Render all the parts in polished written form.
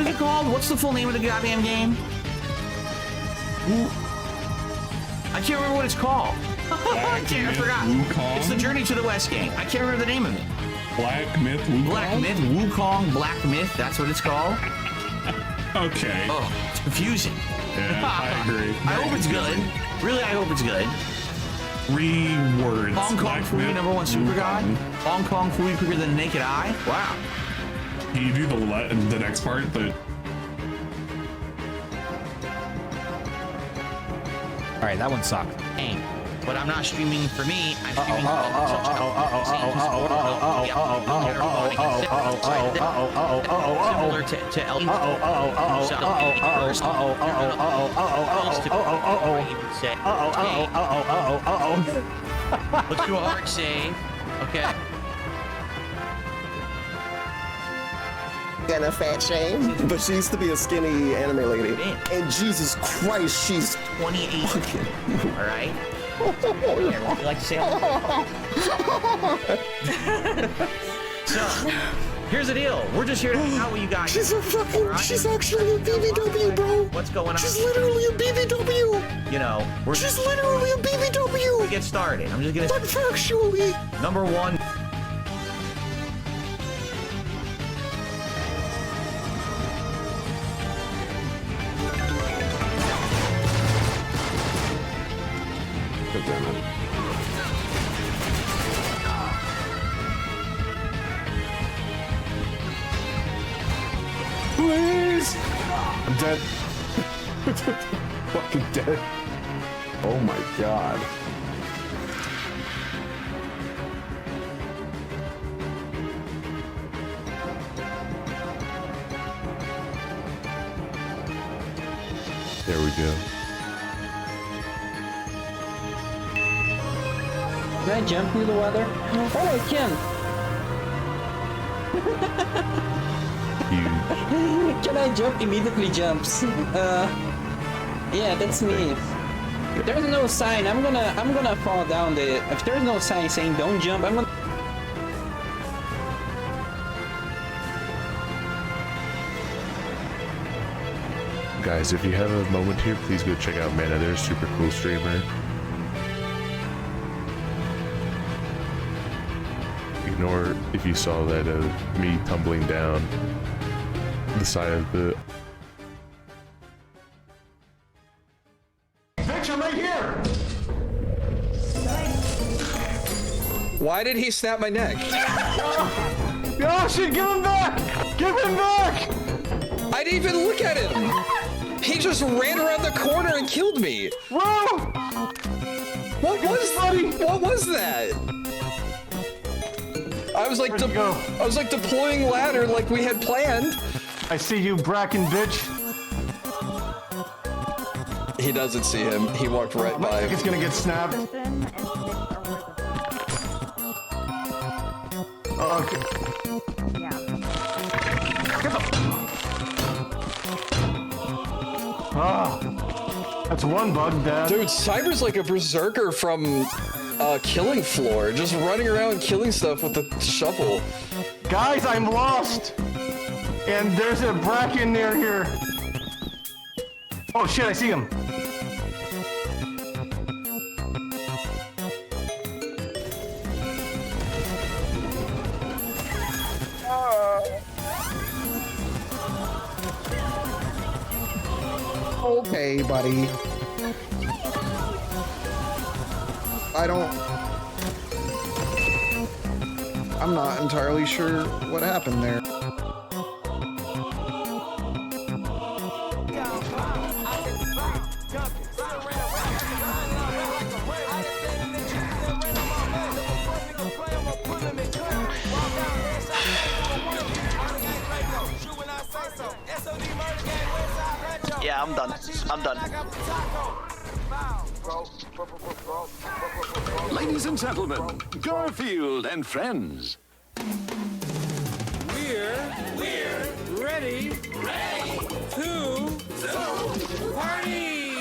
it called? What's the full name of the goddamn game? I can't remember what it's called. I forgot. Wukong? It's the Journey to the West game. I can't remember the name of it. Black Myth Wukong? Black Myth, Wukong, Black Myth, that's what it's called. Okay. Oh, it's confusing. Yeah, I agree. I hope it's good. Really, I hope it's good. 3 words. Hong Kong Fui, number 1 super god. Hong Kong Fui quicker than the naked eye. Wow. Can you do the next part? All right, that one sucked. Hey, but I'm not streaming for me. I'm streaming similar to LG. Let's do a hard save. Okay. And a fat shame, but she used to be a skinny anime lady. Man. And Jesus Christ, she's 28. fucking. All right. Here, would you like to say So, here's the deal. We're just here to hang out with you guys. She's a fucking. Right? She's actually a BBW, bro. What's going on? She's literally a BBW. You know, She's literally a BBW. to get started. I'm just gonna. But factually. Number 1. Please. I'm dead. Fucking dead. Oh my god. There we go. Can I jump through the weather? Oh, I can. Huge. Can I jump? Immediately jumps. Yeah, that's me. If there's no sign, I'm gonna fall down the. If there's no sign saying don't jump, I'm gonna. Guys, if you have a moment here, please go check out Mana. They're a super cool streamer. Ignore if you saw that of me tumbling down the side of the. Victor, right here! Why did he snap my neck? Oh shit, give him back! Give him back! I didn't even look at him! He just ran around the corner and killed me! Whoa! What was that? I was like, I was like deploying ladder like we had planned. I see you, Bracken bitch. He doesn't see him. He walked right by I think him. it's gonna get snapped. Oh, okay. Ah, that's one bug, Dad. Dude, Cyber's like a berserker from Killing Floor, just running around killing stuff with the shovel. Guys, I'm lost! And there's a Bracken near here. Oh shit, I see him. Okay, buddy. I'm not entirely sure what happened there. Yeah, I'm done. I'm done. Ladies and gentlemen, Garfield and friends. We're ready to party.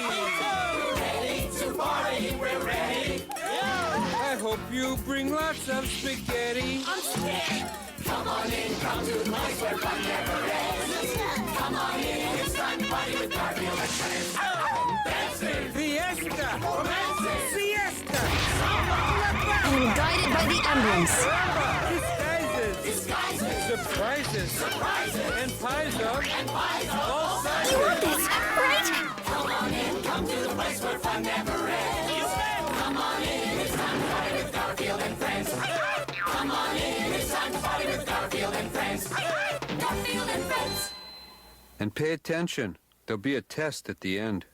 Ready to party. We're ready. I hope you bring lots of spaghetti. I'm scared. Come on in, come to the place where fun never ends. Come on in, it's time to party with Garfield and friends. Dancing, fiesta, romancing, siesta, I am guided by the emblems. disguises, surprises, and pies up, all sides. You want this, right? Come on in, come to the place where fun never ends. Come on in, it's time to party with Garfield and friends. Come on in, it's time to party with Garfield and friends. Garfield and friends. And pay attention. There'll be a test at the end.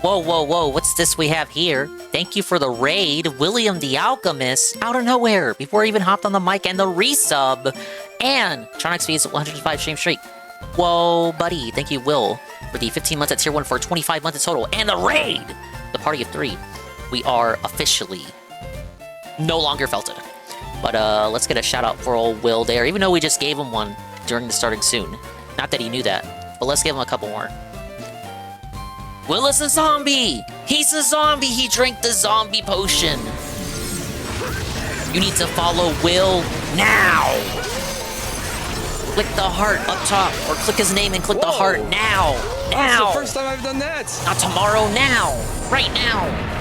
Whoa, whoa, whoa, what's this we have here? Thank you for the raid, William the Alchemist, out of nowhere, before I even hopped on the mic, and the resub, and Tronic Speed's 105 stream streak. Whoa, buddy, thank you, Will, for the 15 months at tier 1 for 25 months in total, and the raid! The party of 3. We are officially no longer felted. But let's get a shout out for old Will there, even though we just gave him one during the starting soon. Not that he knew that, but let's give him a couple more. Will is a zombie! He's a zombie! He drank the zombie potion! You need to follow Will now! Click the heart up top, or click his name and click the heart now! Now! That's the first time I've done that! Not tomorrow, now! Right now!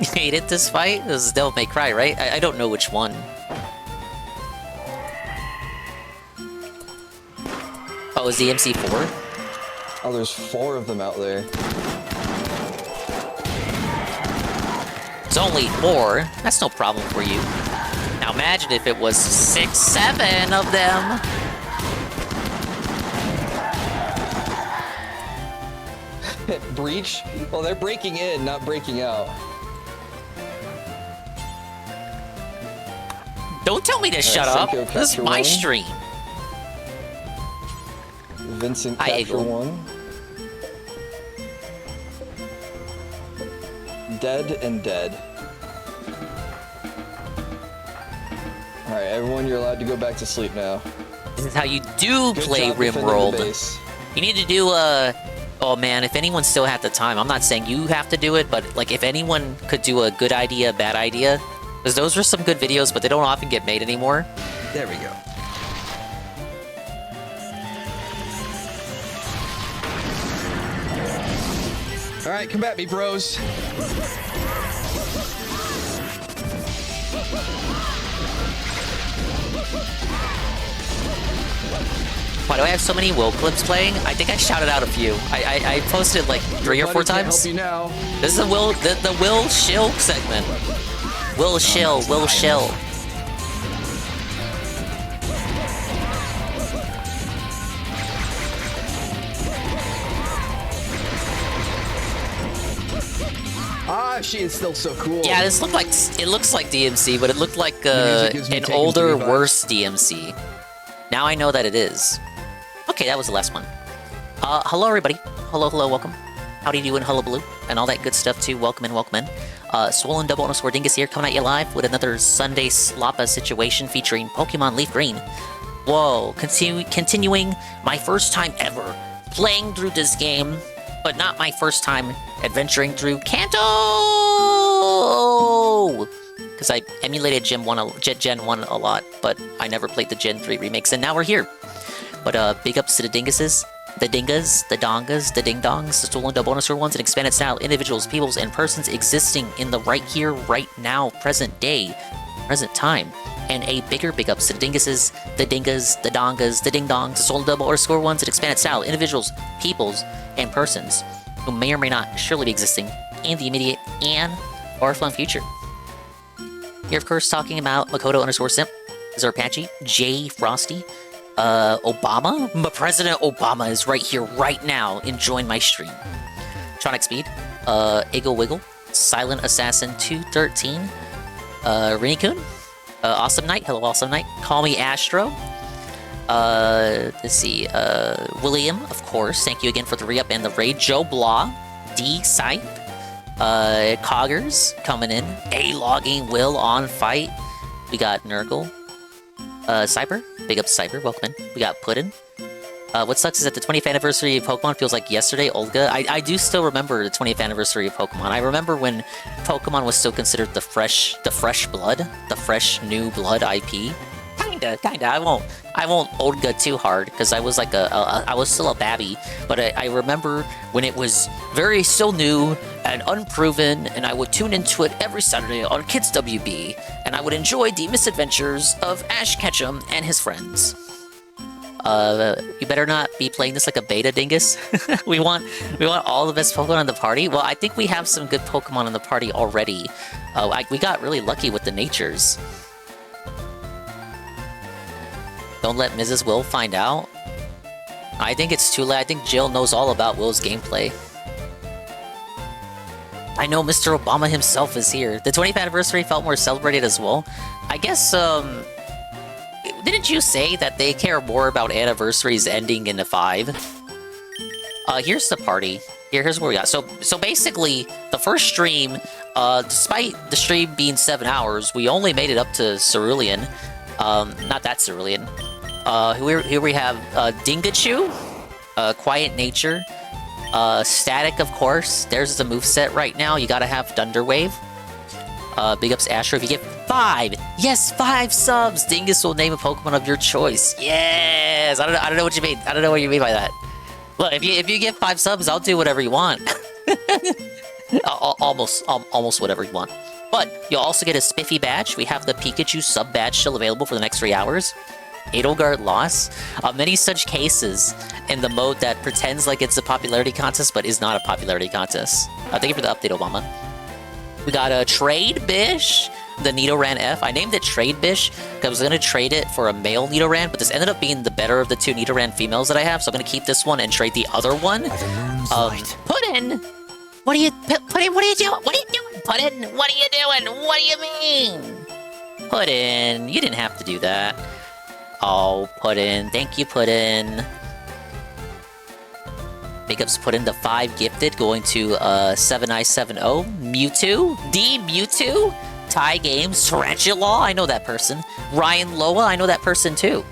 You hated this fight? This is Devil May Cry, right? I don't know which one. Oh, is the MC4? Oh, there's 4 of them out there. It's only 4. That's no problem for you. Now imagine if it was 6, 7 of them. Breach? Well, they're breaking in, not breaking out. Don't tell me to shut up. This is my stream. Vincent capture 1. Dead and dead. Alright, everyone, you're allowed to go back to sleep now. This is how you do play RimWorld. You need to do oh man, if anyone still had the time, I'm not saying you have to do it, but like if anyone could do a good idea, bad idea, because those were some good videos, but they don't often get made anymore. There we go. Alright, come at me, bros. Why do I have so many Will clips playing? I think I shouted out a few. I posted like 3 or 4 times. Help you now. This is the Will Shill segment. Will Shill, Will Shill. Ah, she is still so cool. Yeah, this looks like DMC, but it looked like an older, worse DMC. Now I know that it is. Okay, that was the last one. Hello everybody. Hello, welcome. How do you doing, hullabaloo? And all that good stuff too. Welcome in, welcome in. Swollen Double _ Dingus here, coming at you live with another Sunday Slappa situation featuring Pokemon LeafGreen. Whoa, continuing my first time ever playing through this game, but not my first time adventuring through Kanto! Because I emulated Gen 1 a lot, but I never played the Gen 3 remakes, and now we're here. But big ups to the Dinguses, the Dingas, the Dongas, the Ding-Dongs, the Stolen Double _ ones, and expanded style individuals, peoples, and persons existing in the right here, right now, present day, present time. And a bigger big ups to the Dinguses, the Dingas, the Dongas, the Ding-Dongs, the Stolen Double _ ones, and expanded style individuals, peoples, and persons who may or may not surely be existing in the immediate and far-flung future. Here, of course, talking about Makoto _ Simp, Zarpachi, J Frosty, Obama? President Obama is right here, right now, enjoying my stream. Tronic Speed, Iggle Wiggle, Silent Assassin 213, Rinikun, Awesome Knight, hello Awesome Knight, Call Me Astro, Let's see. William, of course. Thank you again for the re-up and the raid. Joe Blah, D Sipe, Coggers coming in. A logging Will on fight. We got Nurgle. Cyber, big up Cyber, welcome in. We got Puddin. What sucks is that the 20th anniversary of Pokemon feels like yesterday. Olga, I do still remember the 20th anniversary of Pokemon. I remember when Pokemon was still considered the fresh blood, the fresh new blood IP. Kinda. I won't Olga too hard because I was like I was still a babby. But I remember when it was very still new and unproven, and I would tune into it every Saturday on Kids WB, and I would enjoy the misadventures of Ash Ketchum and his friends. You better not be playing this like a beta dingus. we want all the best Pokemon in the party. Well, I think we have some good Pokemon in the party already. We got really lucky with the natures. Don't let Mrs. Will find out. I think it's too late. I think Jill knows all about Will's gameplay. I know Mr. Obama himself is here. The 20th anniversary felt more celebrated as well. I guess, didn't you say that they care more about anniversaries ending in a 5? Here's the party. Here's where we got. So basically, the first stream, despite the stream being 7 hours, we only made it up to Cerulean. Not that Cerulean. Here we have Dingachu, Quiet Nature, Static, of course. There's the moveset right now. You gotta have Thunder Wave. Big ups Astro. If you get 5, yes, 5 subs, Dingus will name a Pokemon of your choice. Yes! I don't know what you mean. I don't know what you mean by that. Look, if you get 5 subs, I'll do whatever you want. almost whatever you want. But you'll also get a Spiffy badge. We have the Pikachu sub badge still available for the next 3 hours. Edelgard loss. Many such cases in the mode that pretends like it's a popularity contest, but is not a popularity contest. Thank you for the update, Obama. We got a Trade Bish, the Nidoran F. I named it Trade Bish because I was going to trade it for a male Nidoran, but this ended up being the better of the 2 Nidoran females that I have, so I'm going to keep this one and trade the other one. Puddin! What are you doing? What are you doing? Puddin, what are you doing? What do you mean? Puddin, you didn't have to do that. Oh, Puddin. Thank you, Puddin. Big ups Puddin, the 5 gifted, going to 7970. Mewtwo, D Mewtwo, Ty Games, Tarantula, I know that person. Ryan Loa, I know that person too.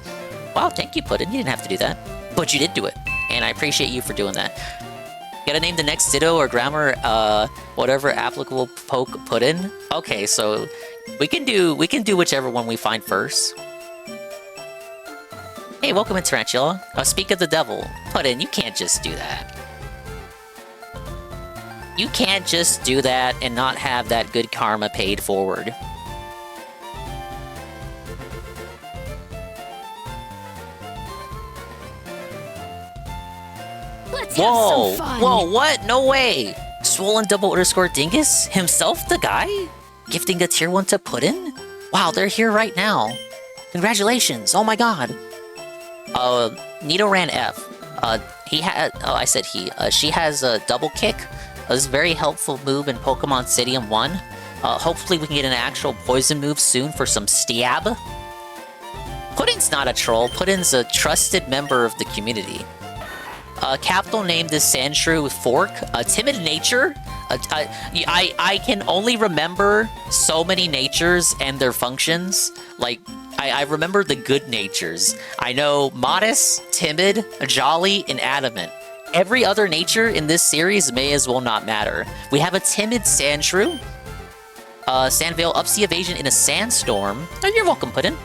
Wow, thank you, Puddin. You didn't have to do that, but you did do it, and I appreciate you for doing that. Gotta name the next Ditto or Grammar, whatever applicable poke Puddin. Okay, so we can do whichever one we find first. Hey, welcome in, Tarantula. Speak of the devil. Puddin, you can't just do that. You can't just do that and not have that good karma paid forward. Let's have some fun. Whoa, what? No way! Swollen double underscore dingus? Himself the guy? Gifting a tier 1 to Puddin? Wow, they're here right now. Congratulations, oh my god. Nidoran F. He had. Oh, I said he. She has a double kick. This is a very helpful move in Pokemon Stadium 1. Hopefully we can get an actual poison move soon for some stab. Puddin's not a troll. Puddin's a trusted member of the community. Capital named this Sandshrew with Fork. Timid nature. I can only remember so many natures and their functions. Like, I remember the good natures. I know modest, timid, jolly, and adamant. Every other nature in this series may as well not matter. We have a timid Sandshrew. Sandvale ups the evasion in a sandstorm. Oh, you're welcome, Puddin.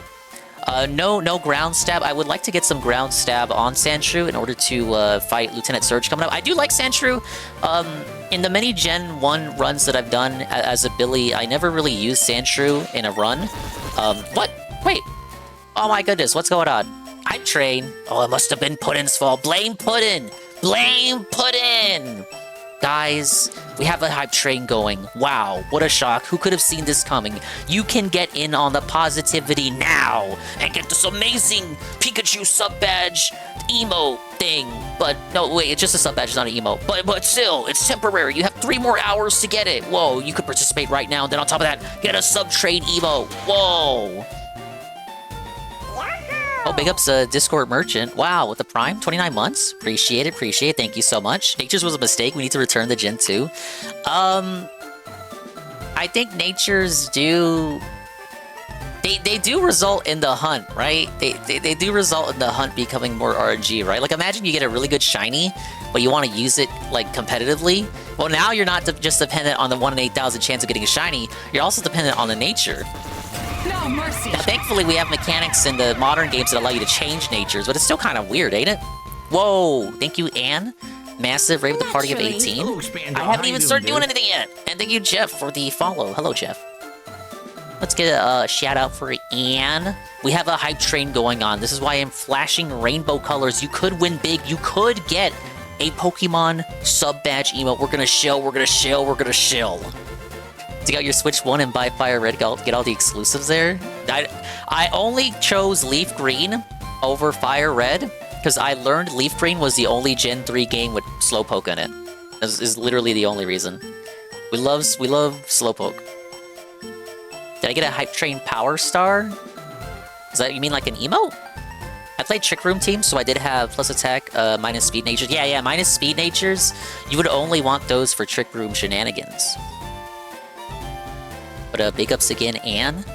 No ground stab. I would like to get some ground stab on Sandshrew in order to fight Lieutenant Surge coming up. I do like Sandshrew. In the many Gen 1 runs that I've done as a Billy, I never really used Sandshrew in a run. What? Wait. Oh my goodness, what's going on? Hype train. Oh, it must have been Puddin's fault. Blame Puddin! Blame Puddin! Guys, we have a hype train going. Wow, what a shock. Who could have seen this coming? You can get in on the positivity now and get this amazing Pikachu sub badge emo thing. But no, wait, it's just a sub badge, it's not an emo. But still, it's temporary. You have 3 more hours to get it. Whoa, you could participate right now. And then on top of that, get a sub trade emo. Whoa. Oh, big ups Discord Merchant. Wow, with the Prime, 29 months. Appreciate it, appreciate it. Thank you so much. Nature's was a mistake. We need to return the Gen 2. I think Nature's do... They do result in the hunt, right? They do result in the hunt becoming more RNG, right? Like, imagine you get a really good shiny, but you want to use it, like, competitively. Well, now you're not just dependent on the 1 in 8,000 chance of getting a shiny. You're also dependent on the nature. No mercy. Now, thankfully, we have mechanics in the modern games that allow you to change natures, but it's still kind of weird, ain't it? Whoa! Thank you, Anne. Massive Raid with the party of 18. I haven't even started doing anything yet. And thank you, Jeff, for the follow. Hello, Jeff. Let's get a shout out for Anne. We have a hype train going on. This is why I'm flashing rainbow colors. You could win big. You could get a Pokemon sub-badge emote. We're gonna shill, we're gonna shill, we're gonna shill. Take out your Switch 1 and buy Fire Red, get all the exclusives there. I only chose Leaf Green over Fire Red because I learned Leaf Green was the only Gen 3 game with Slowpoke in it. This is literally the only reason. We love Slowpoke. Did I get a Hype Train Power Star? Is that, you mean like an emote? I played Trick Room Team, so I did have plus attack, minus speed natures. Yeah, minus speed natures. You would only want those for Trick Room shenanigans. But big ups again, Anne.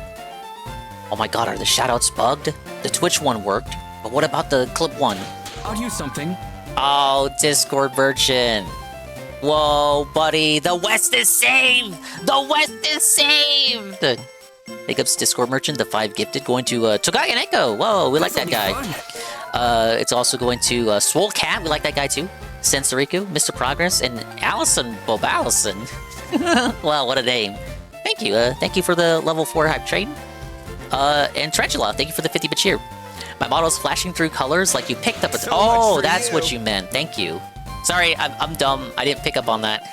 Oh my god, are the shoutouts bugged? The Twitch one worked, but what about the clip one? I'll use something. Oh, Discord Merchant. Whoa, buddy, the West is saved! The West is saved! Big ups Discord Merchant, the 5 gifted, going to Togai and Echo. Whoa, we like that guy. It's also going to Swole Cat, we like that guy too. Sensoriku, Mr. Progress, and Allison Boballison. Wow, what a name. Thank you for the level 4 hype train. And Tarantula, thank you for the 50 cheer. My model's flashing through colors like you picked up a... Oh, that's what you meant, thank you. Sorry, I'm dumb, I didn't pick up on that.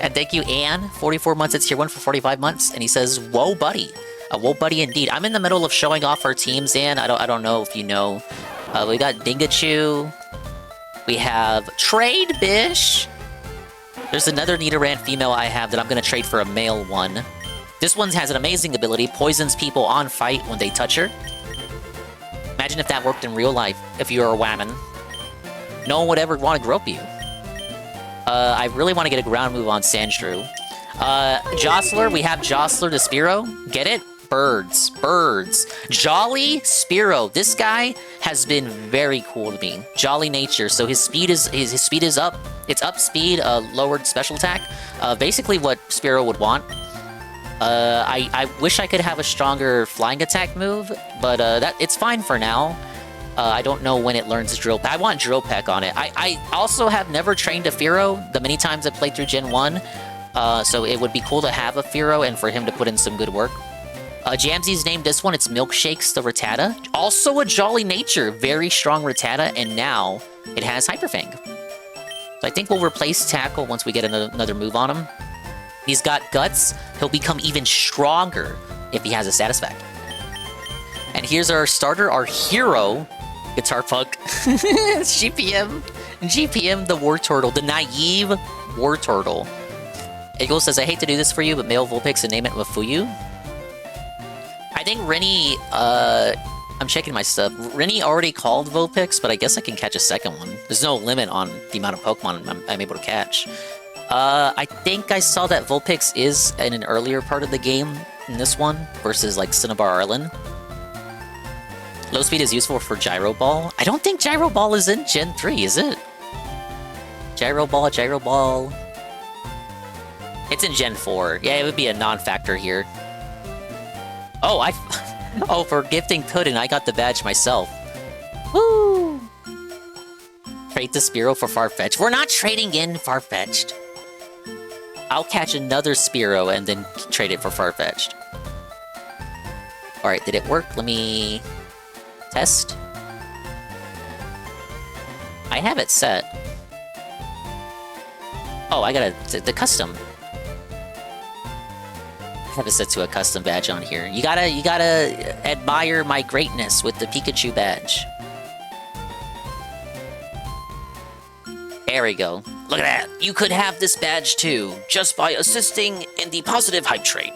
And thank you, Anne. 44 months, it's tier 1 for 45 months. And he says, whoa, buddy. Whoa, buddy, indeed. I'm in the middle of showing off our teams, Anne. I don't know if you know. We got Dingachu. We have Trade Bish. There's another Nidoran female I have that I'm going to trade for a male one. This one has an amazing ability. Poisons people on fight when they touch her. Imagine if that worked in real life, if you were a Whammon. No one would ever want to grope you. I really want to get a ground move on Sandshrew. Jostler, we have Jostler the Spearow. Get it? Birds. Birds. Jolly Spearow. This guy has been very cool to me. Jolly nature. So his speed is up. It's up speed, lowered special attack. Basically what Spearow would want. I wish I could have a stronger flying attack move, but it's fine for now. I don't know when it learns Drill Peck. I want Drill Peck on it. I also have never trained a Fearow the many times I've played through Gen 1. So it would be cool to have a Fearow and for him to put in some good work. Jamsy's named this one. It's Milkshakes the Rattata. Also a jolly nature. Very strong Rattata. And now it has Hyper Fang. So I think we'll replace Tackle once we get another move on him. He's got Guts. He'll become even stronger if he has a Status Effect. And here's our starter, our hero, Guitar Punk. GPM the War Turtle, the naive War Turtle. Eagle says, I hate to do this for you, but male Vulpix and name it Mafuyu. I think Rennie, I'm checking my stuff. Rennie already called Vulpix, but I guess I can catch a second one. There's no limit on the amount of Pokemon I'm able to catch. I think I saw that Vulpix is in an earlier part of the game in this one versus like Cinnabar Arlen. Low speed is useful for Gyro Ball. I don't think Gyro Ball is in Gen 3, is it? Gyro Ball, Gyro Ball. It's in Gen 4. Yeah, it would be a non-factor here. Oh, oh, for gifting Puddin', I got the badge myself. Woo! Trade the Spearow for Farfetch'd. We're not trading in Farfetch'd. I'll catch another Spearow and then trade it for Farfetch'd. Alright, did it work? Let me... test. I have it set. Oh, I got the custom. I have it set to a custom badge on here. You gotta admire my greatness with the Pikachu badge. There we go. Look at that. You could have this badge too, just by assisting in the positive hype train.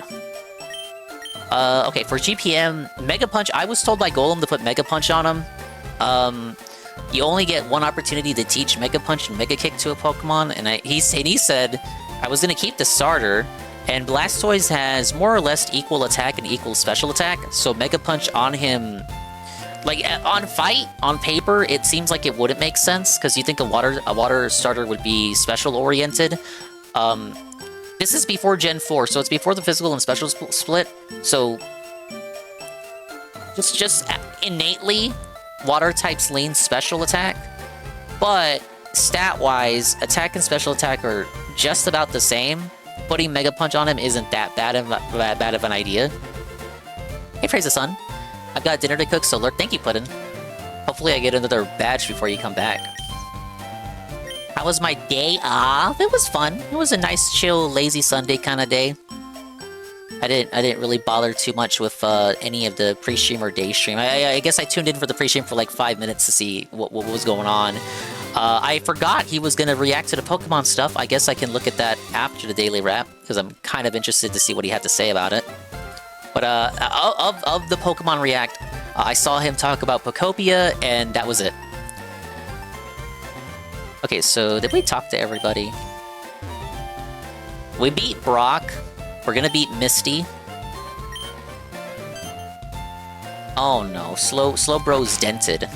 Okay, for GPM, Mega Punch, I was told by Golem to put Mega Punch on him. You only get one opportunity to teach Mega Punch and Mega Kick to a Pokemon, and he said I was gonna keep the starter, and Blastoise has more or less equal attack and equal special attack, so Mega Punch on him, like on fight, on paper, it seems like it wouldn't make sense, because you think a water starter would be special oriented. This is before Gen 4, so it's before the physical and special split, so just innately, water types lean special attack, but stat-wise, attack and special attack are just about the same. Putting Mega Punch on him isn't that bad of an idea. Hey, Praise the Sun. I've got dinner to cook, so lurk. Thank you, Puddin'. Hopefully I get another badge before you come back. How was my day off? It was fun. It was a nice, chill, lazy Sunday kind of day. I didn't really bother too much with any of the pre-stream or day stream. I guess I tuned in for the pre-stream for like 5 minutes to see what was going on. I forgot he was going to react to the Pokemon stuff. I guess I can look at that after the daily wrap, because I'm kind of interested to see what he had to say about it. But of the Pokemon react, I saw him talk about Pokopia, and that was it. Okay, so did we talk to everybody? We beat Brock. We're gonna beat Misty. Oh no, Slowbro's dented.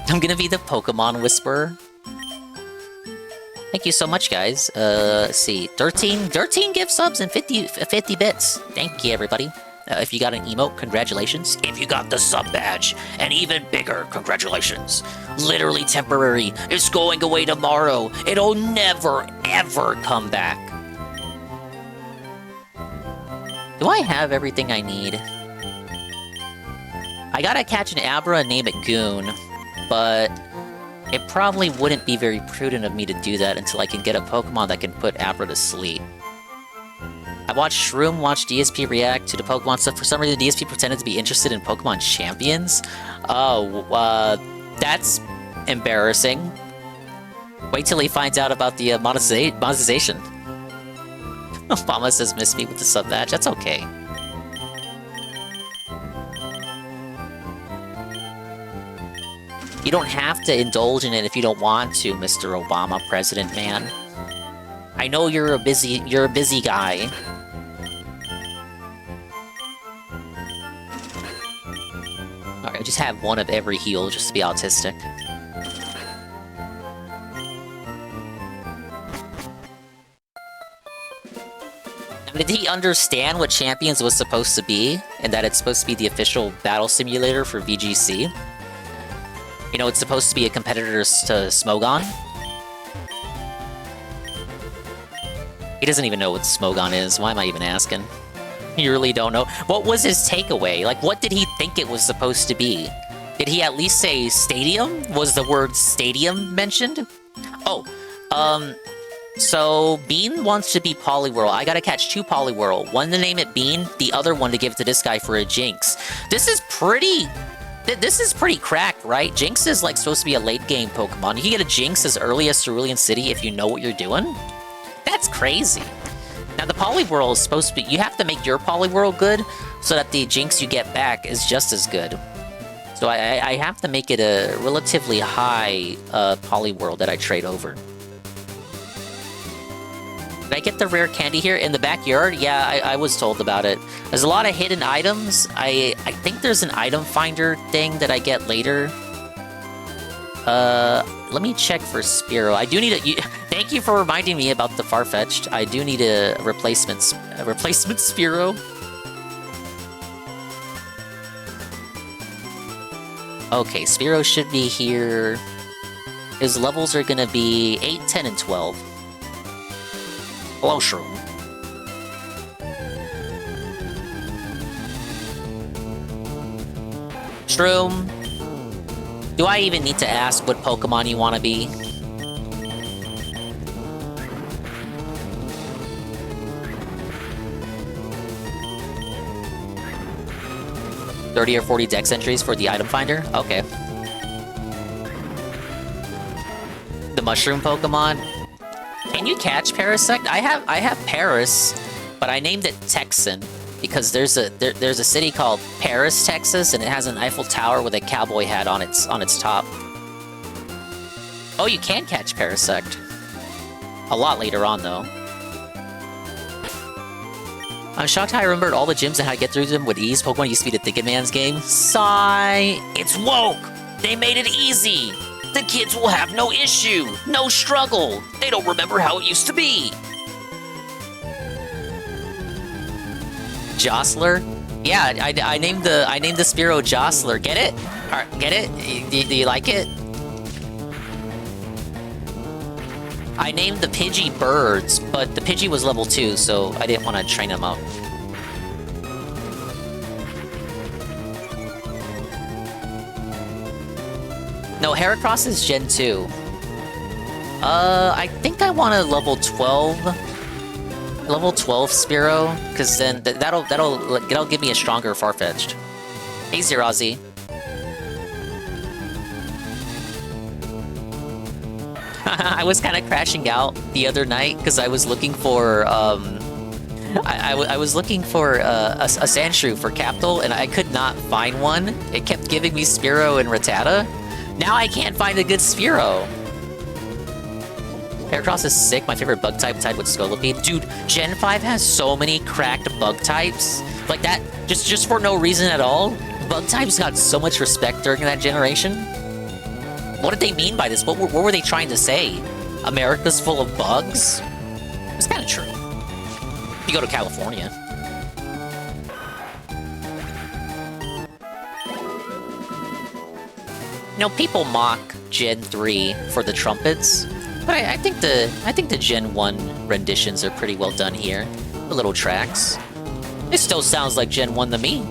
I'm gonna be the Pokemon Whisperer. Thank you so much, guys. Let's see. 13 gift subs and 50 bits. Thank you, everybody. If you got an emote, congratulations. If you got the sub badge, and even bigger, congratulations. Literally temporary. It's going away tomorrow. It'll never, ever come back. Do I have everything I need? I gotta catch an Abra and name it Goon, but it probably wouldn't be very prudent of me to do that until I can get a Pokemon that can put Abra to sleep. I watched Shroom watch DSP react to the Pokemon stuff. For some reason, DSP pretended to be interested in Pokemon Champions. Oh, that's embarrassing. Wait till he finds out about the monetization. Obama says miss me with the sub badge. That's okay. You don't have to indulge in it if you don't want to, Mr. Obama, President man. I know you're a busy guy. Alright, just have one of every heal just to be autistic. Did he understand what Champions was supposed to be, and that it's supposed to be the official battle simulator for VGC? You know, it's supposed to be a competitor to Smogon? He doesn't even know what Smogon is. Why am I even asking? You really don't know. What was his takeaway? Like, what did he think it was supposed to be? Did he at least say stadium? Was the word stadium mentioned? Oh, so Bean wants to be Poliwhirl. I gotta catch 2 Poliwhirl. One to name it Bean, the other one to give to this guy for a Jinx. This is pretty cracked, right? Jinx is like supposed to be a late game Pokemon. You can get a Jinx as early as Cerulean City if you know what you're doing. That's crazy. Now the Poliwhirl is supposed to be, you have to make your Poliwhirl good so that the Jinx you get back is just as good. So I have to make it a relatively high Poliwhirl that I trade over. Did I get the rare candy here in the backyard? Yeah, I was told about it. There's a lot of hidden items. I think there's an item finder thing that I get later. Let me check for Spearow. I do need a... Thank you for reminding me about the Farfetch'd. I do need a replacement Spearow. Okay, Spearow should be here. His levels are gonna be 8, 10, and 12. Hello, Shroom. Shroom, do I even need to ask what Pokemon you want to be? $30 or 40 dex entries for the item finder? Okay. The mushroom Pokemon? Can you catch Parasect? I have Paras. But I named it Texan because there's a city called Paris, Texas, and it has an Eiffel Tower with a cowboy hat on its top. Oh, you can catch Parasect. A lot later on, though. I'm shocked how I remembered all the gyms and how to get through them with ease. Pokemon used to be the Thinking Man's game. Sigh! It's woke! They made it easy! The kids will have no issue! No struggle! They don't remember how it used to be! Jostler? Yeah, I named the Spearow Jostler. Get it? Get it? Do you like it? I named the Pidgey Birds, but the Pidgey was level 2, so I didn't want to train him up. No, Heracross is Gen 2. I think I want a level 12. Level 12 Spearow, because then that'll give me a stronger Farfetch'd. Hey, Zerazi. I was kind of crashing out the other night because I was looking for I was looking for a Sandshrew for Capital, and I could not find one. It kept giving me Spearow and Rattata. Now I can't find a good Spearow. Heracross is sick. My favorite bug type tied with Scolipede. Dude, Gen 5 has so many cracked bug types. Like that, just for no reason at all. Bug types got so much respect during that generation. What did they mean by this? What were they trying to say? America's full of bugs? It's kind of true. If you go to California. You know, people mock Gen 3 for the trumpets, but I think the Gen 1 renditions are pretty well done here. The little tracks. It still sounds like Gen 1 to me.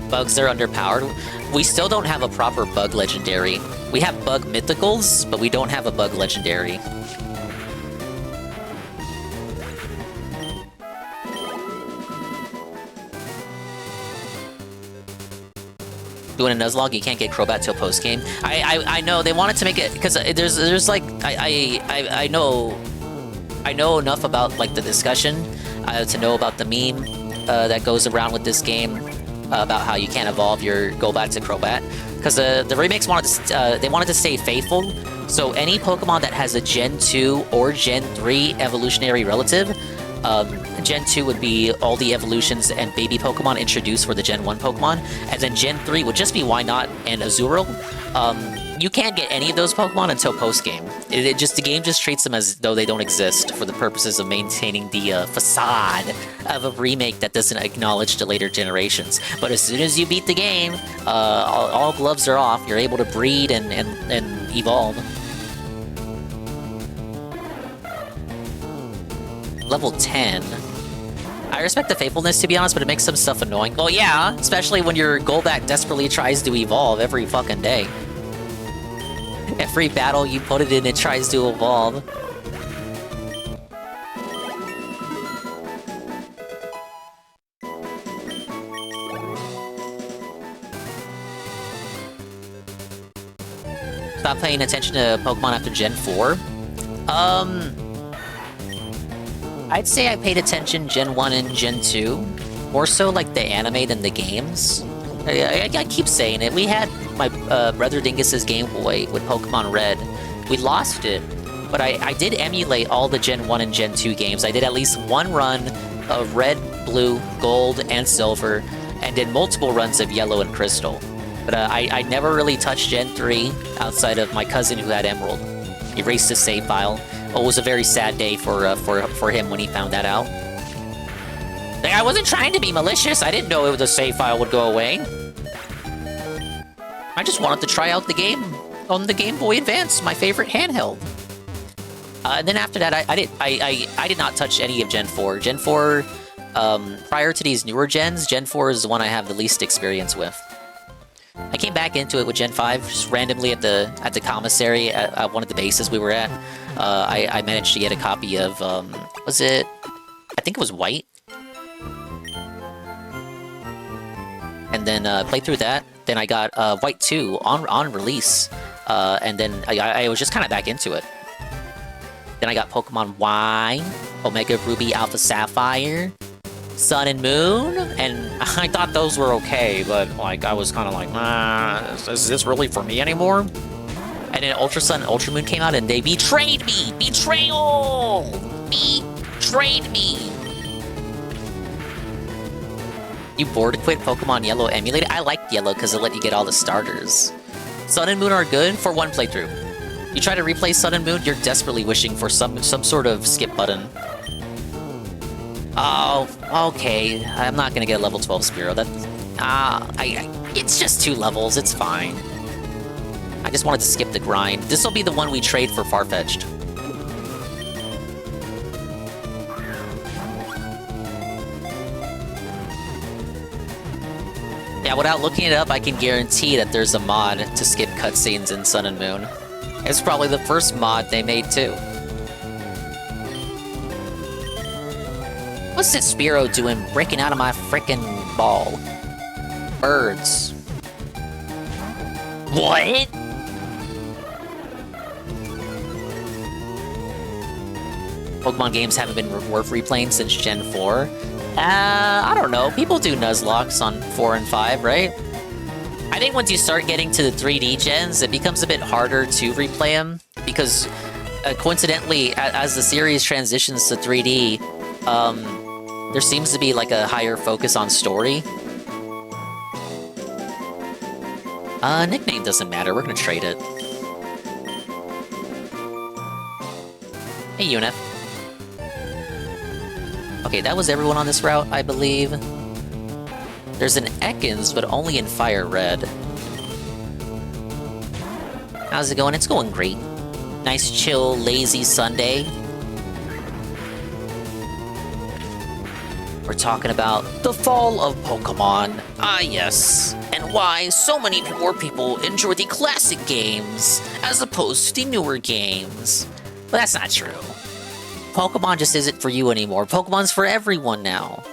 Bugs are underpowered. We still don't have a proper bug legendary. We have bug mythicals, but we don't have a bug legendary. Doing a Nuzlocke, you can't get Crobat till post game. I know they wanted to make it because there's like I know enough about like the discussion to know about the meme that goes around with this game about how you can't evolve your Golbat to Crobat because the remakes wanted to stay faithful. So any Pokemon that has a Gen 2 or Gen 3 evolutionary relative. Gen 2 would be all the evolutions and baby Pokemon introduced for the Gen 1 Pokemon, and then Gen 3 would just be Wynot and Azurill. You can't get any of those Pokemon until post-game. The game just treats them as though they don't exist for the purposes of maintaining the facade of a remake that doesn't acknowledge the later generations. But as soon as you beat the game, all gloves are off. You're able to breed and evolve. Level 10. I respect the faithfulness, to be honest, but it makes some stuff annoying. Well, yeah, especially when your Golbat desperately tries to evolve every fucking day. Every battle you put it in, it tries to evolve. Stop paying attention to Pokemon after Gen 4? I'd say I paid attention Gen 1 and Gen 2. More so like the anime than the games. I keep saying it. We had my brother Dingus's Game Boy with Pokemon Red. We lost it. But I did emulate all the Gen 1 and Gen 2 games. I did at least one run of Red, Blue, Gold, and Silver, and did multiple runs of Yellow and Crystal. But I never really touched Gen 3 outside of my cousin who had Emerald. He erased his save file. It was a very sad day for him when he found that out. Like, I wasn't trying to be malicious. I didn't know the save file would go away. I just wanted to try out the game on the Game Boy Advance, my favorite handheld. And then after that, I did not touch any of Gen 4. Gen 4, prior to these newer gens, Gen 4 is the one I have the least experience with. I came back into it with Gen 5 just randomly at the commissary at one of the bases we were at. I managed to get a copy of was it? I think it was White. And then played through that. Then I got White 2 on release, and then I was just kind of back into it. Then I got Pokemon Y, Omega Ruby, Alpha Sapphire, Sun and Moon, and I thought those were okay, but like I was kind of like, is this really for me anymore? And then Ultra Sun and Ultra Moon came out and they betrayed me! Betrayal! Betrayed me! You bored to quit Pokemon Yellow emulated? I liked Yellow because it let you get all the starters. Sun and Moon are good for one playthrough. You try to replay Sun and Moon, you're desperately wishing for some sort of skip button. Oh, okay. I'm not gonna get a level 12 Spearow. It's just 2 levels. It's fine. I just wanted to skip the grind. This will be the one we trade for Farfetch'd. Yeah, without looking it up, I can guarantee that there's a mod to skip cutscenes in Sun and Moon. It's probably the first mod they made, too. What's this Spearow doing breaking out of my frickin' ball? Birds. What? Pokemon games haven't been worth replaying since Gen 4. I don't know. People do Nuzlocks on 4 and 5, right? I think once you start getting to the 3D gens, it becomes a bit harder to replay them, because coincidentally, as the series transitions to 3D, there seems to be like a higher focus on story. Nickname doesn't matter, we're gonna trade it. Hey, Unif. Okay, that was everyone on this route, I believe. There's an Ekans, but only in Fire Red. How's it going? It's going great. Nice, chill, lazy Sunday. We're talking about the fall of Pokemon. Ah, yes. And why so many more people enjoy the classic games as opposed to the newer games. But that's not true. Pokemon just isn't for you anymore. Pokemon's for everyone now.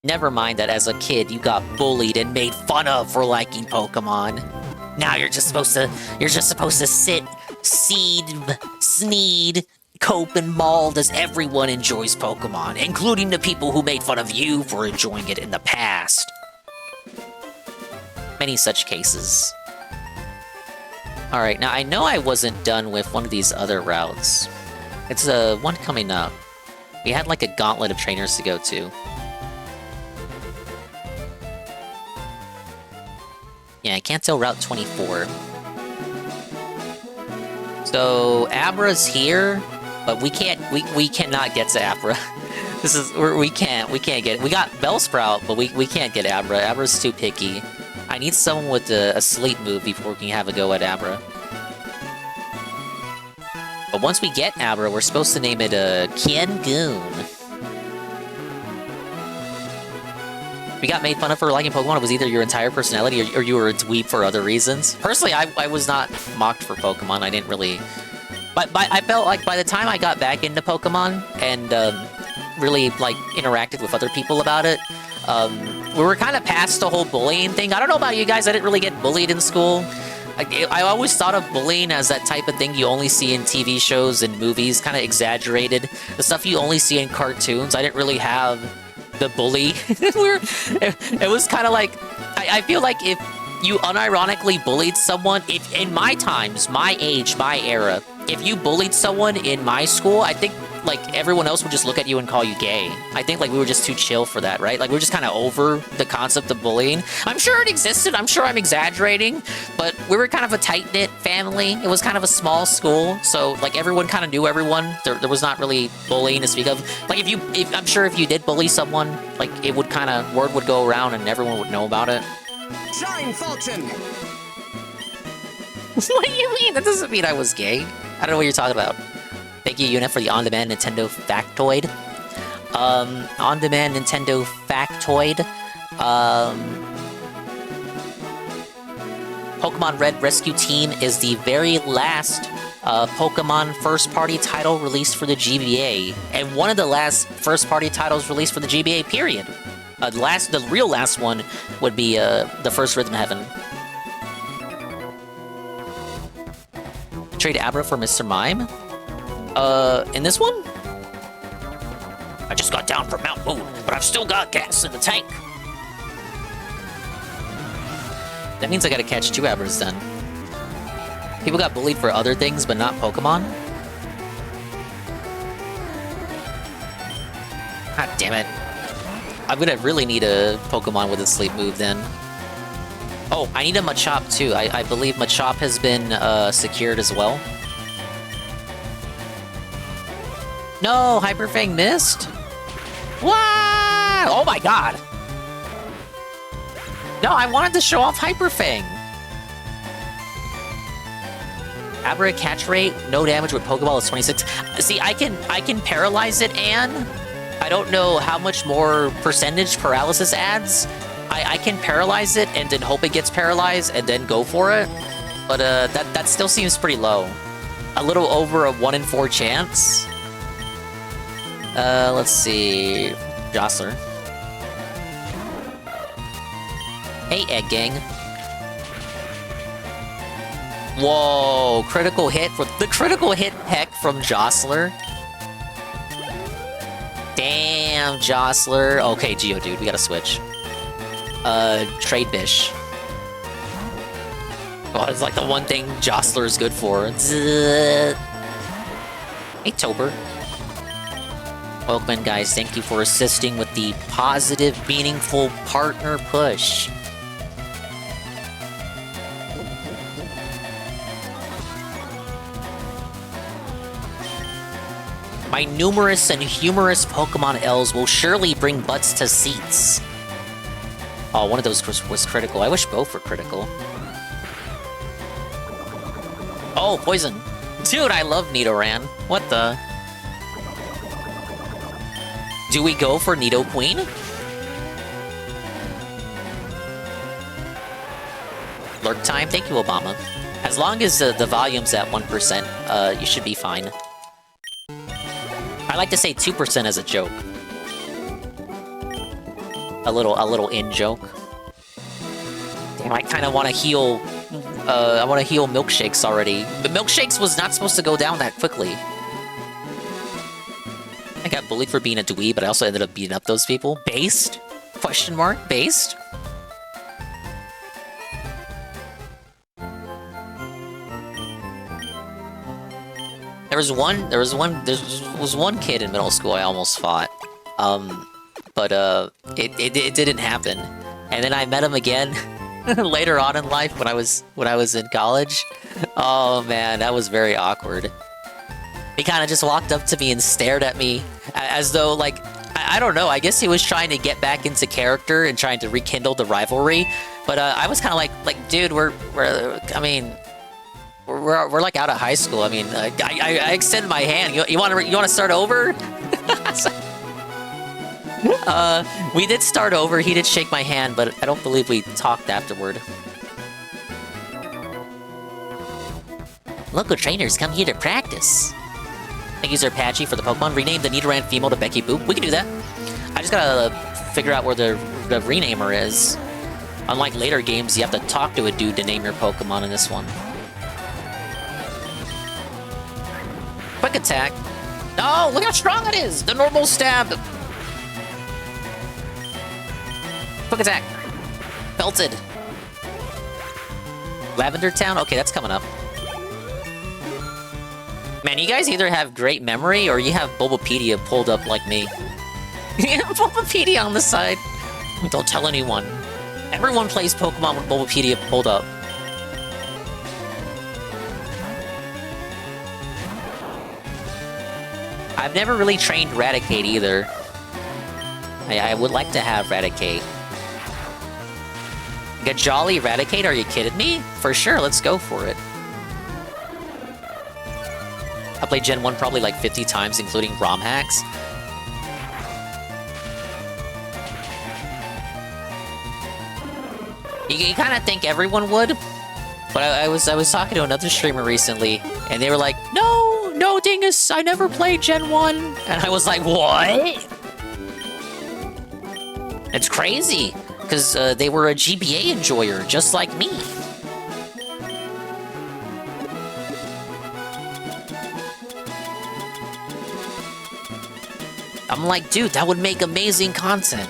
Never mind that as a kid you got bullied and made fun of for liking Pokemon. Now you're just supposed to sit, seed, sneed, cope, and mauled as everyone enjoys Pokemon, including the people who made fun of you for enjoying it in the past. Many such cases. Alright, now I know I wasn't done with one of these other routes. It's one coming up. We had like a gauntlet of trainers to go to. Yeah, I can't tell Route 24. So Abra's here, but we cannot get to Abra. we can't get it. We got Bellsprout, but we can't get Abra. Abra's too picky. I need someone with a sleep move before we can have a go at Abra. But once we get Abra, we're supposed to name it Kiangoon. We got made fun of for liking Pokemon. It was either your entire personality or you were a dweeb for other reasons. Personally, I was not mocked for Pokemon. I didn't really... But I felt like by the time I got back into Pokemon and really like interacted with other people about it, we were kind of past the whole bullying thing. I don't know about you guys, I didn't really get bullied in school. I always thought of bullying as that type of thing you only see in TV shows and movies, kind of exaggerated. The stuff you only see in cartoons. I didn't really have the bully. It was kind of like, I feel like if you unironically bullied someone, if in my times, my age, my era, if you bullied someone in my school, I think like everyone else would just look at you and call you gay. I think like we were just too chill for that, right? Like we were just kind of over the concept of bullying. I'm sure it existed. I'm sure I'm exaggerating, but we were kind of a tight-knit family. It was kind of a small school, so like everyone kind of knew everyone. There was not really bullying to speak of. Like I'm sure if you did bully someone, like it would kind of, word would go around and everyone would know about it. Shine, Fulton! What do you mean? That doesn't mean I was gay. I don't know what you're talking about. Thank you, Unit, for the on-demand Nintendo factoid. On-demand Nintendo factoid. Pokemon Red Rescue Team is the very last Pokemon first-party title released for the GBA, and one of the last first-party titles released for the GBA, period. The real last one would be the first Rhythm Heaven. Trade Abra for Mr. Mime? In this one? I just got down from Mount Moon, but I've still got gas in the tank. That means I gotta catch 2 Abras then. People got bullied for other things, but not Pokemon? God damn it. I'm gonna really need a Pokemon with a sleep move then. Oh, I need a Machop too. I believe Machop has been secured as well. No, Hyper Fang missed? What? Oh my god! No, I wanted to show off Hyper Fang. Abra catch rate, no damage with Pokeball is 26. See, I can paralyze it, and I don't know how much more percentage paralysis adds. I can paralyze it and then hope it gets paralyzed and then go for it. But that still seems pretty low. A little over a 1 in 4 chance. Let's see. Jostler. Hey, Egg Gang. Whoa, critical hit for the critical hit heck from Jostler. Damn, Jostler. Okay, Geodude, we gotta switch. Trade Bish. Oh, it's like the one thing Jostler is good for. Hey, Tober. Welcome, guys. Thank you for assisting with the positive, meaningful partner push. My numerous and humorous Pokemon L's will surely bring butts to seats. Oh, one of those was critical. I wish both were critical. Oh, poison. Dude, I love Nidoran. What the? Do we go for Nidoqueen? Lurk time? Thank you, Obama. As long as the volume's at 1%, you should be fine. I like to say 2% as a joke. A little in-joke. Damn, I kind of want to heal... I want to heal Milkshakes already. But Milkshakes was not supposed to go down that quickly. I got bullied for being a dweeb, but I also ended up beating up those people. Based? Question mark? Based? There was one kid in middle school I almost fought. But it didn't happen. And then I met him again later on in life when I was in college. Oh man, that was very awkward. He kind of just walked up to me and stared at me as though, like, I don't know, I guess he was trying to get back into character and trying to rekindle the rivalry. But I was kind of like, dude, we're like out of high school. I mean, I extended my hand. You want to start over? We did start over. He did shake my hand, but I don't believe we talked afterward. Local trainers come here to practice. Thank you, Sir Patchy, for the Pokemon. Rename the Nidoran female to Becky Boop. We can do that. I just gotta figure out where the renamer is. Unlike later games, you have to talk to a dude to name your Pokemon in this one. Quick attack. No, look how strong it is! The normal stab! Quick attack. Belted. Lavender Town? Okay, that's coming up. Man, you guys either have great memory or you have Bulbapedia pulled up like me. You have Bulbapedia on the side. Don't tell anyone. Everyone plays Pokemon with Bulbapedia pulled up. I've never really trained Raticate either. I would like to have Raticate. Gajali Raticate? Are you kidding me? For sure, let's go for it. I played Gen 1 probably like 50 times, including ROM hacks. You kind of think everyone would, but I was talking to another streamer recently, and they were like, No, Dingus, I never played Gen 1. And I was like, what? It's crazy, because they were a GBA enjoyer, just like me. I'm like, dude, that would make amazing content.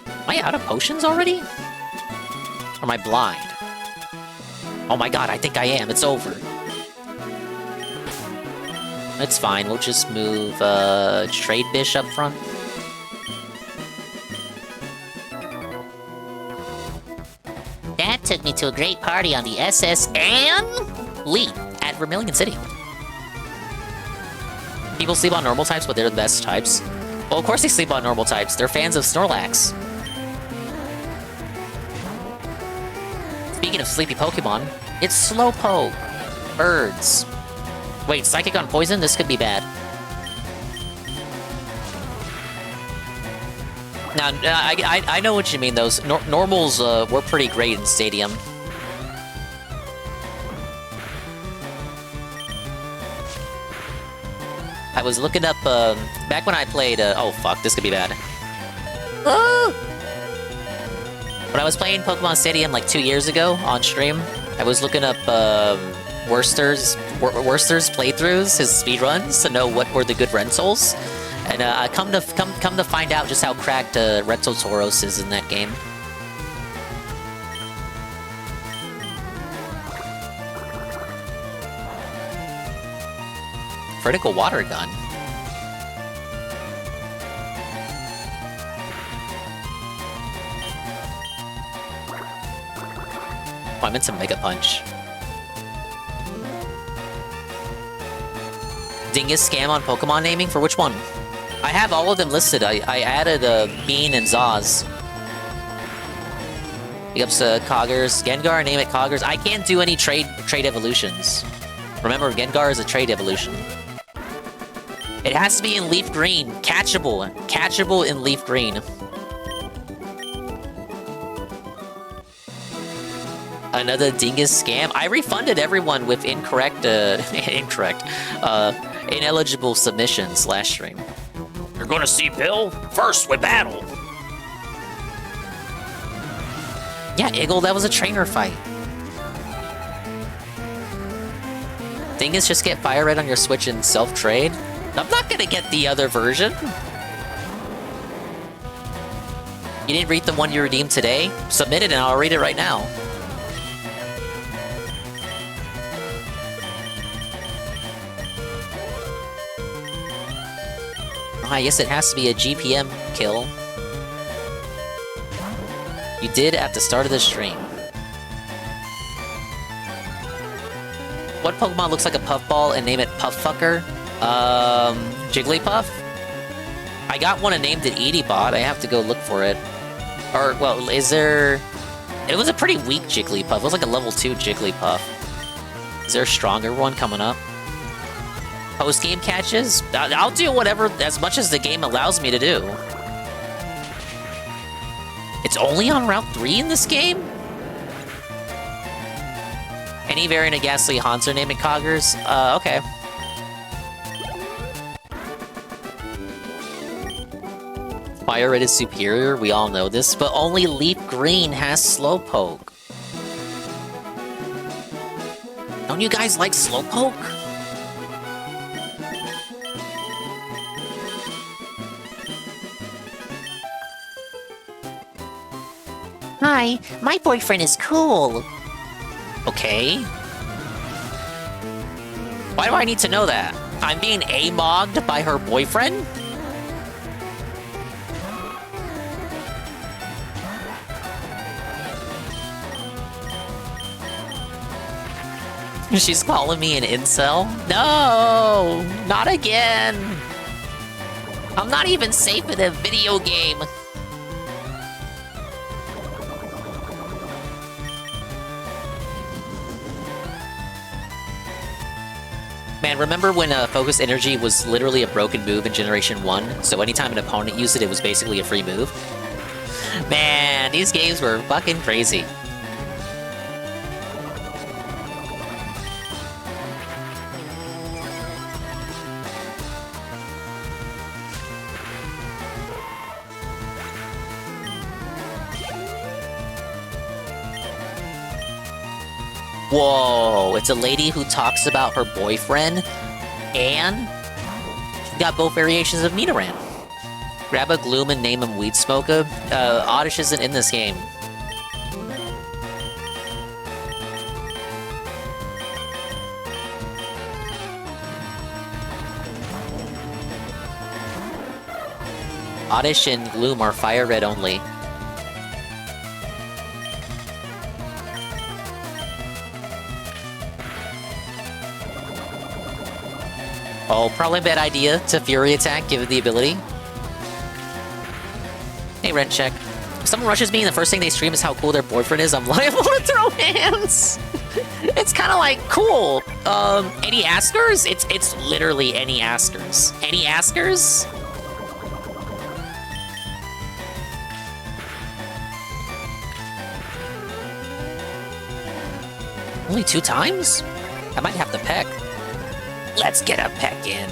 Am I out of potions already? Or am I blind? Oh my god, I think I am. It's over. It's fine. We'll just move Trade Bish up front. That took me to a great party on the SS and Lee at Vermilion City. People sleep on normal types, but they're the best types. Well, of course they sleep on normal types. They're fans of Snorlax. Speaking of sleepy Pokemon, it's Slowpoke. Birds. Wait, Psychic on Poison? This could be bad. Now, I know what you mean, those. Normals were pretty great in Stadium. I was looking up, back when I played, oh fuck, this could be bad. Ah! When I was playing Pokemon Stadium like 2 years ago on stream, I was looking up, Worcester's playthroughs, his speedruns, to know what were the good rentals. And I come to find out just how cracked Rental Tauros is in that game. Critical Water Gun. Oh, I meant to Mega Punch. Dingus scam on Pokemon naming? For which one? I have all of them listed. I added Bean and Zaz. Big ups to Coggers. Gengar, name it Coggers. I can't do any trade evolutions. Remember, Gengar is a trade evolution. It has to be in Leaf Green. Catchable. Catchable in Leaf Green. Another Dingus scam. I refunded everyone with ineligible submissions last stream. You're gonna see Bill first with battle. Yeah, Iggle, that was a trainer fight. Dingus just get Fire Red on your Switch and self-trade? I'm not gonna get the other version. You didn't read the one you redeemed today? Submit it and I'll read it right now. I guess it has to be a GPM kill. You did at the start of the stream. What Pokemon looks like a puffball and name it Pufffucker? Jigglypuff? I got one and named it Edibot. I have to go look for it. Or, well, is there... It was a pretty weak Jigglypuff. It was like a level 2 Jigglypuff. Is there a stronger one coming up? Post-game catches? I'll do whatever, as much as the game allows me to do. It's only on Route 3 in this game? Any variant of Ghastly Haunter name it Coggers? Okay. Fire Red is superior, we all know this, but only Leaf Green has Slowpoke. Don't you guys like Slowpoke? Hi, my boyfriend is cool. Okay. Why do I need to know that? I'm being A-mogged by her boyfriend? She's calling me an incel? No! Not again! I'm not even safe in a video game! Man, remember when Focus Energy was literally a broken move in Generation 1? So anytime an opponent used it, it was basically a free move? Man, these games were fucking crazy. Whoa, it's a lady who talks about her boyfriend? and you got both variations of Nidoran. Grab a Gloom and name him Weed Smoker. Oddish isn't in this game. Oddish and Gloom are Fire Red only. Oh, probably a bad idea to Fury Attack, given the ability. Hey, Rent Check. If someone rushes me and the first thing they stream is how cool their boyfriend is, I'm liable to throw hands! It's kind of like, cool. Any askers? It's literally any askers. Any askers? Only 2 times? I might have to peck. Let's get a peck in.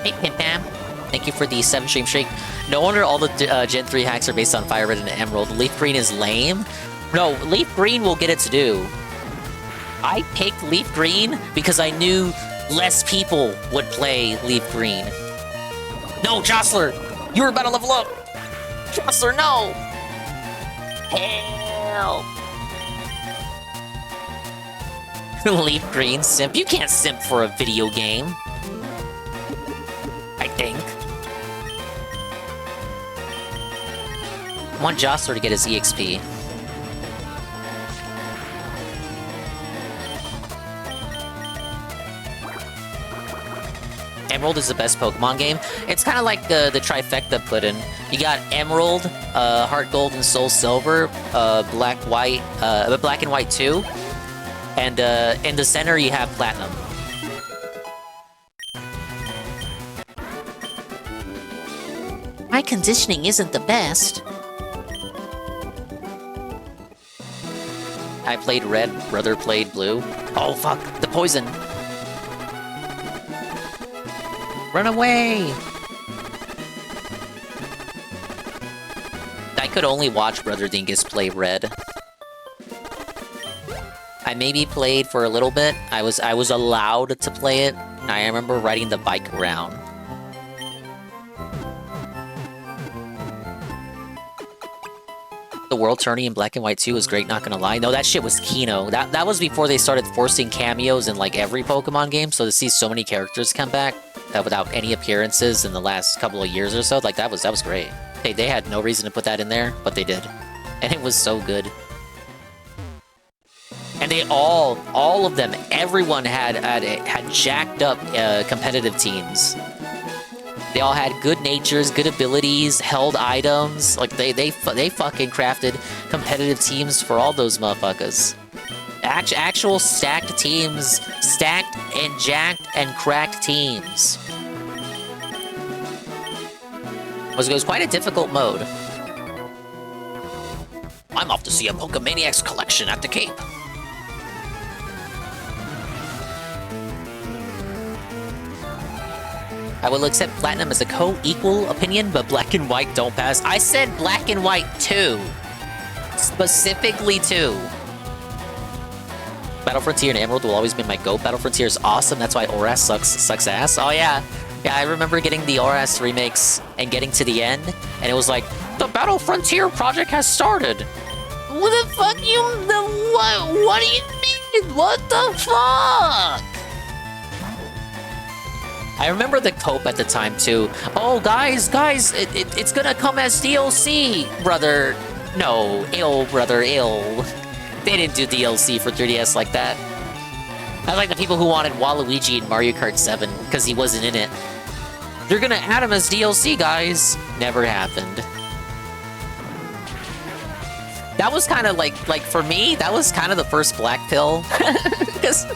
Hey, Pimpam. Thank you for the 7 stream streak. No wonder all the Gen 3 hacks are based on Fire Red and Emerald. LeafGreen is lame? No, LeafGreen will get it to do. I picked LeafGreen because I knew less people would play LeafGreen. No, Jostler! You were about to level up! Jostler, no! Help! LeafGreen simp. You can't simp for a video game. I think. I want Jostler to get his EXP. Emerald is the best Pokemon game. It's kind of like the trifecta put in. You got Emerald, Heart Gold and Soul Silver, Black and White 2. And in the center, you have Platinum. My conditioning isn't the best. I played red, brother played blue. Oh, fuck, the poison. Run away! I could only watch Brother Dingus play red. I maybe played for a little bit. I was allowed to play it. I remember riding the bike around. The World Tourney in Black and White 2 was great, not gonna lie. No, that shit was Kino. That was before they started forcing cameos in like every Pokemon game, so to see so many characters come back without any appearances in the last couple of years or so, like that was great. They had no reason to put that in there, but they did. And it was so good. And they all of them, everyone had jacked up competitive teams. They all had good natures, good abilities, held items. Like they fucking crafted competitive teams for all those motherfuckers. Actual stacked teams, stacked and jacked and cracked teams. It was quite a difficult mode. I'm off to see a Pokemaniacs collection at the Cape. I will accept Platinum as a co-equal opinion, but Black and White don't pass. I said Black and White 2. Specifically 2. Battle Frontier and Emerald will always be my GOAT. Battle Frontier is awesome, that's why ORAS sucks ass. Oh yeah. Yeah, I remember getting the ORAS remakes and getting to the end, and it was like, the Battle Frontier project has started. What the fuck what do you mean? What the fuck? I remember the cope at the time too. Oh, guys, it's gonna come as DLC, brother. No, brother, They didn't do DLC for 3DS like that. I like the people who wanted Waluigi in Mario Kart 7 because he wasn't in it. They're gonna add him as DLC, guys. Never happened. That was kind of like for me, that was kind of the first black pill. Because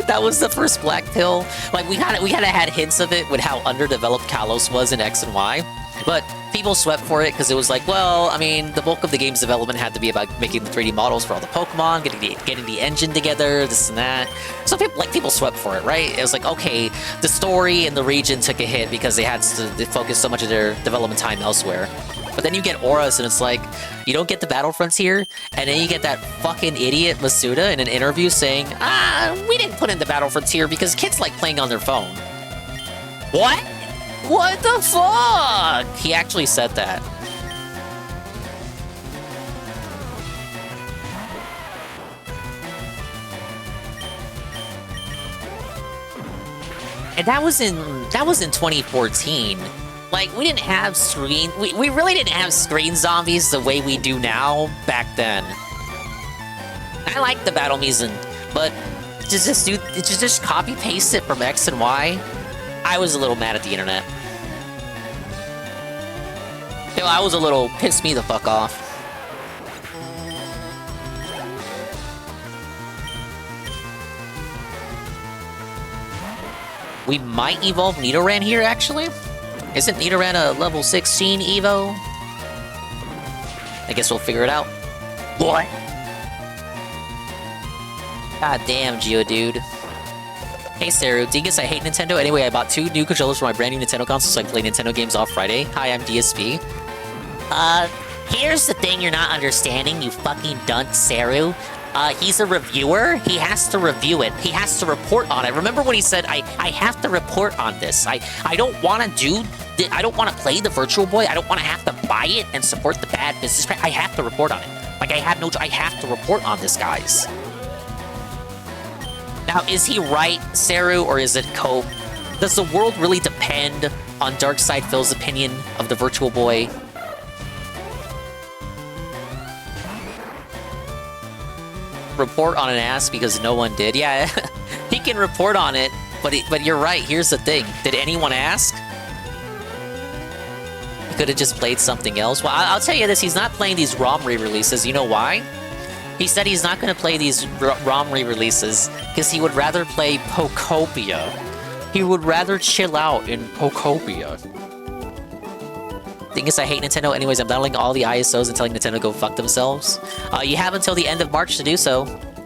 that was the first black pill. Like we kind of had hints of it with how underdeveloped Kalos was in X and Y, but people swept for it because it was like, well, I mean, the bulk of the game's development had to be about making the 3D models for all the Pokemon, getting the engine together, this and that. So people swept for it, right? It was like, okay, the story and the region took a hit because they had to focus so much of their development time elsewhere. But But then you get Auras, and it's like, you don't get the Battlefronts here, and then you get that fucking idiot Masuda in an interview saying, we didn't put in the Battlefronts here because kids like playing on their phone. What? What the fuck? He actually said that. And that was in 2014. Like, we didn't have we really didn't have screen zombies the way we do now back then. I like the Battle Musen, but to just copy paste it from X and Y, I was a little mad at the internet. You know, I was a little pissed me the fuck off. We might evolve Nidoran here, actually. Isn't Nidoran a level 16 Evo? I guess we'll figure it out. What? God damn, Geodude. Hey, Saru. Dingus, I hate Nintendo. Anyway, I bought 2 new controllers for my brand new Nintendo console so I can play Nintendo games off Friday. Hi, I'm DSP. Here's the thing you're not understanding, you fucking dunce, Saru. He's a reviewer. He has to review it. He has to report on it. Remember when he said, I have to report on this. I don't want to I don't want to play the Virtual Boy. I don't want to have to buy it and support the bad business. I have to report on it. Like, I have to report on this, guys. Now, is he right, Saru, or is it Cope? Does the world really depend on Darkside Phil's opinion of the Virtual Boy? Report on an ass because no one did. Yeah, he can report on it, but you're right. Here's the thing. Did anyone ask? He could have just played something else. Well, I'll tell you this. He's not playing these ROM re-releases. You know why? He said he's not going to play these ROM re-releases because he would rather play Pokopia. He would rather chill out in Pokopia. Thing is, I hate Nintendo. Anyways, I'm downloading all the ISOs and telling Nintendo to go fuck themselves. You have until the end of March to do so.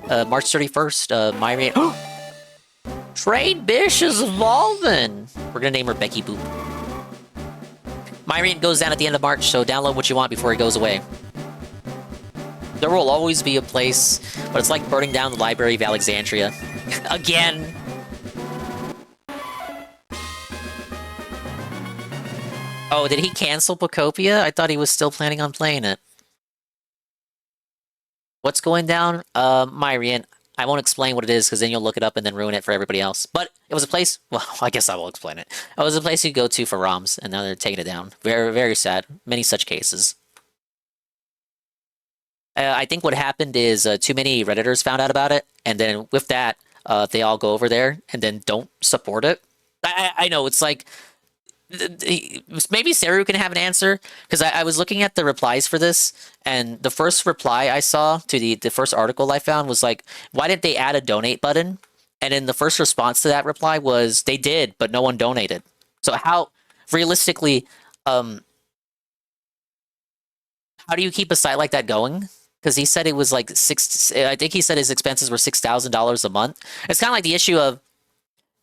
March 31st, Myrian... Trade Bish is evolving! We're gonna name her Becky Boop. Myrian goes down at the end of March, so download what you want before it goes away. There will always be a place, but it's like burning down the Library of Alexandria. Again! Oh, did he cancel Pokopia? I thought he was still planning on playing it. What's going down? Myrian. I won't explain what it is, because then you'll look it up and then ruin it for everybody else. But it was a place... Well, I guess I will explain it. It was a place you go to for ROMs, and now they're taking it down. Very, very sad. Many such cases. I think what happened is too many Redditors found out about it, and then with that, they all go over there and then don't support it. I know, it's like... Maybe Saru can have an answer, because I was looking at the replies for this, and the first reply I saw to the first article I found was like, why didn't they add a donate button? And then the first response to that reply was, they did, but no one donated. So how, realistically, how do you keep a site like that going? Because he said it was like I think he said his expenses were $6,000 a month. It's kind of like the issue of,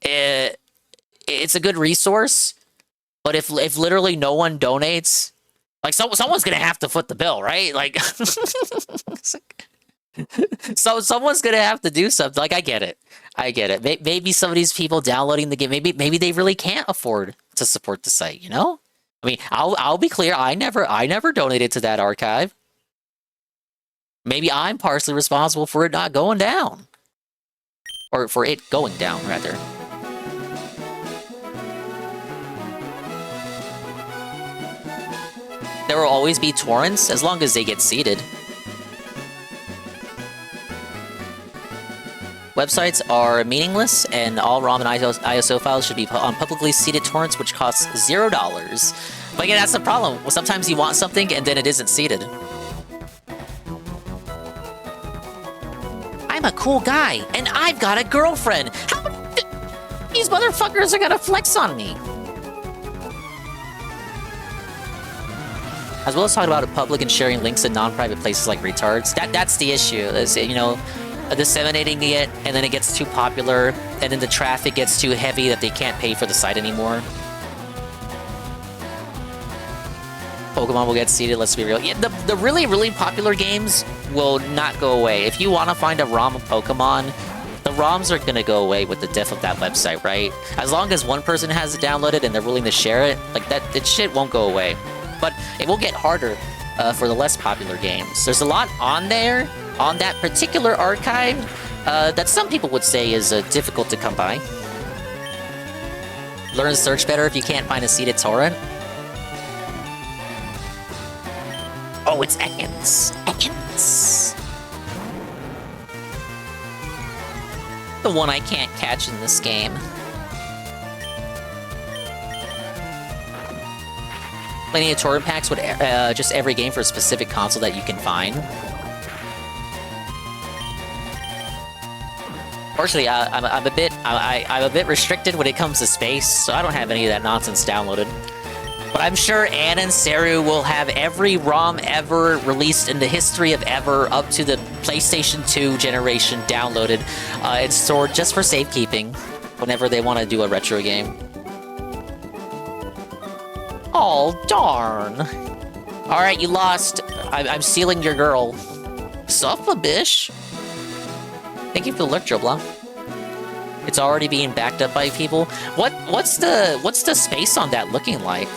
it's a good resource, but if literally no one donates, like someone's gonna have to foot the bill, right? Like, so someone's gonna have to do something. Like, I get it. Maybe some of these people downloading the game, maybe they really can't afford to support the site. You know, I mean, I'll be clear. I never donated to that archive. Maybe I'm partially responsible for it not going down, or for it going down rather. There will always be torrents, as long as they get seeded. Websites are meaningless, and all ROM and ISO files should be put on publicly seeded torrents, which costs $0. But again, that's the problem. Well, sometimes you want something, and then it isn't seeded. I'm a cool guy, and I've got a girlfriend! How these motherfuckers are gonna flex on me? As well as talking about public and sharing links in non-private places like retards. That's the issue, is, you know, disseminating it, and then it gets too popular, and then the traffic gets too heavy that they can't pay for the site anymore. Pokemon will get seeded, let's be real. Yeah, the really, really popular games will not go away. If you want to find a ROM of Pokemon, the ROMs are going to go away with the diff of that website, right? As long as one person has it downloaded and they're willing to share it, like that shit won't go away. But it will get harder for the less popular games. There's a lot on there, on that particular archive, that some people would say is difficult to come by. Learn to search better if you can't find a seeded torrent. Oh, it's Ekans. Ekans. The one I can't catch in this game. Plenty of torrent packs with just every game for a specific console that you can find. Fortunately, I'm a bit restricted when it comes to space, so I don't have any of that nonsense downloaded. But I'm sure Ann and Saru will have every ROM ever released in the history of ever up to the PlayStation 2 generation downloaded and stored just for safekeeping whenever they want to do a retro game. Oh, darn. Alright, you lost. I'm stealing your girl. Suffa, bish. Thank you for the alert, Jobla. It's already being backed up by people. What's the space on that looking like?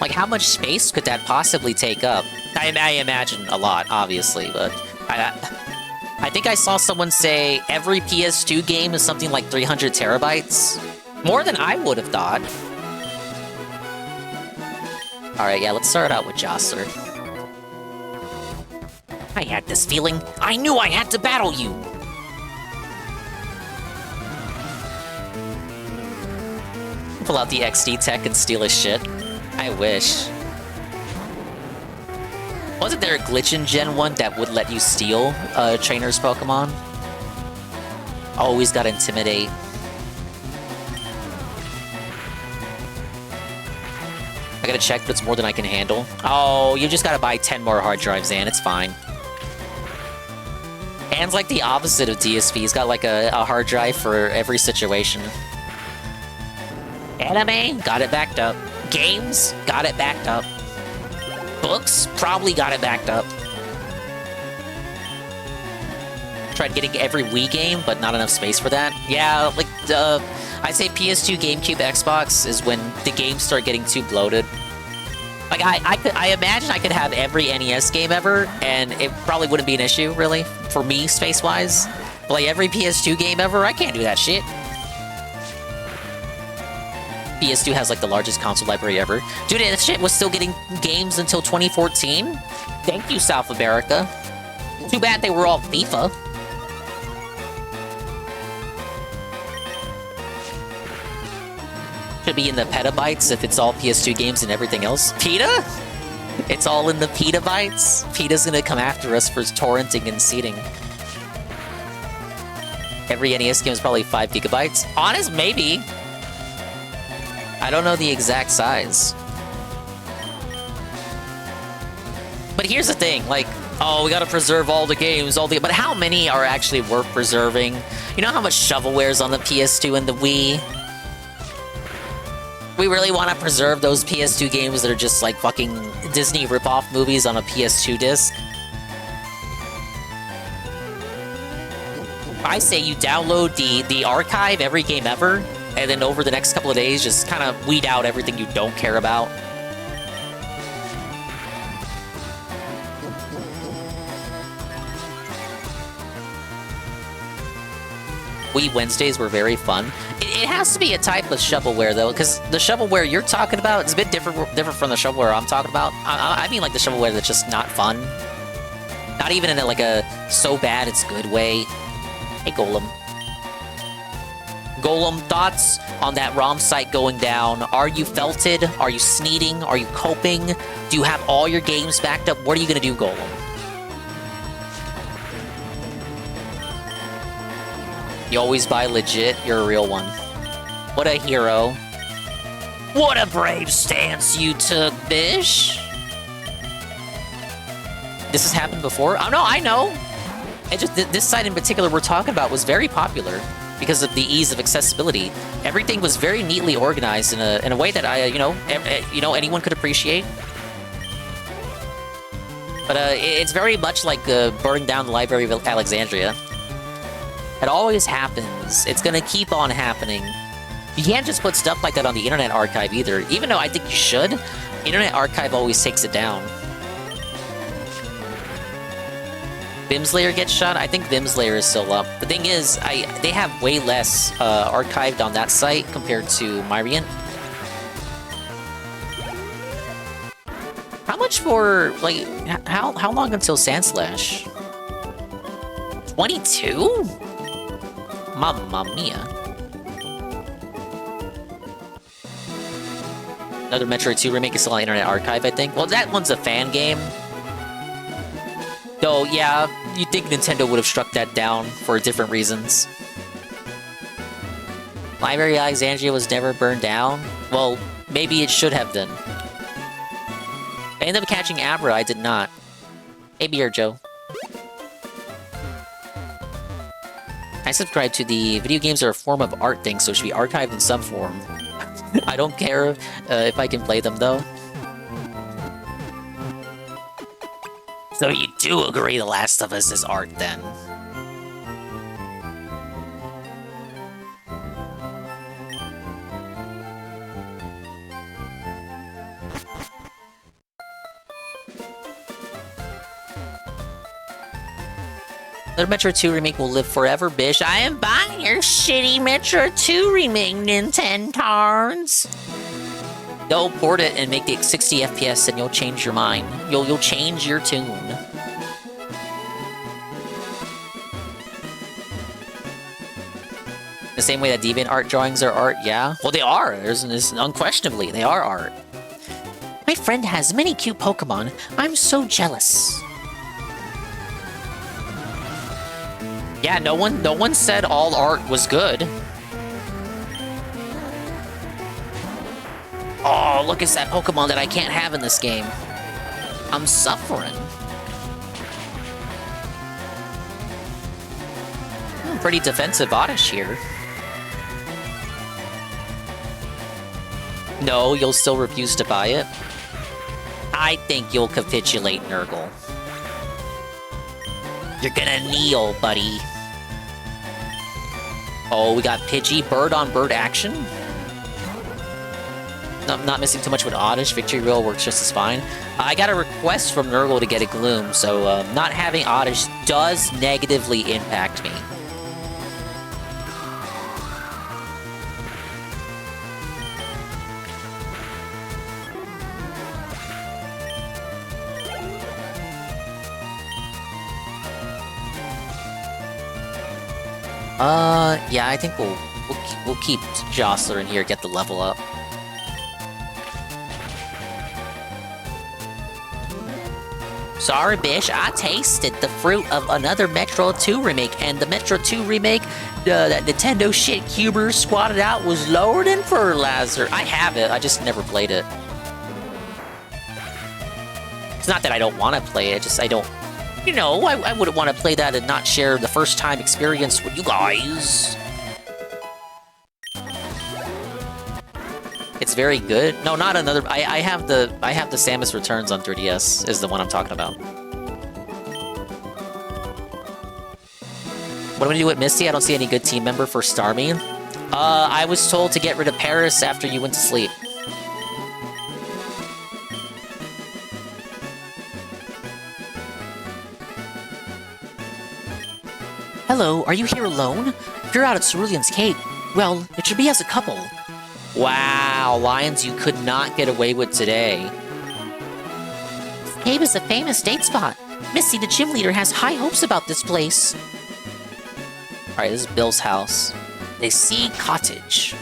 Like, how much space could that possibly take up? I imagine a lot, obviously, but I think I saw someone say every PS2 game is something like 300 terabytes. More than I would have thought. Alright, yeah, let's start out with Jostler. I had this feeling. I knew I had to battle you! Pull out the XD tech and steal his shit. I wish. Wasn't there a glitch in Gen 1 that would let you steal trainer's Pokemon? Always gotta intimidate. I gotta check if it's more than I can handle. Oh, you just gotta buy 10 more hard drives, Ann. It's fine. Ann's like the opposite of DSP. He's got like a hard drive for every situation. Anime? Got it backed up. Games? Got it backed up. Books? Probably got it backed up. Tried getting every Wii game, but not enough space for that. Yeah, like, I'd say PS2, GameCube, Xbox is when the games start getting too bloated. Like, I imagine I could have every NES game ever, and it probably wouldn't be an issue, really, for me, space-wise. But, like, every PS2 game ever, I can't do that shit. PS2 has, like, the largest console library ever. Dude, that shit was still getting games until 2014? Thank you, South America. Too bad they were all FIFA. Should be in the petabytes if it's all PS2 games and everything else. PETA? It's all in the petabytes? PETA's gonna come after us for torrenting and seeding. Every NES game is probably 5 gigabytes. Honest, maybe. I don't know the exact size. But here's the thing, like, oh, we gotta preserve all the games, but how many are actually worth preserving? You know how much shovelware is on the PS2 and the Wii? We really want to preserve those PS2 games that are just like fucking Disney ripoff movies on a PS2 disc? I say you download the archive, every game ever, and then over the next couple of days, just kind of weed out everything you don't care about. Wii Wednesdays were very fun. It has to be a type of shovelware, though, because the shovelware you're talking about is a bit different from the shovelware I'm talking about. I mean, like, the shovelware that's just not fun. Not even in like a so bad it's good way. Hey, Golem. Golem, thoughts on that ROM site going down? Are you felted? Are you sneeding? Are you coping? Do you have all your games backed up? What are you gonna do, Golem? You always buy legit, you're a real one. What a hero. What a brave stance you took, Bish. This has happened before? Oh no, I know! It just, this site in particular we're talking about was very popular. because of the ease of accessibility. Everything was very neatly organized in a way that anyone could appreciate. But it's very much like burning down the Library of Alexandria. It always happens. It's gonna keep on happening. You can't just put stuff like that on the Internet Archive either. Even though I think you should, Internet Archive always takes it down. Vimslayer gets shot? I think Vimslayer is still up. The thing is, they have way less archived on that site compared to Myriant. How much for, like, how long until Sandslash? 22? Mamma mia. Another Metroid 2 remake is still on Internet Archive, I think. Well, that one's a fan game. Though, yeah, you'd think Nintendo would have struck that down for different reasons. Library of Alexandria was never burned down? Well, maybe it should have been. I ended up catching Abra, I did not. Hey, Beer Joe. I subscribe to the video games are a form of art thing, so it should be archived in some form. I don't care if I can play them, though. So you do agree The Last of Us is art, then? The Metro 2 remake will live forever, bish. I am buying your shitty Metro 2 remake, Nintendards. They'll port it and make it 60 FPS, and you'll change your mind. You'll change your tune. The same way that Deviant art drawings are art, yeah? Well, they are. There's unquestionably, they are art. My friend has many cute Pokemon. I'm so jealous. Yeah, no one said all art was good. Oh, look, it's that Pokemon that I can't have in this game. I'm suffering. Pretty defensive Oddish here. No, you'll still refuse to buy it? I think you'll capitulate, Nurgle. You're gonna kneel, buddy. Oh, we got Pidgey, bird on bird action. Not missing too much with Oddish. Victory Roll works just as fine. I got a request from Nurgle to get a Gloom, so not having Oddish does negatively impact me. Yeah, I think we'll keep Jostler in here, get the level up. Sorry, bish, I tasted the fruit of another Metro 2 remake, and the Metro 2 remake, that Nintendo shit Cuber squatted out was lower than fertilizer. I have it, I just never played it. It's not that I don't want to play it, just I don't... You know, I wouldn't want to play that and not share the first time experience with you guys. It's very good. No, not another. I have the Samus Returns on 3DS is the one I'm talking about. What do we do with Misty? I don't see any good team member for Starmie. I was told to get rid of Paris after you went to sleep. Hello, are you here alone? If you're out at Cerulean's Cave, well, it should be as a couple. Wow, Lions you could not get away with today. This cave is a famous date spot. Misty, the gym leader, has high hopes about this place. Alright, this is Bill's house. The Sea Cottage.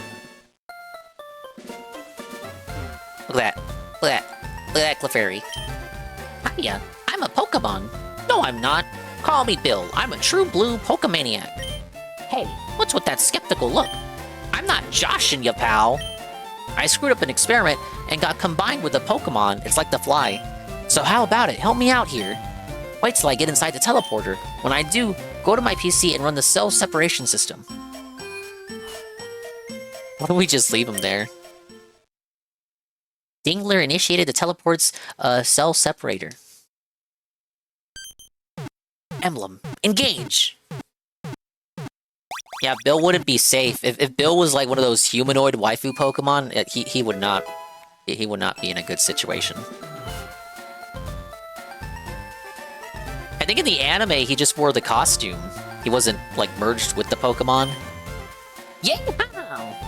Look at that. Look at that. Look at that, Clefairy. Hiya, I'm a Pokemon. No, I'm not. Call me Bill. I'm a true blue Pokemaniac. Hey, what's with that skeptical look? I'm not joshing you, pal. I screwed up an experiment and got combined with a Pokemon. It's like the fly. So how about it? Help me out here. Wait till I get inside the teleporter. When I do, go to my PC and run the cell separation system. Why don't we just leave him there? Dingler initiated the teleport's cell separator. Emblem. Engage! Yeah, Bill wouldn't be safe. If Bill was like one of those humanoid waifu Pokemon, he would not be in a good situation. I think in the anime, he just wore the costume. He wasn't, like, merged with the Pokemon. Yeah!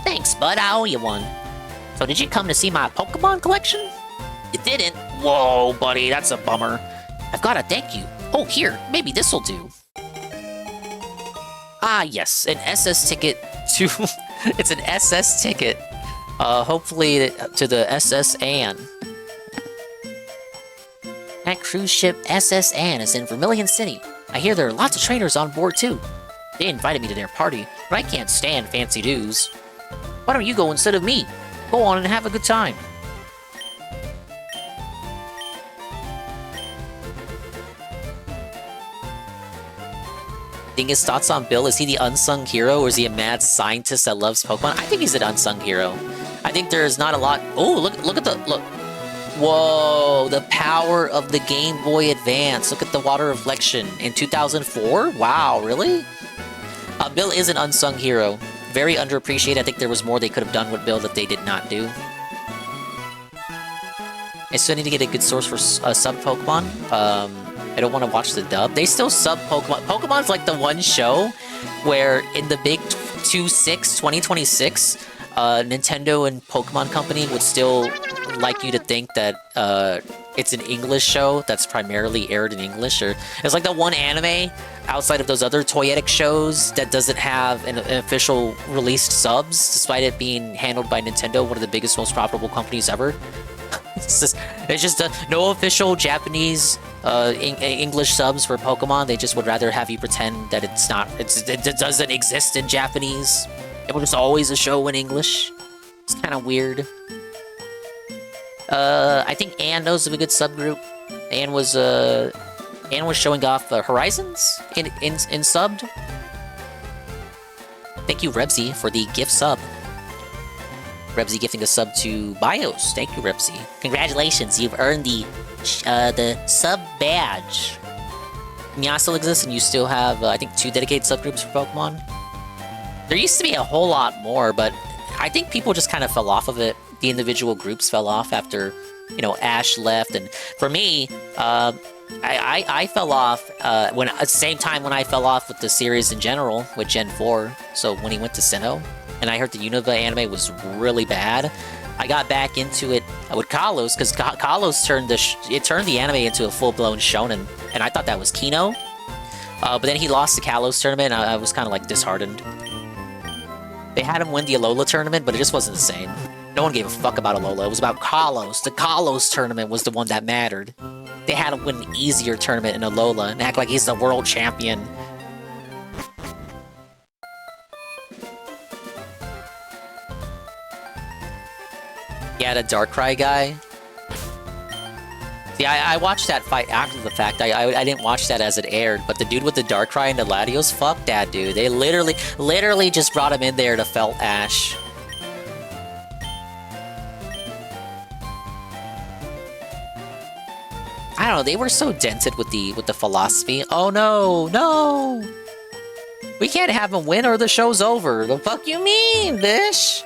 Thanks, bud. I owe you one. So did you come to see my Pokemon collection? You didn't? Whoa, buddy, that's a bummer. I've got to thank you. Oh, here, maybe this'll do. Ah, yes, an SS ticket to... It's an SS ticket. Hopefully to the SS Anne. That cruise ship SS Anne is in Vermilion City. I hear there are lots of trainers on board too. They invited me to their party, but I can't stand fancy dues. Why don't you go instead of me? Go on and have a good time. His thoughts on Bill, is he the unsung hero or is he a mad scientist that loves Pokemon? I think he's an unsung hero. I think there's not a lot... Oh, look at the... Look. Whoa, the power of the Game Boy Advance. Look at the water reflection in 2004? Wow, really? Bill is an unsung hero. Very underappreciated. I think there was more they could have done with Bill that they did not do. I still need to get a good source for sub Pokemon. I don't want to watch the dub. They still sub Pokemon. Pokemon's like the one show where in the big 2026, Nintendo and Pokemon Company would still like you to think that it's an English show that's primarily aired in English. Or it's like the one anime outside of those other toyetic shows that doesn't have an official released subs, despite it being handled by Nintendo, one of the biggest, most profitable companies ever. It's just no official Japanese English subs for Pokemon. They just would rather have you pretend that it doesn't exist in Japanese. It was always a show in English. It's kind of weird. I think Anne knows of a good subgroup. Anne was showing off Horizons in subbed. Thank you, Rebsy, for the gift sub. Rebsy gifting a sub to Bios. Thank you, Rebsy. Congratulations, you've earned the sub badge. Meow still exists, and you still have, I think, 2 dedicated subgroups for Pokemon. There used to be a whole lot more, but I think people just kind of fell off of it. The individual groups fell off after, you know, Ash left, and for me, I fell off at the same time when I fell off with the series in general with Gen 4. So when he went to Sinnoh, and I heard the Unova anime was really bad, I got back into it with Kalos, because Kalos turned the anime into a full-blown shonen, and I thought that was Kino. But then he lost the Kalos tournament, and I was kind of like disheartened. They had him win the Alola tournament, but it just wasn't the same. No one gave a fuck about Alola. It was about Kalos. The Kalos tournament was the one that mattered. They had him win an easier tournament in Alola and act like he's the world champion. Yeah, the Darkrai guy. See, I watched that fight after the fact. I didn't watch that as it aired, but the dude with the Darkrai and the Latios, fuck that dude. They literally just brought him in there to felt Ash. I don't know, they were so dented with the philosophy. Oh no, no! We can't have him win or the show's over. The fuck you mean, bitch?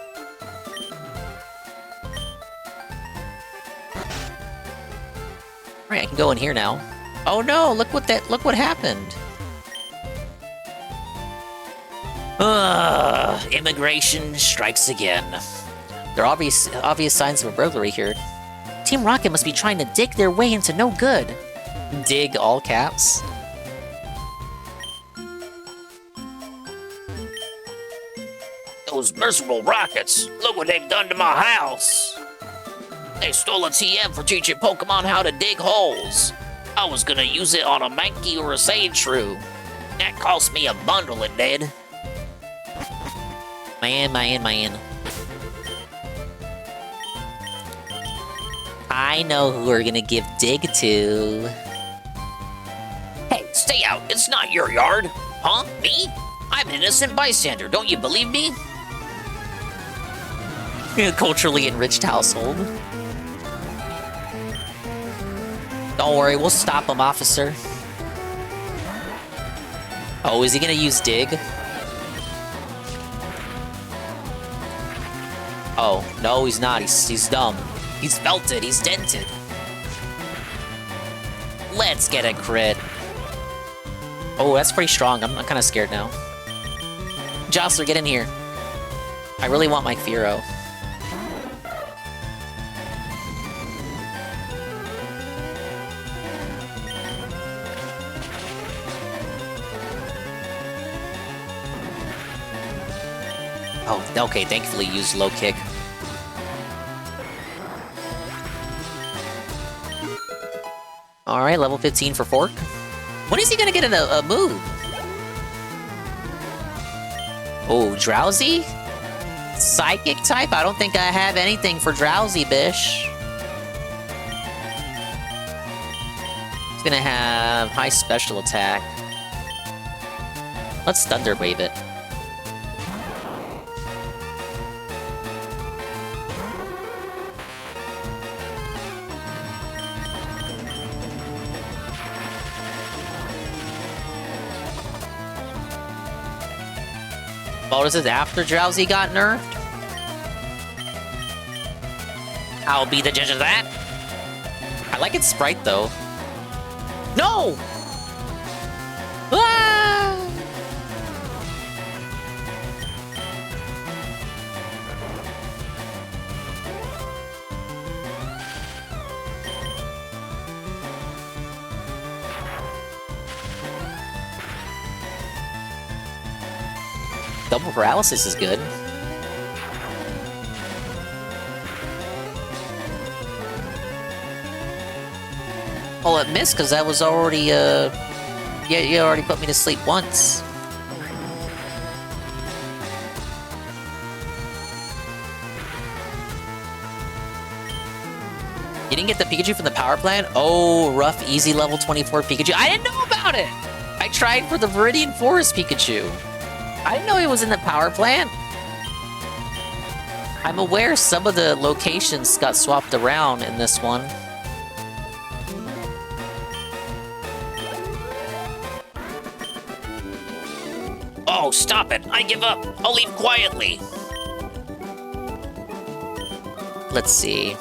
Alright, I can go in here now. Oh no, look what happened. Immigration strikes again. There are obvious signs of a burglary here. Team Rocket must be trying to dig their way into no good. Dig, all caps. Those miserable Rockets! Look what they've done to my house! They stole a TM for teaching Pokemon how to dig holes. I was gonna use it on a Mankey or a Sandshrew. That cost me a bundle, it did. Man. I know who we're gonna give dig to. Hey, stay out. It's not your yard. Huh? Me? I'm an innocent bystander. Don't you believe me? Culturally enriched household. Don't worry, we'll stop him, officer. Oh, is he gonna use dig? Oh, no, he's not. He's dumb. He's belted. He's dented. Let's get a crit. Oh, that's pretty strong. I'm kind of scared now. Jostler, get in here. I really want my Firo. Oh, okay, thankfully used low kick. Alright, level 15 for Fork. When is he gonna get a move? Oh, Drowsy? Psychic type? I don't think I have anything for Drowsy, Bish. He's gonna have high special attack. Let's Thunder Wave it. Bonuses after Drowsy got nerfed? I'll be the judge of that. I like its sprite, though. No! Ah! Double paralysis is good. Oh, it missed because that was already, yeah, you already put me to sleep once. You didn't get the Pikachu from the power plant? Oh, rough, easy level 24 Pikachu. I didn't know about it! I tried for the Viridian Forest Pikachu. I didn't know he was in the power plant. I'm aware some of the locations got swapped around in this one. Oh, stop it! I give up! I'll leave quietly! Let's see.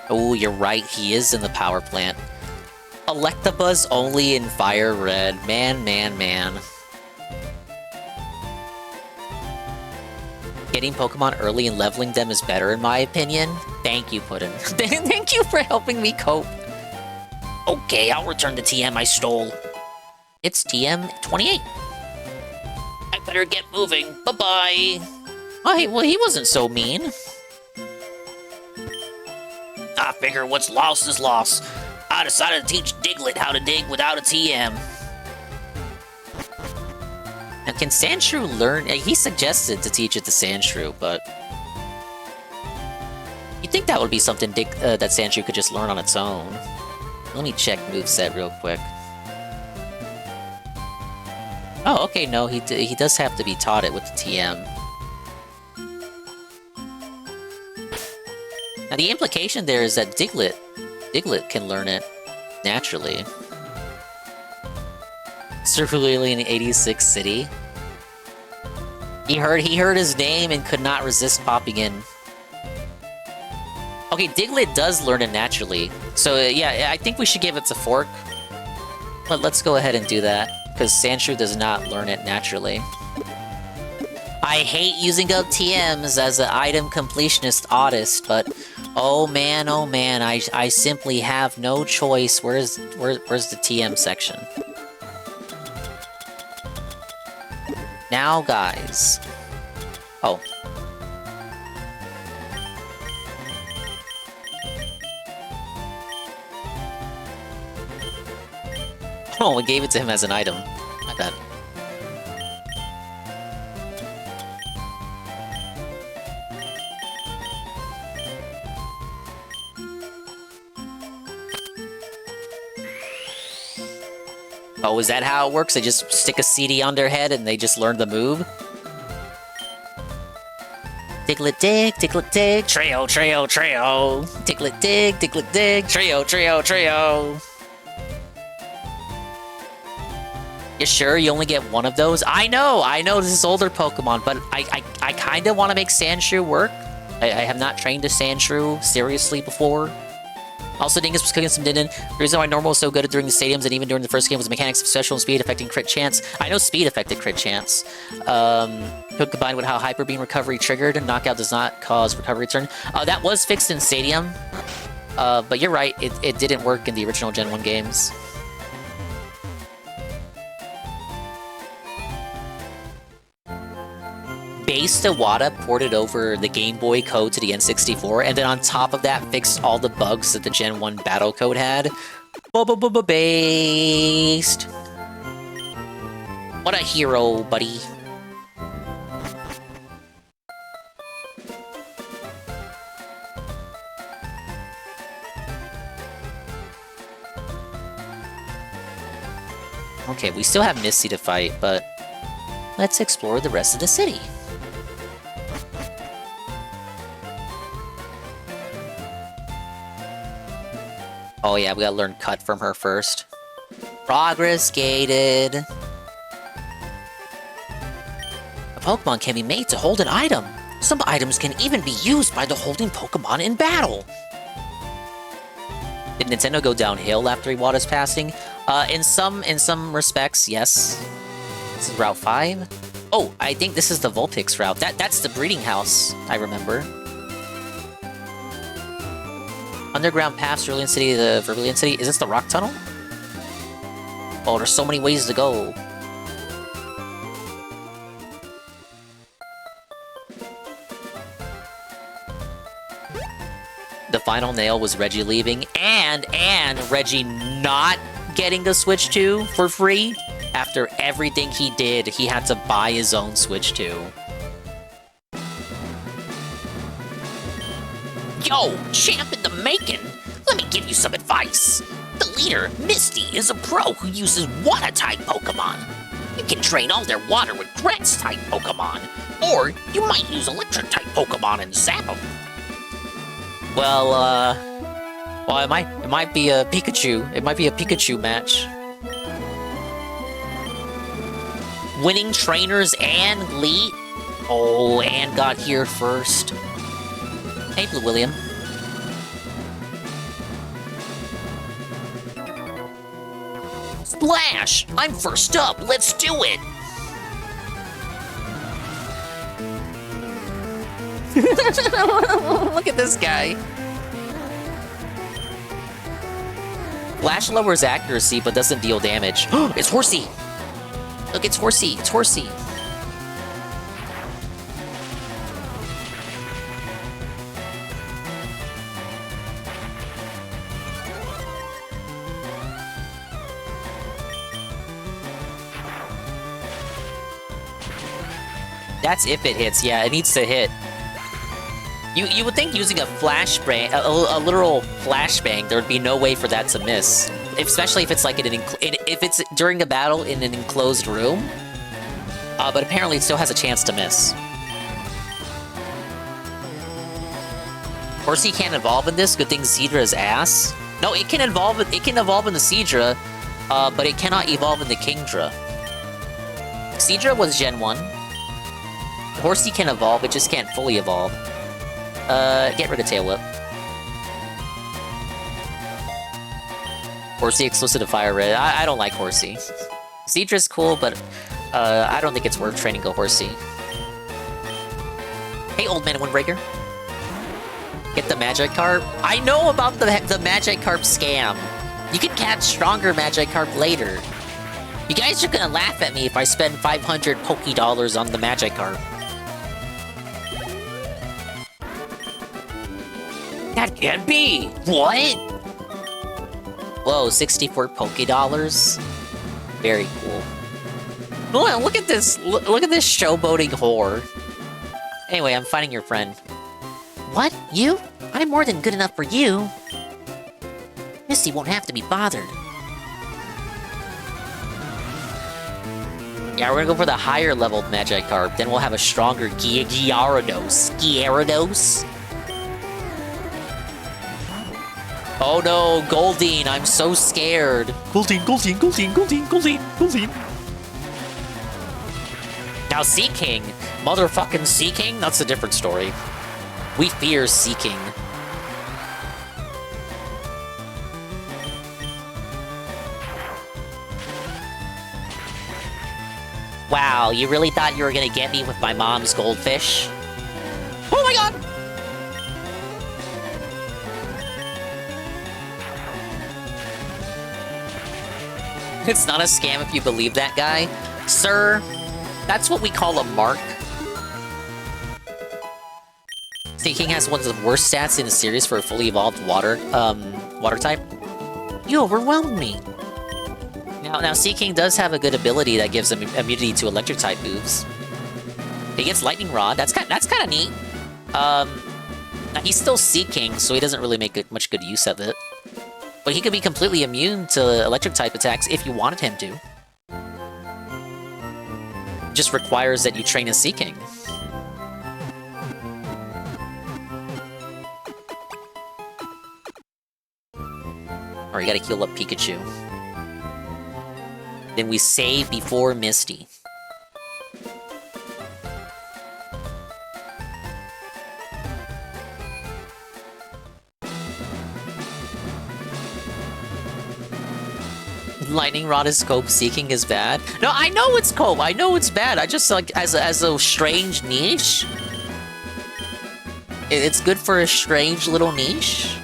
Oh, you're right, he is in the power plant. Electabuzz only in Fire Red. Man, man, man. Getting Pokemon early and leveling them is better in my opinion. Thank you, Puddin. Thank you for helping me cope. Okay, I'll return the TM I stole. It's TM 28. I better get moving. Bye-bye. Oh, hey, well, he wasn't so mean. I figure what's lost is lost. I decided to teach Diglett how to dig without a TM. Now, can Sandshrew learn? He suggested to teach it to Sandshrew, but you'd think that would be something that Sandshrew could just learn on its own. Let me check moveset real quick. Oh, okay, no, he does have to be taught it with the TM. Now, the implication there is that Diglett can learn it naturally. Cerulean 86 City. He heard his name and could not resist popping in. Okay, Diglett does learn it naturally. So yeah, I think we should give it to Fork. Let's go ahead and do that, because Sandshrew does not learn it naturally. I hate using up TMs as an item completionist artist, but oh man, I simply have no choice. Where's the TM section? Now, guys. Oh. Oh, we gave it to him as an item. My bad. Oh, is that how it works? They just stick a CD on their head and they just learn the move? Ticklet dig, ticklet dig, trio, trio, trio. Ticklet dig, trio, trio, trio. You sure you only get one of those? I know this is older Pokemon, but I kind of want to make Sandshrew work. I have not trained a Sandshrew seriously before. Also, Dingus was cooking some Din. The reason why normal was so good during the stadiums and even during the first game was the mechanics of special and speed affecting crit chance. I know speed affected crit chance. Combined with how Hyper Beam recovery triggered, knockout does not cause recovery turn. That was fixed in Stadium. But you're right, it didn't work in the original Gen 1 games. Base Iwata ported over the Game Boy code to the N64, and then on top of that fixed all the bugs that the Gen 1 battle code had. Based. What a hero, buddy. Okay, we still have Misty to fight, but let's explore the rest of the city. Oh yeah, we gotta learn Cut from her first. Progress gated. A Pokemon can be made to hold an item. Some items can even be used by the holding Pokemon in battle. Did Nintendo go downhill after Iwata's passing? In some respects, yes. This is Route 5. Oh, I think this is the Vulpix route. That's the breeding house, I remember. Underground paths, Cerulean City, the Vermilion City. Is this the Rock Tunnel? Oh, there's so many ways to go. The final nail was Reggie leaving, and Reggie not getting a Switch 2 for free. After everything he did, he had to buy his own Switch 2. Yo, champ in the making! Let me give you some advice. The leader, Misty, is a pro who uses Water-type Pokemon. You can train all their Water with Grass-type Pokemon. Or, you might use Electric-type Pokemon and zap them. Well, it might be a Pikachu. It might be a Pikachu match. Winning trainers and Gleet? Oh, Anne got here first. Hey, Blue William. Splash! I'm first up, let's do it! Look at this guy. Flash lowers accuracy, but doesn't deal damage. It's Horsey! Look, it's Horsey, it's Horsey. That's if it hits. Yeah, it needs to hit. You would think using a flashbang, a literal flashbang, there would be no way for that to miss. Especially if it's like if it's during a battle in an enclosed room. But apparently it still has a chance to miss. Horsey can't evolve in this. Good thing Seadra's ass. No, it can evolve. It can evolve in the Seadra, but it cannot evolve in the Kingdra. Seadra was Gen 1. Horsey can evolve, it just can't fully evolve. Get rid of Tail Whip. Horsey exclusive to Fire Red. I don't like Horsey. Seadra's cool, but I don't think it's worth training a Horsey. Hey, old man Windbreaker. Get the Magikarp. I know about the Magikarp scam. You can catch stronger Magikarp later. You guys are gonna laugh at me if I spend 500 Poké-Dollars on the Magikarp. That can't be! What? Whoa, 64 Poké-Dollars? Very cool. Oh, look at this! Look at this showboating whore. Anyway, I'm finding your friend. What? You? I'm more than good enough for you. Misty won't have to be bothered. Yeah, we're gonna go for the higher level Magikarp. Then we'll have a stronger Gyarados. Gyarados? Oh no, Goldeen, I'm so scared. Goldeen, Goldeen, Goldeen, Goldeen, Goldeen, Goldeen. Now Seaking. Motherfucking Seaking? That's a different story. We fear Seaking. Wow, you really thought you were gonna get me with my mom's goldfish? Oh my god! It's not a scam if you believe that guy. Sir, that's what we call a mark. Seaking has one of the worst stats in the series for a fully evolved water type. You overwhelmed me. Now Seaking does have a good ability that gives him immunity to electric type moves. He gets Lightning Rod. That's kind of neat. Now he's still Seaking, so he doesn't really make much good use of it. But he could be completely immune to electric type attacks if you wanted him to. It just requires that you train a Seaking. Alright, you gotta heal up Pikachu. Then we save before Misty. Lightning Rod is cope, Seaking is bad. No, I know it's cope. I know it's bad. I just like as a strange niche. It's good for a strange little niche.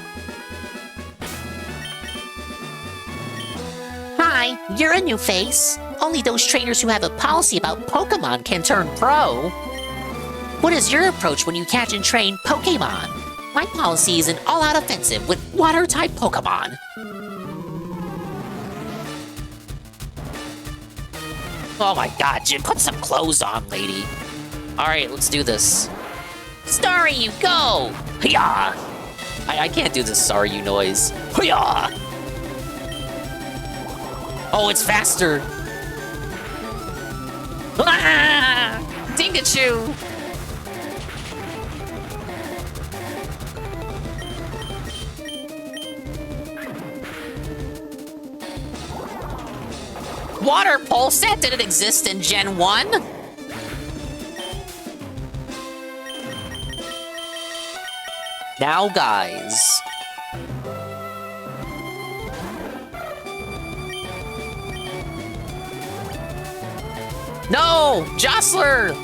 Hi, you're a new face. Only those trainers who have a policy about Pokemon can turn pro. What is your approach when you catch and train Pokemon? My policy is an all-out offensive with water-type Pokemon. Oh my god, Jim, put some clothes on, lady. Alright, let's do this. Starry, you go! Hiya! I can't do this sorry you noise. Hiya! Oh, it's faster! Ah! Dingachu! Water Pulse, that didn't exist in Gen 1! Now, guys. No! Jostler!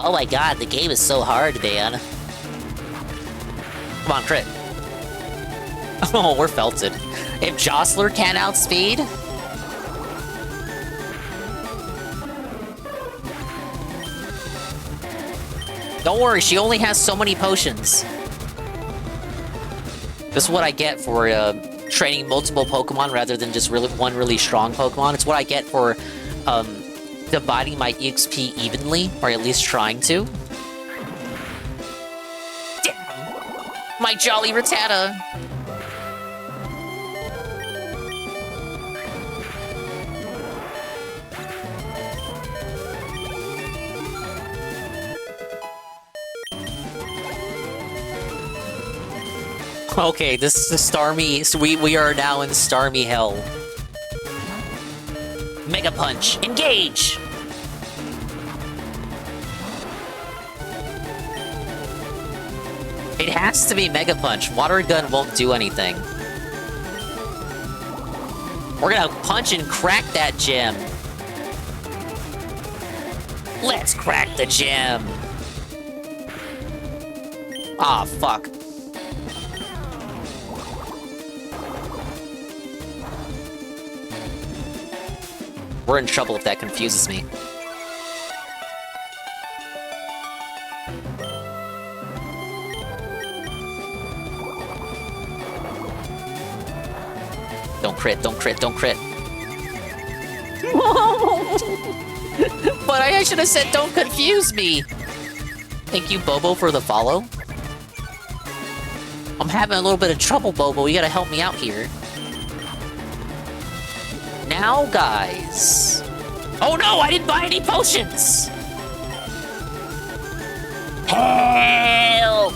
Oh my god, the game is so hard, man. Come on, crit. Oh, we're felted. If Jostler can't outspeed... Don't worry, she only has so many potions. This is what I get for training multiple Pokemon rather than just one really strong Pokemon. It's what I get for dividing my EXP evenly, or at least trying to. My jolly Rattata! Okay, this is the Starmie. So we are now in Starmie Hell. Mega Punch, engage! It has to be Mega Punch. Water Gun won't do anything. We're gonna punch and crack that gym. Let's crack the gym. Ah, fuck. We're in trouble if that confuses me. Don't crit, don't crit, don't crit. But I should have said don't confuse me. Thank you, Bobo, for the follow. I'm having a little bit of trouble, Bobo. You gotta help me out here. Now, guys. Oh no, I didn't buy any potions! Help!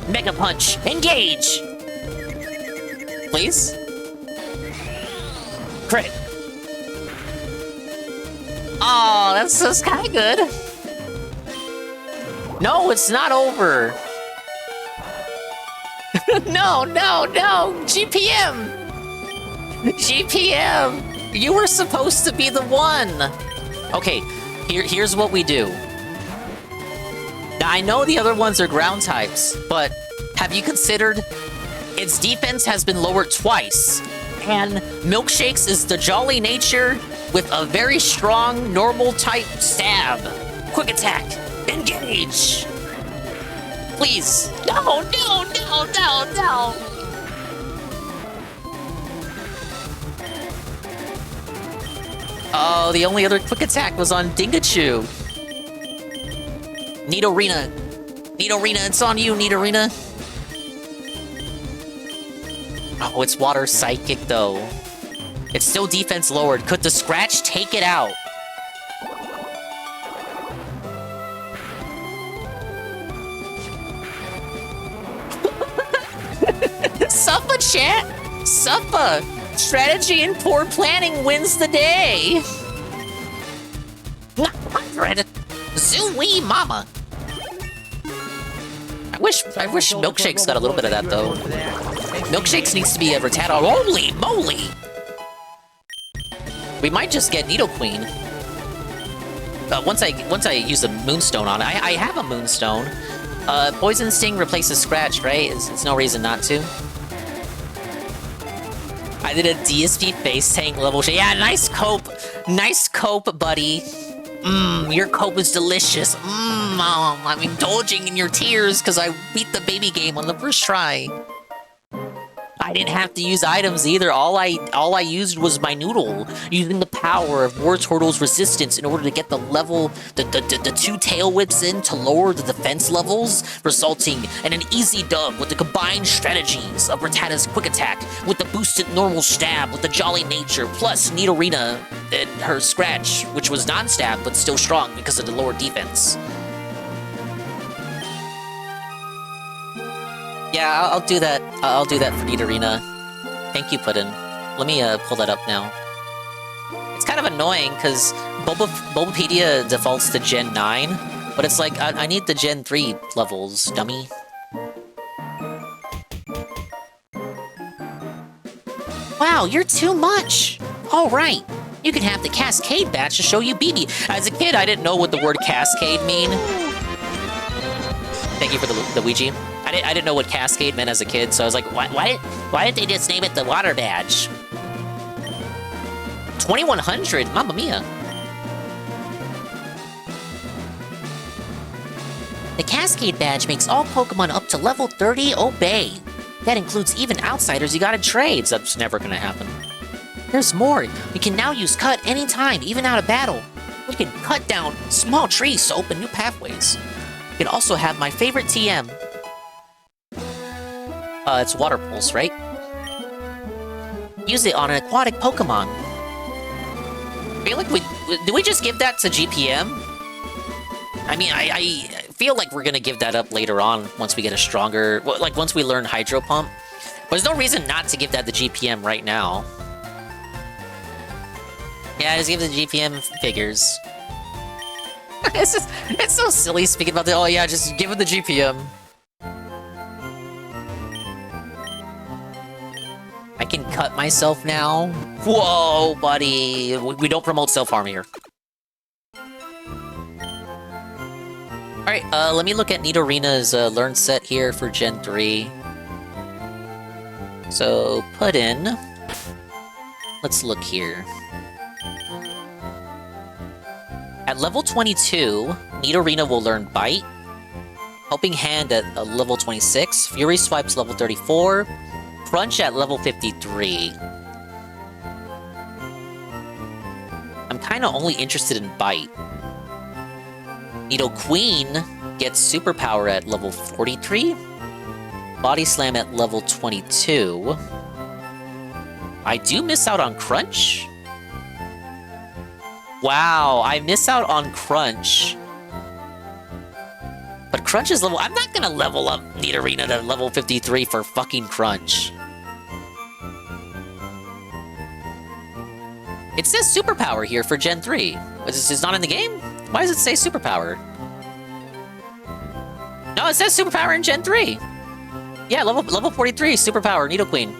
Mega Punch, engage! Please? Crit. Oh, that's kind of good. No, it's not over. No, no, no! GPM! GPM! You were supposed to be the one! Okay, here's what we do. Now, I know the other ones are ground types, but have you considered its defense has been lowered twice, and Milkshakes is the jolly nature with a very strong normal type stab. Quick attack, engage! Please. No, no, no, no, no! Oh, the only other quick attack was on Dingachu. Nidorina. Nidorina, it's on you, Nidorina. Oh, it's water psychic, though. It's still defense lowered. Could the scratch take it out? Suppa, chat! Suppa! Strategy and poor planning wins the day! 100! Zooey mama! I wish Milkshakes got a little bit of that, though. Milkshakes needs to be a Rattata. Holy moly! We might just get Nidoqueen. Once I use the Moonstone on it. I have a Moonstone. Poison Sting replaces Scratch, right? It's no reason not to. I did a DSP face tank level shit. Yeah, nice cope. Nice cope, buddy. Your cope is delicious. I'm indulging in your tears because I beat the baby game on the first try. I didn't have to use items either. All I used was my noodle, using the power of Wartortle's resistance in order to get the level, the two tail whips in to lower the defense levels, resulting in an easy dub with the combined strategies of Rattata's quick attack, with the boosted normal stab, with the jolly nature, plus Nidorina and her scratch, which was non-stab but still strong because of the lower defense. Yeah, I'll do that. I'll do that for Nidorina. Thank you, Puddin. Let me pull that up now. It's kind of annoying because Bulbapedia defaults to Gen 9, but it's like I need the Gen 3 levels, dummy. Wow, you're too much. All right, you can have the Cascade badge to show you BB. As a kid, I didn't know what the word Cascade mean. Thank you for the Ouija. I didn't know what Cascade meant as a kid, so I was like, why didn't they just name it the Water Badge? 2100, mamma mia. The Cascade Badge makes all Pokemon up to level 30 obey. That includes even outsiders you gotta trade. That's never gonna happen. There's more. You can now use Cut anytime, even out of battle. You can cut down small trees to open new pathways. You can also have my favorite TM. It's Water Pulse, right? Use it on an aquatic Pokemon. I feel like did we just give that to GPM? I mean, I feel like we're gonna give that up later on once we get a stronger... Well, like, once we learn Hydro Pump. But there's no reason not to give that to GPM right now. Yeah, just give it the GPM figures. It's so silly speaking about the... Oh yeah, just give it the GPM. I can cut myself now? Whoa, buddy! We don't promote self-harm here. Alright, let me look at Nidorina's learn set here for Gen 3. So, put in... Let's look here. At level 22, Nidorina will learn Bite. Helping Hand at level 26. Fury Swipes level 34. Crunch at level 53. I'm kind of only interested in Bite. Nidoqueen gets superpower at level 43. Body Slam at level 22. I do miss out on Crunch? Wow, I miss out on Crunch. But Crunch is level... I'm not gonna level up Nidorina to level 53 for fucking Crunch. It says superpower here for Gen 3. It's not in the game? Why does it say superpower? No, it says superpower in Gen 3. Yeah, level 43, superpower, Nidoqueen.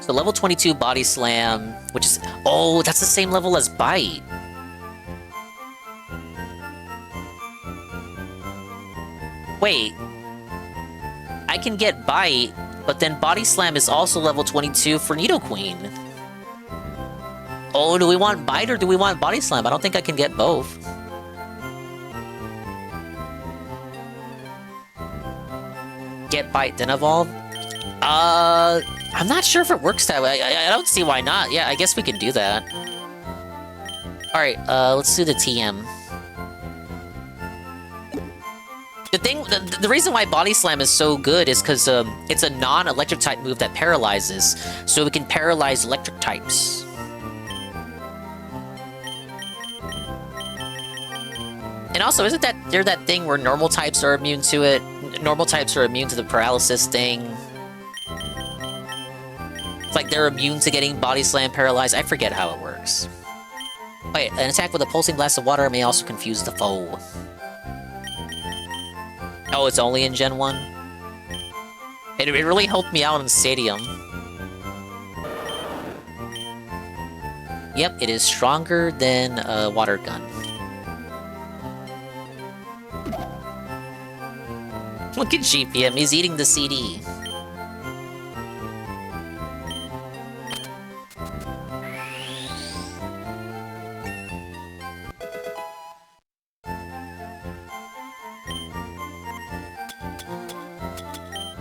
So level 22 Body Slam, which is... Oh, that's the same level as Bite. Wait. I can get Bite, but then Body Slam is also level 22 for Nidoqueen. Oh, do we want Bite or do we want Body Slam? I don't think I can get both. Get Bite, then Evolve? I'm not sure if it works that way. I don't see why not. Yeah, I guess we can do that. Alright, let's do the TM. The reason why Body Slam is so good is because it's a non-electric type move that paralyzes, so it can paralyze electric types. And also, isn't there that thing where normal types are immune to it? Normal types are immune to the paralysis thing. It's like they're immune to getting Body Slam paralyzed. I forget how it works. Wait, an attack with a pulsing blast of water may also confuse the foe. Oh, it's only in Gen 1? It really helped me out in Stadium. Yep, it is stronger than a water gun. Look at GPM, he's eating the CD.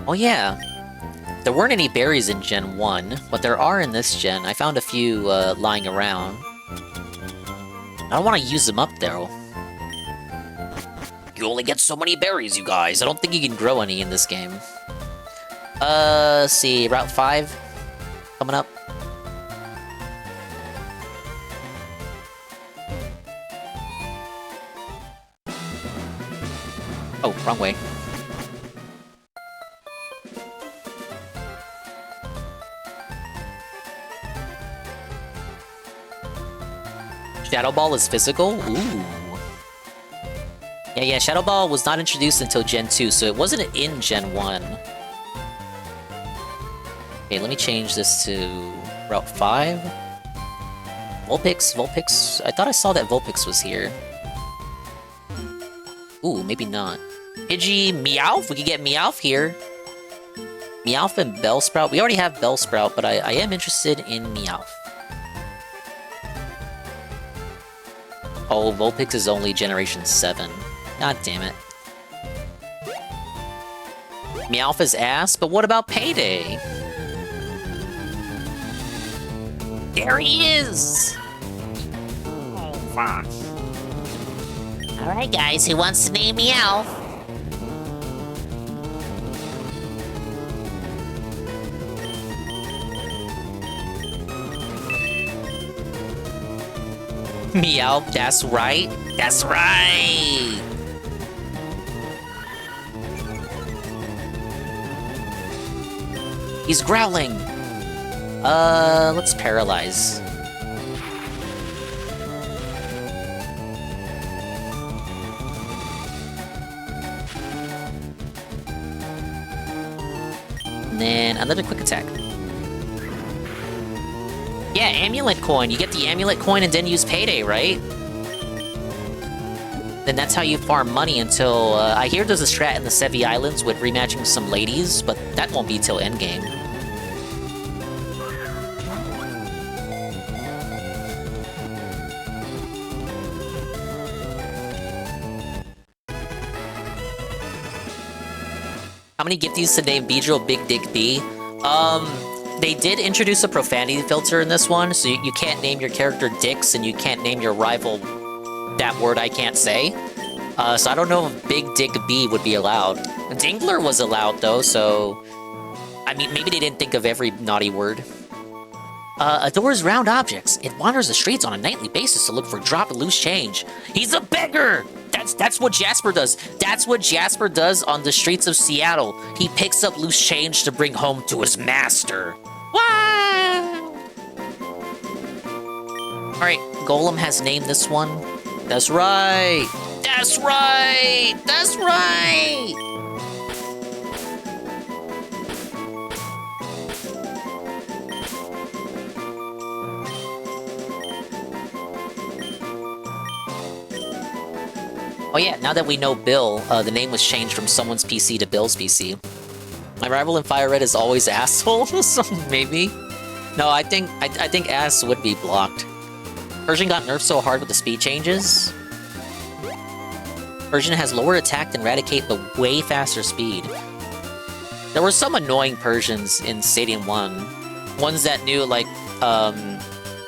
Oh yeah, there weren't any berries in Gen 1, but there are in this gen. I found a few lying around. I don't want to use them up though. You only get so many berries, you guys. I don't think you can grow any in this game. Let's see, Route 5 coming up. Oh, wrong way. Shadow Ball is physical? Ooh. Yeah, Shadow Ball was not introduced until Gen 2, so it wasn't in Gen 1. Okay, let me change this to Route 5. Vulpix, I thought I saw that Vulpix was here. Ooh, maybe not. Pidgey, Meowth? We could get Meowth here. Meowth and Bellsprout. We already have Bellsprout, but I am interested in Meowth. Oh, Vulpix is only Generation 7. God damn it. Meowth is ass, but what about Payday? There he is! Oh, fuck. Alright guys, who wants to name Meowth? Meowth, that's right. That's right! He's growling! Let's paralyze. And then another quick attack. Yeah, Amulet Coin. You get the Amulet Coin and then use Payday, right? Then that's how you farm money until... I hear there's a strat in the Sevi Islands with rematching some ladies, but that won't be till endgame. How many gifties to name Beedrill Big Dick B? They did introduce a profanity filter in this one, so you can't name your character Dix, and you can't name your rival that word I can't say. So I don't know if Big Dick B would be allowed. Dingler was allowed, though, so... I mean, maybe they didn't think of every naughty word. Adores round objects. It wanders the streets on a nightly basis to look for drop and loose change. He's a beggar! That's what Jasper does. That's what Jasper does on the streets of Seattle. He picks up loose change to bring home to his master. Wow! Alright, Golem has named this one. That's right! That's right! That's right! Oh yeah, now that we know Bill, the name was changed from someone's PC to Bill's PC. My rival in Fire Red is always asshole, so maybe. No, I think ass would be blocked. Persian got nerfed so hard with the speed changes. Persian has lower attack than Raticate, but way faster speed. There were some annoying Persians in Stadium 1. Ones that knew, like,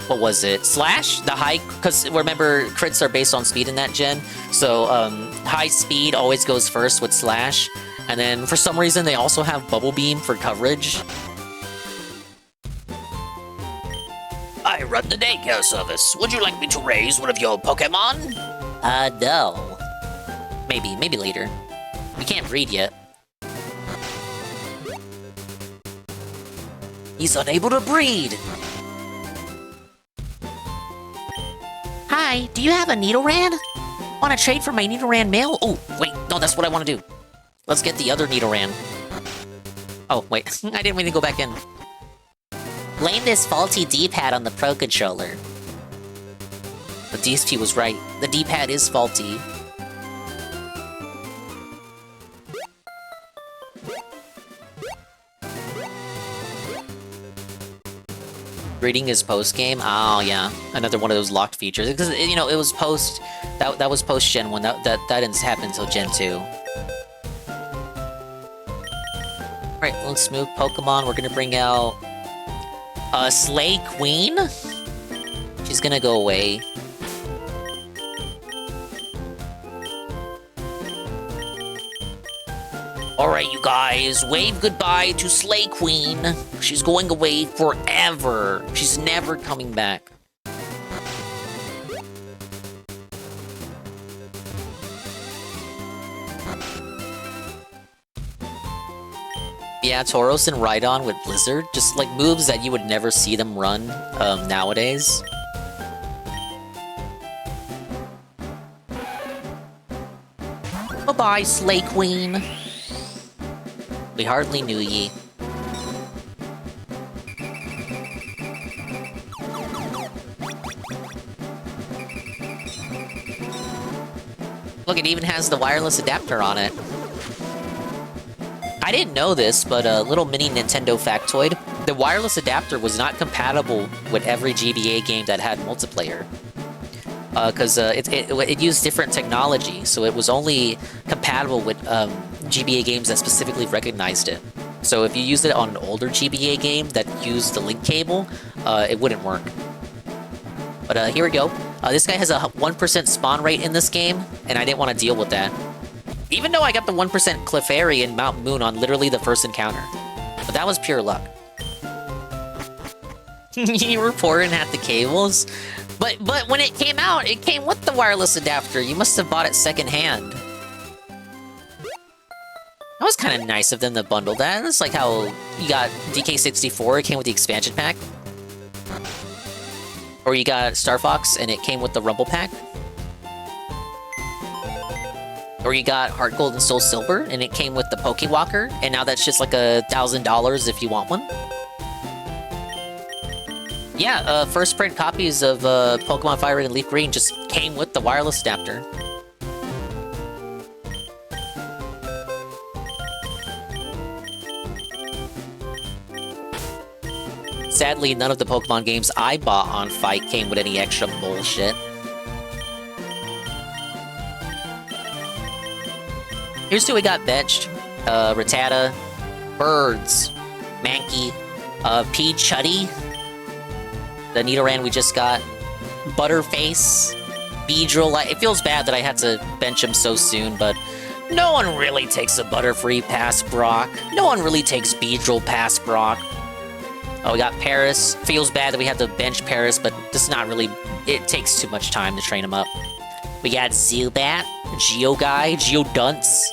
what was it? Slash? The high... Because, remember, crits are based on speed in that gen. So, high speed always goes first with Slash. And then, for some reason, they also have Bubble Beam for coverage. I run the daycare service. Would you like me to raise one of your Pokemon? No. Maybe later. We can't breed yet. He's unable to breed! Hi, do you have a Nidoran? Want to trade for my Nidoran male? Oh, wait, no, that's what I want to do. Let's get the other Nidoran. Oh, wait, I didn't mean to go back in. Blame this faulty D-pad on the Pro Controller. The DSP was right. The D-pad is faulty. Breeding is post-game? Oh, yeah. Another one of those locked features. Because, you know, it was post... That was post-Gen 1. That didn't happen until Gen 2. Alright, let's move Pokemon. We're gonna bring out... Slay Queen? She's gonna go away. Alright, you guys, wave goodbye to Slay Queen. She's going away forever. She's never coming back. Yeah, Tauros and Rhydon with Blizzard. Just like moves that you would never see them run nowadays. Bye-bye, Slay Queen. We hardly knew ye. Look, it even has the wireless adapter on it. I didn't know this, but a little mini Nintendo factoid. The wireless adapter was not compatible with every GBA game that had multiplayer. Because it used different technology, so it was only compatible with GBA games that specifically recognized it. So if you used it on an older GBA game that used the link cable, it wouldn't work. But here we go. This guy has a 1% spawn rate in this game, and I didn't want to deal with that. Even though I got the 1% Clefairy in Mount Moon on literally the first encounter. But that was pure luck. You were poor and had the cables? But when it came out, it came with the wireless adapter. You must have bought it secondhand. That was kind of nice of them to bundle that. It's like how you got DK64, it came with the expansion pack. Or you got Star Fox and it came with the Rumble pack. Or you got Heart Gold and Soul Silver and it came with the Pokewalker, and now that's just like $1,000 if you want one. Yeah, first print copies of Pokemon Fire Red and Leaf Green just came with the wireless adapter. Sadly, none of the Pokemon games I bought on Fight came with any extra bullshit. Here's who we got benched. Rattata, Birds, Mankey, Chuddy, the Nidoran we just got, Butterface, Beedrill. It feels bad that I had to bench him so soon, but no one really takes a Butterfree past Brock. No one really takes Beedrill past Brock. Oh, we got Paris. Feels bad that we had to bench Paris, but this is not really... It takes too much time to train him up. We got Zubat, Geoguy, Geodunce,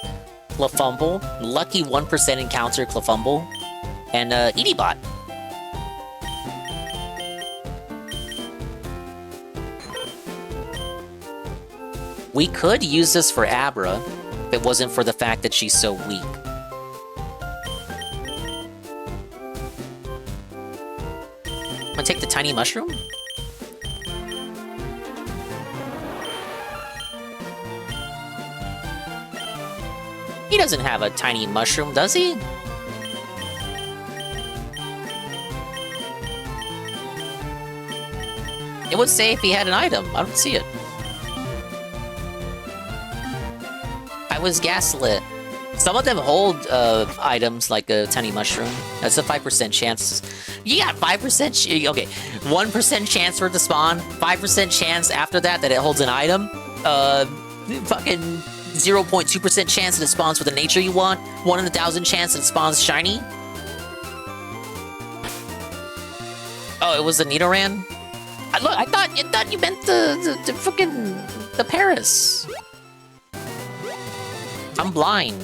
Clefumble, Lucky 1% encounter Clefumble, and Edibot. We could use this for Abra, if it wasn't for the fact that she's so weak. I'm gonna take the tiny mushroom. He doesn't have a tiny mushroom, does he? It would say if he had an item. I don't see it. I was gaslit. Some of them hold items like a tiny mushroom. That's a 5% chance. You got 5%. Okay, 1% chance for it to spawn. 5% chance after that it holds an item. Fucking 0.2% chance that it spawns with the nature you want. 1 in 1,000 chance that it spawns shiny. Oh, it was the Nidoran. I thought you meant the fucking the Paris. I'm blind.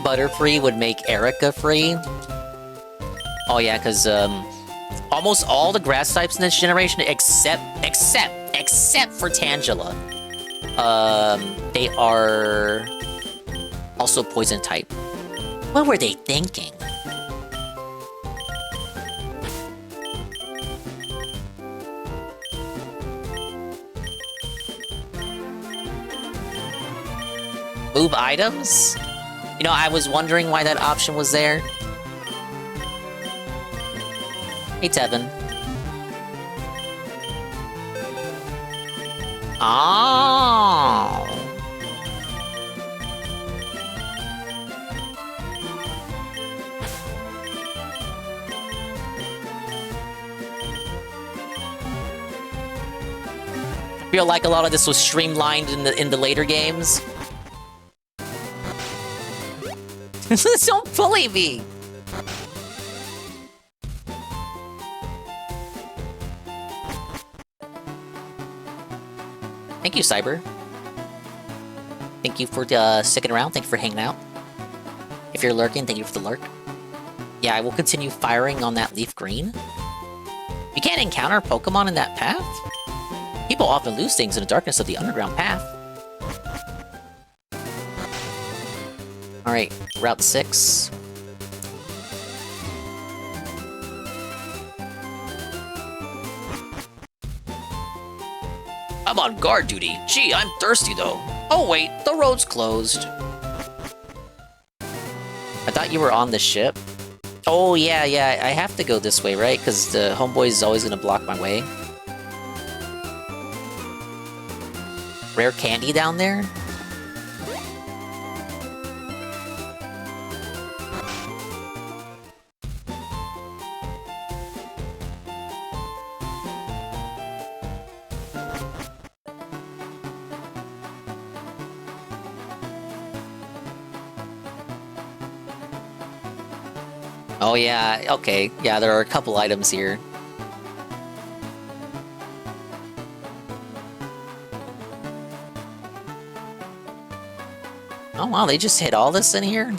Butterfree would make Erica free. Oh yeah, because almost all the grass types in this generation, except for Tangela, they are also poison type. What were they thinking? Move items? You know, I was wondering why that option was there. Hey, Tevin. Oh. I feel like a lot of this was streamlined in the later games. Don't bully me! Thank you, Cyber. Thank you for sticking around. Thank you for hanging out. If you're lurking, thank you for the lurk. Yeah, I will continue firing on that LeafGreen. You can't encounter Pokemon in that path? People often lose things in the darkness of the underground path. Alright, Route 6. I'm on guard duty. Gee, I'm thirsty though. Oh wait, the road's closed. I thought you were on the ship. Oh yeah, I have to go this way, right? Because the homeboy is always gonna block my way. Rare candy down there? Oh yeah, okay. Yeah, there are a couple items here. Oh wow, they just hit all this in here?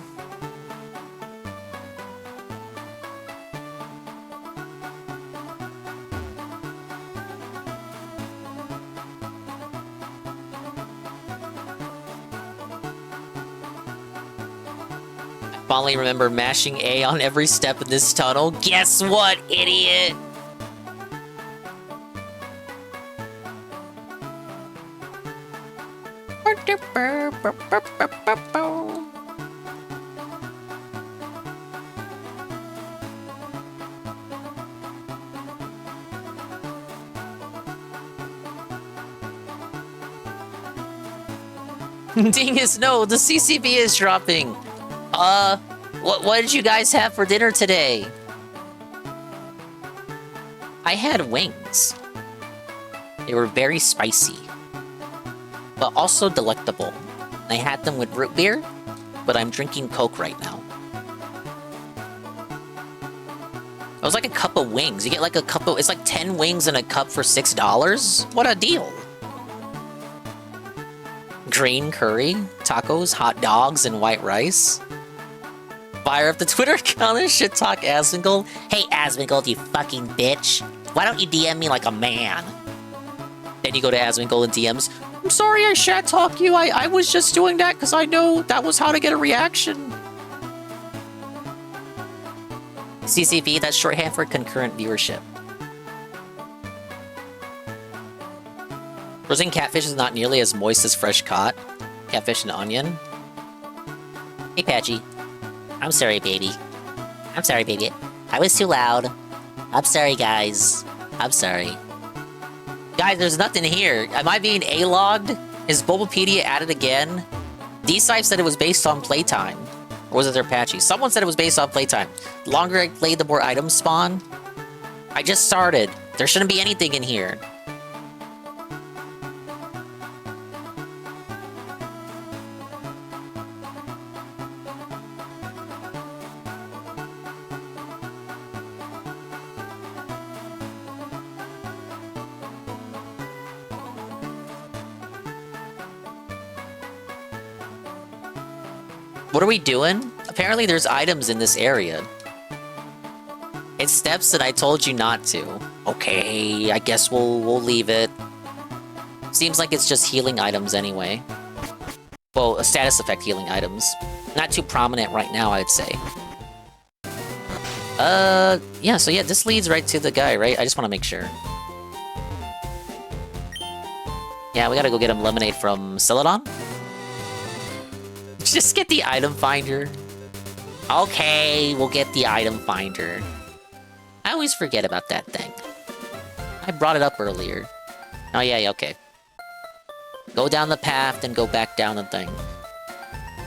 Finally remember mashing A on every step in this tunnel. Guess what, idiot? Dingus, no, the CCB is dropping. What did you guys have for dinner today? I had wings. They were very spicy, but also delectable. I had them with root beer, but I'm drinking Coke right now. It was like a cup of wings. You get like a cup of, it's like 10 wings in a cup for $6. What a deal. Green curry, tacos, hot dogs, and white rice. Fire up the Twitter account and shit talk Asmongold. Hey Asmongold, you fucking bitch. Why don't you DM me like a man? Then you go to Asmongold and DMs. I'm sorry I shat talk you. I was just doing that because I know that was how to get a reaction. CCV, that's shorthand for concurrent viewership. Frozen catfish is not nearly as moist as fresh caught. Catfish and onion. Hey Patchy. I'm sorry, baby. I'm sorry, baby. I was too loud. I'm sorry, guys. I'm sorry. Guys, there's nothing here. Am I being A-logged? Is Bulbapedia added again? D-Cypher said it was based on playtime. Or was it their Patchy? Someone said it was based on playtime. The longer I play, the more items spawn. I just started. There shouldn't be anything in here. What are we doing? Apparently there's items in this area. It's steps that I told you not to. Okay, I guess we'll leave it. Seems like it's just healing items anyway. Well, a status effect healing items. Not too prominent right now, I'd say. Yeah, so yeah, this leads right to the guy, right? I just want to make sure. Yeah, we gotta go get him lemonade from Celadon. Just get the item finder. Okay, we'll get the item finder. I always forget about that thing. I brought it up earlier. Oh yeah, okay. Go down the path, then go back down the thing.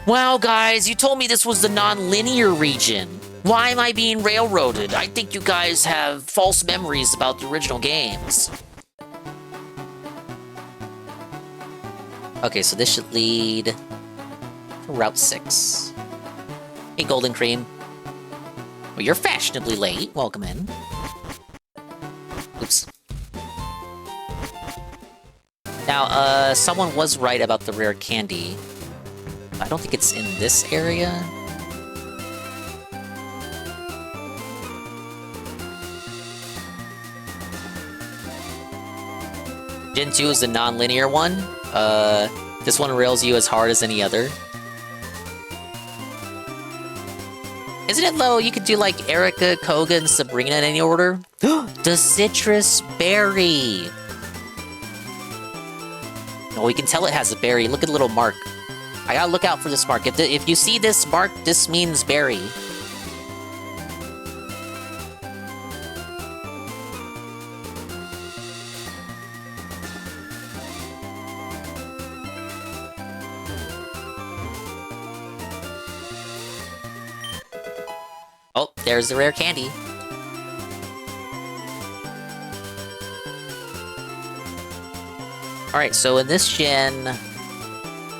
Wow, guys, you told me this was the non-linear region. Why am I being railroaded? I think you guys have false memories about the original games. Okay, so this should lead to Route 6. Hey, Golden Cream. Well, you're fashionably late. Welcome in. Oops. Now, someone was right about the rare candy. I don't think it's in this area. Gen 2 is the non-linear one. This one rails you as hard as any other. Isn't it low? You could do like Erica, Koga, and Sabrina in any order. The citrus berry! Oh, we can tell it has a berry. Look at the little mark. I gotta look out for this mark. If you see this mark, this means berry. Oh, there's the rare candy. Alright, so in this gen,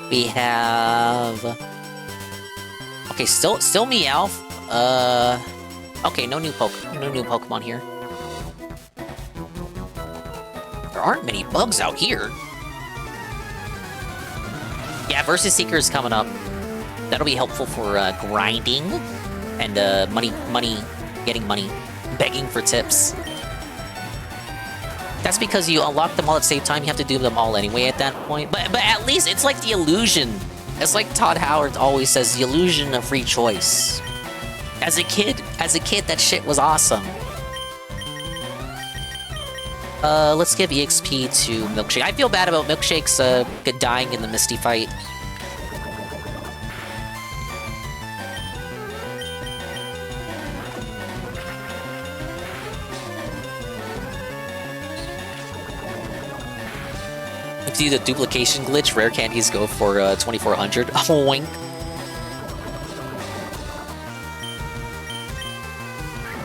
we have... Okay, still Meowth. Okay, no new Pokemon here. There aren't many bugs out here. Yeah, Versus Seeker is coming up. That'll be helpful for grinding and getting money, begging for tips. That's because you unlock them all at the same time. You have to do them all anyway at that point. But at least it's like the illusion. It's like Todd Howard always says, the illusion of free choice. As a kid, that shit was awesome. Let's give EXP to Milkshake. I feel bad about Milkshake's dying in the Misty fight. If you do the duplication glitch, rare candies go for 2400. Oink.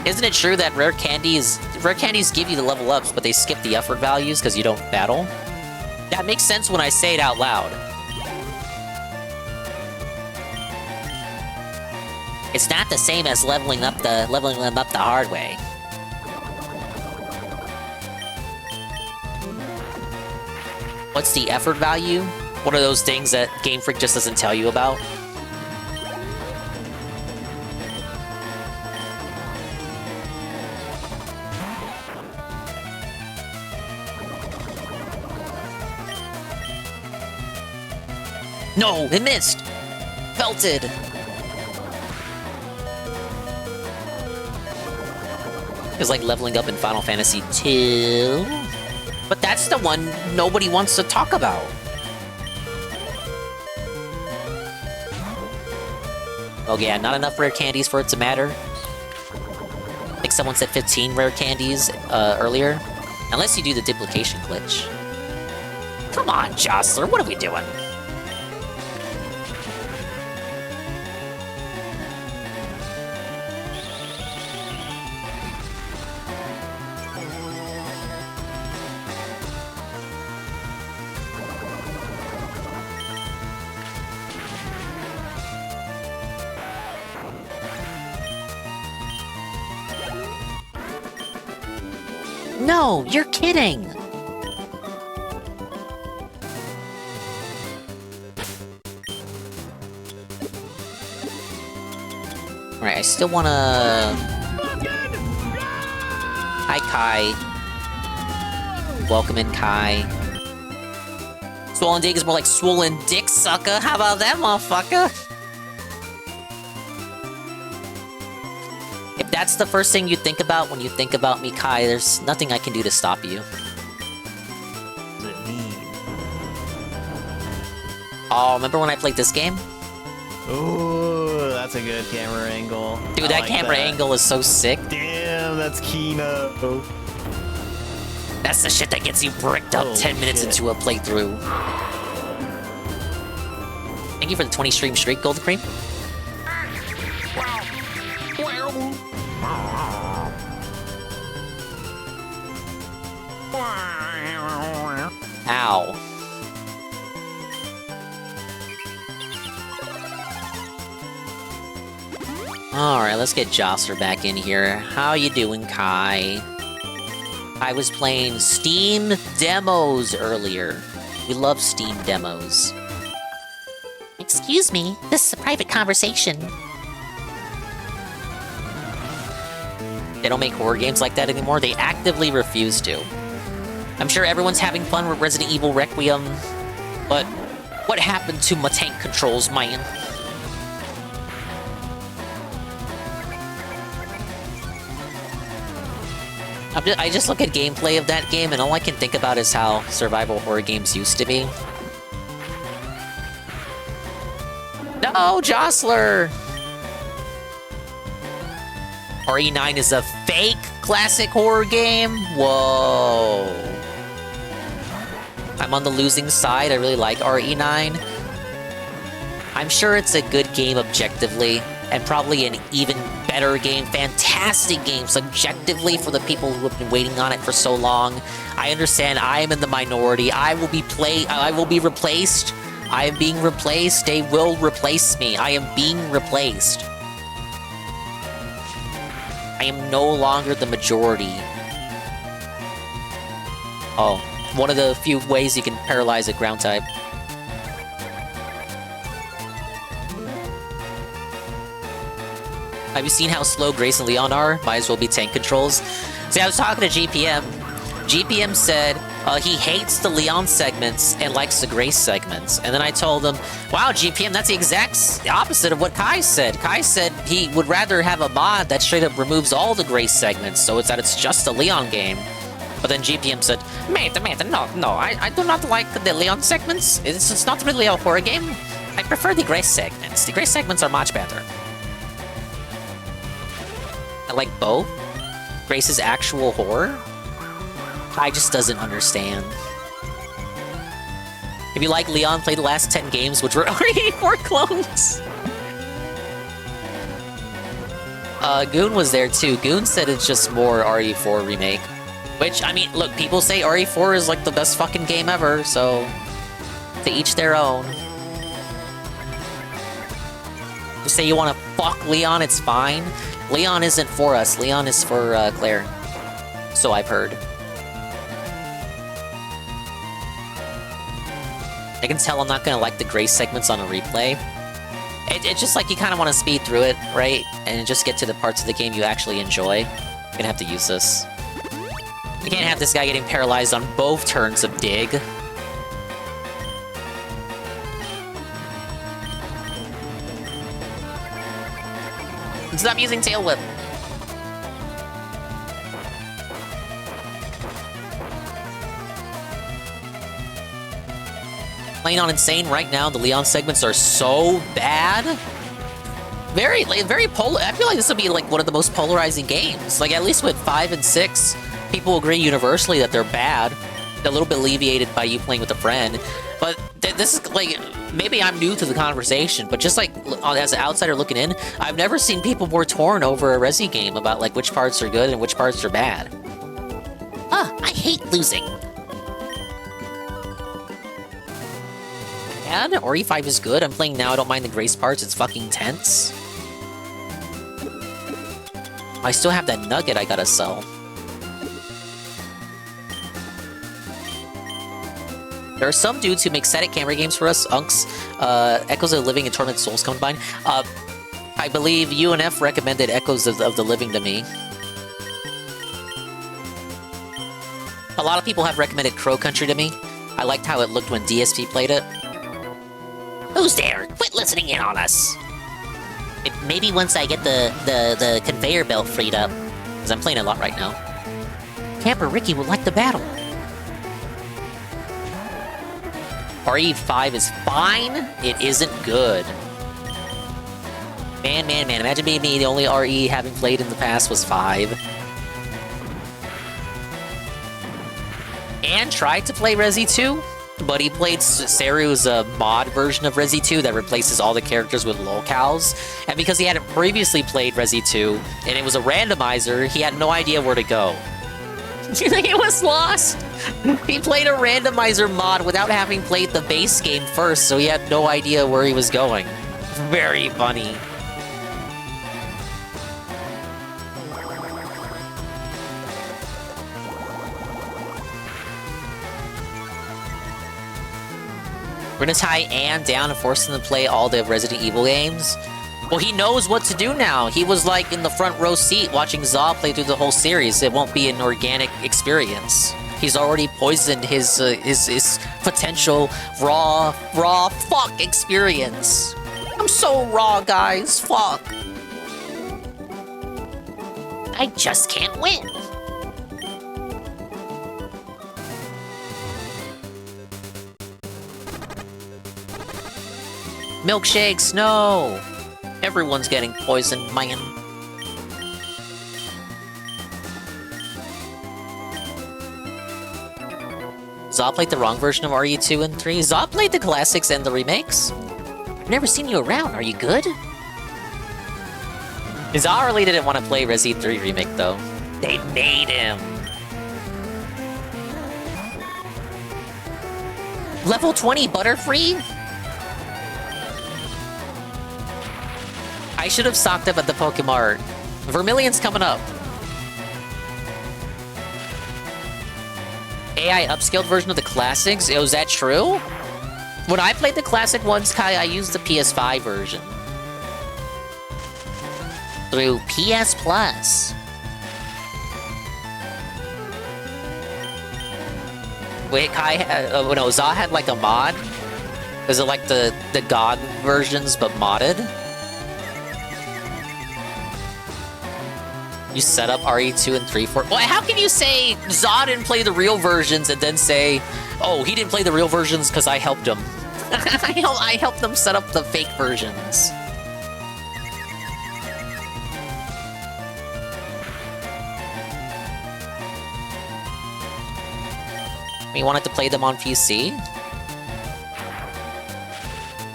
Isn't it true that rare candies give you the level ups, but they skip the effort values because you don't battle? That makes sense when I say it out loud. It's not the same as leveling them up the hard way. What's the effort value? What are those things that Game Freak just doesn't tell you about? No, it missed! Belted! It's like leveling up in Final Fantasy II. But that's the one nobody wants to talk about. Oh yeah, not enough rare candies for it to matter. I think someone said 15 rare candies earlier. Unless you do the duplication glitch. Come on, Jostler, what are we doing? No, you're kidding! Alright, I still wanna... Hi, Kai. Welcome in, Kai. Swollen Dick is more like swollen dick sucker. How about that, motherfucker? If that's the first thing you think about when you think about me, Kai, there's nothing I can do to stop you. What does it mean? Oh, remember when I played this game? Ooh, that's a good camera angle. Dude, I that like camera angle is so sick. Damn, that's Kino. That's the shit that gets you bricked up 10 minutes into a playthrough. Thank you for the 20 stream streak, Golden Cream. Ow. Alright, let's get Jostler back in here. How you doing, Kai? I was playing Steam demos earlier. We love Steam demos. Excuse me, this is a private conversation. They don't make horror games like that anymore. They actively refuse to. I'm sure everyone's having fun with Resident Evil Requiem, but what happened to my tank controls, man? I just look at gameplay of that game, and all I can think about is how survival horror games used to be. No, Jostler! RE9 is a fake classic horror game? Whoa. I'm on the losing side. I really like RE9. I'm sure it's a good game objectively, and probably an even better game, fantastic game subjectively for the people who have been waiting on it for so long. I understand I am in the minority. I will be replaced. I am being replaced. They will replace me. I am being replaced. I am no longer the majority. Oh, one of the few ways you can paralyze a ground type. Have you seen how slow Grace and Leon are? Might as well be tank controls. See, I was talking to GPM. GPM said he hates the Leon segments and likes the Grace segments. And then I told him, wow, GPM, that's the exact opposite of what Kai said. Kai said he would rather have a mod that straight up removes all the Grace segments, so it's just a Leon game. But then GPM said, mate, no, I do not like the Leon segments. It's not really a horror game. I prefer the Grace segments. The Grace segments are much better. I like both. Grace's actual horror? Kai just doesn't understand. If you like Leon, play the last 10 games, which were RE4 clones. Goon was there too. Goon said it's just more RE4 remake. Which, I mean, look, people say RE4 is like the best fucking game ever, so to each their own. You say you want to fuck Leon, it's fine. Leon isn't for us. Leon is for Claire. So I've heard. I can tell I'm not gonna like the gray segments on a replay. It's just like you kind of want to speed through it, right? And just get to the parts of the game you actually enjoy. You're gonna have to use this. You can't have this guy getting paralyzed on both turns of dig. Stop using Tail Whip. Playing on Insane right now, the Leon segments are so bad. Very polar. I feel like this will be like one of the most polarizing games. Like at least with 5 and 6, people agree universally that they're bad. A little bit alleviated by you playing with a friend. But this is like, maybe I'm new to the conversation, but just like as an outsider looking in, I've never seen people more torn over a Resi game about like which parts are good and which parts are bad. I hate losing. Bad? RE5 is good. I'm playing now. I don't mind the grace parts. It's fucking tense. I still have that nugget I gotta sell. There are some dudes who make static camera games for us. Unks, Echoes of the Living and Tormented Souls combined. I believe UNF recommended Echoes of the Living to me. A lot of people have recommended Crow Country to me. I liked how it looked when DSP played it. Who's there? Quit listening in on us. Maybe once I get the conveyor belt freed up. Because I'm playing a lot right now. Camper Ricky will like the battle. RE5 is fine. It isn't good. Man. Imagine being me, the only RE having played in the past was 5. And tried to play Resi 2, but he played Seru's mod version of Resi 2 that replaces all the characters with locales. And because he hadn't previously played Resi 2, and it was a randomizer, he had no idea where to go. He was lost! He played a randomizer mod without having played the base game first, so he had no idea where he was going. Very funny. We're gonna tie Anne down and force him to play all the Resident Evil games? Well, he knows what to do now. He was like in the front row seat watching Zaw play through the whole series. It won't be an organic experience. He's already poisoned his potential raw fuck experience. I'm so raw, guys. Fuck. I just can't win. Milkshakes, no! Everyone's getting poisoned, man. Zaw played the wrong version of RE2 and 3. Zaw played the classics and the remakes. I've never seen you around. Are you good? Zaw really didn't want to play Resi 3 remake, though. They made him. Level 20 Butterfree? I should have stocked up at the Pokemart. Vermilion's coming up. AI upscaled version of the classics? Oh, is that true? When I played the classic ones, Kai, I used the PS5 version. Through PS Plus. Wait, Kai, no, Zaw had like a mod? Is it like the GOG versions, but modded? You set up RE2 and 3 for... Well, how can you say Zaw didn't play the real versions and then say, oh, he didn't play the real versions because I helped him? I helped them set up the fake versions. We wanted to play them on PC?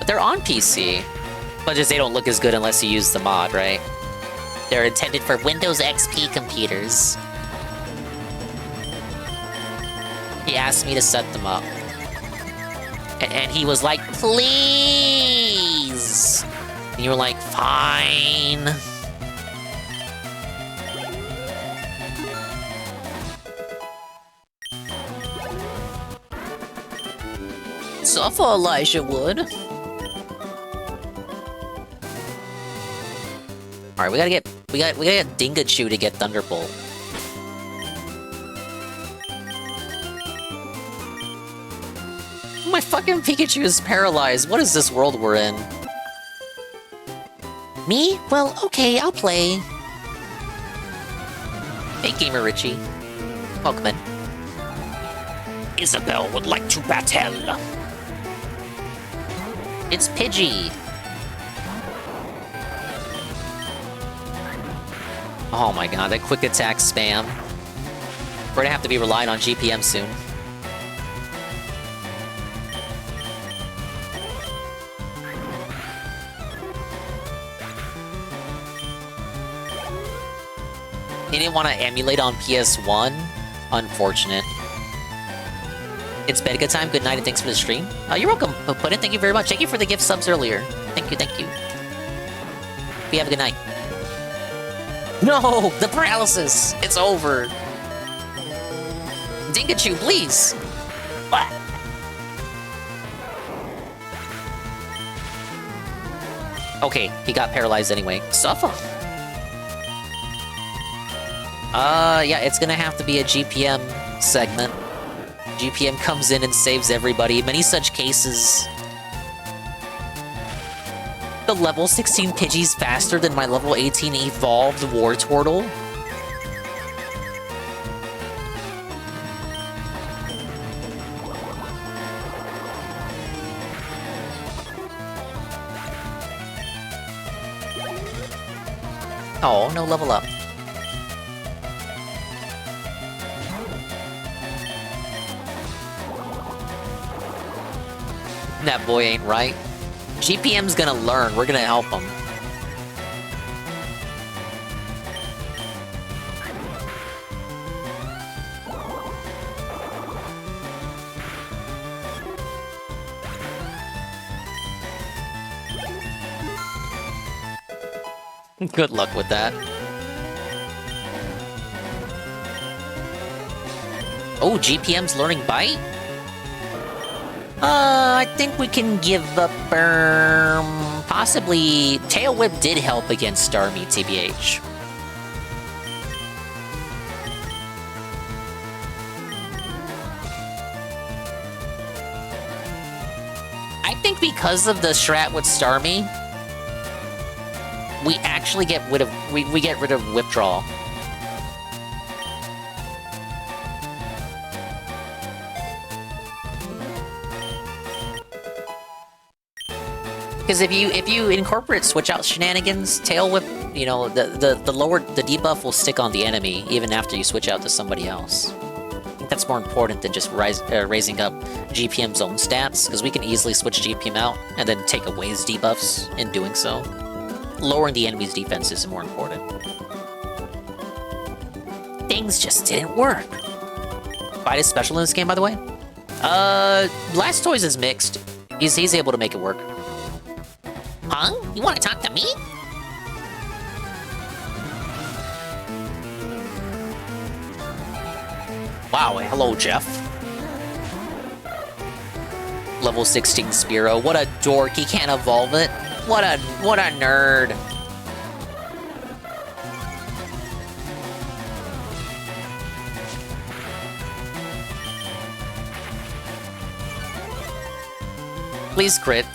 But they're on PC. But just they don't look as good unless you use the mod, right? They're intended for Windows XP computers. He asked me to set them up. And he was like, please! And you were like, fine. Suffer, Elijah Wood. Alright, we gotta get Dingachu to get Thunderbolt. My fucking Pikachu is paralyzed. What is this world we're in? Me? Well, okay, I'll play. Hey, Gamer Richie. Welcome in. Isabel would like to battle. It's Pidgey. Oh my god, that quick attack spam. We're gonna have to be relying on GPM soon. He didn't want to emulate on PS1? Unfortunate. It's Bedga time. Good night and thanks for the stream. You're welcome, Puddin'. Thank you very much. Thank you for the gift subs earlier. Thank you, thank you. We have a good night. No! The paralysis! It's over! Dingachu, please! What? Okay, he got paralyzed anyway. Suffer! Yeah, it's gonna have to be a GPM segment. GPM comes in and saves everybody. Many such cases. The level 16 Pidgey's faster than my level 18 evolved Wartortle. Oh, no level up. That boy ain't right. GPM's gonna learn. We're gonna help him. Good luck with that. Oh, GPM's learning Bite? I think we can give up, possibly... Tail Whip did help against Starmie, TBH. I think because of the strat with Starmie, we actually get rid of... we get rid of Withdrawal. Because if you incorporate switch out shenanigans, Tail Whip, you know, the debuff will stick on the enemy even after you switch out to somebody else. I think that's more important than just raising up GPM's own stats, because we can easily switch GPM out and then take away his debuffs in doing so. Lowering the enemy's defense is more important. Things just didn't work. Bite is special in this game, by the way. Blastoise is mixed. He's able to make it work. Huh? You want to talk to me? Wow, hello, Jeff. Level 16 Spearow. What a dork, he can't evolve it. What a nerd. Please crit.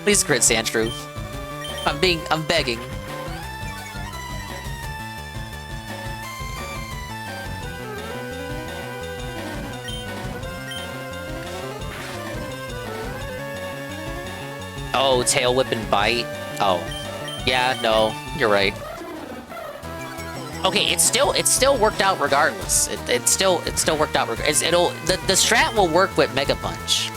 Please crit, Sandshrew. I'm begging. Oh, Tail Whip and Bite? Oh. Yeah, no, you're right. Okay, it still worked out regardless. It still worked out regardless. The strat will work with Mega Punch.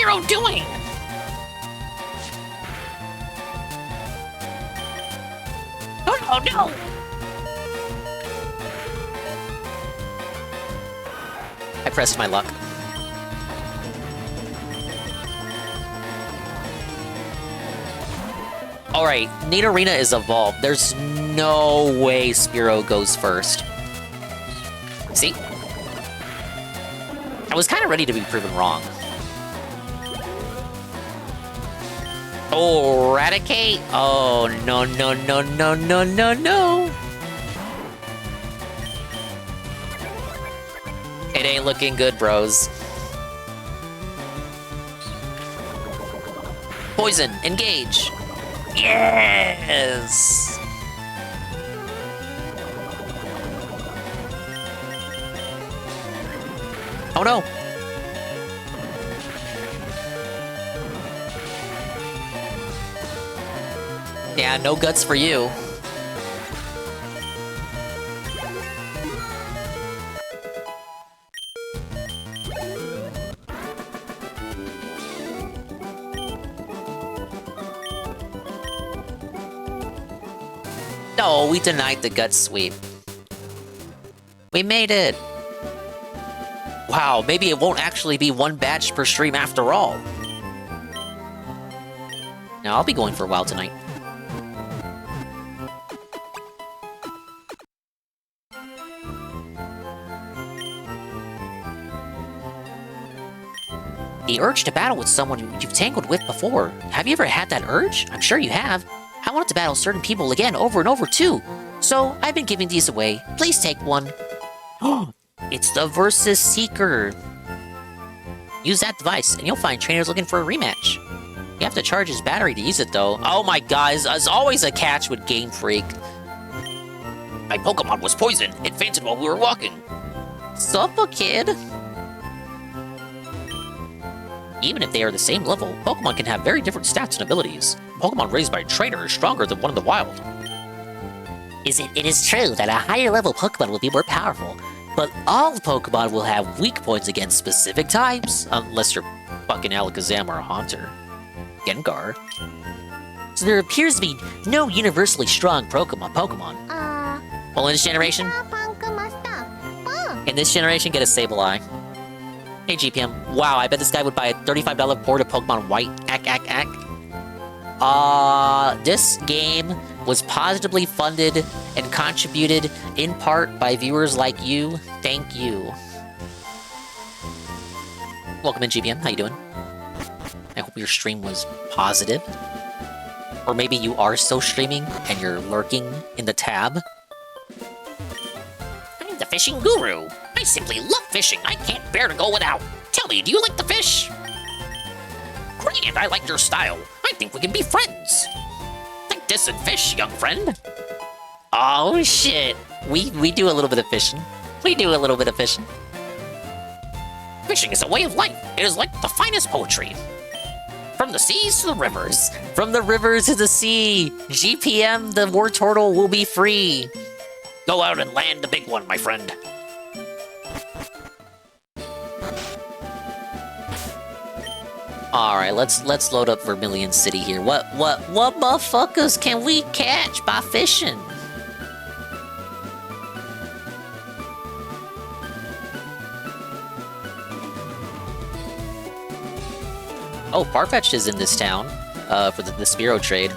Spearow doing? Oh no! I pressed my luck. Alright, Nidorina is evolved. There's no way Spearow goes first. See? I was kind of ready to be proven wrong. Oh, Eradicate? Oh, no, no, no, no, no, no, no. It ain't looking good, bros. Poison, engage. Yes! Oh no! Yeah, no guts for you. No, we denied the gut sweep. We made it! Wow, maybe it won't actually be one badge per stream after all. Now, I'll be going for a while tonight. The urge to battle with someone you've tangled with before. Have you ever had that urge? I'm sure you have. I wanted to battle certain people again over and over too. So, I've been giving these away. Please take one. It's the Versus Seeker. Use that device, and you'll find trainers looking for a rematch. You have to charge his battery to use it, though. Oh my god, there's always a catch with Game Freak. My Pokemon was poisoned. It fainted while we were walking. Suppa, kid. Even if they are the same level, Pokemon can have very different stats and abilities. Pokemon raised by a trainer is stronger than one in the wild. It is true that a higher level Pokemon will be more powerful, but all Pokemon will have weak points against specific types, unless you're fucking Alakazam or a Haunter. Gengar. So there appears to be no universally strong Pokemon. Well, in this generation? In this generation, get a Sableye. Hey, GPM. Wow, I bet this guy would buy a $35 port of Pokemon White. This game was positively funded and contributed in part by viewers like you. Thank you. Welcome in, GPM. How you doing? I hope your stream was positive. Or maybe you are still streaming and you're lurking in the tab. I'm the fishing guru. I simply love fishing. I can't bear to go without. Tell me, do you like the fish? Great, I like your style. I think we can be friends. Like this and fish, young friend. Oh shit. We do a little bit of fishing. We do a little bit of fishing. Fishing is a way of life. It is like the finest poetry. From the seas to the rivers. From the rivers to the sea. GPM, the war turtle, will be free. Go out and land the big one, my friend. Alright, let's load up Vermilion City here. What motherfuckers can we catch by fishing? Oh, Farfetch'd is in this town, for the Spearow trade.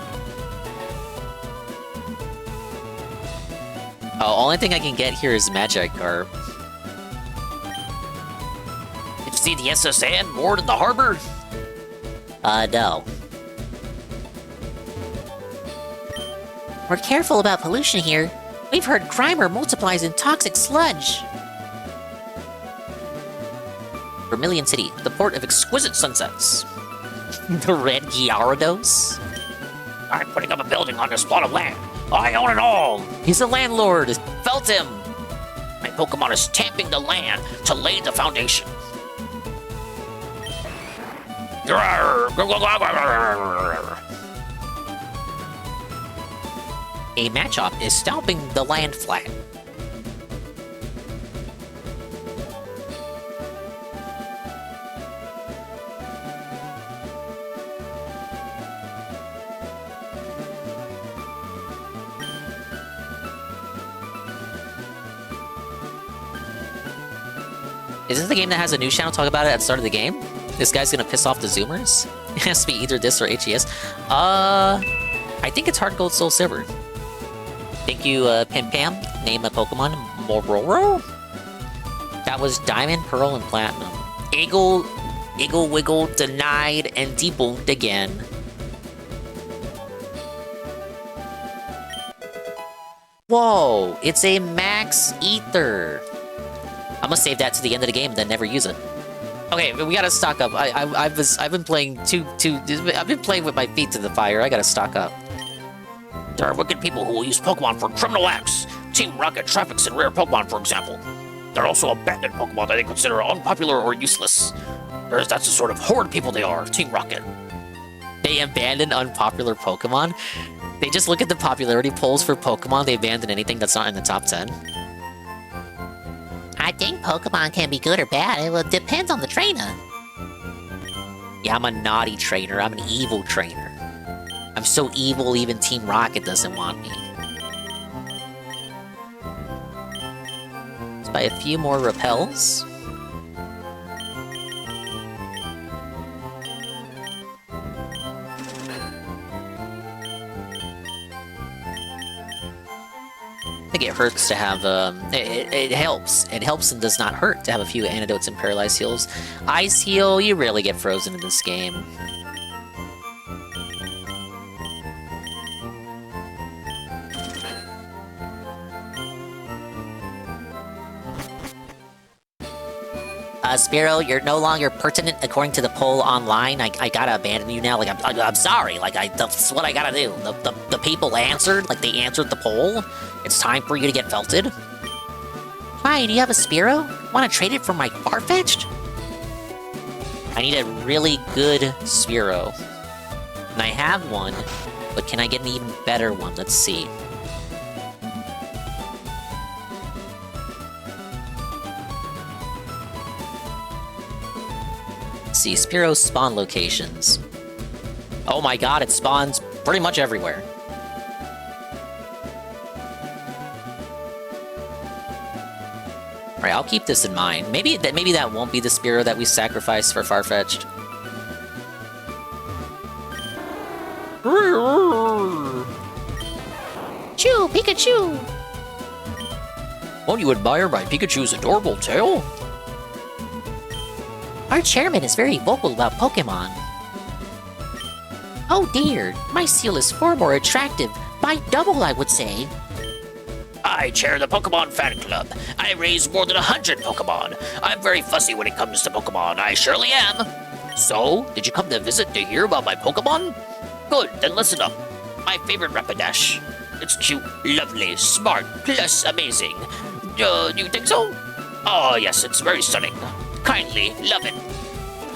Oh, only thing I can get here is Magikarp. Did you see the SS Anne moored in the harbor? No. We're careful about pollution here. We've heard Grimer multiplies in toxic sludge. Vermilion City, the port of exquisite sunsets. The Red Gyarados? I'm putting up a building on this plot of land. I own it all. He's a landlord. Felt him. My Pokemon is tamping the land to lay the foundation. A Machop is stomping the land flat. Is this the game that has a news channel talk about it at the start of the game? This guy's gonna piss off the Zoomers? It has to be either this or HES. I think it's Heart Gold Soul Silver. Thank you, Pim Pam. Name a Pokemon. Mororo? That was Diamond, Pearl, and Platinum. Eagle Wiggle, denied, and debunked again. Whoa, it's a Max Ether. I'm gonna save that to the end of the game and then never use it. Okay, we gotta stock up. I've been playing I've been playing with my feet to the fire. I gotta stock up. There are wicked people who will use Pokemon for criminal acts. Team Rocket traffics in rare Pokemon, for example. There are also abandoned Pokemon that they consider unpopular or useless. That's the sort of horrid people they are, Team Rocket. They abandon unpopular Pokemon? They just look at the popularity polls for Pokemon, they abandon anything that's not in the top 10? I think Pokemon can be good or bad. It will depend on the trainer. Yeah, I'm a naughty trainer. I'm an evil trainer. I'm so evil even Team Rocket doesn't want me. Let's buy a few more repels. I think it hurts to have, it helps. It helps and does not hurt to have a few antidotes and paralyzed heals. Ice heal, you rarely get frozen in this game. Spiro, you're no longer pertinent according to the poll online. I gotta abandon you now. Like, I'm sorry. Like, that's what I gotta do. The people answered. Like, they answered the poll. It's time for you to get felted. Hi, do you have a Spiro? Want to trade it for my Farfetch'd? I need a really good Spiro. And I have one, but can I get an even better one? Let's see. Let's see, Spiro spawn locations. Oh my god, it spawns pretty much everywhere. Alright, I'll keep this in mind. Maybe that won't be the Spiro that we sacrifice for Farfetch'd. Choo, Pikachu! Won't you admire my Pikachu's adorable tail? Our chairman is very vocal about Pokemon. Oh dear, my seal is far more attractive. By double, I would say. I chair the Pokemon fan club. I raise more than 100 Pokemon. I'm very fussy when it comes to Pokemon, I surely am. So, did you come to visit to hear about my Pokemon? Good, then listen up. My favorite Rapidash. It's cute, lovely, smart, plus amazing. You think so? Oh yes, it's very stunning. Kindly, love it.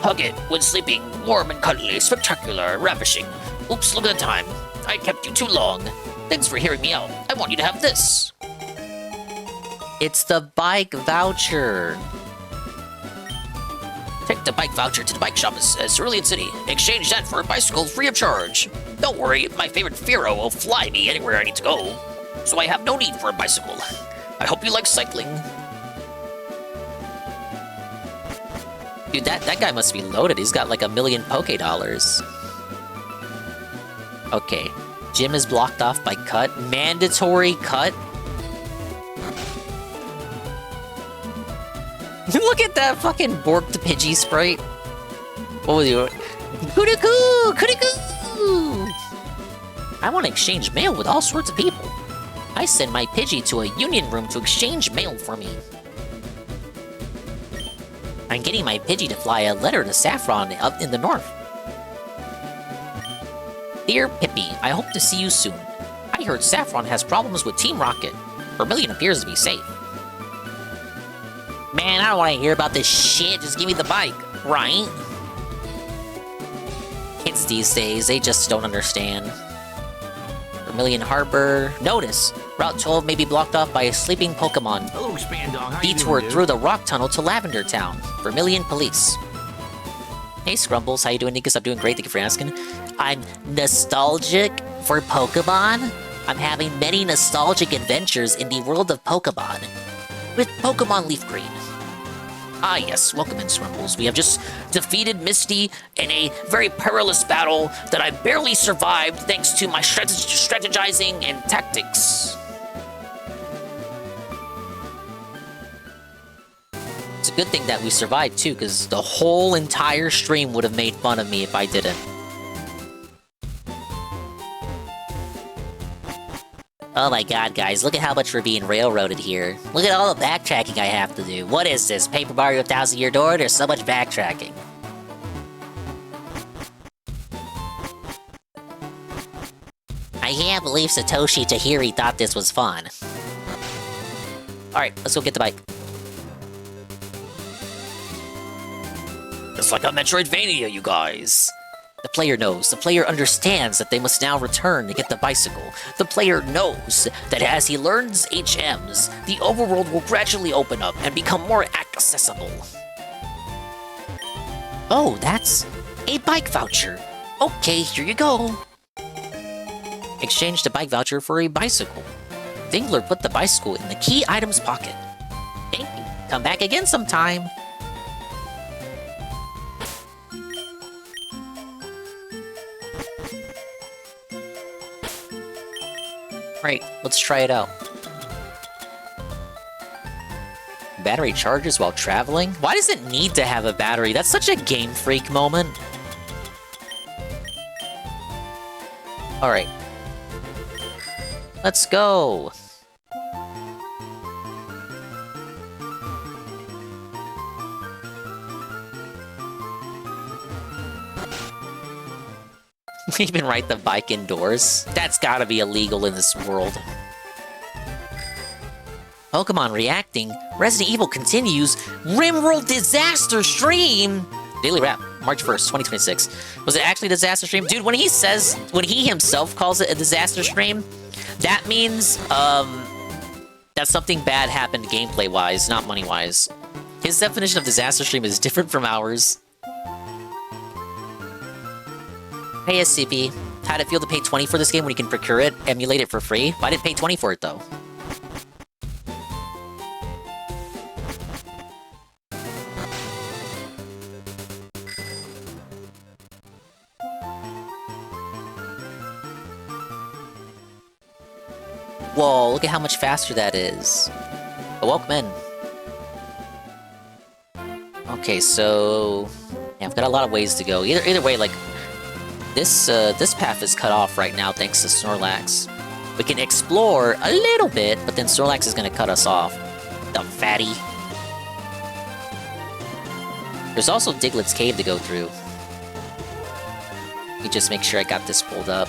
Hug it when sleeping, warm and cuddly, spectacular, ravishing. Oops, look at the time. I kept you too long. Thanks for hearing me out. I want you to have this. It's the bike voucher. Take the bike voucher to the bike shop at Cerulean City. Exchange that for a bicycle free of charge. Don't worry, my favorite Firo will fly me anywhere I need to go. So I have no need for a bicycle. I hope you like cycling. Dude, that guy must be loaded. He's got like $1 million Poké Dollars. Okay. Gym is blocked off by cut. Mandatory cut? Look at that fucking Bork to Pidgey sprite. What was he doing? Kudaku! Kudaku! I want to exchange mail with all sorts of people. I send my Pidgey to a union room to exchange mail for me. I'm getting my Pidgey to fly a letter to Saffron up in the north. Dear Pippi, I hope to see you soon. I heard Saffron has problems with Team Rocket. Vermilion appears to be safe. Man, I don't want to hear about this shit. Just give me the bike, right? Kids these days, they just don't understand. Vermilion Harbor. Notice, Route 12 may be blocked off by a sleeping Pokemon. Hello, Spandong. How you Detour doing, through the rock tunnel to Lavender Town. Vermilion Police. Hey Scrumbles, how you doing, Nikus? I'm doing great, thank you for asking. I'm nostalgic for Pokemon. I'm having many nostalgic adventures in the world of Pokemon. With Pokemon LeafGreen. Ah yes, welcome in, Swimples. We have just defeated Misty in a very perilous battle that I barely survived thanks to my strategizing and tactics. It's a good thing that we survived too, because the whole entire stream would have made fun of me if I didn't. Oh my god, guys, look at how much we're being railroaded here. Look at all the backtracking I have to do. What is this, Paper Mario 1000 Year Door? There's so much backtracking. I can't believe Satoshi Tahiri thought this was fun. Alright, let's go get the bike. It's like a Metroidvania, you guys. The player knows, the player understands that they must now return to get the bicycle. The player knows that as he learns HMs, the overworld will gradually open up and become more accessible. Oh, that's a bike voucher. Okay, here you go. Exchange the bike voucher for a bicycle. Dingler put the bicycle in the key items pocket. Thank you. Come back again sometime. Right, let's try it out. Battery charges while traveling? Why does it need to have a battery? That's such a Game Freak moment. Alright. Let's go! We even ride the bike indoors? That's gotta be illegal in this world. Pokemon reacting. Resident Evil continues. Rimworld disaster stream. Daily Wrap, March 1st, 2026. Was it actually a disaster stream? Dude, when he himself calls it a disaster stream, that means, that something bad happened gameplay-wise, not money-wise. His definition of disaster stream is different from ours. Hey, SCP. How'd it feel to pay 20 for this game when you can procure it, emulate it for free? Why didn't pay 20 for it, though? Whoa, look at how much faster that is. Oh, welcome in. Okay, so... yeah, I've got a lot of ways to go. Either way, like... This path is cut off right now thanks to Snorlax. We can explore a little bit, but then Snorlax is gonna cut us off. The fatty. There's also Diglett's Cave to go through. Let me just make sure I got this pulled up.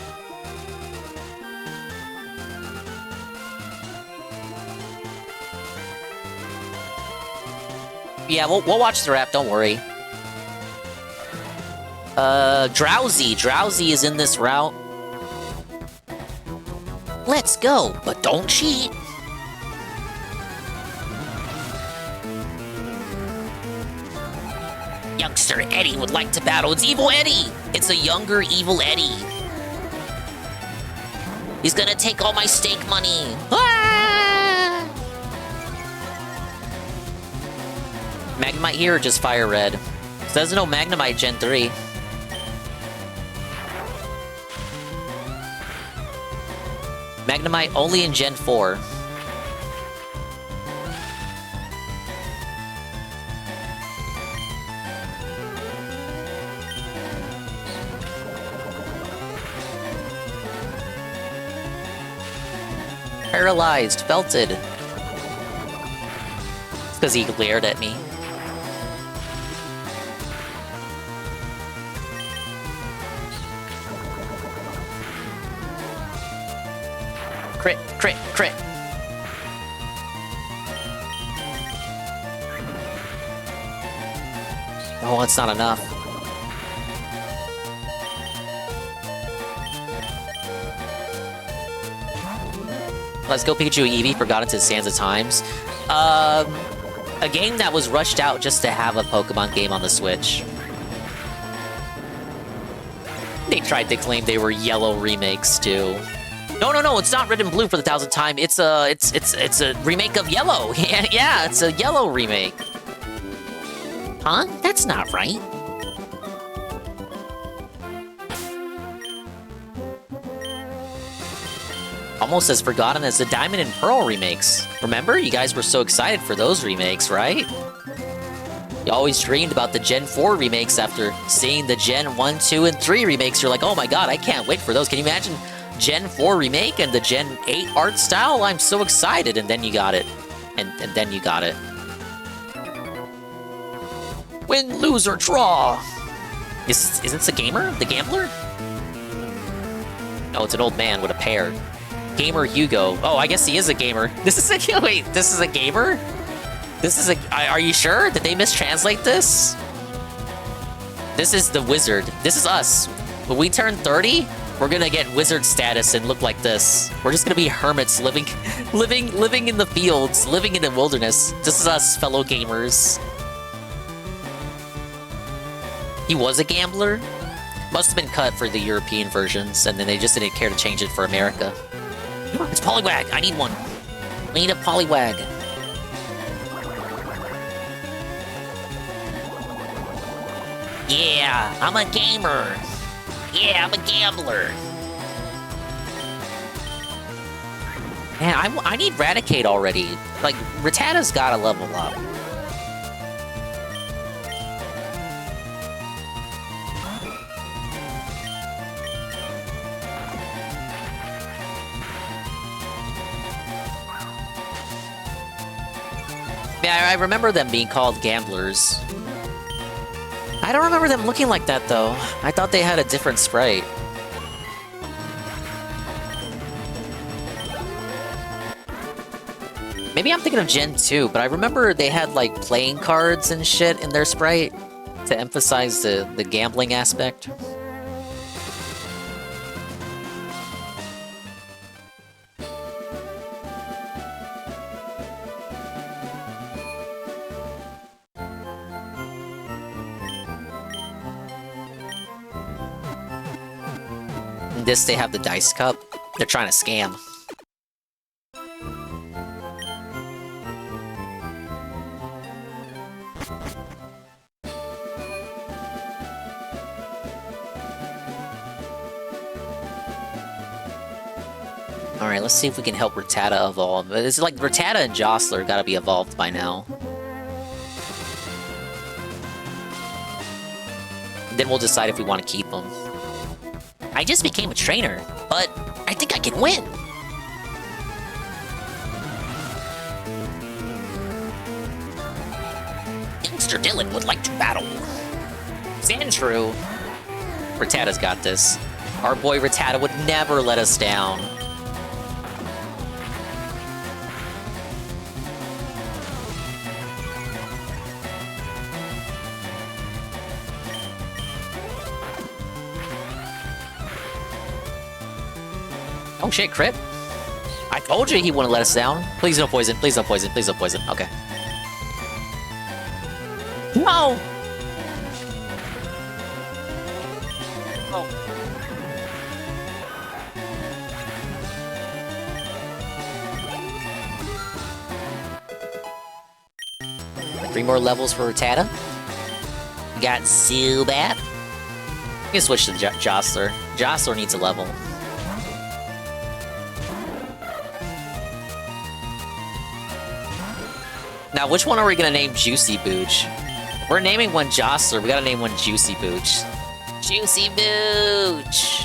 Yeah, we'll watch the wrap, don't worry. Drowsy. Drowsy is in this route. Let's go, but don't cheat. Youngster Eddie would like to battle. It's Evil Eddie! It's a younger Evil Eddie. He's gonna take all my stake money. Ah! Magnemite here or just Fire Red? There's no Magnemite Gen 3. Magnemite only in Gen 4. Paralyzed, felted. It's because he glared at me. Crit, crit, crit. Oh, it's not enough. Let's go Pikachu Eevee, Forgotten to Sands of Times. A game that was rushed out just to have a Pokemon game on the Switch. They tried to claim they were yellow remakes too. No, it's not Red and Blue for the 1000th time. It's a remake of Yellow. Yeah, it's a Yellow remake. Huh? That's not right. Almost as forgotten as the Diamond and Pearl remakes. Remember? You guys were so excited for those remakes, right? You always dreamed about the Gen 4 remakes after seeing the Gen 1, 2, and 3 remakes. You're like, oh my god, I can't wait for those. Can you imagine Gen 4 remake and the Gen 8 art style? I'm so excited. And then you got it. And then you got it. Win, lose, or draw. Is this a gamer? The gambler? No, it's an old man with a pear. Gamer Hugo. Oh, I guess he is a gamer. This is a... Wait, this is a gamer? This is a... Are you sure? Did they mistranslate this? This is the wizard. This is us. When we turn 30, we're gonna get wizard status and look like this. We're just gonna be hermits living in the fields, living in the wilderness. This is us, fellow gamers. He was a gambler? Must have been cut for the European versions, and then they just didn't care to change it for America. It's Poliwag! I need one! I need a Poliwag. Yeah, I'm a gamer. Yeah, I'm a gambler. Man, I need Raticate already. Like, Rattata's gotta level up. Yeah, I remember them being called gamblers. I don't remember them looking like that, though. I thought they had a different sprite. Maybe I'm thinking of Gen 2, but I remember they had, like, playing cards and shit in their sprite to emphasize the gambling aspect. In this, they have the dice cup. They're trying to scam. Alright, let's see if we can help Rattata evolve. It's like Rattata and Jostler gotta be evolved by now. Then we'll decide if we want to keep them. I just became a trainer, but I think I can win. Youngster Dylan would like to battle. Sandshrew. Rattata's got this. Our boy Rattata would never let us down. Oh shit, crit? I told you he wouldn't let us down. Please no poison, please no poison, please no poison. Okay. No! Oh. Three more levels for Rattata. We got Zubat. We can switch to Jostler. Jostler needs a level. Now, which one are we gonna name Juicy Booch? If we're naming one Jostler, we gotta name one Juicy Booch. Juicy Booch!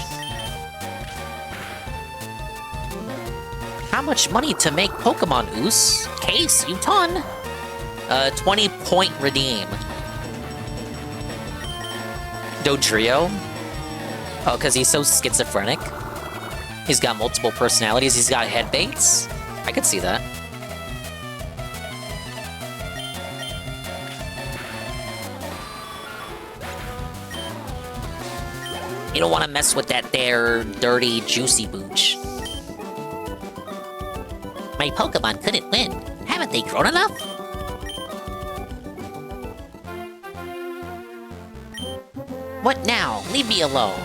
How much money to make Pokemon, Oos? Case, you ton! 20-point redeem. Dodrio? Oh, because he's so schizophrenic? He's got multiple personalities, he's got headbaits? I could see that. You don't want to mess with that there dirty Juicy Booch. My Pokemon couldn't win. Haven't they grown enough? What now? Leave me alone.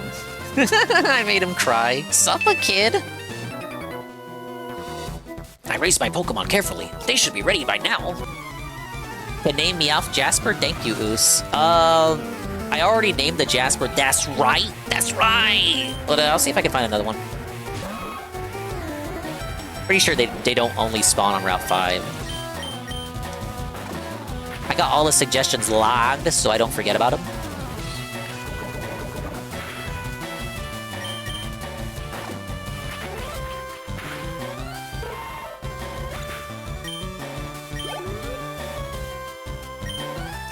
I made him cry. Suppa, kid? I raised my Pokemon carefully. They should be ready by now. To name Meowth Jasper? Thank you, Oos. I already named the Jasper. That's right. That's right. But I'll see if I can find another one. Pretty sure they don't only spawn on Route 5. I got all the suggestions logged, so I don't forget about them.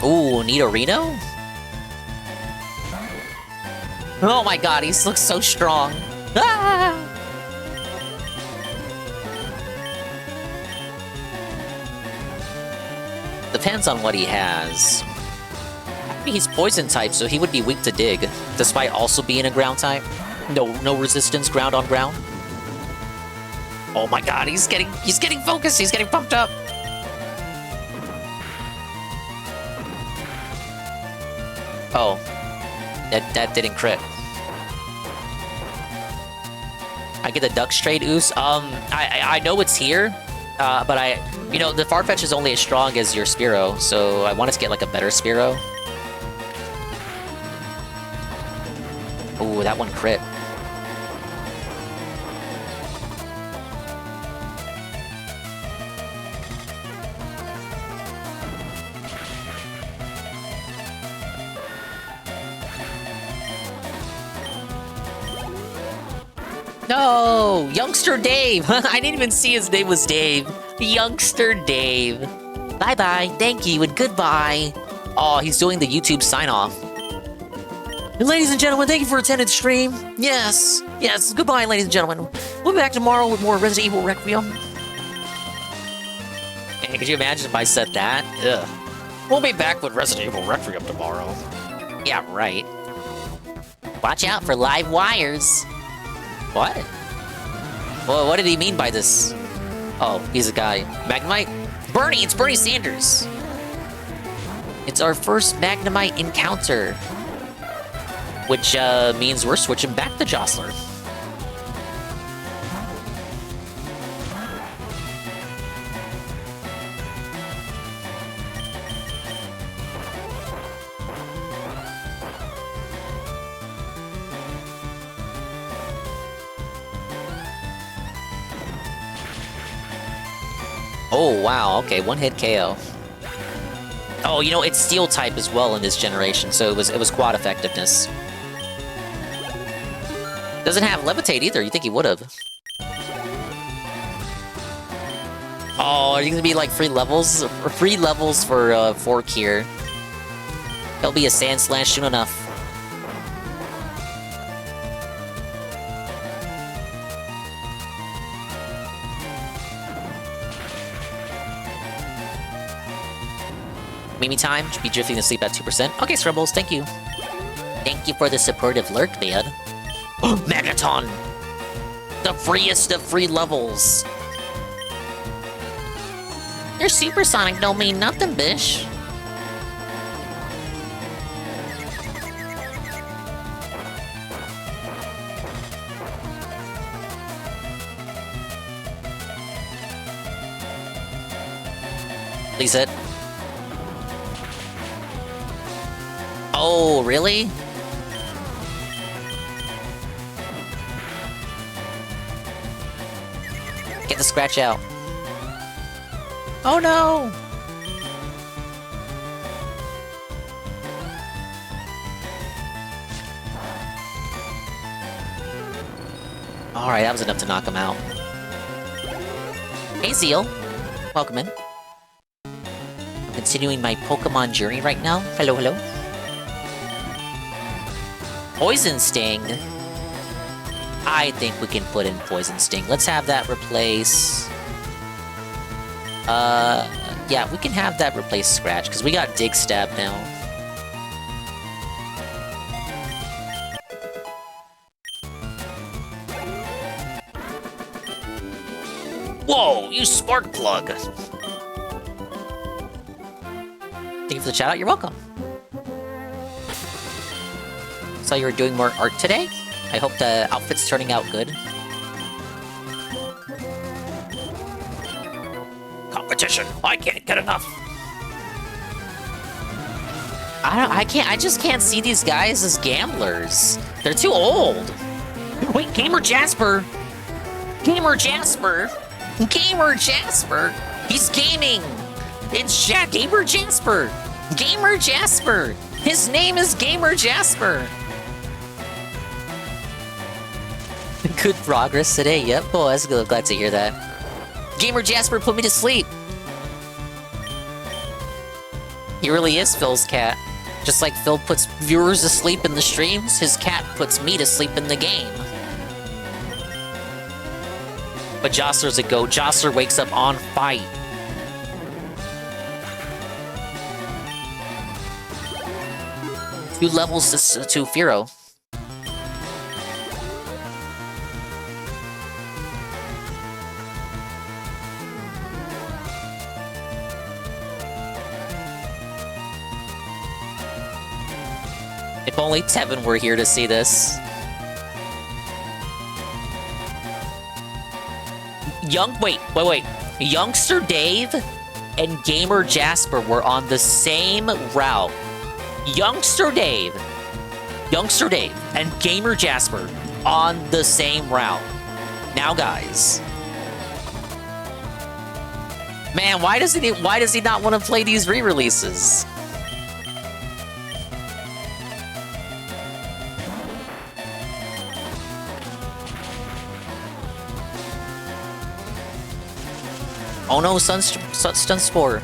Ooh, Nidorino? Oh my god, he looks so strong. Ah! Depends on what he has. He's poison type, so he would be weak to dig, despite also being a ground type. No resistance, ground on ground. Oh my god, he's getting focused, he's getting pumped up. Oh, that didn't crit. I get the duck straight Oos. I know it's here, but the Farfetch is only as strong as your Spearow, so I wanted to get like a better Spearow. Ooh, that one crit. No! Youngster Dave! I didn't even see his name was Dave. Youngster Dave. Bye-bye, thank you, and goodbye. Oh, he's doing the YouTube sign-off. Ladies and gentlemen, thank you for attending the stream. Yes, goodbye, ladies and gentlemen. We'll be back tomorrow with more Resident Evil Requiem. Man, could you imagine if I said that? Ugh. We'll be back with Resident Evil Requiem tomorrow. Yeah, right. Watch out for live wires. What? Well, what did he mean by this? Oh, he's a guy. Magnemite? Bernie! It's Bernie Sanders! It's our first Magnemite encounter. Which means we're switching back to Jostler. Oh, wow, okay, one-hit KO. Oh, it's Steel type as well in this generation, so it was quad effectiveness. Doesn't have Levitate either, you think he would've. Oh, are you gonna be like free levels? Free levels for Fork here. There'll be a Sand Slash soon enough. Mimi time, should be drifting to sleep at 2%. Okay, Scribbles, thank you. Thank you for the supportive lurk, man. Magneton! The freest of free levels! Your supersonic don't mean nothing, bish. Please hit. Oh, really? Get the scratch out. Oh no! Alright, that was enough to knock him out. Hey, Zeal. Welcome in. I'm continuing my Pokemon journey right now. Hello, hello. Poison Sting. I think we can put in Poison Sting. Let's have that replace... yeah, we can have that replace Scratch, because we got Dig Stab now. Whoa, you spark plug! Thank you for the shout out, you're welcome. Saw you were doing more art today. I hope the outfit's turning out good. Competition, I can't get enough. I just can't see these guys as gamblers. They're too old. Wait, Gamer Jasper! Gamer Jasper! Gamer Jasper! He's gaming! It's Gamer Jasper! Gamer Jasper! His name is Gamer Jasper! Good progress today, yep. Oh, that's good. Glad to hear that. Gamer Jasper put me to sleep! He really is Phil's cat. Just like Phil puts viewers to sleep in the streams, his cat puts me to sleep in the game. But Jostler's a goat. Jostler wakes up on fight. Two levels to Firo. If only Tevin were here to see this. Wait. Youngster Dave and Gamer Jasper were on the same route. Youngster Dave and Gamer Jasper on the same route. Now, guys. Man, why does he not want to play these re-releases? Oh no, Stun Spore.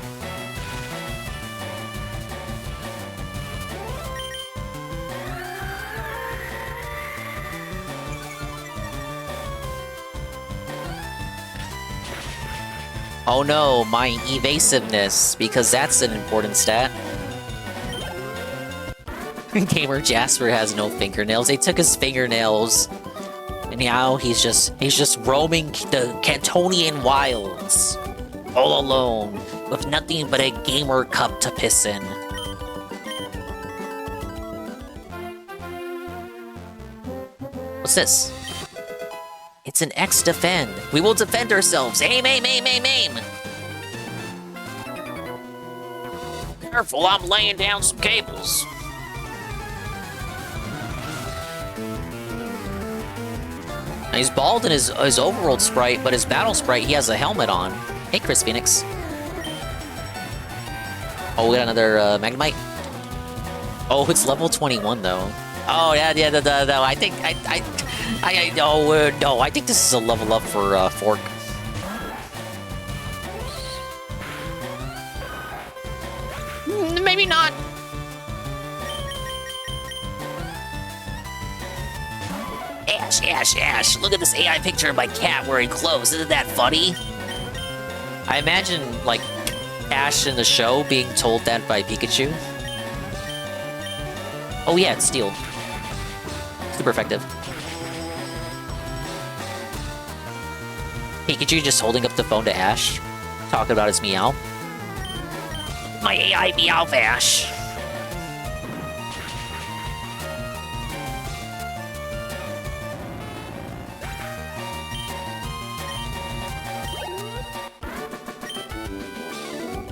Oh no, my evasiveness, because that's an important stat. Gamer Jasper has no fingernails. They took his fingernails, and now he's just roaming the Cantonian wilds. All alone, with nothing but a gamer cup to piss in. What's this? It's an X defend. We will defend ourselves. Aim, aim, aim, aim, aim. Careful, I'm laying down some cables. He's bald in his overworld sprite, but his battle sprite, he has a helmet on. Hey, Chris Phoenix. Oh, we got another Magnemite. Oh, it's level 21 though. Oh yeah. No, I think no, I think this is a level up for Fork. Maybe not. Ash, look at this AI picture of my cat wearing clothes. Isn't that funny? I imagine, like, Ash in the show being told that by Pikachu. Oh yeah, it's Steel. Super effective. Pikachu just holding up the phone to Ash, talking about his meow. My AI Meowth Ash.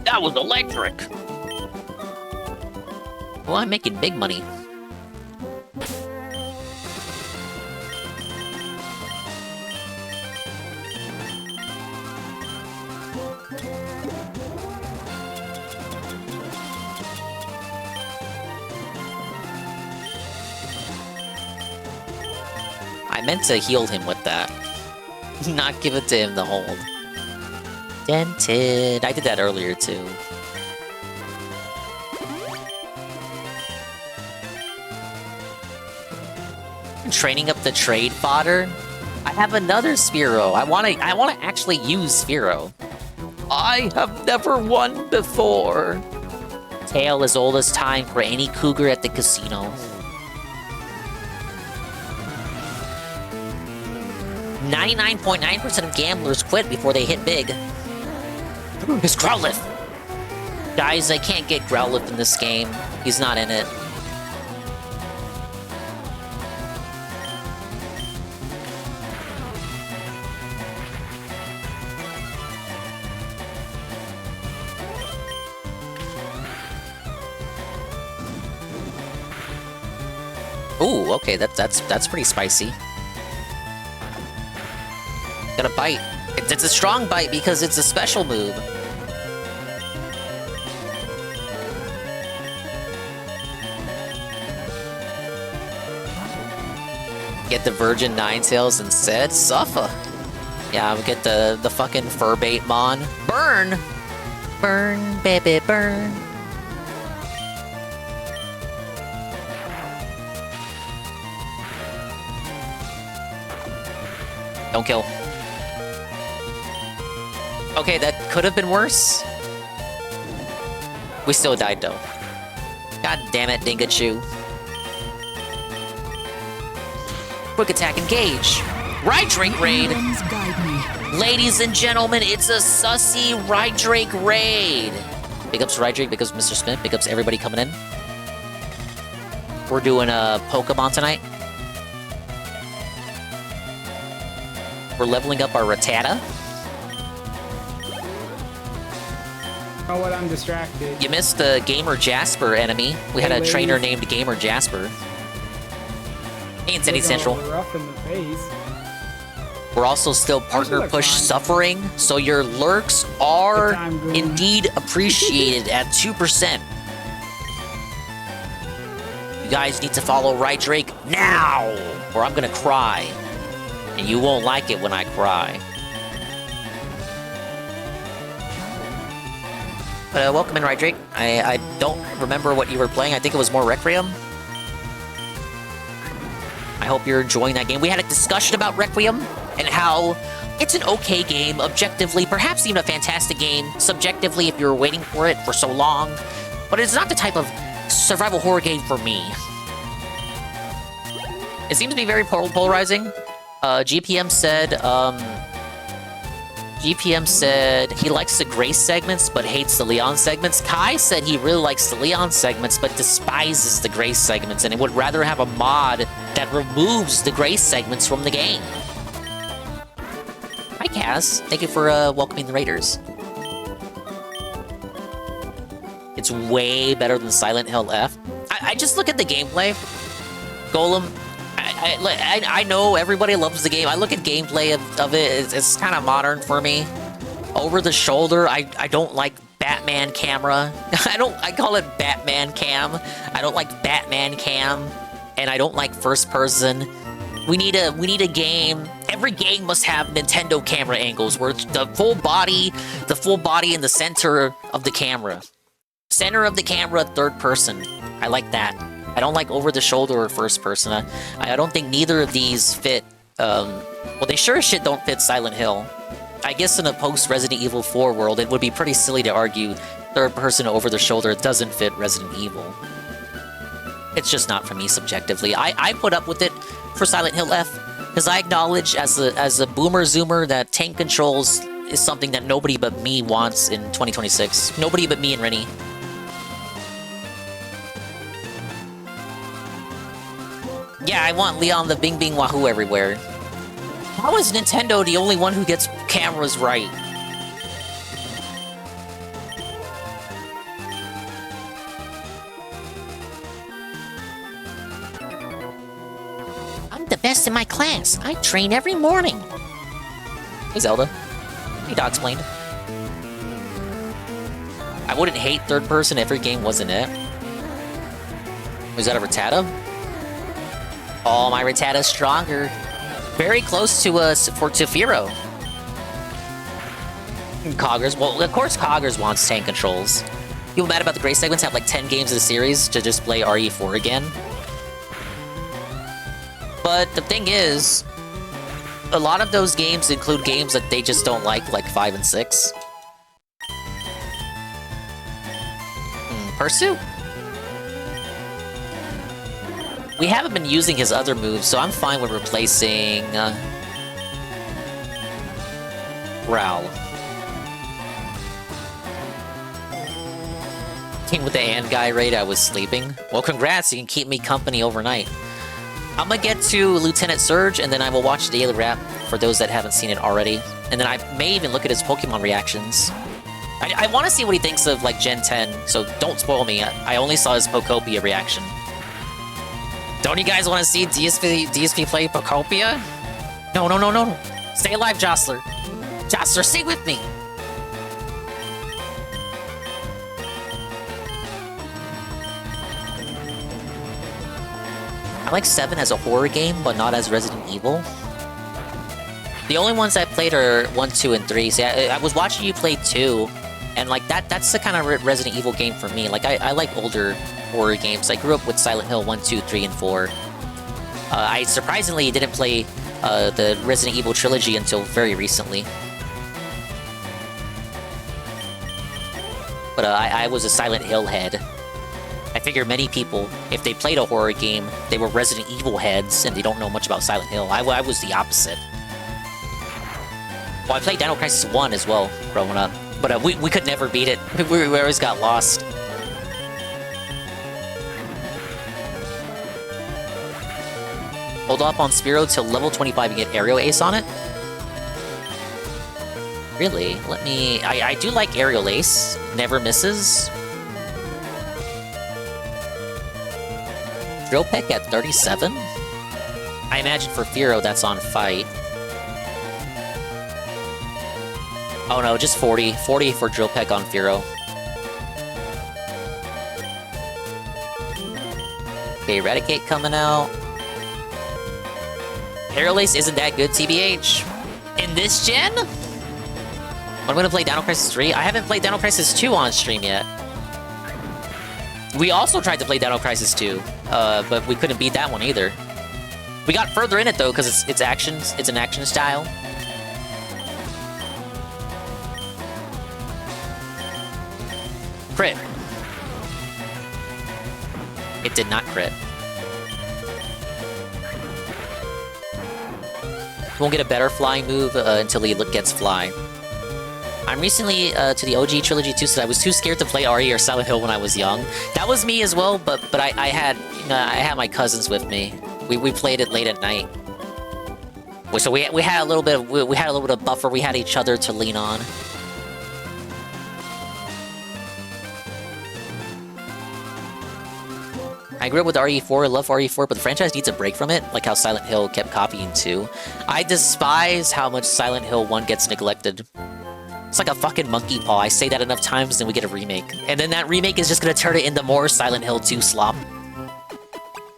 That was electric. Well, I'm making big money. I meant to heal him with that. Not give it to him to hold. Dented. I did that earlier too. Training up the trade fodder. I have another Spearow. I wanna actually use Spearow. I have never won before. Tale as old as time for any cougar at the casino. 99.9% of gamblers quit before they hit big. It's Growlithe! Guys, I can't get Growlithe in this game. He's not in it. Ooh, okay, that's pretty spicy. Got a bite. It's a strong bite because it's a special move. Get the Virgin Ninetales instead? Suffer. Yeah, I'll get the fucking Furbait Mon. Burn! Burn, baby, burn. Don't kill. Okay, that could have been worse. We still died, though. God damn it, Dingachu. Quick attack, engage. Drake raid. Ladies and gentlemen, it's a sussy Drake raid. Big ups Drake, big ups Mr. Smith, big ups everybody coming in. We're doing a Pokemon tonight. We're leveling up our Rattata. Oh, what? I'm distracted. You missed the Gamer Jasper enemy. We had a trainer named Gamer Jasper. Hey, Insanity Central. Rough in the face. We're also still partner push suffering, so your lurks are indeed appreciated at 2%. You guys need to follow Drake now, or I'm gonna cry. And you won't like it when I cry. But welcome in, Drake. I don't remember what you were playing. I think it was more Requiem. I hope you're enjoying that game. We had a discussion about Requiem and how it's an okay game, objectively, perhaps even a fantastic game, subjectively if you're waiting for it for so long. But it's not the type of survival horror game for me. It seems to be very polarizing. GPM said he likes the Grace segments but hates the Leon segments. Kai said he really likes the Leon segments but despises the Grace segments and would rather have a mod that removes the Grace segments from the game. Hi, Kaz. Thank you for welcoming the Raiders. It's way better than Silent Hill F. I just look at the gameplay. Golem, I know everybody loves the game. I look at gameplay of it. It's kind of modern for me. Over the shoulder, I don't like Batman camera. I call it Batman cam. I don't like Batman cam, and I don't like first person. We need a game. Every game must have Nintendo camera angles where it's the full body in the center of the camera. Center of the camera, third person. I like that. I don't like over the shoulder or first person. I don't think neither of these fit. Well, they sure as shit don't fit Silent Hill. I guess in a post-Resident Evil 4 world, it would be pretty silly to argue third person over the shoulder doesn't fit Resident Evil. It's just not for me subjectively. I put up with it for Silent Hill F because I acknowledge as a boomer zoomer that tank controls is something that nobody but me wants in 2026. Nobody but me and Rennie. Yeah, I want Leon the Bing Bing Wahoo everywhere. How is Nintendo the only one who gets cameras right? I'm the best in my class. I train every morning. Hey, Zelda. Hey, Dog Explained. I wouldn't hate third person if every game wasn't it. Was that a Rattata? Oh, my Rattata's stronger. Very close to Firo. Coggers. Well, of course Coggers wants tank controls. People mad about the Grace segments have like 10 games of the series to just play RE4 again. But the thing is, a lot of those games include games that they just don't like 5 and 6. Pursuit. We haven't been using his other moves, so I'm fine with replacing Growl. Came with the and guy raid, I was sleeping. Well, congrats, you can keep me company overnight. I'm gonna get to Lieutenant Surge, and then I will watch the Daily Wrap for those that haven't seen it already. And then I may even look at his Pokemon reactions. I want to see what he thinks of, like, Gen 10, so don't spoil me. I only saw his Pokopia reaction. Don't you guys want to see DSP play Pocopia? No, no, no, no. Stay alive, Jostler. Jostler, stay with me. I like 7 as a horror game, but not as Resident Evil. The only ones I played are 1, 2, and 3. See, I was watching you play 2, and like that's the kind of Resident Evil game for me. Like I like older horror games. I grew up with Silent Hill 1, 2, 3, and 4. I surprisingly didn't play the Resident Evil trilogy until very recently. But I was a Silent Hill head. I figure many people, if they played a horror game, they were Resident Evil heads and they don't know much about Silent Hill. I was the opposite. Well, I played Dino Crisis 1 as well, growing up. But we could never beat it. We always got lost. Hold up on Spiro till level 25 and get Aerial Ace on it? Really? Let me... I do like Aerial Ace. Never misses. Drill Peck at 37? I imagine for Firo that's on fight. Oh no, just 40. 40 for Drill Peck on Firo. Okay, Eradicate coming out. Aerial Ace isn't that good, TBH. In this gen? I'm gonna play Dino Crisis 3. I haven't played Dino Crisis 2 on stream yet. We also tried to play Dino Crisis 2, but we couldn't beat that one either. We got further in it though, because it's actions. It's an action style. Crit. It did not crit. Won't get a better flying move until he gets fly. I'm recently to the OG trilogy too, so I was too scared to play RE or Silent Hill when I was young. That was me as well, but I had my cousins with me. We played it late at night. So we had a little bit of buffer. We had each other to lean on. I grew up with RE4, I love RE4, but the franchise needs a break from it, like how Silent Hill kept copying 2. I despise how much Silent Hill 1 gets neglected. It's like a fucking monkey paw. I say that enough times, then we get a remake. And then that remake is just gonna turn it into more Silent Hill 2 slop.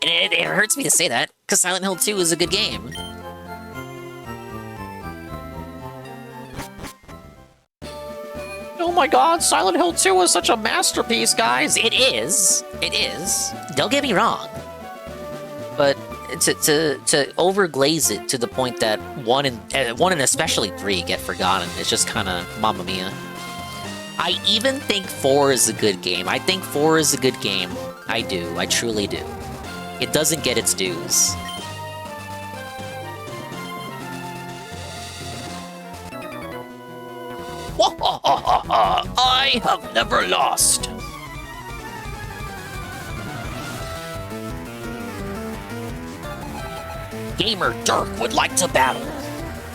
And it hurts me to say that, because Silent Hill 2 is a good game. Oh my god, Silent Hill 2 is such a masterpiece, guys! It is. It is. Don't get me wrong. But to overglaze it to the point that 1 and especially 3 get forgotten, it's just kind of Mamma Mia. I even think 4 is a good game. I think 4 is a good game. I do. I truly do. It doesn't get its dues. I have never lost. Gamer Dirk would like to battle.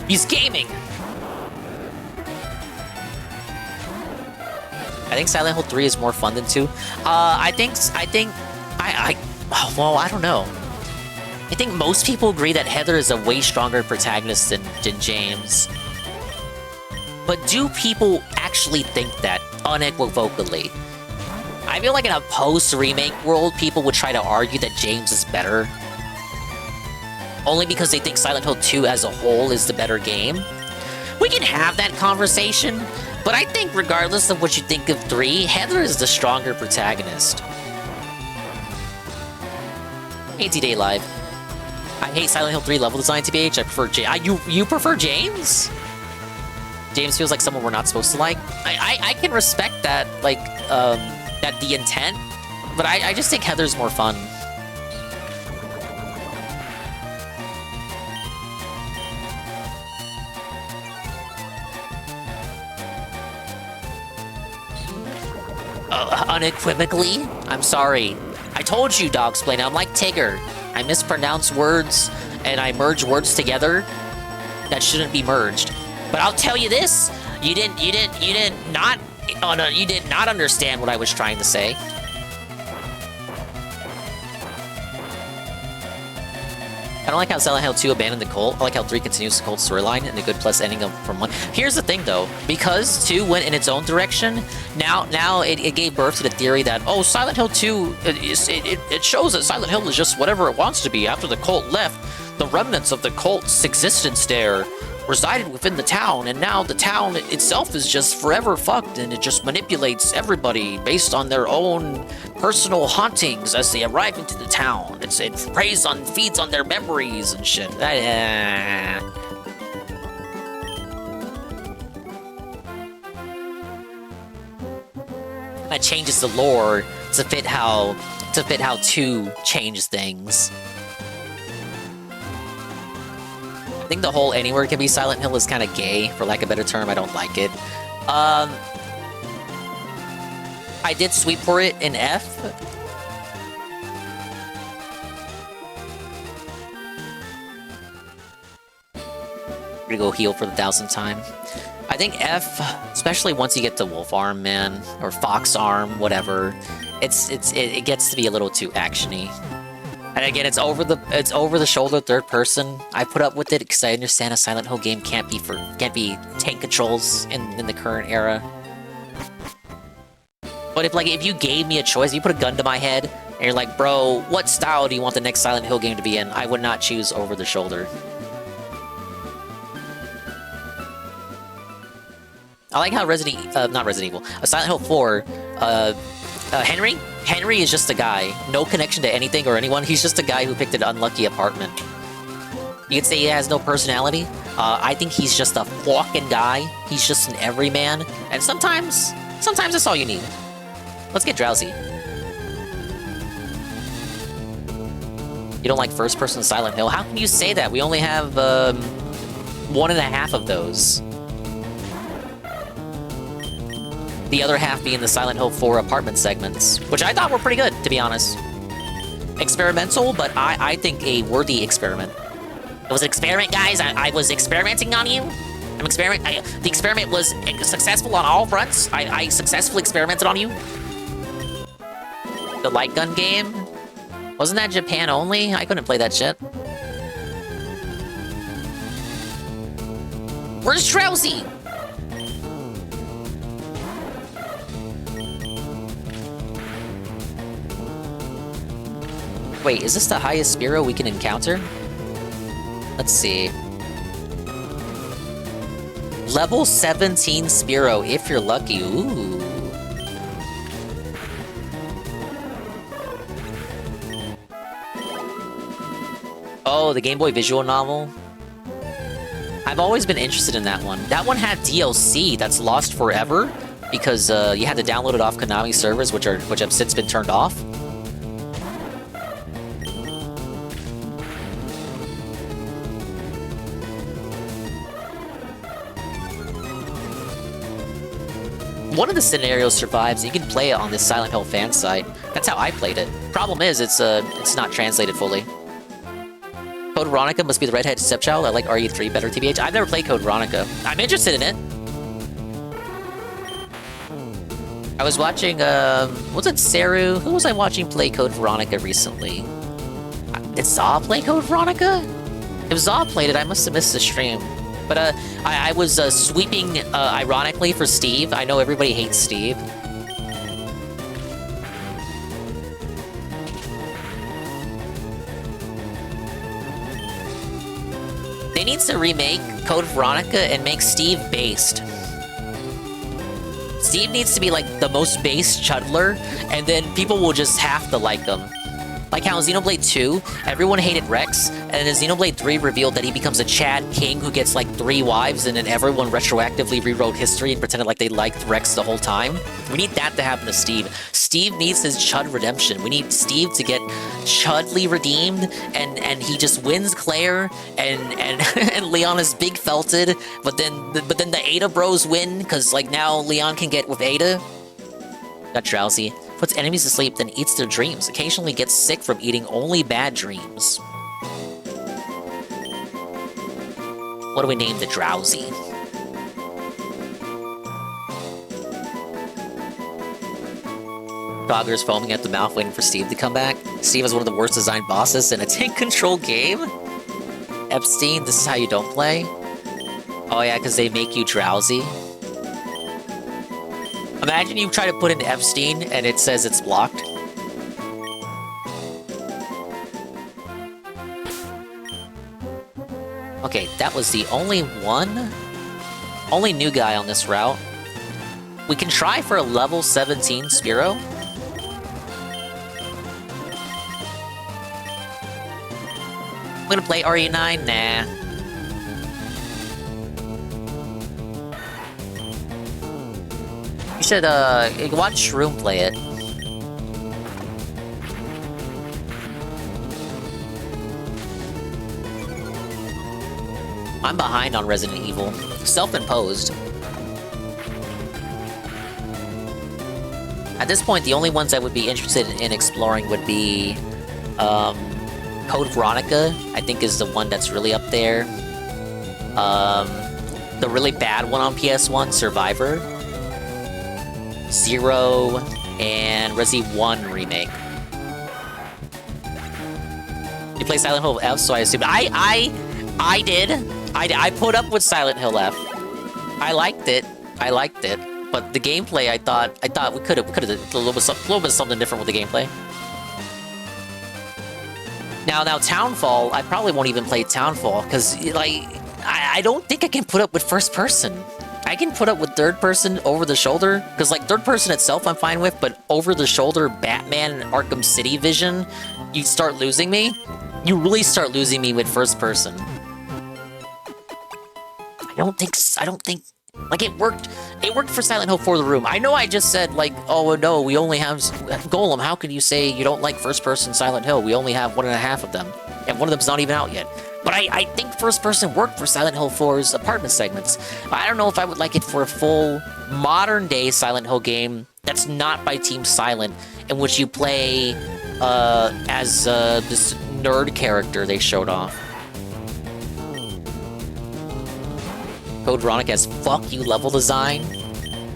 He's gaming. I think Silent Hill 3 is more fun than 2. Well, I don't know. I think most people agree that Heather is a way stronger protagonist than James. But do people actually think that unequivocally? I feel like in a post-remake world, people would try to argue that James is better. Only because they think Silent Hill 2 as a whole is the better game. We can have that conversation, but I think regardless of what you think of 3, Heather is the stronger protagonist. AT-Day Live. I hate Silent Hill 3 level design, TBH. I prefer you prefer James? James feels like someone we're not supposed to like. I can respect that, like, that the intent, but I just think Heather's more fun. Unequivocally? I'm sorry. I told you, Dogsplain, I'm like Tigger. I mispronounce words, and I merge words together that shouldn't be merged. But I'll tell you this, you did not understand what I was trying to say. I don't like how Silent Hill 2 abandoned the cult. I like how 3 continues the cult storyline and a good plus ending from 1. Here's the thing though, because 2 went in its own direction, now it gave birth to the theory that, oh, Silent Hill 2, it shows that Silent Hill is just whatever it wants to be. After the cult left, the remnants of the cult's existence there resided within the town, and now the town itself is just forever fucked, and it just manipulates everybody based on their own personal hauntings as they arrive into the town. It feeds on their memories and shit. That changes the lore to fit how 2 changed things. I think the whole anywhere can be Silent Hill is kind of gay, for lack of a better term. I don't like it. I did sweep for it in F. I'm gonna go heal for the 1000th time. I think F, especially once you get to Wolf Arm, man, or Fox Arm, whatever, it gets to be a little too actiony. And again, it's over the shoulder, third person. I put up with it because I understand a Silent Hill game can't be tank controls in the current era. But if you gave me a choice, if you put a gun to my head and you're like, bro, what style do you want the next Silent Hill game to be in? I would not choose over the shoulder. I like how not Resident Evil, Silent Hill 4, Henry is just a guy. No connection to anything or anyone. He's just a guy who picked an unlucky apartment. You could say he has no personality. I think he's just a fucking guy. He's just an everyman. And sometimes that's all you need. Let's get drowsy. You don't like first-person Silent Hill? How can you say that? We only have 1.5 of those. The other half being the Silent Hill 4 apartment segments, which I thought were pretty good, to be honest. Experimental, but I think a worthy experiment. It was an experiment, guys. I was experimenting on you. The experiment was successful on all fronts. I successfully experimented on you. The light gun game? Wasn't that Japan only? I couldn't play that shit. Where's Drowsy? Wait, is this the highest Spiro we can encounter? Let's see. Level 17 Spiro, if you're lucky. Ooh. Oh, the Game Boy visual novel? I've always been interested in that one. That one had DLC that's lost forever because you had to download it off Konami servers, which have since been turned off. One of the scenarios survives. You can play it on this Silent Hill fan site. That's how I played it. Problem is, it's not translated fully. Code Veronica must be the redheaded stepchild. I like RE3 better, TBH. I've never played Code Veronica. I'm interested in it. I was watching, was it Saru? Who was I watching play Code Veronica recently? Did Zaw play Code Veronica? If Zaw played it, I must have missed the stream. But I was sweeping, ironically, for Steve. I know everybody hates Steve. They need to remake Code Veronica and make Steve based. Steve needs to be like the most based Chudler, and then people will just have to like him. Like how in Xenoblade 2, everyone hated Rex, and in Xenoblade 3 revealed that he becomes a Chad King who gets like 3 wives, and then everyone retroactively rewrote history and pretended like they liked Rex the whole time. We need that to happen to Steve. Steve needs his Chud redemption. We need Steve to get Chudly redeemed, and he just wins Claire, and Leon is big felted, but then the Ada bros win, because like now Leon can get with Ada. Got drowsy. Puts enemies to sleep, then eats their dreams. Occasionally gets sick from eating only bad dreams. What do we name the drowsy? Frogger's foaming at the mouth waiting for Steve to come back. Steve is one of the worst designed bosses in a tank control game. Epstein, this is how you don't play? Oh yeah, because they make you drowsy. Imagine you try to put in Epstein and it says it's blocked. Okay, that was the only new guy on this route. We can try for a level 17 Spearow. I'm gonna play RE9? Nah. You should, watch Shroom play it. I'm behind on Resident Evil. Self-imposed. At this point, the only ones I would be interested in exploring would be, Code Veronica, I think is the one that's really up there. The really bad one on PS1, Survivor. Zero, and Resi 1 Remake. You play Silent Hill F, so I assume... I did. I put up with Silent Hill F. I liked it. But the gameplay, I thought we could have done a little bit something different with the gameplay. Now Townfall, I probably won't even play Townfall, because, like, I don't think I can put up with first person. I can put up with third person over the shoulder, because, like, third person itself I'm fine with, but over the shoulder Batman and Arkham City vision, you start losing me. You really start losing me with first person. I don't think, like, it worked for Silent Hill 4 The Room. I know I just said, like, oh no, we only have Golem, how can you say you don't like first person Silent Hill? We only have 1.5 of them, and one of them's not even out yet. But I think first person worked for Silent Hill 4's apartment segments. I don't know if I would like it for a full modern day Silent Hill game that's not by Team Silent, in which you play as this nerd character they showed off. Code Veronica has fuck you level design.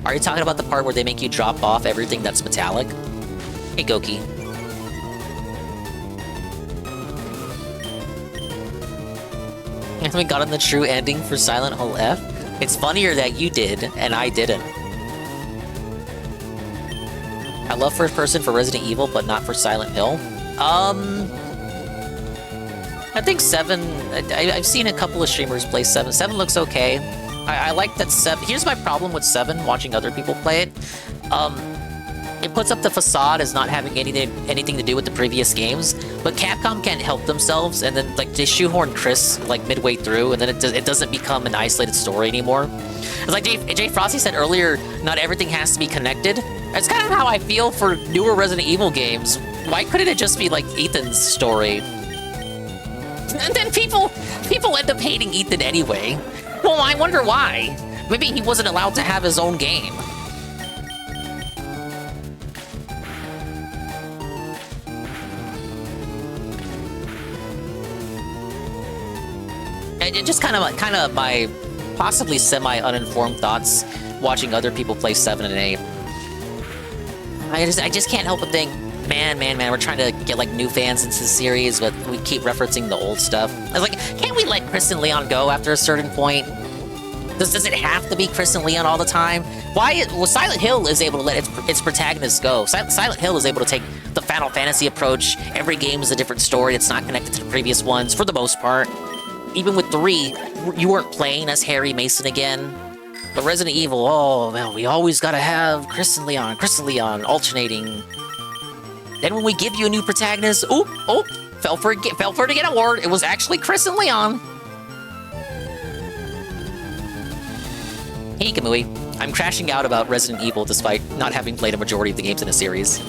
Are you talking about the part where they make you drop off everything that's metallic? Hey, Goki. And we got on the true ending for Silent Hill F. It's funnier that you did, and I didn't. I love first person for Resident Evil, but not for Silent Hill. I think 7... I've seen a couple of streamers play 7. 7 looks okay. I like that 7... Here's my problem with 7, watching other people play it. It puts up the facade as not having anything to do with the previous games, but Capcom can't help themselves, and then, like, they shoehorn Chris, like, midway through, and then it doesn't become an isolated story anymore. It's like Jay Frosty said earlier, not everything has to be connected. That's kind of how I feel for newer Resident Evil games. Why couldn't it just be, like, Ethan's story? And then people end up hating Ethan anyway. Well, I wonder why. Maybe he wasn't allowed to have his own game. And just kind of my possibly semi-uninformed thoughts watching other people play 7 and 8. I just can't help but think, man, we're trying to get, like, new fans into the series, but we keep referencing the old stuff. I was like, can't we let Chris and Leon go after a certain point? Does it have to be Chris and Leon all the time? Well, Silent Hill is able to let its protagonists go. Silent Hill is able to take the Final Fantasy approach. Every game is a different story that's not connected to the previous ones, for the most part. Even with 3, you weren't playing as Harry Mason again. But Resident Evil, oh, man, we always gotta have Chris and Leon alternating. Then when we give you a new protagonist, fell for it to get a award. It was actually Chris and Leon. Hey, Kamui. I'm crashing out about Resident Evil despite not having played a majority of the games in the series.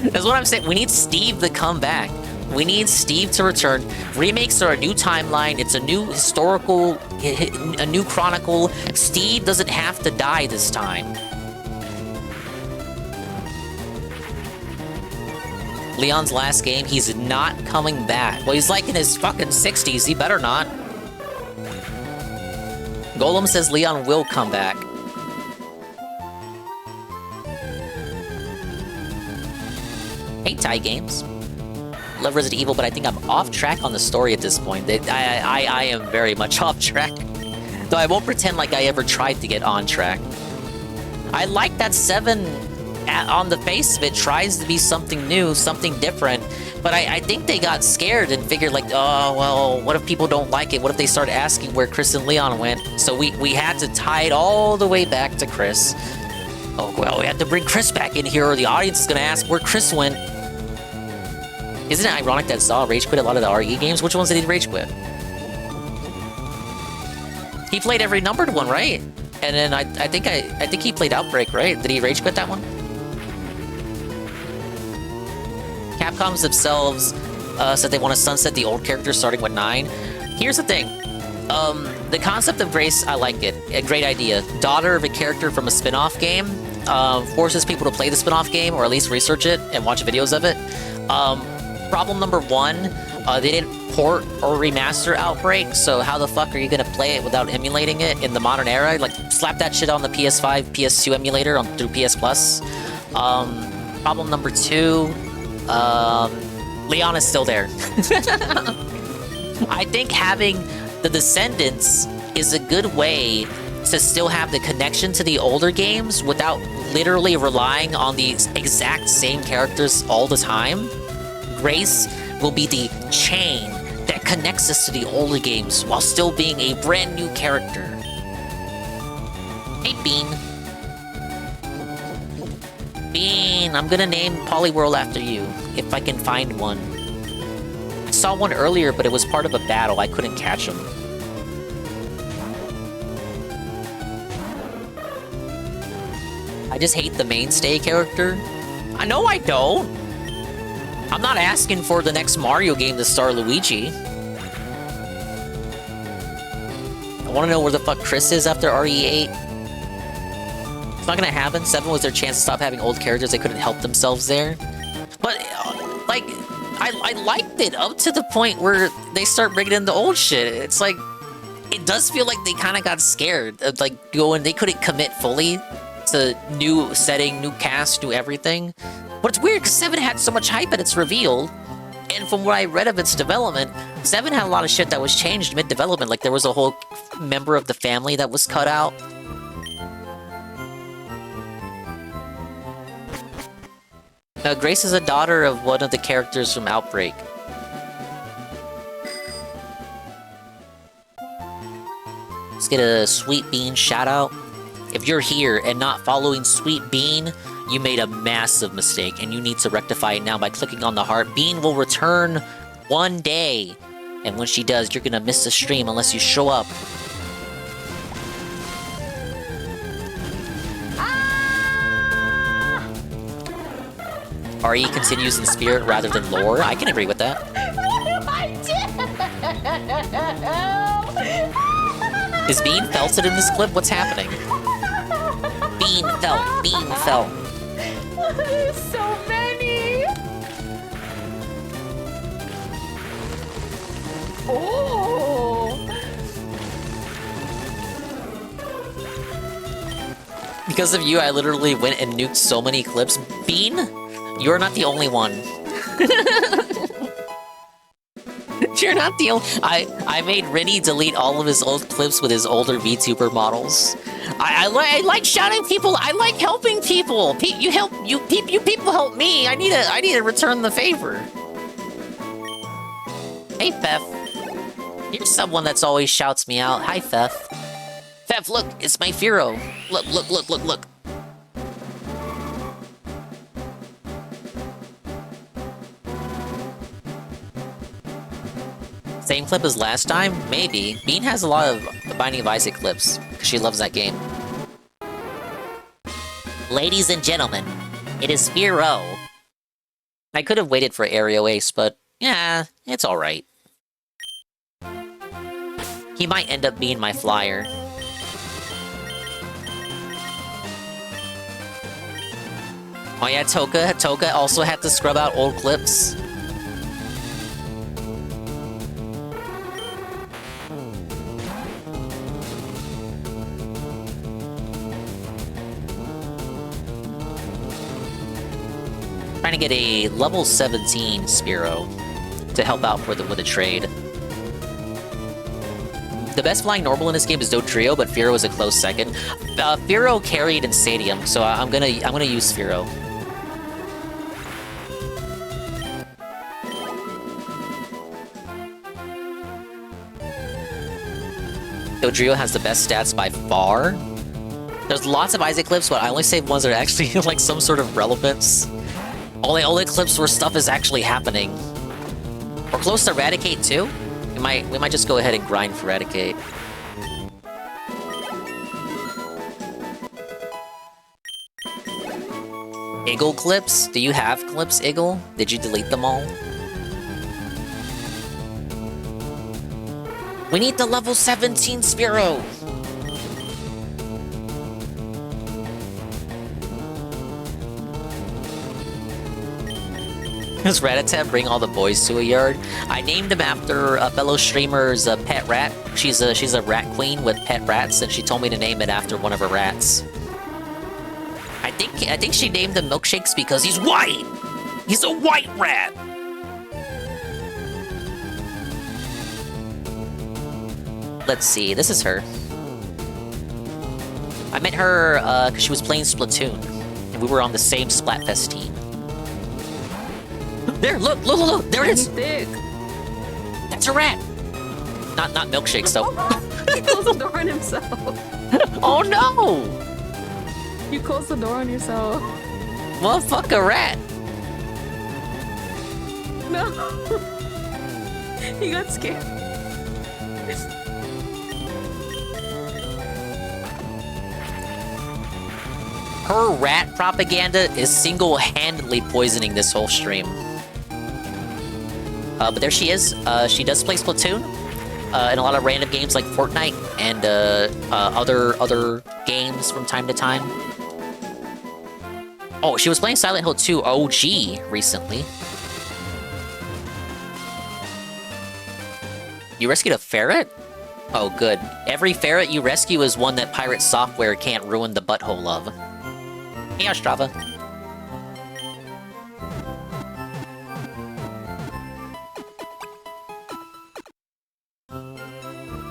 That's what I'm saying. We need Steve to come back. We need Steve to return. Remakes are a new timeline. It's a new historical, a new chronicle. Steve doesn't have to die this time. Leon's last game, he's not coming back. Well, he's like in his fucking 60s. He better not. Golem says Leon will come back. Hey, Ty Games. love Resident Evil, but I think I'm off track on the story at this point. I am very much off track. Though I won't pretend like I ever tried to get on track. I like that 7, on the face of it, tries to be something new, something different. But I think they got scared and figured like, oh, well, what if people don't like it? What if they start asking where Chris and Leon went? So we had to tie it all the way back to Chris. Oh, well, we had to bring Chris back in here or the audience is going to ask where Chris went. Isn't it ironic that Saw rage quit a lot of the RE games? Which ones did he rage quit? He played every numbered one, right? And then I think he played Outbreak, right? Did he rage quit that one? Capcoms themselves said they want to sunset the old characters starting with 9. Here's the thing. The concept of Grace, I like it. A great idea. Daughter of a character from a spin-off game forces people to play the spin-off game or at least research it and watch videos of it. Problem number 1, they didn't port or remaster Outbreak, so how the fuck are you gonna play it without emulating it in the modern era? Like, slap that shit on the PS5, PS2 emulator through PS Plus. Problem number 2, Leon is still there. I think having the Descendants is a good way to still have the connection to the older games without literally relying on the exact same characters all the time. Grace will be the chain that connects us to the older games while still being a brand new character. Hey, Bean. Bean, I'm gonna name Polyworld after you, if I can find one. I saw one earlier, but it was part of a battle. I couldn't catch him. I just hate the mainstay character. I know I don't. I'm not asking for the next Mario game to star Luigi. I want to know where the fuck Chris is after RE8. It's not gonna happen. 7 was their chance to stop having old characters. They couldn't help themselves there. But, like, I liked it up to the point where they start bringing in the old shit. It's like, it does feel like they kind of got scared of, like, going, they couldn't commit fully to new setting, new cast, new everything. But it's weird because 7 had so much hype at its reveal, and from what I read of its development, 7 had a lot of shit that was changed mid-development. Like, there was a whole member of the family that was cut out. Now, Grace is a daughter of one of the characters from Outbreak. Let's get a Sweet Bean shout-out. If you're here and not following Sweet Bean, you made a massive mistake, and you need to rectify it now by clicking on the heart. Bean will return one day, and when she does, you're gonna miss the stream unless you show up. RE continues in spirit rather than lore. I can agree with that. Is Bean felted in this clip? What's happening? Bean felt. Bean felt. There's so many. Oh. Because of you, I literally went and nuked so many clips. Bean, you're not the only one. You're not the only... I made Rennie delete all of his old clips with his older VTuber models. I like shouting people. I like helping people. You people help me. I need to return the favor. Hey, Fef. Here's someone that's always shouts me out. Hi, Fef. Fef, look, it's my Firo. Look. Same clip as last time? Maybe. Bean has a lot of Binding of Isaac clips, because she loves that game. Ladies and gentlemen, it is Firo. I could have waited for Aero Ace, but yeah, it's alright. He might end up being my flyer. Oh yeah, Toka also had to scrub out old clips. Trying to get a level 17 Spearow. to help out with the trade. The best flying normal in this game is Dodrio, but Fearow is a close second. Fearow carried in Stadium, so I'm gonna use Fearow. Dodrio has the best stats by far. There's lots of Isaac clips, but I only saved ones that are actually like some sort of relevance. Only clips where stuff is actually happening. We're close to Eradicate too. We might just go ahead and grind for Eradicate. Iggle clips? Do you have clips, Iggle? Did you delete them all? We need the level 17 Spearow! Does Ratatat bring all the boys to a yard? I named him after a fellow streamer's pet rat. She's a rat queen with pet rats, and she told me to name it after one of her rats. I think she named him Milkshakes because he's white! He's a white rat! Let's see, this is her. I met her because she was playing Splatoon, and we were on the same Splatfest team. There, look, there it is! That's a rat! Not Milkshakes, though. He closed the door on himself. Oh no! You closed the door on yourself. Well, fuck a rat! No. He got scared. Her rat propaganda is single-handedly poisoning this whole stream. But there she is. She does play Splatoon in a lot of random games like Fortnite and other games from time to time. Oh, she was playing Silent Hill 2 OG recently. You rescued a ferret? Oh, good. Every ferret you rescue is one that pirate software can't ruin the butthole of. Yeah, Strava.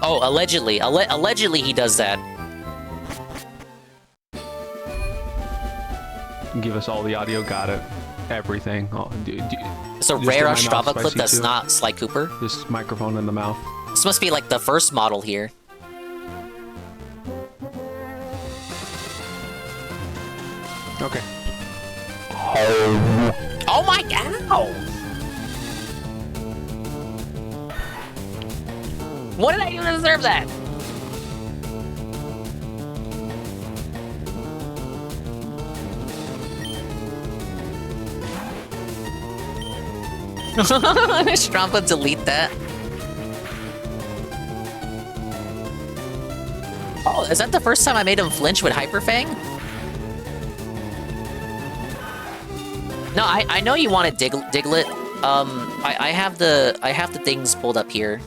Oh, allegedly. Allegedly he does that. Give us all the audio, got it. Everything. Oh, It's a rare Strava clip that's not Sly Cooper. Just microphone in the mouth. This must be like the first model here. Okay. Oh my god! What did I do to deserve that? Strompa, delete that. Oh, is that the first time I made him flinch with Hyperfang? No, I know you wanted Diglett. I have the things pulled up here.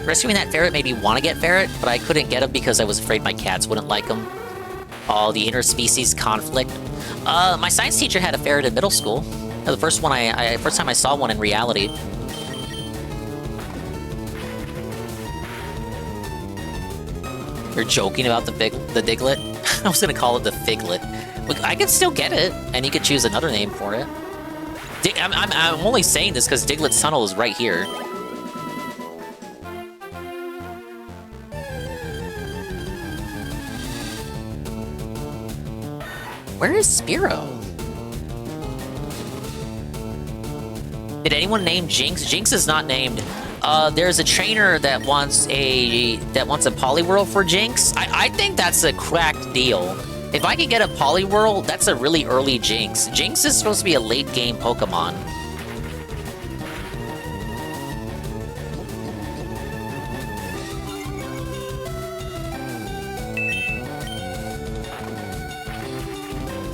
Rescuing that ferret made me want to get ferret, but I couldn't get him because I was afraid my cats wouldn't like him. Oh, the interspecies conflict. My science teacher had a ferret in middle school. The first time I saw one in reality. You're joking about the Diglett? I was gonna call it the Figlet. Look, I can still get it, and you could choose another name for it. I'm only saying this because Diglett's tunnel is right here. Where is Spearow? Did anyone name Jinx? Jinx is not named. There's a trainer that wants a Poliwhirl for Jinx. I think that's a cracked deal. If I could get a Poliwhirl, that's a really early Jinx. Jinx is supposed to be a late game Pokemon.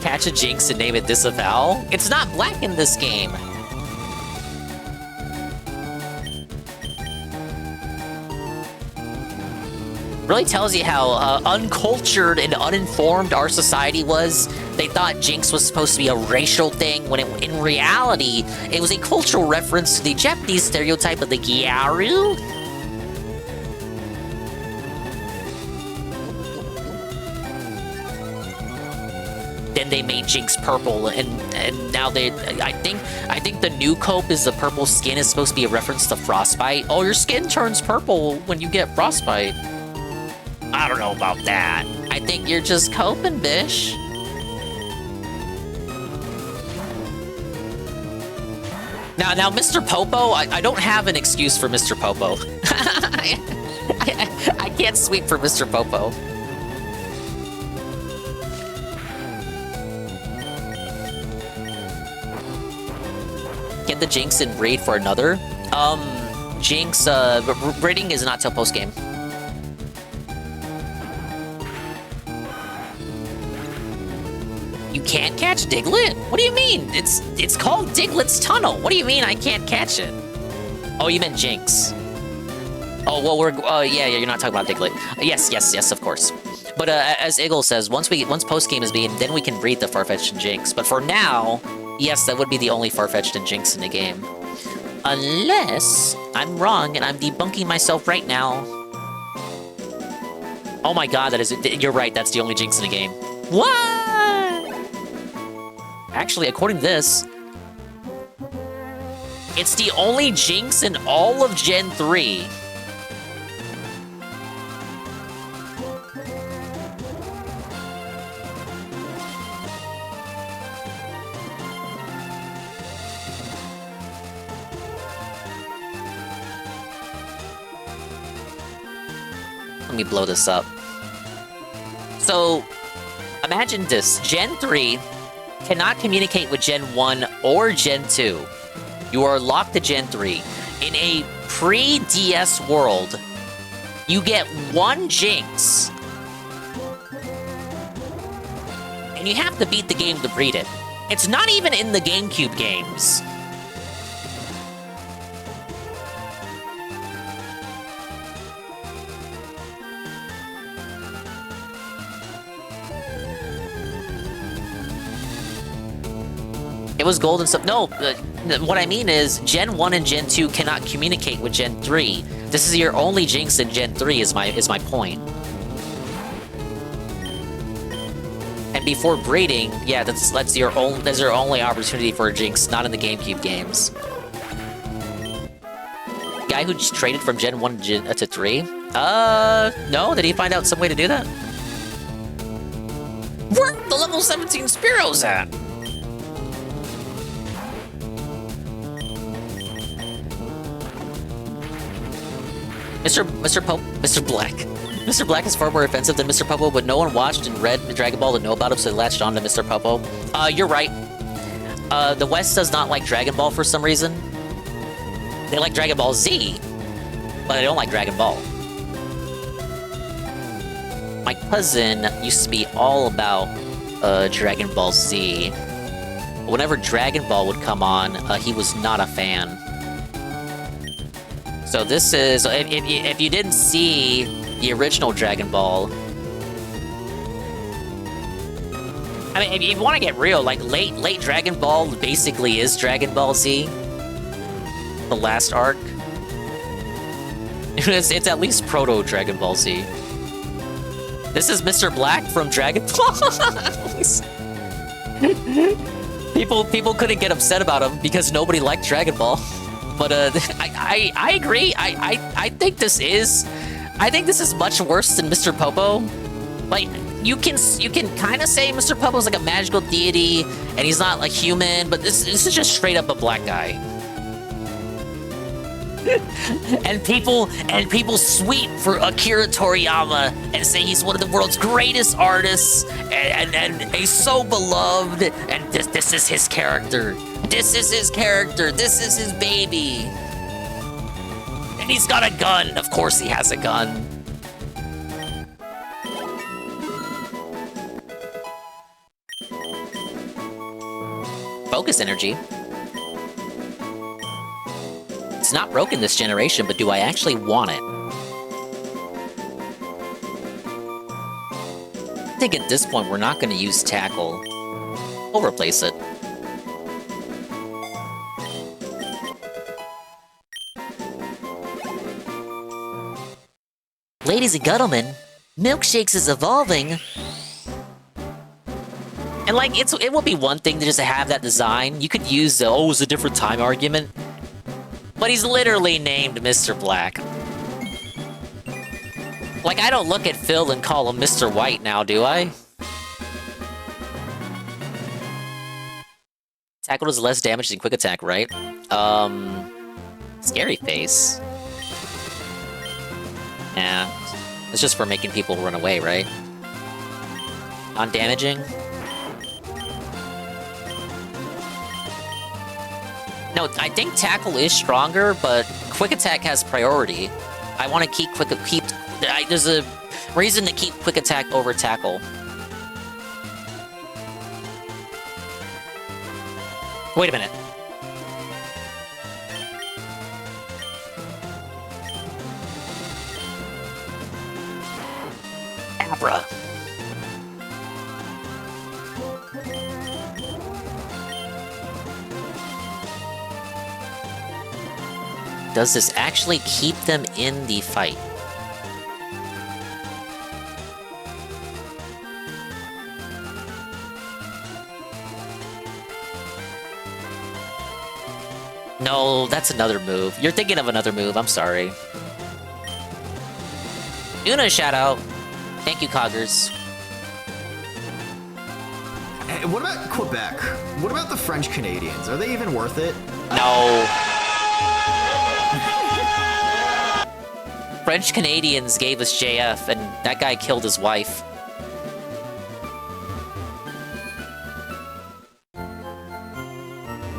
Catch a Jinx and name it Disavow? It's not black in this game. Really tells you how uncultured and uninformed our society was They thought Jinx was supposed to be a racial thing, when in reality, it was a cultural reference to the Japanese stereotype of the Gyaru. Then they made Jinx purple, and now I think the new cope is the purple skin is supposed to be a reference to frostbite. Oh, your skin turns purple when you get frostbite. I don't know about that. I think you're just coping, bish. Now, Mr. Popo, I don't have an excuse for Mr. Popo. I can't sweep for Mr. Popo. Get the Jinx and breed for another. Jinx, breeding is not till post game. You can't catch Diglett? What do you mean? It's called Diglett's Tunnel. What do you mean I can't catch it? Oh, you meant Jinx. Oh, well, yeah, you're not talking about Diglett. Yes, of course. But as Eagle says, once post game is being, then we can breed the Farfetch'd and Jinx. But for now, yes, that would be the only Farfetch'd and Jinx in the game. Unless I'm wrong and I'm debunking myself right now. Oh my god, you're right, that's the only Jinx in the game. What? Actually, according to this, it's the only Jinx in all of Gen 3. Let me blow this up. So, imagine this. Gen 3 cannot communicate with Gen 1 or Gen 2. You are locked to Gen 3. In a pre-DS world, you get one Jinx. And you have to beat the game to breed it. It's not even in the GameCube games. It was gold and stuff. No, what I mean is Gen 1 and Gen 2 cannot communicate with Gen 3. This is your only Jinx in Gen 3 is my point. And before breeding, yeah, that's your only opportunity for a Jinx, not in the GameCube games. Guy who just traded from Gen 1 to 3? No, did he find out some way to do that? Where the level 17 Spearo's at? Mr. Black. Mr. Black is far more offensive than Mr. Popo, but no one watched and read Dragon Ball to know about him, so they latched on to Mr. Popo. You're right. The West does not like Dragon Ball for some reason. They like Dragon Ball Z, but they don't like Dragon Ball. My cousin used to be all about Dragon Ball Z. Whenever Dragon Ball would come on, he was not a fan. So this is, if you didn't see the original Dragon Ball, I mean, if you want to get real, like late Dragon Ball basically is Dragon Ball Z, the last arc. It's at least proto Dragon Ball Z. This is Mr. Black from Dragon Ball. People couldn't get upset about him because nobody liked Dragon Ball. But I agree. I think this is much worse than Mr. Popo. Like you can kind of say Mr. Popo's like a magical deity and he's not like human, but this is just straight up a black guy. and people sweep for Akira Toriyama and say he's one of the world's greatest artists and he's so beloved and this is his character. This is his character. This is his baby. And he's got a gun. Of course he has a gun. Focus energy. It's not broken this generation, but do I actually want it? I think at this point we're not going to use tackle. We'll replace it. Ladies and gentlemen, Milkshakes is evolving. And like, it would be one thing to just have that design. You could use the, oh, it's a different time argument. But he's literally named Mr. Black. Like, I don't look at Phil and call him Mr. White now, do I? Tackle does less damage than Quick Attack, right? Scary Face. Yeah. It's just for making people run away, right? Non-damaging? No, I think Tackle is stronger, but Quick Attack has priority. I want to keep there's a reason to keep Quick Attack over Tackle. Wait a minute. Abra. Does this actually keep them in the fight? No, that's another move. You're thinking of another move, I'm sorry. Una shout out. Thank you, Coggers. Hey, what about Quebec? What about the French Canadians? Are they even worth it? No. French Canadians gave us JF, and that guy killed his wife.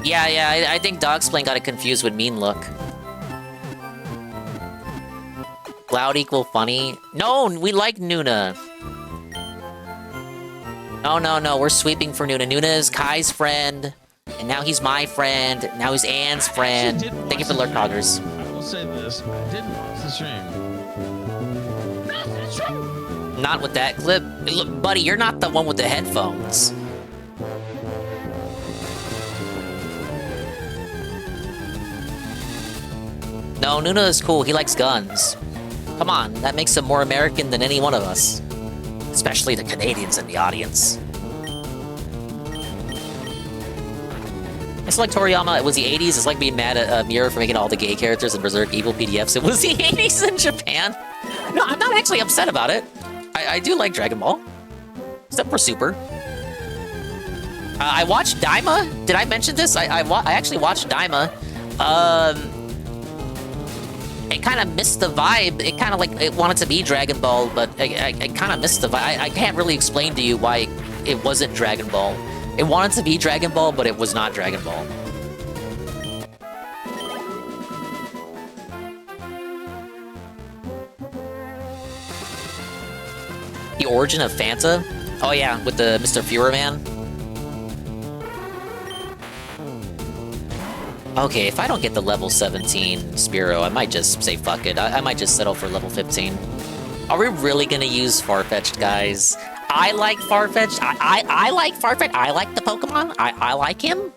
Yeah, I think Dogsplain got it confused with Mean Look. Loud equal funny? No, we like Nuna. No, we're sweeping for Nuna. Nuna is Kai's friend, and now he's my friend, now he's Anne's friend. Thank you for the Lurk Coggers. I will say this, I did watch the stream. Not with that clip. Look, buddy, you're not the one with the headphones. No, Nuna is cool. He likes guns. Come on, that makes him more American than any one of us. Especially the Canadians in the audience. It's like Toriyama, it was the 80s. It's like being mad at Miura for making all the gay characters in Berserk evil PDFs. It was the 80s in Japan. No, I'm not actually upset about it. I do like Dragon Ball. Except for Super. I watched Daima. Did I mention this? I actually watched Daima. It kind of missed the vibe. It kind of like, it wanted to be Dragon Ball, but I kind of missed the vibe. I can't really explain to you why it wasn't Dragon Ball. It wanted to be Dragon Ball, but it was not Dragon Ball. The origin of Fanta? Oh yeah, with the Mr. Fuhrer man. Okay, if I don't get the level 17 Spearow, I might just say fuck it. I might just settle for level 15. Are we really gonna use Farfetch'd, guys? I like Farfetch'd. I like Farfetch'd. I like the Pokemon. I like him.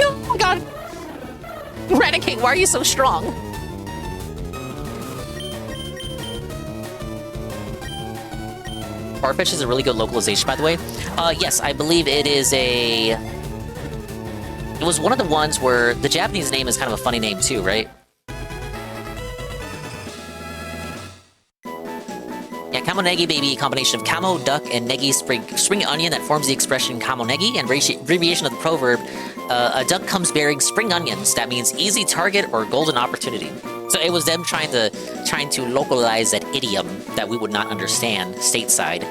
Oh my god! Raticate, why are you so strong? Farfetch is a really good localization, by the way. Yes, I believe it is a... It was one of the ones where the Japanese name is kind of a funny name too, right? Yeah, Kamo Negi, baby, combination of Kamo, duck, and Negi spring onion that forms the expression Kamo Negi, and abbreviation of the proverb, a duck comes bearing spring onions. That means easy target or golden opportunity. So it was them trying to localize that idiom that we would not understand stateside.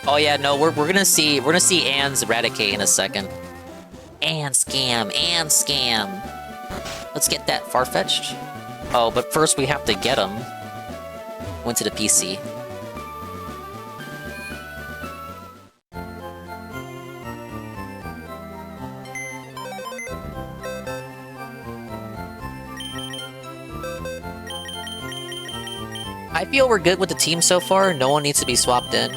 Oh yeah, no, we're gonna see Anne's Eradicate in a second. Anne scam. Let's get that Farfetch'd. Oh, but first we have to get him. Went to the PC. I feel we're good with the team so far. No one needs to be swapped in.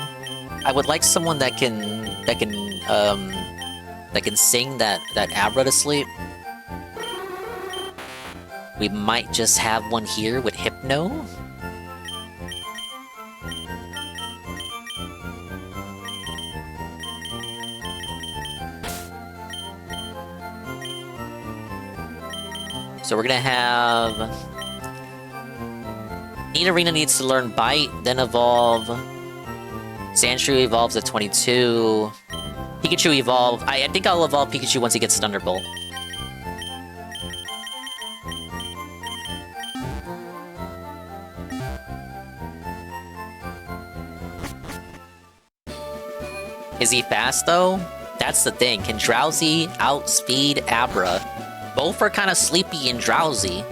I would like someone that can sing that Abra to sleep. We might just have one here with Hypno. So we're gonna have... Nidorina needs to learn Bite, then evolve. Sandshrew evolves at 22. Pikachu evolve. I think I'll evolve Pikachu once he gets Thunderbolt. Is he fast though? That's the thing. Can Drowsy outspeed Abra? Both are kind of sleepy and drowsy.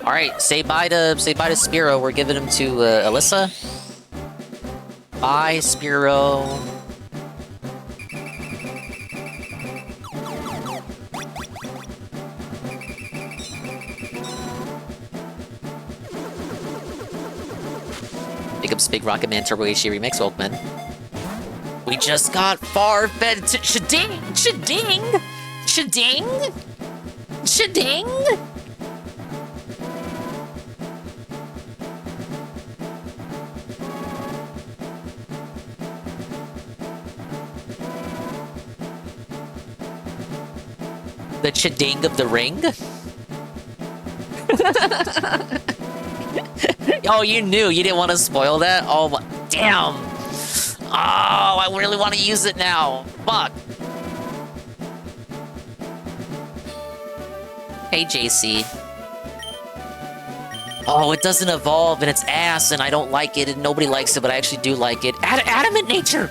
Alright, say bye to Spearow. We're giving him to Alyssa. Bye, Spearow. Big ups Big Rocket Man Turbo HD Remix Wolfman. We just got Farfetch'd. Shading! Shading! Shading! Shading! The Chading of the ring? Oh, you knew. You didn't want to spoil that? Oh, my... Damn! Oh, I really want to use it now. Fuck. Hey, JC. Oh, it doesn't evolve, and it's ass, and I don't like it, and nobody likes it, but I actually do like it. Adamant Nature!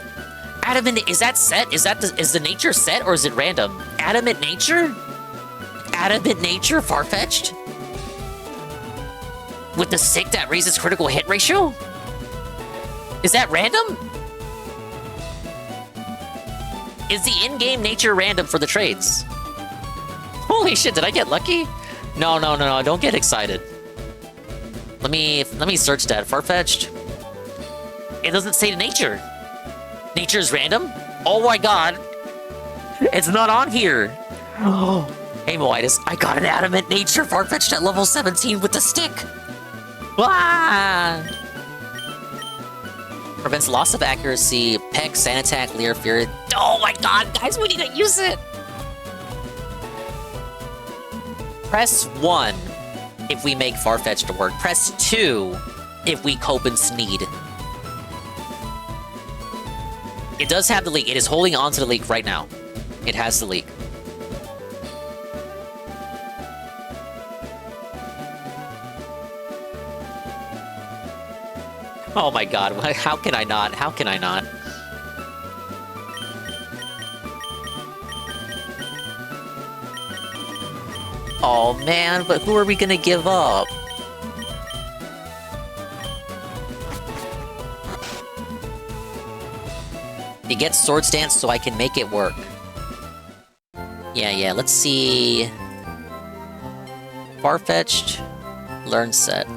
Adamant... Is that set? Is the nature set, or is it random? Adamant Nature? Adamant Nature Farfetch'd? With the sick that raises critical hit ratio? Is that random? Is the in-game nature random for the trades? Holy shit, did I get lucky? No, don't get excited. Let me search that. Farfetch'd? It doesn't say nature. Nature is random? Oh my god. It's not on here. Hey, Moitus, I got an Adamant Nature Farfetch'd at level 17 with the stick. Ah! Prevents loss of accuracy, Peck, Sand Attack, Leer, Fear. Oh my god, guys, we need to use it! Press 1 if we make Farfetch'd to work. Press 2 if we cope and Sneed. It does have the leak. It is holding on to the leak right now. It has the leak. Oh my god, how can I not? How can I not? Oh man, but who are we gonna give up? You get Swords Dance so I can make it work. Yeah, let's see... Farfetch'd, Learn Set.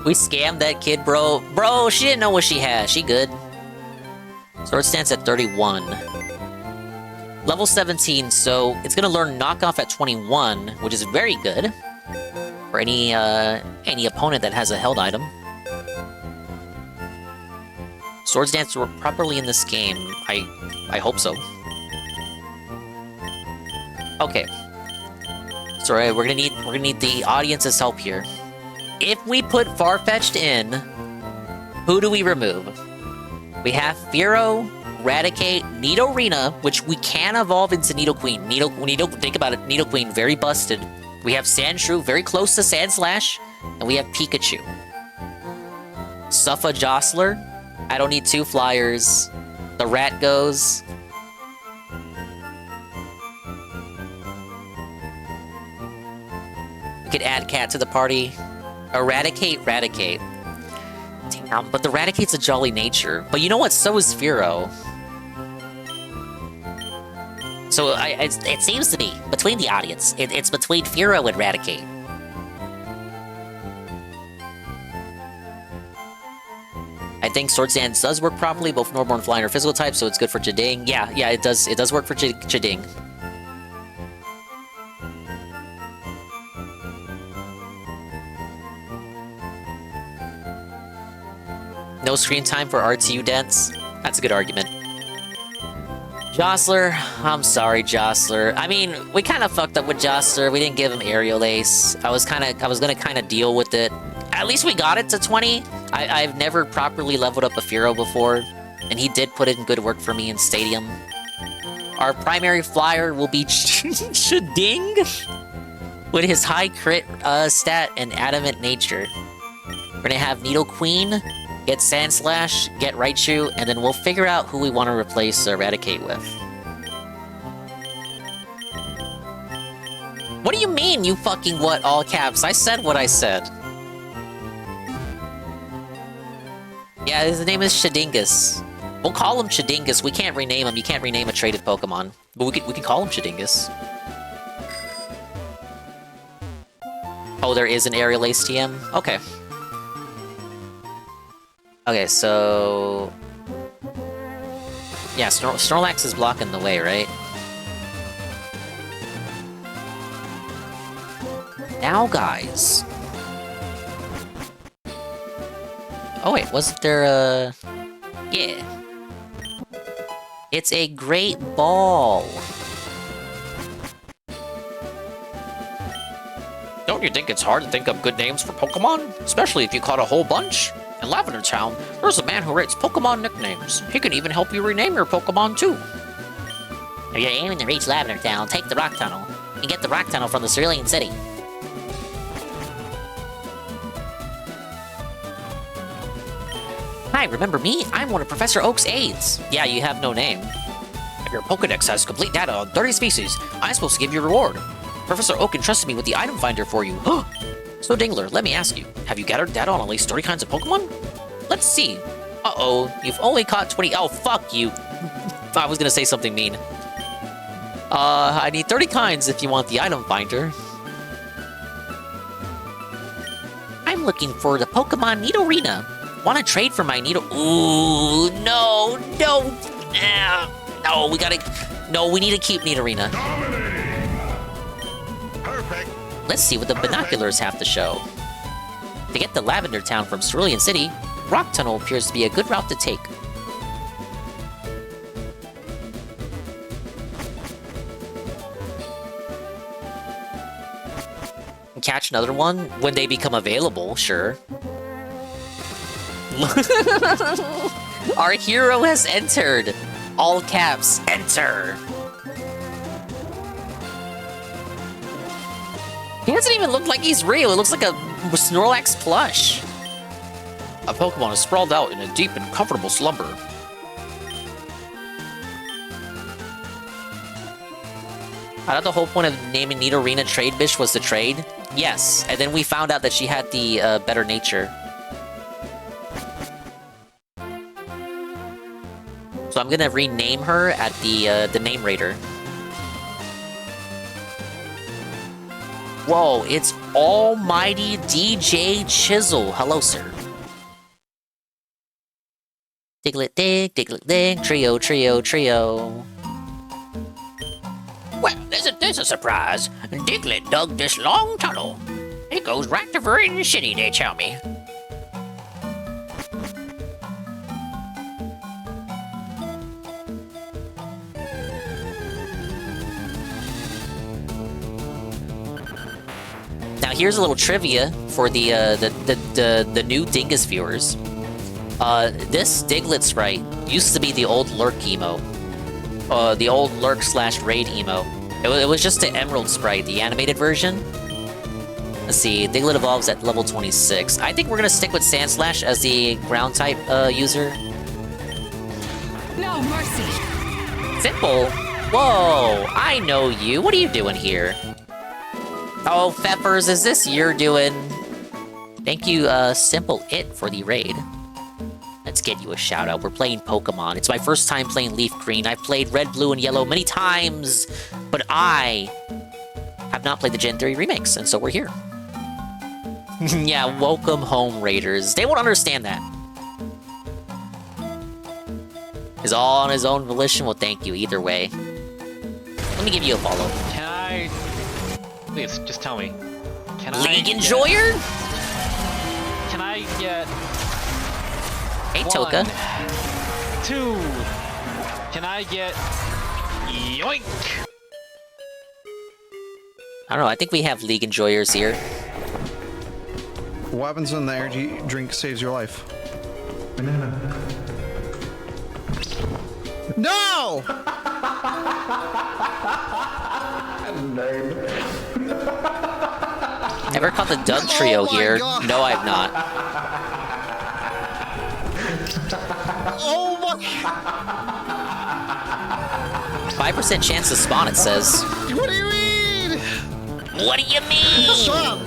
We scammed that kid, bro. Bro, she didn't know what she had. She good. Swords Dance at 31. Level 17, so it's gonna learn Knockoff at 21, which is very good for any opponent that has a held item. Swords Dance were properly in this game. I hope so. Okay. Sorry, we're gonna need the audience's help here. If we put Farfetch'd in, who do we remove? We have Fearow, Raticate, Nidorina, which we can evolve into Nidoqueen. Think about it, Nidoqueen, very busted. We have Sandshrew, very close to Sandslash, and we have Pikachu. Suffa Jostler, I don't need 2 flyers. The rat goes. We could add cat to the party. Eradicate, Raticate. Damn, but the Raticate's a jolly nature. But you know what? So is Firo. So it seems to be between the audience. It's between Firo and Raticate. I think Sword Dance does work properly, both normal and flying or physical types, so it's good for Jading. Yeah, it does. It does work for Jading. No screen time for RTU Dance. That's a good argument. Jostler, I'm sorry, Jostler. I mean, we kind of fucked up with Jostler. We didn't give him Aerial Ace. I was gonna kind of deal with it. At least we got it to 20. I've never properly leveled up a Firo before, and he did put in good work for me in Stadium. Our primary flyer will be Shading with his high crit stat and adamant nature. We're gonna have Needle Queen, get Sand Slash, get Raichu, and then we'll figure out who we want to replace Eradicate with. What do you mean, you fucking what, all caps? I said what I said. Yeah, his name is Shadingus. We'll call him Shadingus. We can't rename him. You can't rename a traded Pokemon. But we can call him Shadingus. Oh, there is an Aerial Ace TM? Okay. Okay, so... yeah, Snorlax is blocking the way, right? Now, guys. Oh wait, wasn't there a... yeah. It's a great ball. Don't you think it's hard to think of good names for Pokemon? Especially if you caught a whole bunch? In Lavender Town, there's a man who rates Pokemon nicknames. He can even help you rename your Pokemon too. If you're aiming to reach Lavender Town, take the Rock Tunnel. You get the Rock Tunnel from the Cerulean City. Hi, remember me? I'm one of Professor Oak's aides. Yeah, you have no name. If your Pokedex has complete data on 30 species, I'm supposed to give you a reward. Professor Oak entrusted me with the item finder for you. So Dingler, let me ask you, have you gathered data on at least 30 kinds of Pokemon? Let's see. Uh-oh, you've only caught 20... oh, fuck you. I was gonna say something mean. I need 30 kinds if you want the item finder. I'm looking for the Pokemon Nidorina. Want to trade for my Nido... ooh, no, no. No, we gotta... no, we need to keep Nidorina. Perfect. Let's see what the binoculars have to show. To get to Lavender Town from Cerulean City, Rock Tunnel appears to be a good route to take. Catch another one when they become available, sure. Our hero has entered! All caps, enter! He doesn't even look like he's real, it looks like a Snorlax plush. A Pokemon is sprawled out in a deep and comfortable slumber. I thought the whole point of naming Nidorina Trade Bish was to trade. Yes, and then we found out that she had the better nature. So I'm gonna rename her at the name raider. Whoa, it's Almighty DJ Chisel. Hello, sir. Diglett dig, Diglett dig, trio, trio, trio. Well, isn't this a surprise? Diglett dug this long tunnel. It goes right to Verin City, they tell me. Now here's a little trivia for the new Dingus viewers. This Diglett sprite used to be the old Lurk emo. The old Lurk/Raid emo. It was just the Emerald sprite, the animated version. Let's see, Diglett evolves at level 26. I think we're gonna stick with Sandslash as the ground type user. No mercy. Simple? Whoa, I know you. What are you doing here? Oh, Feppers, is this you're doing? Thank you, Simple It, for the raid. Let's get you a shout out. We're playing Pokemon. It's my first time playing LeafGreen. I've played Red, Blue, and Yellow many times, but I have not played the Gen 3 remakes, and so we're here. Yeah, welcome home, Raiders. They won't understand that. Is all on his own volition? Well, thank you either way. Let me give you a follow. Can I... Please, just tell me. Can League Enjoyer? Can I get... Hey, Toka. 2. Can I get... Yoink! I don't know, I think we have League Enjoyers here. What happens when the energy drink saves your life? Banana. No! Ever caught the Doug Trio here? God. No, I've not. Oh my... 5% chance to spawn, it says. What do you mean? What do you mean? Shut up!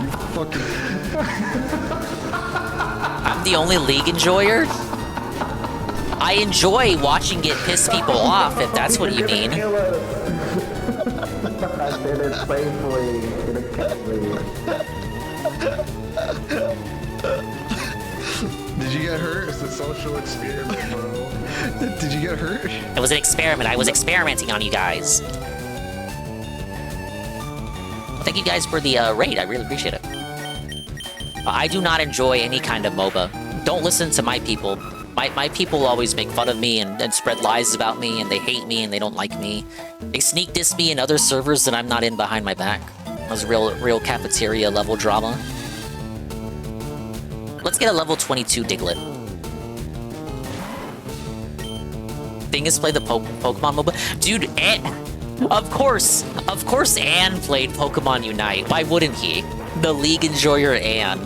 You fucking... I'm the only League Enjoyer? I enjoy watching it piss people off, if that's what you mean. I did it playfully in a cat video. Did you get hurt? It's a social experiment, bro. Did you get hurt? It was an experiment. I was experimenting on you guys. Thank you guys for the raid. I really appreciate it. I do not enjoy any kind of MOBA. Don't listen to my people. My people always make fun of me and spread lies about me, and they hate me and they don't like me. They sneak diss me in other servers that I'm not in behind my back. That was real cafeteria level drama. Let's get a level 22 Diglett. Thing is, play the Pokemon MOBA. Dude, of course, Ann played Pokemon Unite. Why wouldn't he? The League Enjoyer Ann.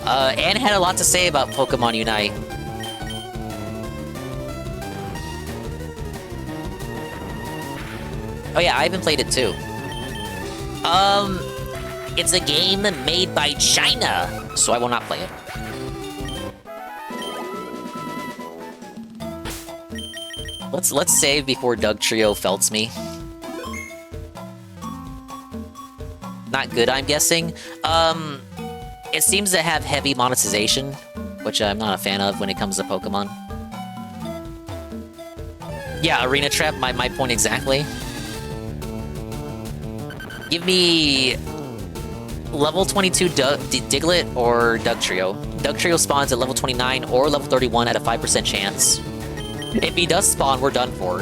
Ann had a lot to say about Pokemon Unite. Oh yeah, I haven't played it too. It's a game made by China, so I will not play it. Let's save before Doug Trio felts me. Not good, I'm guessing. It seems to have heavy monetization, which I'm not a fan of when it comes to Pokemon. Yeah, Arena Trap, my point exactly. Give me level 22 Diglett or Doug Trio. Doug Trio spawns at level 29 or level 31 at a 5% chance. If he does spawn, we're done for.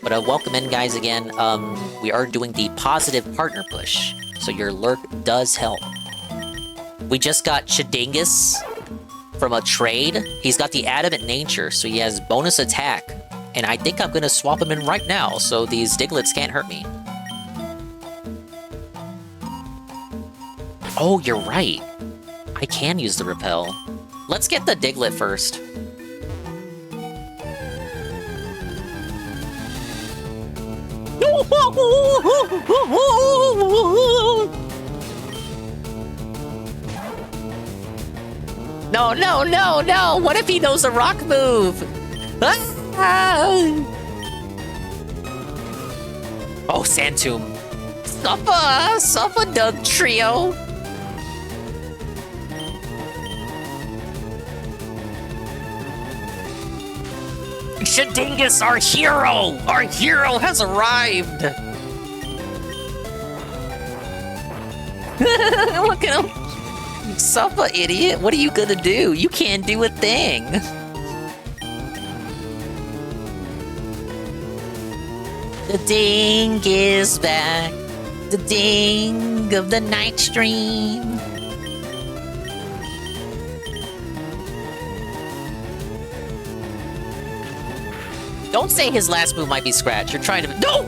But welcome in, guys, again. We are doing the positive partner push, so your lurk does help. We just got Chidingus from a trade. He's got the adamant nature, so he has bonus attack. And I think I'm gonna swap him in right now, so these Diglets can't hurt me. Oh, you're right. I can use the repel. Let's get the Diglett first. No, no, no, no! What if he knows a rock move? Ah! Oh, Sand Tomb. Suffer, Doug Trio. Shedingus, our hero! Our hero has arrived! Look at him! Suffer, idiot! What are you gonna do? You can't do a thing! The ding is back! The ding of the night stream! Don't say his last move might be Scratch. You're trying to... No!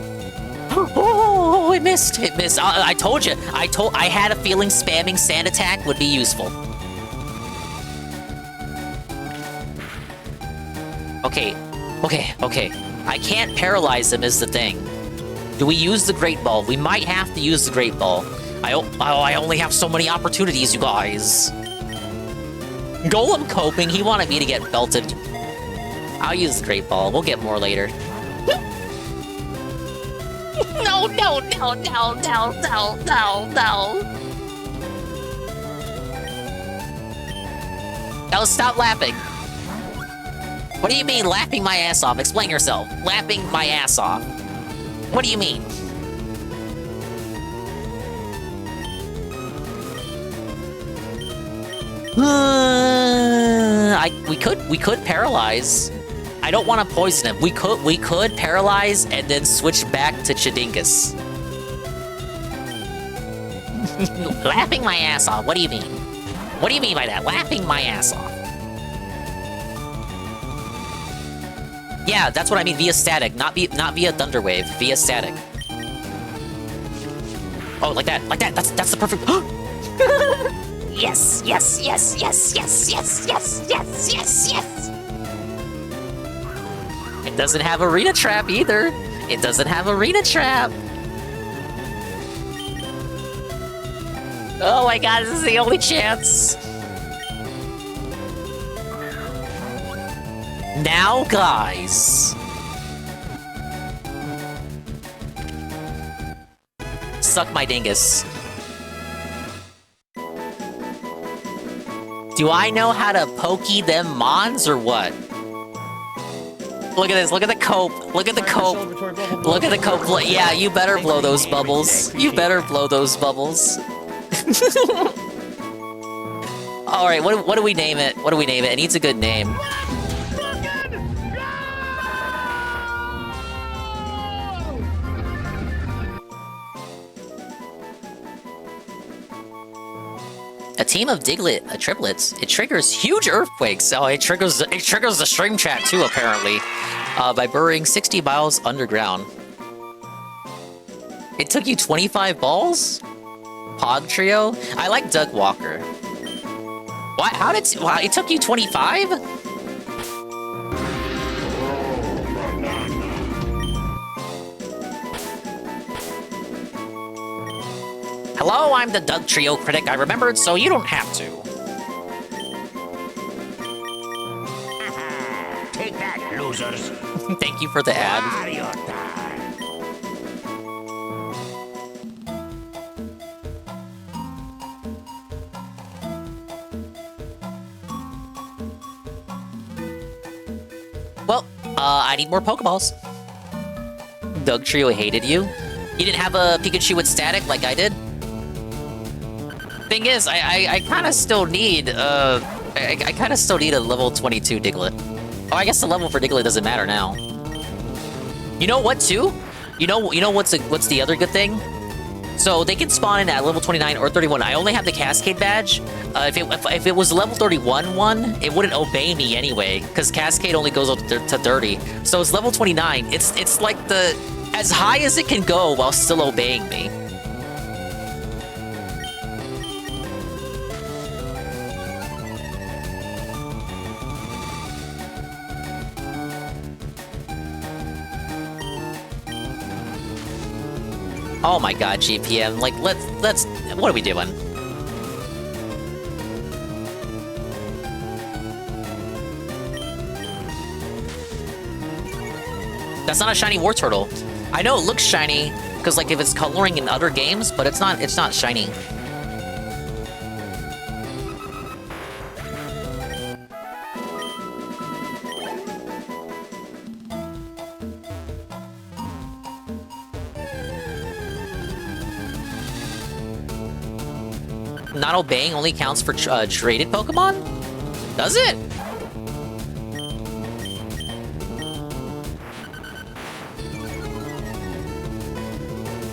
Oh, it missed. It missed. I told you. I had a feeling spamming Sand Attack would be useful. Okay. I can't paralyze him is the thing. Do we use the Great Ball? We might have to use the Great Ball. I only have so many opportunities, you guys. Golem coping. He wanted me to get belted. I'll use the Great Ball. We'll get more later. No. Now stop laughing. What do you mean, laughing my ass off? Explain yourself. Laughing my ass off. What do you mean? We could paralyze. I don't want to poison him. We could paralyze and then switch back to Chidingus. Laughing my ass off. What do you mean? What do you mean by that? Laughing my ass off. Yeah, that's what I mean via static, not via Thunderwave, via static. Oh, like that. That's the perfect. Yes. It doesn't have Arena Trap either. It doesn't have Arena Trap. Oh my god, this is the only chance. Now, guys. Suck my dingus. Do I know how to pokey them mons or what? Look at this, look at the cope, look at the cope. Look at the cope. Yeah, you better blow those bubbles. You better blow those bubbles. Alright, what do we name it? What do we name it? It needs a good name. A team of Diglett triplets. It triggers huge earthquakes. Oh, it triggers the string trap too, apparently, by burying 60 miles underground. It took you 25 balls? Pog Trio? I like Doug Walker. What? How did it took you 25? Hello, I'm the Doug Trio critic. I remembered, so you don't have to. Take that, losers. Thank you for the ad. Well, I need more Pokeballs. Doug Trio hated you? You didn't have a Pikachu with static like I did? Thing is, I kind of still need, I kind of still need a level 22 Diglett. Oh, I guess the level for Diglett doesn't matter now. You know what, too? You know what's the other good thing? So they can spawn in at level 29 or 31. I only have the Cascade badge. If it was level 31 one, it wouldn't obey me anyway, because Cascade only goes up to 30. So it's level 29. It's like the as high as it can go while still obeying me. Oh my god, GPM, like, let's, what are we doing? That's not a shiny War Turtle. I know it looks shiny, because like if it's coloring in other games, but it's not shiny. Not obeying only counts for traded Pokemon? Does it?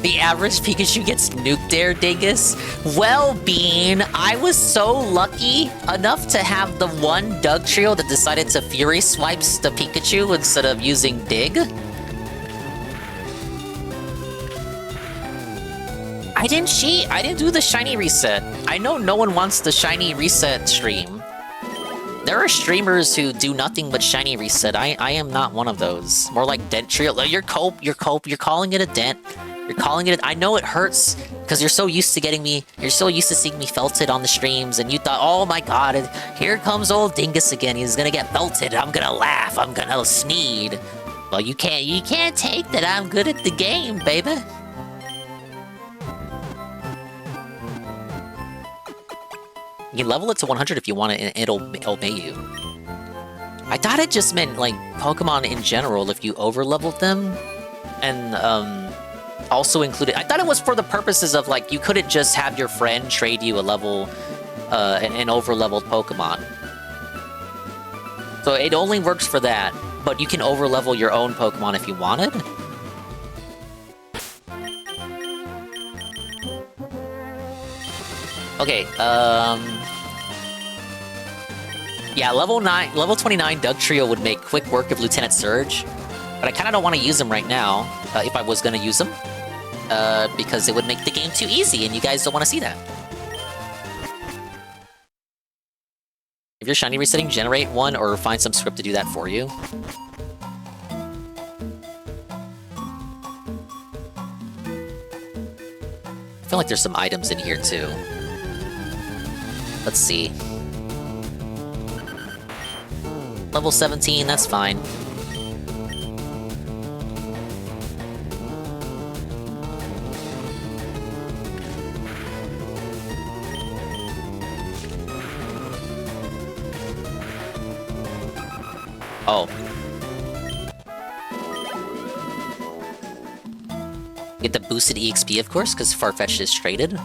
The average Pikachu gets nuked there, Dingus. Well, Bean, I was so lucky enough to have the one Doug trio that decided to Fury Swipes the Pikachu instead of using Dig. I didn't cheat. I didn't do the shiny reset. I know no one wants the shiny reset stream. There are streamers who do nothing but shiny reset. I am not one of those. More like dent trio. You're calling it a dent. You're calling it. I know it hurts because you're so used to getting me. You're so used to seeing me felted on the streams, and you thought, "Oh my God, here comes old Dingus again. He's gonna get felted. I'm gonna laugh. I'm gonna sneed." Well, you can't take that. I'm good at the game, baby. You can level it to 100 if you want it, and it'll obey you. I thought it just meant like Pokemon in general. If you over-leveled them, and also included. I thought it was for the purposes of, like, you couldn't just have your friend trade you a level, an over-leveled Pokemon. So it only works for that, but you can over-level your own Pokemon if you wanted. Okay, yeah, level 29 Doug Trio would make quick work of Lieutenant Surge, but I kind of don't want to use him right now, if I was going to use him. Because it would make the game too easy, and you guys don't want to see that. If you're shiny resetting, generate one or find some script to do that for you. I feel like there's some items in here too. Let's see. Level 17, that's fine. Oh. Get the boosted EXP, of course, because Farfetch'd is traded.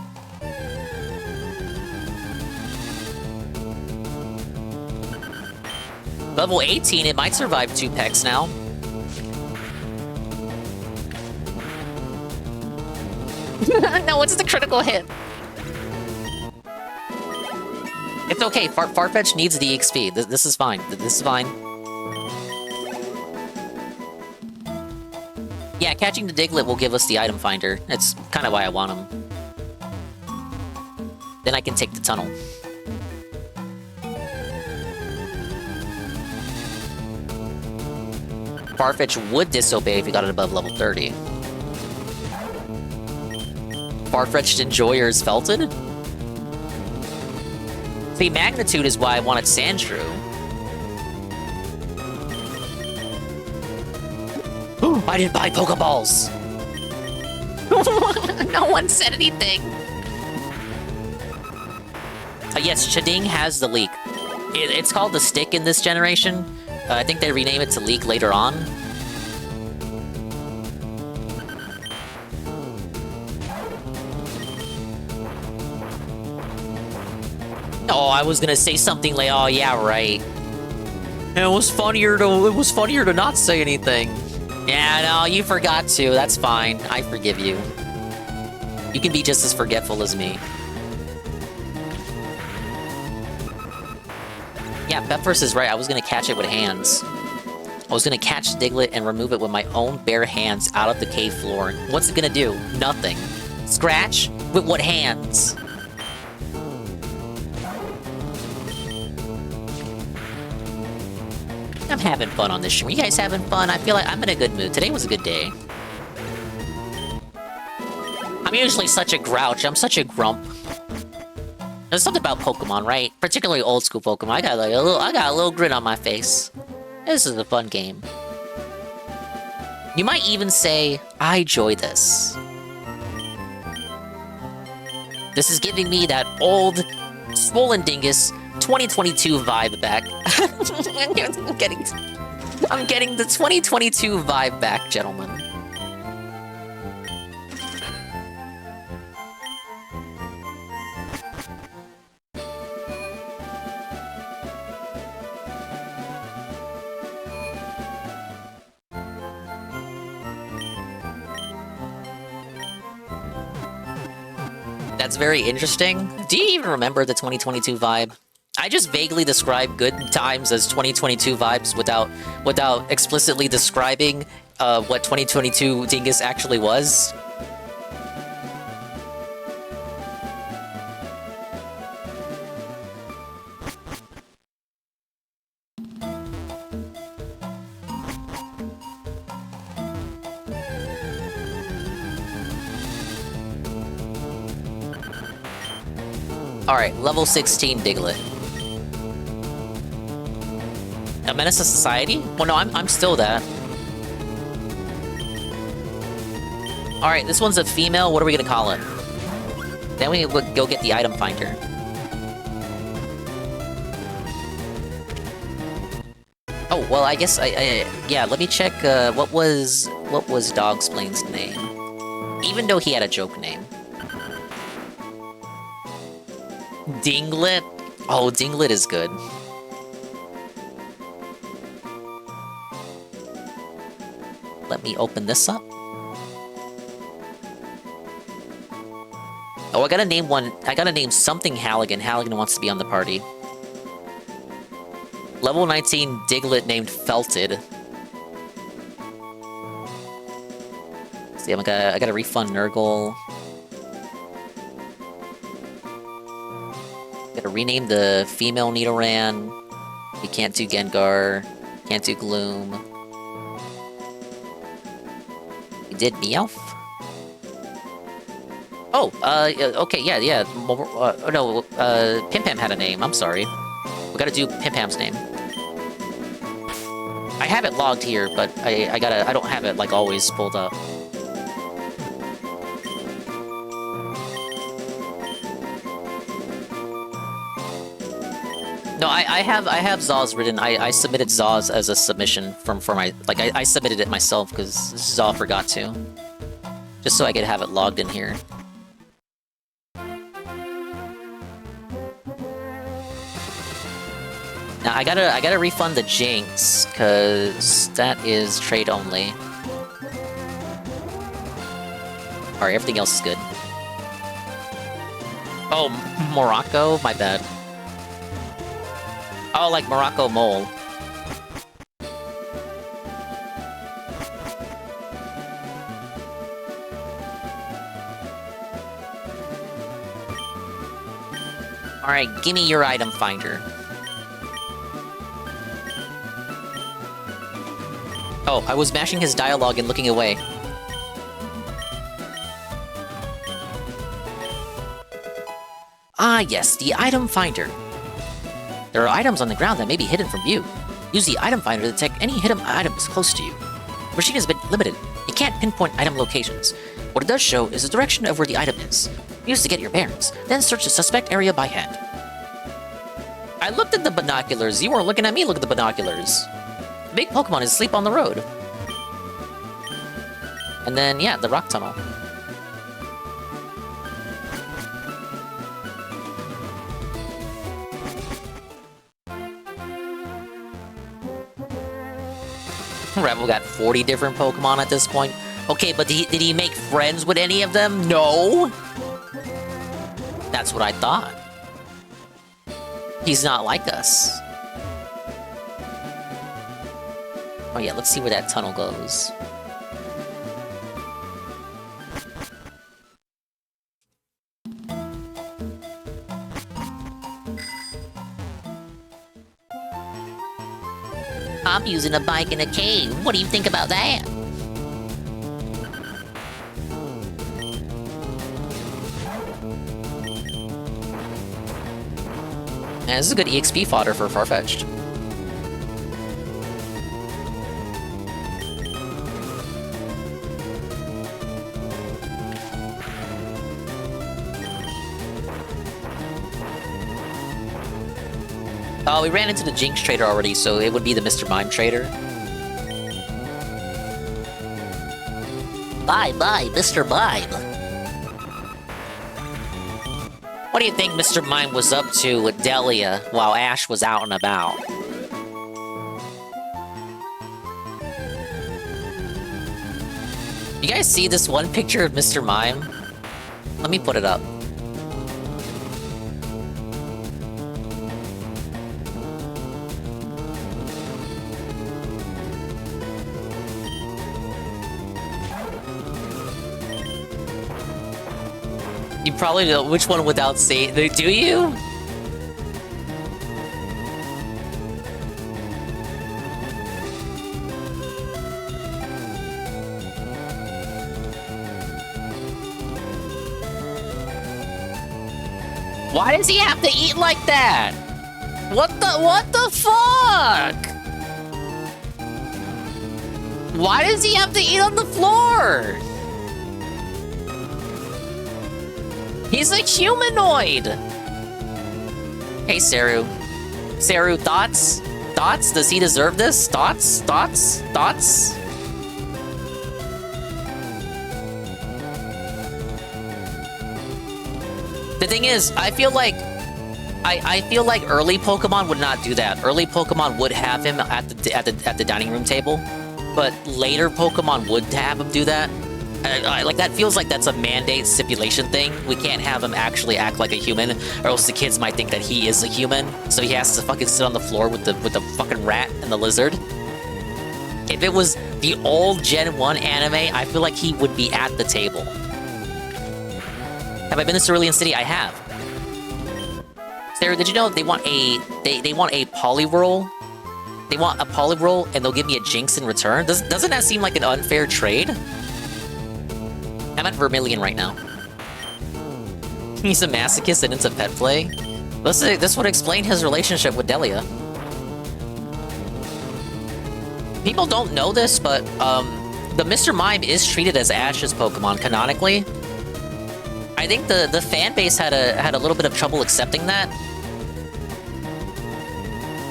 Level 18, it might survive 2 pecks now. No, what's the critical hit? It's okay, Farfetch needs the EXP. This is fine. This is fine. Yeah, catching the Diglett will give us the item finder. That's kind of why I want him. Then I can take the tunnel. Farfetch would disobey if he got it above level 30. Farfetch'd Enjoyer's Felted? See, Magnitude is why I wanted Sandshrew. I didn't buy Pokeballs! No one said anything! Yes, Chading has the leak. It's called the Stick in this generation. I think they rename it to Leak later on. Oh, I was gonna say something like, oh yeah, right. It was funnier to not say anything. Yeah, no, you forgot to. That's fine. I forgive you. You can be just as forgetful as me. Yeah, Pepverse is right. I was gonna catch it with hands. I was gonna catch Diglett and remove it with my own bare hands out of the cave floor. What's it gonna do? Nothing. Scratch? With what hands? I'm having fun on this stream. You guys having fun? I feel like I'm in a good mood. Today was a good day. I'm usually such a grouch. I'm such a grump. There's something about Pokemon, right? Particularly old school Pokemon. I got a little grin on my face. This is a fun game. You might even say, I enjoy this. This is giving me that old, swollen dingus 2022 vibe back. I'm getting the 2022 vibe back, gentlemen. That's very interesting. Do you even remember the 2022 vibe? I just vaguely describe good times as 2022 vibes without explicitly describing what 2022 Dingus actually was. Alright, level 16 Diglett. A menace to society? Well, no, I'm still that. Alright, this one's a female. What are we gonna call it? Then we would go get the item finder. Oh, well, I guess yeah, let me check, what was Dogsplain's name? Even though he had a joke name. Dinglet? Oh, Dinglet is good. Let me open this up. Oh, I gotta name one. I gotta name something Halligan. Halligan wants to be on the party. Level 19 Diglett named Felted. See, I gotta refund Nurgle. Gotta rename the female Nidoran. We can't do Gengar. Can't do Gloom. We did Meowth. Oh, okay, yeah. No, Pimpam had a name. I'm sorry. We gotta do Pimpam's name. I have it logged here, but I don't have it like always pulled up. No, I have Zaw's written. I submitted Zaw's as a submission for my I submitted it myself because Zaw forgot to. Just so I could have it logged in here. Now I gotta refund the Jinx, cause that is trade only. Alright, everything else is good. Oh, Morocco? My bad. Oh, like Morocco Mole. Alright, gimme your item finder. Oh, I was mashing his dialogue and looking away. Ah yes, the item finder. There are items on the ground that may be hidden from view. Use the item finder to detect any hidden items close to you. The machine has been limited. You can't pinpoint item locations. What it does show is the direction of where the item is. Use to get your bearings, then search the suspect area by hand. I looked at the binoculars. You weren't looking at me. Look at the binoculars. The big Pokemon is asleep on the road. And then, yeah, the rock tunnel. Rebel got 40 different Pokemon at this point. Okay, but did he make friends with any of them? No! That's what I thought. He's not like us. Oh yeah, let's see where that tunnel goes. I'm using a bike in a cave. What do you think about that? Yeah, this is a good EXP fodder for Farfetch'd. Oh, we ran into the Jinx trader already, so it would be the Mr. Mime trader. Bye, Mr. Mime. What do you think Mr. Mime was up to with Delia while Ash was out and about? You guys see this one picture of Mr. Mime? Let me put it up. probably know which one without saying. Do you? Why does he have to eat like that? What the fuck? Why does he have to eat on the floor? He's a humanoid! Hey, Saru. Saru, thoughts? Thoughts? Does he deserve this? Thoughts? Thoughts? Thoughts? The thing is, I feel like early Pokemon would not do that. Early Pokemon would have him at the dining room table, but later Pokemon would have him do that. Like, that feels like that's a mandate stipulation thing. We can't have him actually act like a human, or else the kids might think that he is a human. So he has to fucking sit on the floor with the fucking rat and the lizard. If it was the old Gen 1 anime, I feel like he would be at the table. Have I been to Cerulean City? I have. Sarah, did you know they want a Poliwhirl? They want a Poliwhirl, and they'll give me a Jinx in return? Doesn't that seem like an unfair trade? I'm at Vermilion right now. He's a masochist and into pet play? This would explain his relationship with Delia. People don't know this, but the Mr. Mime is treated as Ash's Pokemon canonically. I think the fan base had a little bit of trouble accepting that.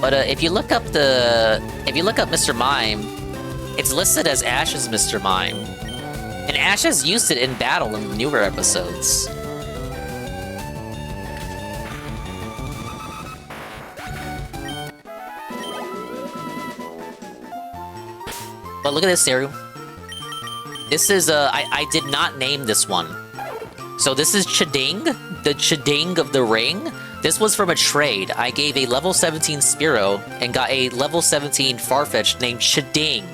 But if you look up Mr. Mime, it's listed as Ash's Mr. Mime. And Ash has used it in battle in the newer episodes. But look at this, Saru. This is, I did not name this one. So this is Chiding, the Chiding of the Ring. This was from a trade. I gave a level 17 Spearow and got a level 17 Farfetch'd named Chiding.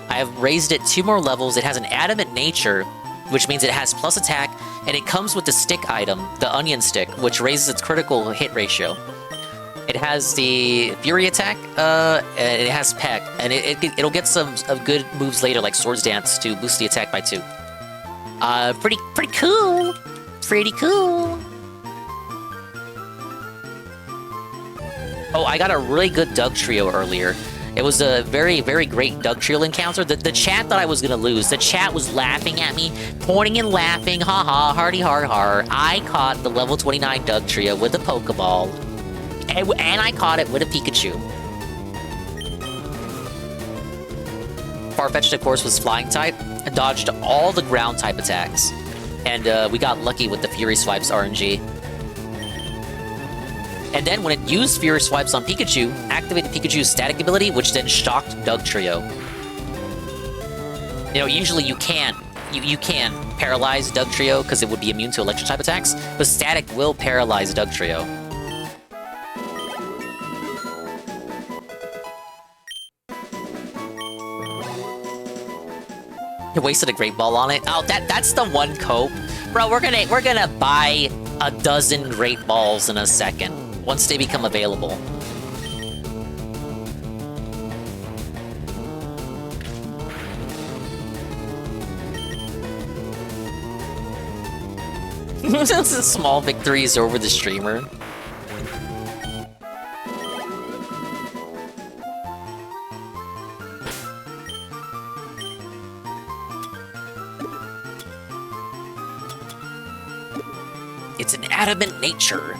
I have raised it 2 more levels. It has an adamant nature, which means it has plus attack, and it comes with the stick item, the onion stick, which raises its critical hit ratio. It has the Fury attack, and it has Peck, and it'll get some good moves later, like Swords Dance, to boost the attack by 2. Pretty cool. Pretty cool. Oh, I got a really good Dugtrio earlier. It was a very, very great Dugtrio encounter. The chat thought I was gonna lose. The chat was laughing at me, pointing and laughing. Haha, hardy har har. I caught the level 29 Dugtrio with a Pokeball. And I caught it with a Pikachu. Farfetch'd, of course, was flying type and dodged all the ground type attacks. And we got lucky with the Fury Swipes RNG. And then when it used Fury Swipes on Pikachu, activated Pikachu's static ability, which then shocked Dugtrio. You know, usually you can't paralyze Dugtrio because it would be immune to electric type attacks, but static will paralyze Dugtrio. You wasted a Great Ball on it. Oh, that's the one cope. Bro, we're gonna buy a dozen Great Balls in a second once they become available. Small victories over the streamer. It's an adamant nature.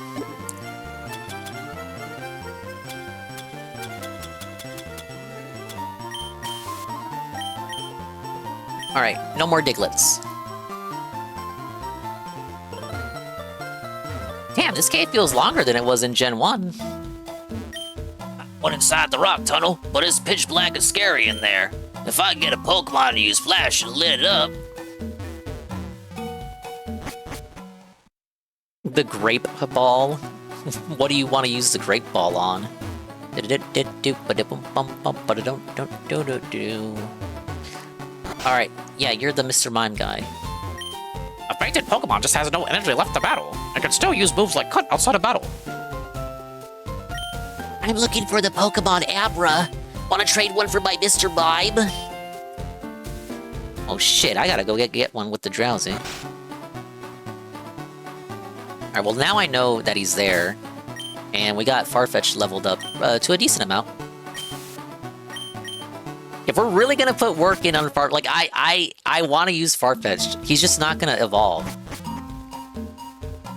Alright, no more Diglets. Damn, this cave feels longer than it was in Gen 1. I went inside the rock tunnel, but it's pitch black and scary in there. If I could get a Pokemon to use Flash and lit it up... The Grape Ball? What do you want to use the Grape Ball on? Alright, yeah, you're the Mr. Mime guy. I Fainted Pokemon just has no energy left to battle. It can still use moves like Cut outside of battle. I'm looking for the Pokemon Abra. Want to trade one for my Mr. Mime? Oh shit, I gotta go get one with the Drowsy. Alright, well now I know that he's there. And we got Farfetch'd leveled up to a decent amount. If we're really gonna put work in on like I want to use Farfetch'd. He's just not gonna evolve.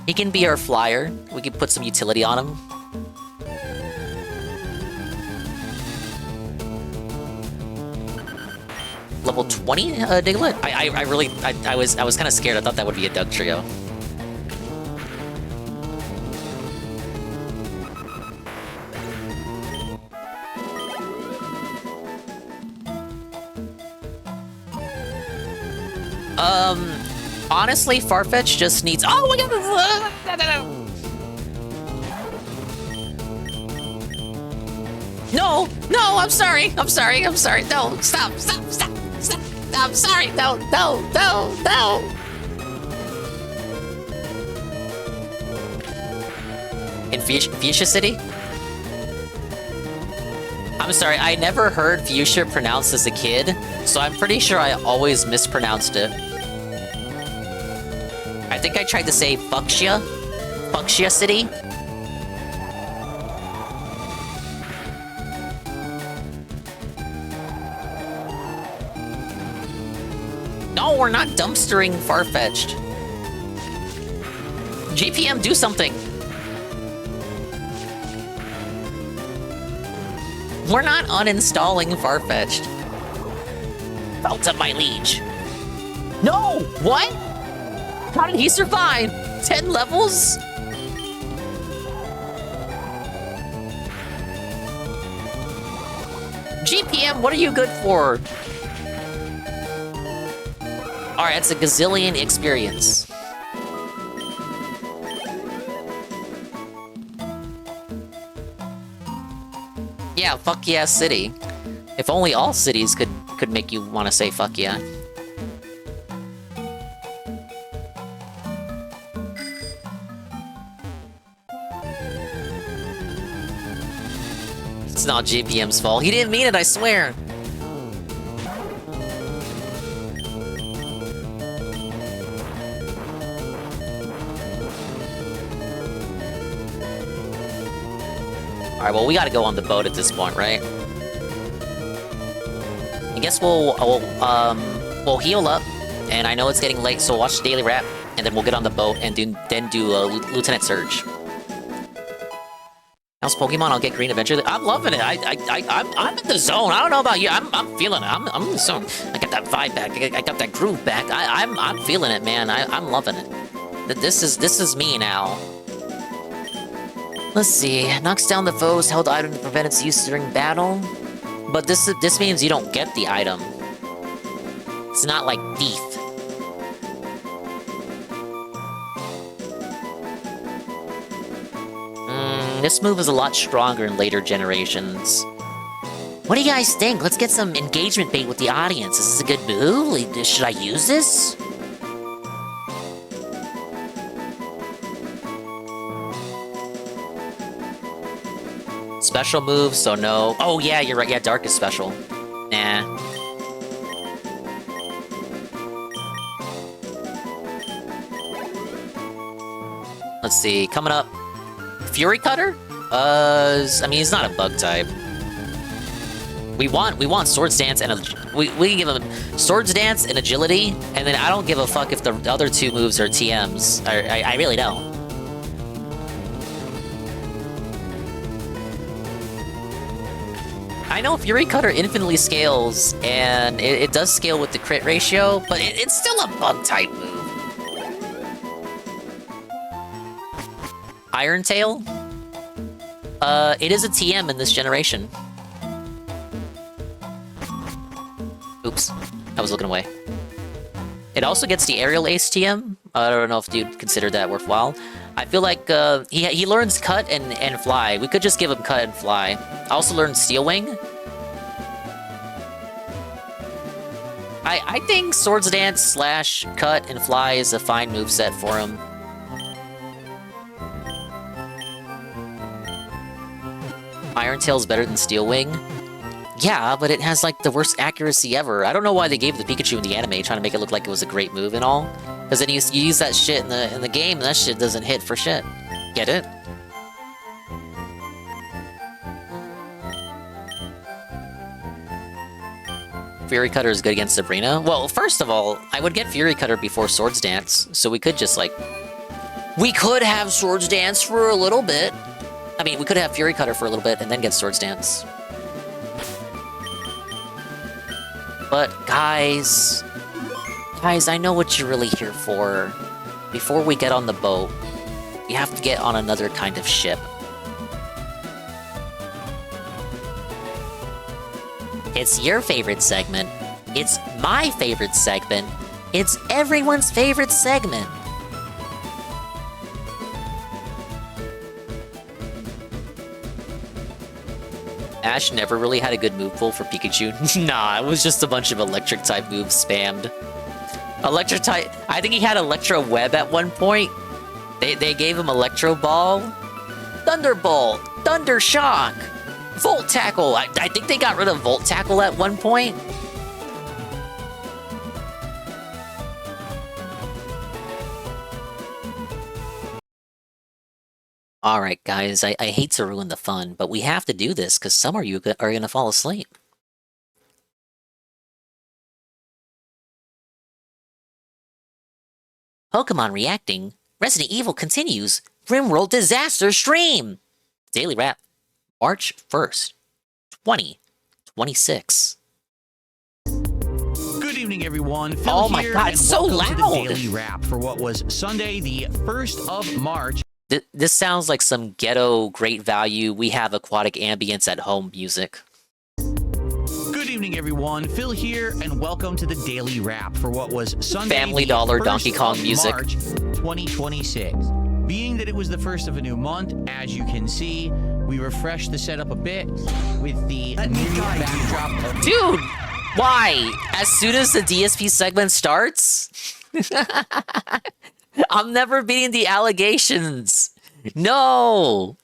He can be our flyer. We can put some utility on him. Level 20 Diglett? I was kind of scared. I thought that would be a Doug trio. Honestly, Farfetch just needs. Oh my god! No, no, I'm sorry. I'm sorry. I'm sorry. No, stop. I'm sorry. No. In Fuchsia City? I'm sorry, I never heard Fuchsia pronounced as a kid, so I'm pretty sure I always mispronounced it. I think I tried to say Fuchsia City. No, we're not dumpstering Farfetch'd. GPM, do something. We're not uninstalling Farfetch'd. Felt of my liege. No! What? How did he survive? 10 levels? GPM, what are you good for? Alright, it's a gazillion experience. Yeah, fuck yeah city. If only all cities could make you want to say fuck yeah. It's not GPM's fault. He didn't mean it, I swear. Alright, well, we gotta go on the boat at this point, right? I guess we'll heal up, and I know it's getting late, so we'll watch the Daily Wrap, and then we'll get on the boat and then do Lieutenant Surge. How's Pokemon? I'll get green eventually. I'm loving it. I'm in the zone. I don't know about you. I'm feeling it. I'm in the zone. I got that vibe back. I got that groove back. I'm feeling it, man. I'm loving it. This is me now. Let's see. Knocks down the foe's held item to prevent its use during battle. But this means you don't get the item. It's not like Thief. This move is a lot stronger in later generations. What do you guys think? Let's get some engagement bait with the audience. Is this a good move? Should I use this? Special move, so no. Oh yeah, you're right. Yeah, Dark is special. Nah. Let's see. Coming up. Fury Cutter? I mean, he's not a bug type. We want Swords Dance and we can give him Swords Dance and Agility, and then I don't give a fuck if the other two moves are TMs. I really don't. I know Fury Cutter infinitely scales, and it does scale with the crit ratio, but it's still a bug type move. Iron Tail? It is a TM in this generation. Oops, I was looking away. It also gets the Aerial Ace TM. I don't know if you'd consider that worthwhile. I feel like he learns Cut and Fly. We could just give him Cut and Fly. I also learned Steel Wing. I think Swords Dance slash Cut and Fly is a fine moveset for him. Iron Tail's better than Steel Wing. Yeah, but it has like the worst accuracy ever. I don't know why they gave the Pikachu in the anime, trying to make it look like it was a great move and all. Because then you use that shit in the game, and that shit doesn't hit for shit. Get it? Fury Cutter is good against Sabrina? Well, first of all, I would get Fury Cutter before Swords Dance, so we could just, like... We could have Swords Dance for a little bit. I mean, we could have Fury Cutter for a little bit and then get Swords Dance. But, guys... Guys, I know what you're really here for. Before we get on the boat, we have to get on another kind of ship. It's your favorite segment. It's my favorite segment. It's everyone's favorite segment. Ash never really had a good move pool for Pikachu. Nah, it was just a bunch of electric type moves spammed. Electric type... I think he had Electro Web at one point. They gave him Electro Ball. Thunderbolt. Thunder Shock. Volt Tackle! I think they got rid of Volt Tackle at one point. Alright guys, I hate to ruin the fun, but we have to do this because some of you are gonna fall asleep. Pokemon reacting. Resident Evil continues. Rimworld Disaster Stream! Daily Wrap. March 1st, 2026. Good evening, everyone. Phil Oh my here, god, and it's so welcome loud! To the Daily Wrap for what was Sunday, the 1st of March. This sounds like some ghetto, great value, we have aquatic ambience at home music. Good evening, everyone. Phil here, and welcome to the Daily Wrap for what was Sunday, Family the Dollar 1st Donkey Kong of music. March 2026. Being that it was the first of a new month, as you can see, we refreshed the setup a bit with the new backdrop of... Dude! Why? As soon as the DSP segment starts? I'm never beating the allegations. No!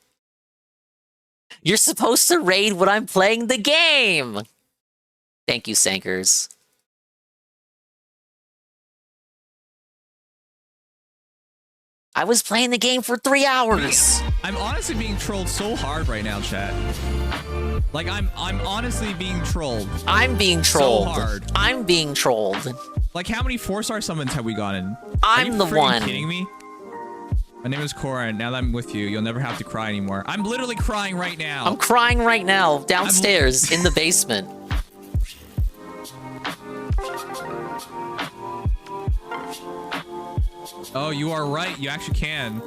You're supposed to raid when I'm playing the game! Thank you, Sankers. I was playing the game for 3 hours! I'm honestly being trolled so hard right now, chat. Like, I'm honestly being trolled. I'm being trolled. So hard. I'm being trolled. Like, how many 4-star summons have we gotten? I'm the one. Are you kidding me? My name is Cora, and now that I'm with you, you'll never have to cry anymore. I'm literally crying right now. I'm crying right now, downstairs, in the basement. Oh, you are right. You actually can.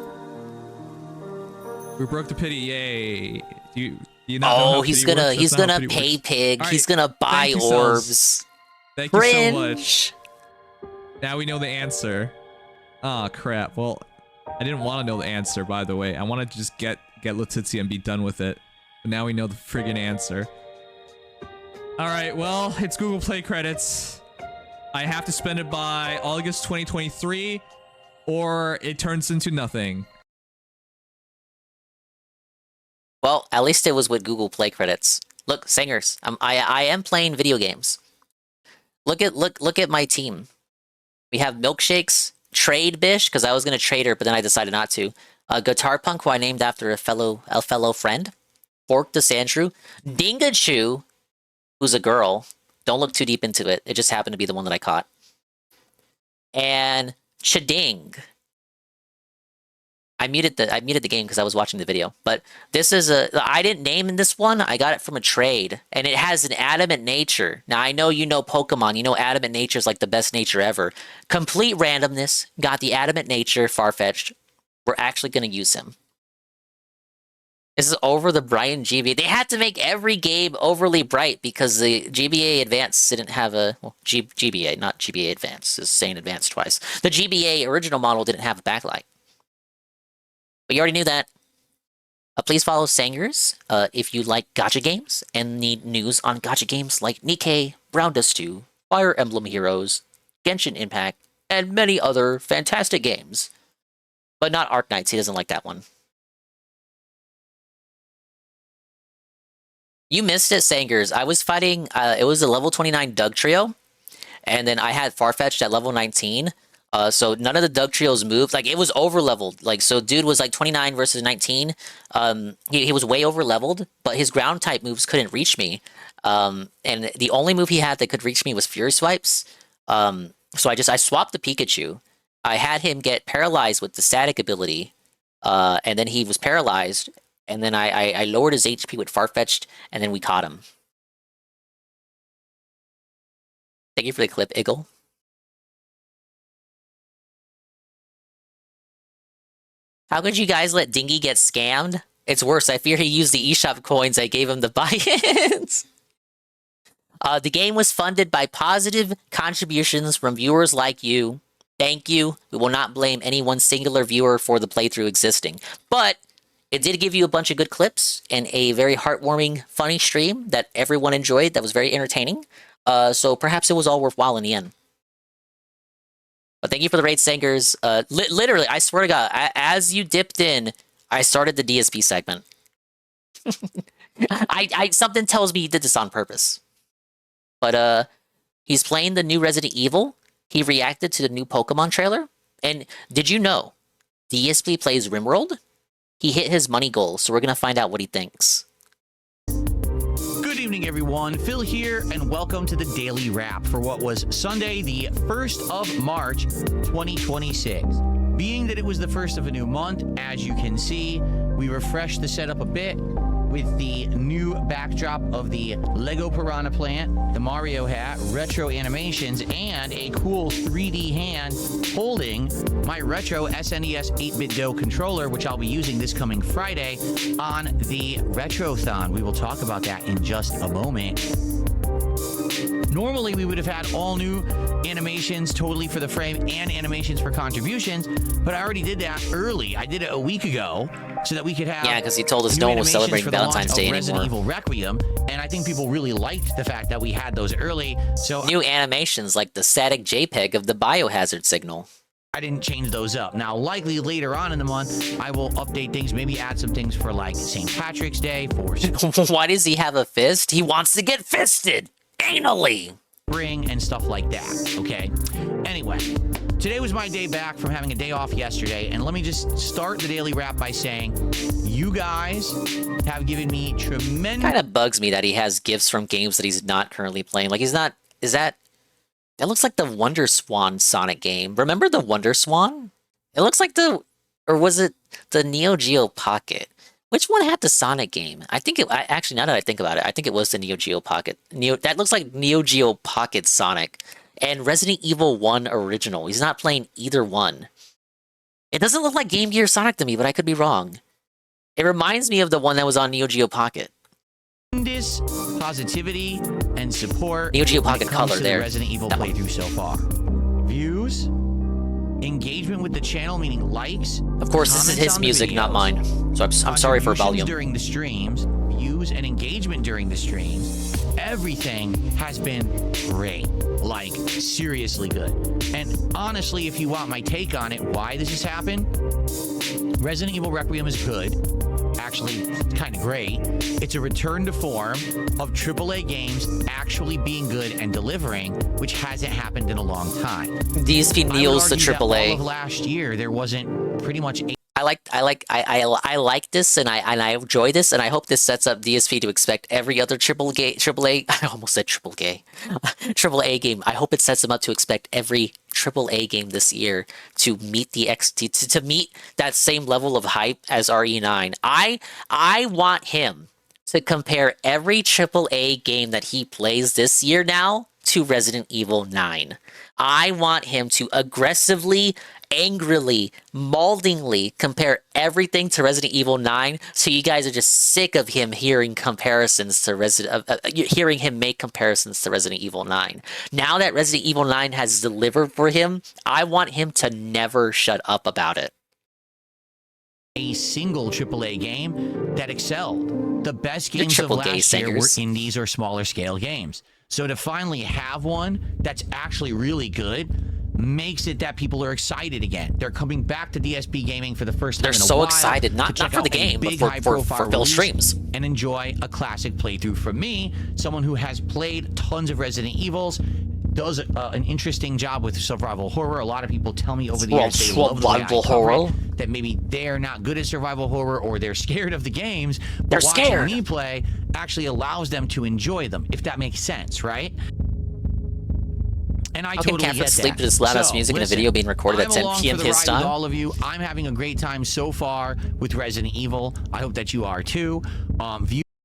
We broke the pity. Yay. Do you not know how he's pity gonna works? he's That's not how gonna pity pay works. pig. All He's right. gonna buy Thank you, orbs. Cells. Thank you so Fringe. much. Now we know the answer. Oh crap. Well, I didn't want to know the answer, by the way. I wanted to just get Letizia and be done with it. But now we know the friggin' answer. Alright, well, it's Google Play credits. I have to spend it by August 2023, or it turns into nothing. Well, at least it was with Google Play credits. Look, singers, I am playing video games. Look at my team. We have Milkshakes, Trade Bish, because I was gonna trade her, but then I decided not to. Guitar Punk, who I named after a fellow friend. Fork the Sandshrew. Dingachu, who's a girl. Don't look too deep into it. It just happened to be the one that I caught. And Chading. I muted the game because I was watching the video. But this is I didn't name in this one. I got it from a trade, and it has an adamant nature. Now I know you know Pokemon. You know adamant nature is like the best nature ever. Complete randomness. Got the adamant nature. Farfetch'd. We're actually gonna use him. This is over the Brian GBA. They had to make every game overly bright because the GBA Advance didn't have a... Well, GBA, not GBA Advance. It's saying Advance twice. The GBA original model didn't have a backlight. But you already knew that. Please follow Sangers if you like gacha games and need news on gacha games like Nikkei, Brown Dust 2, Fire Emblem Heroes, Genshin Impact, and many other fantastic games. But not Arknights, he doesn't like that one. You missed it, Sangers. I was fighting, it was a level 29 Doug Trio, and then I had Farfetch'd at level 19. So none of the Doug Trios moved. Like, it was over-leveled. Like, so dude was like 29 versus 19. He was way over-leveled, but his ground type moves couldn't reach me. And the only move he had that could reach me was Fury Swipes. So I swapped the Pikachu. I had him get paralyzed with the static ability, and then he was paralyzed, and then I lowered his HP with Farfetch'd, and then we caught him. Thank you for the clip, Iggle. How could you guys let Dingy get scammed? It's worse, I fear he used the eShop coins I gave him to buy it. The game was funded by positive contributions from viewers like you. Thank you. We will not blame any one singular viewer for the playthrough existing. But it did give you a bunch of good clips and a very heartwarming, funny stream that everyone enjoyed that was very entertaining. So perhaps it was all worthwhile in the end. But thank you for the raid, Sangers. Literally, I swear to God, as you dipped in, I started the DSP segment. Something tells me he did this on purpose. But he's playing the new Resident Evil. He reacted to the new Pokemon trailer. And did you know DSP plays RimWorld? He hit his money goal, so we're going to find out what he thinks. Good evening, everyone. Phil here, and welcome to the Daily Wrap for what was Sunday, the 1st of March, 2026. Being that it was the first of a new month, as you can see, we refreshed the setup a bit with the new backdrop of the Lego Piranha plant, the Mario hat, retro animations, and a cool 3D hand holding my retro SNES 8-bit Go controller, which I'll be using this coming Friday on the Retrothon. We will talk about that in just a moment. Normally, we would have had all new animations totally for the frame and animations for contributions, but I already did that early. I did it a week ago so that we could have... Yeah, because he told us no one was celebrating Valentine's Day anymore. Resident Evil Requiem, and I think people really liked the fact that we had those early. So new animations like the static JPEG of the biohazard signal. I didn't change those up. Now, likely later on in the month, I will update things, maybe add some things for like St. Patrick's Day, for... Why does he have a fist? He wants to get fisted! Anally! Spring and stuff like that, okay? Anyway, today was my day back from having a day off yesterday, and let me just start the daily wrap by saying you guys have given me tremendous... Kind of bugs me that he has gifts from games that he's not currently playing. Like, he's not... Is that... That looks like the Wonder Swan Sonic game. Remember the Wonder Swan? It looks like the... Or was it the Neo Geo Pocket? Which one had the Sonic game? I think it... Actually, now that I think about it, I think it was the Neo Geo Pocket. That looks like Neo Geo Pocket Sonic. And Resident Evil 1 Original. He's not playing either one. It doesn't look like Game Gear Sonic to me, but I could be wrong. It reminds me of the one that was on Neo Geo Pocket. Tremendous positivity and support. Neo Geo Pocket Color there. The Resident Evil playthrough so far. Views, engagement with the channel, meaning likes. Of course, this is his music, not mine. So I'm sorry for volume. During the streams, views and engagement during the streams, everything has been great. Like, seriously good. And honestly, if you want my take on it, why this has happened, Resident Evil Requiem is good. Actually, kind of great. It's a return to form of AAA games actually being good and delivering, which hasn't happened in a long time. DSP kneels to AAA. All of last year, there wasn't pretty much... I like this, and I enjoy this, and I hope this sets up DSP to expect every other AAA. I almost said AAA game. I hope it sets them up to expect every AAA game this year to meet to meet that same level of hype as RE9. I want him to compare every AAA game that he plays this year now to Resident Evil 9. I want him to aggressively, angrily, maulingly compare everything to Resident Evil 9, so you guys are just sick of him hearing comparisons to hearing him make comparisons to Resident Evil 9. Now that Resident Evil 9 has delivered for him, I want him to never shut up about it. A single AAA game that excelled. The best games of last year were indies or smaller scale games. So to finally have one that's actually really good makes it that people are excited again. They're coming back to DSP gaming for the first time They're in a so while excited, not check for the out a game, but big for high-profile Phil's release streams. and enjoy a classic playthrough from me, someone who has played tons of Resident Evils, does an interesting job with survival horror. A lot of people tell me over the years they love the way I cover it, that maybe they're not good at survival horror or they're scared of the games. But They're watching scared. me play actually allows them to enjoy them, if that makes sense, right? And I How can totally Catherine get sleep that. to this loud-ass So, music in a listen, video being recorded I'm at 10 along p.m. for the his ride time? with all of you. I'm having a great time so far with Resident Evil. I hope that you are too.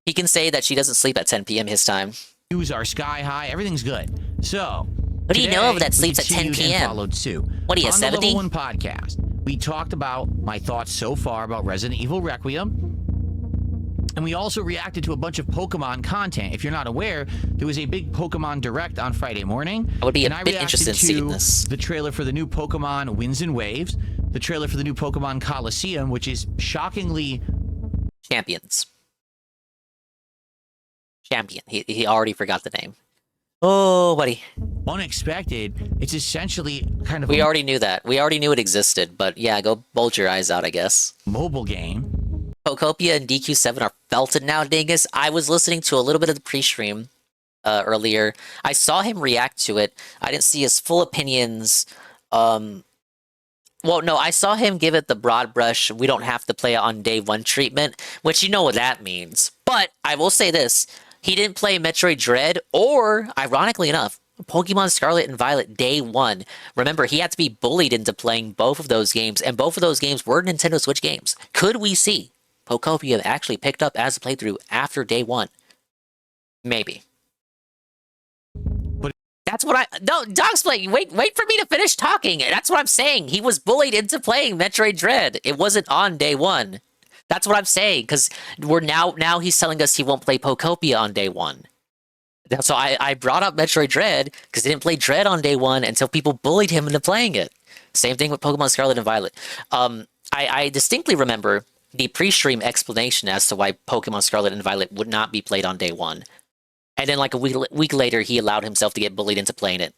He can say that she doesn't sleep at 10 p.m. his time. Views are sky high. Everything's good. So, what do you know of today, that sleeps at 10 continued and p.m.? Followed suit. What are you, On 70? the Level 1 podcast, we talked about my thoughts so far about Resident Evil Requiem. And we also reacted to a bunch of Pokemon content. If you're not aware, there was a big Pokemon Direct on Friday morning. I would be and a bit interested in seeing this. The trailer for the new Pokemon Winds and Waves, the trailer for the new Pokemon Coliseum, which is shockingly... Champions. Champion. He already forgot the name. Oh, buddy. Unexpected. It's essentially kind of... We already knew that. We already knew it existed, but yeah, go bulge your eyes out, I guess. Mobile game. Pokopia and DQ7 are felted now, Dingus. I was listening to a little bit of the pre-stream earlier. I saw him react to it. I didn't see his full opinions. Well, no, I saw him give it the broad brush, we don't have to play it on day one treatment, which you know what that means. But I will say this. He didn't play Metroid Dread or, ironically enough, Pokemon Scarlet and Violet day one. Remember, he had to be bullied into playing both of those games, and both of those games were Nintendo Switch games. Could we see Pokopia actually picked up as a playthrough after day one? Maybe. But that's what no, Dogsplay, wait for me to finish talking. That's what I'm saying. He was bullied into playing Metroid Dread. It wasn't on day one. That's what I'm saying, because we're now he's telling us he won't play Pokopia on day one. So I brought up Metroid Dread because he didn't play Dread on day one until people bullied him into playing it. Same thing with Pokemon Scarlet and Violet. I distinctly remember the pre-stream explanation as to why Pokemon Scarlet and Violet would not be played on day one. And then like a week later, he allowed himself to get bullied into playing it.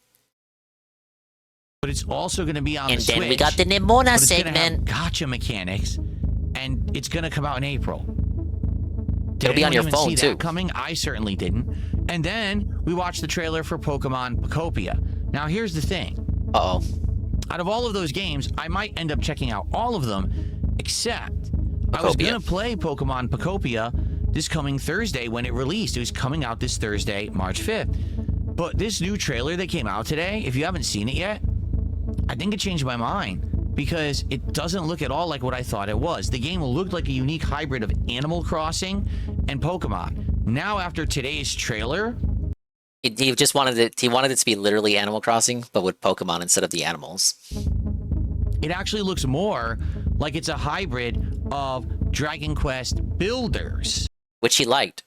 But it's also going to be on the And Switch. then we got the Nimona but it's gonna have segment. Gotcha mechanics, and it's going to come out in April. It'll be on your phone, see too. That coming? I certainly didn't. And then we watched the trailer for Pokemon Pokopia. Now, here's the thing. Uh-oh. Out of all of those games, I might end up checking out all of them, except I was going to play Pokemon Pokopia this coming Thursday when it released. It was coming out this Thursday, March 5th. But this new trailer that came out today, if you haven't seen it yet, I think it changed my mind. Because it doesn't look at all like what I thought it was. The game looked like a unique hybrid of Animal Crossing and Pokemon. Now, after today's trailer... He just wanted it to be literally Animal Crossing, but with Pokemon instead of the animals. It actually looks more like it's a hybrid of Dragon Quest Builders. Which he liked.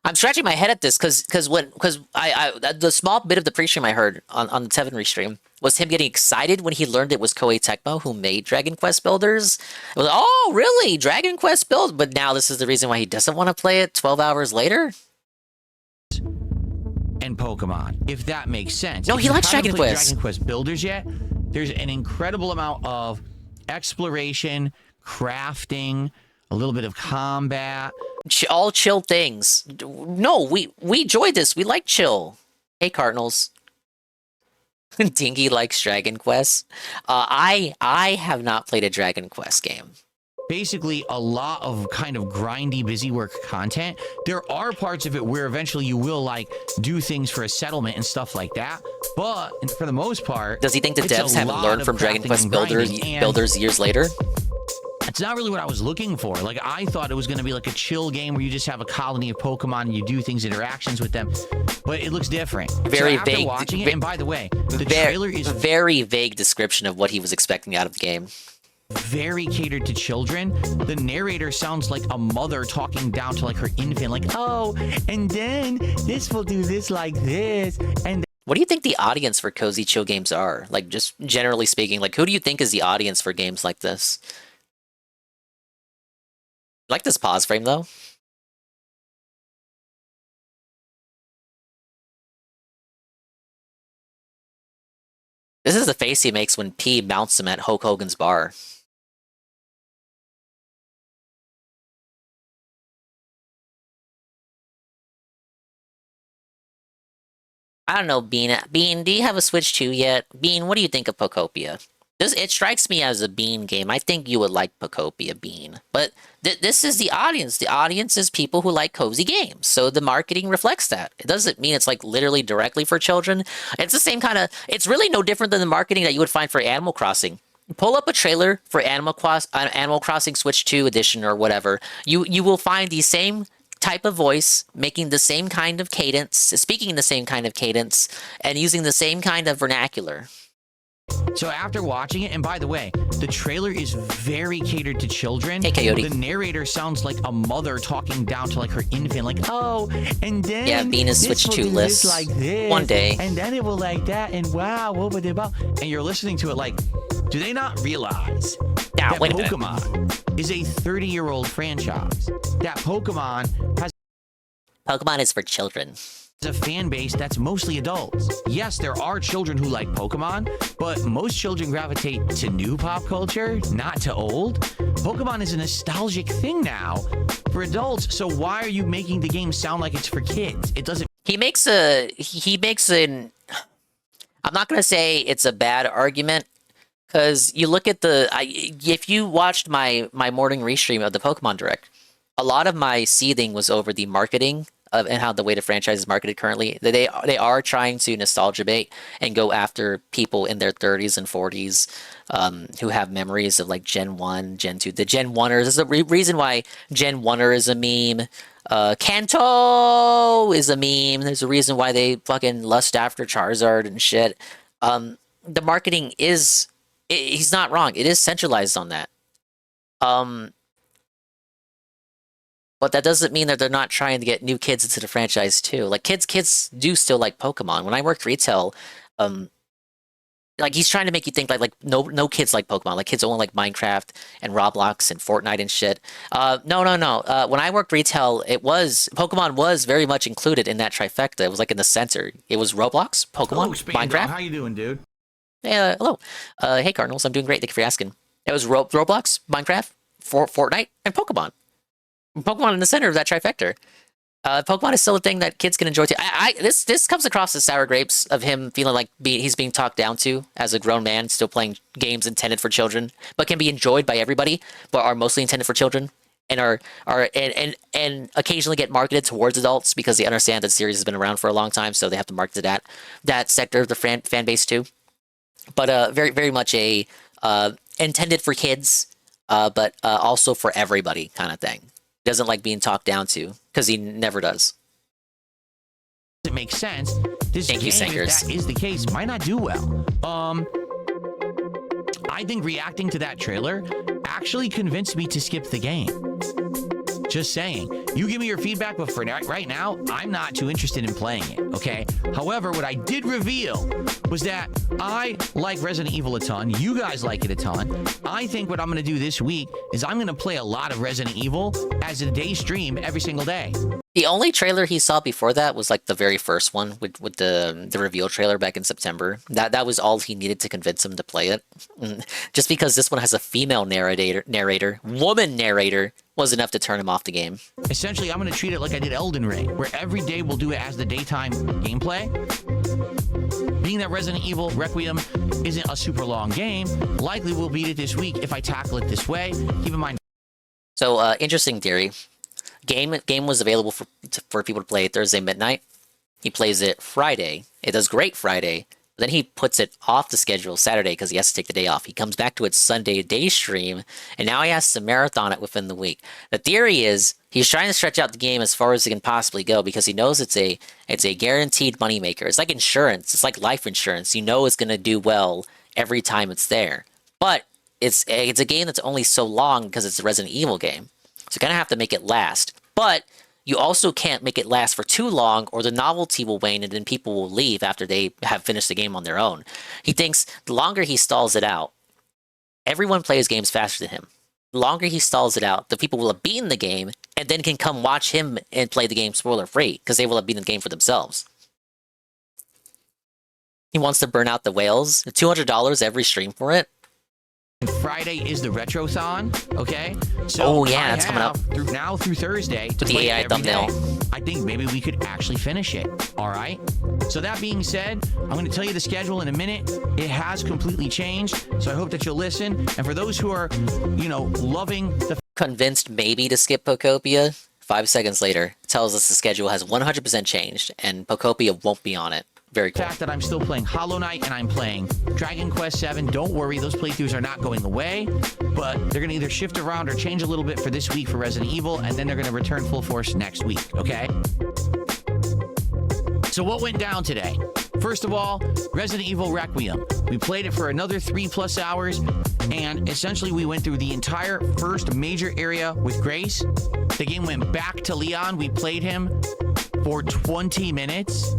I'm scratching my head at this because the small bit of the pre-stream I heard on the Tevin restream was him getting excited when he learned it was Koei Tecmo who made Dragon Quest Builders. It was, oh, really? Dragon Quest Build? But now this is the reason why he doesn't want to play it 12 hours later? And Pokemon, if that makes sense. No, If he you likes haven't Dragon played Quest. Dragon Quest Builders yet, there's an incredible amount of exploration, crafting, a little bit of combat. All chill things. No, we enjoyed this. We like chill. Hey, Cardinals. Dingy likes Dragon Quest. I have not played a Dragon Quest game. Basically, a lot of kind of grindy, busy work content. There are parts of it where eventually you will, like, do things for a settlement and stuff like that. But for the most part... Does he think the it's devs a haven't lot learned of from Dragon crafting Quest and Builders grinding, and Builders years later? It's not really what I was looking for. Like, I thought it was going to be like a chill game where you just have a colony of Pokemon and you do things, interactions with them. But it looks different. Very so after vague. watching it, and by the way, the trailer is very vague description of what he was expecting out of the game. very catered to children. The narrator sounds like a mother talking down to like her infant, like, oh, and then this will do this like this, and what do you think the audience for cozy chill games are? Like, just generally speaking, like, who do you think is the audience for games like this? I like this pause frame, though. This is the face he makes when P mounts him at Hulk Hogan's bar. I don't know, Bean. Bean, do you have a Switch 2 yet? Bean, what do you think of Pokopia? It strikes me as a Bean game. I think you would like Pokopia, Bean. But this is the audience. The audience is people who like cozy games. So the marketing reflects that. It doesn't mean it's like literally directly for children. It's the same kind of... It's really no different than the marketing that you would find for Animal Crossing. Pull up a trailer for Animal Crossing Switch 2 edition or whatever. You will find the same type of voice, making the same kind of cadence, speaking the same kind of cadence, and using the same kind of vernacular. So after watching it, and by the way, the trailer is very catered to children. Hey, Coyote. The narrator sounds like a mother talking down to like her infant, like, oh, and then yeah, Venus Switch 2 list like this, one day, and then it will like that, and wow, what would it about? And you're listening to it like, do they not realize that Pokemon is a 30-year-old franchise? That Pokemon has... Pokemon is for children. A fan base that's mostly adults. Yes, there are children who like Pokemon, but most children gravitate to new pop culture, not to old. Pokemon is a nostalgic thing now for adults, so why are you making the game sound like it's for kids? It doesn't... He makes an... I'm not going to say it's a bad argument, because you look at the... if you watched my morning restream of the Pokemon Direct, a lot of my seething was over the marketing and how the way the franchise is marketed currently. They are trying to nostalgia bait and go after people in their 30s and 40s who have memories of like Gen 1, Gen 2. The Gen 1ers, there's a reason why Gen 1er is a meme. Kanto is a meme. There's a reason why they fucking lust after Charizard and shit. The marketing is... he's not wrong. It is centralized on that. But that doesn't mean that they're not trying to get new kids into the franchise too. Like kids do still like Pokemon. When I worked retail, like he's trying to make you think like no kids like Pokemon. Like kids only like Minecraft and Roblox and Fortnite and shit. No. When I worked retail, Pokemon was very much included in that trifecta. It was like in the center. It was Roblox, Pokemon, Minecraft. How you doing, dude? Yeah, hello. Hey Cardinals, I'm doing great. Thank you for asking. It was Roblox, Minecraft, Fortnite, and Pokemon. Pokemon in the center of that trifecta. Pokemon is still a thing that kids can enjoy too. This comes across as sour grapes of him feeling like he's being talked down to as a grown man, still playing games intended for children, but can be enjoyed by everybody, but are mostly intended for children, and are occasionally get marketed towards adults because they understand that the series has been around for a long time, so they have to market to that sector of the fan base too. But very very much a intended for kids, but also for everybody kind of thing. Doesn't like being talked down to because he never does. It makes sense. This Thank you, game, if Sinkers. that is the case, might not do well. I think reacting to that trailer actually convinced me to skip the game. Just saying. You give me your feedback, but for right now, I'm not too interested in playing it, okay? However, what I did reveal was that I like Resident Evil a ton. You guys like it a ton. I think what I'm going to do this week is I'm going to play a lot of Resident Evil as a day stream every single day. The only trailer he saw before that was like the very first one with the reveal trailer back in September. That was all he needed to convince him to play it. Just because this one has a female woman narrator, was enough to turn him off the game. Essentially, I'm going to treat it like I did Elden Ring, where every day we'll do it as the daytime gameplay. Being that Resident Evil Requiem isn't a super long game, likely we'll beat it this week if I tackle it this way. Keep in mind. So, interesting theory. Game was available for people to play Thursday midnight. He plays it Friday. It does great Friday. But then he puts it off the schedule Saturday because he has to take the day off. He comes back to it Sunday day stream, and now he has to marathon it within the week. The theory is he's trying to stretch out the game as far as he can possibly go because he knows it's a guaranteed moneymaker. It's like insurance. It's like life insurance. You know it's going to do well every time it's there. But it's a game that's only so long because it's a Resident Evil game. So you kind of have to make it last. But you also can't make it last for too long or the novelty will wane and then people will leave after they have finished the game on their own. He thinks the longer he stalls it out, everyone plays games faster than him. The longer he stalls it out, the people will have beaten the game and then can come watch him and play the game spoiler-free because they will have beaten the game for themselves. He wants to burn out the whales. $200 every stream for it. Friday is the Retrothon, okay? So Oh, yeah, it's coming up. Through Thursday. To With the play AI every thumbnail. day. I think maybe we could actually finish it, all right? So that being said, I'm going to tell you the schedule in a minute. It has completely changed, so I hope that you'll listen. And for those who are, loving the... Convinced maybe to skip Pokopia, 5 seconds later, tells us the schedule has 100% changed, and Pokopia won't be on it. Very cool. fact that I'm still playing Hollow Knight and I'm playing Dragon Quest 7. Don't worry, those playthroughs are not going away, but they're going to either shift around or change a little bit for this week for Resident Evil, and then they're going to return full force next week, okay? So what went down today? First of all, Resident Evil Requiem. We played it for another 3+ hours, and essentially we went through the entire first major area with Grace. The game went back to Leon. We played him for 20 minutes.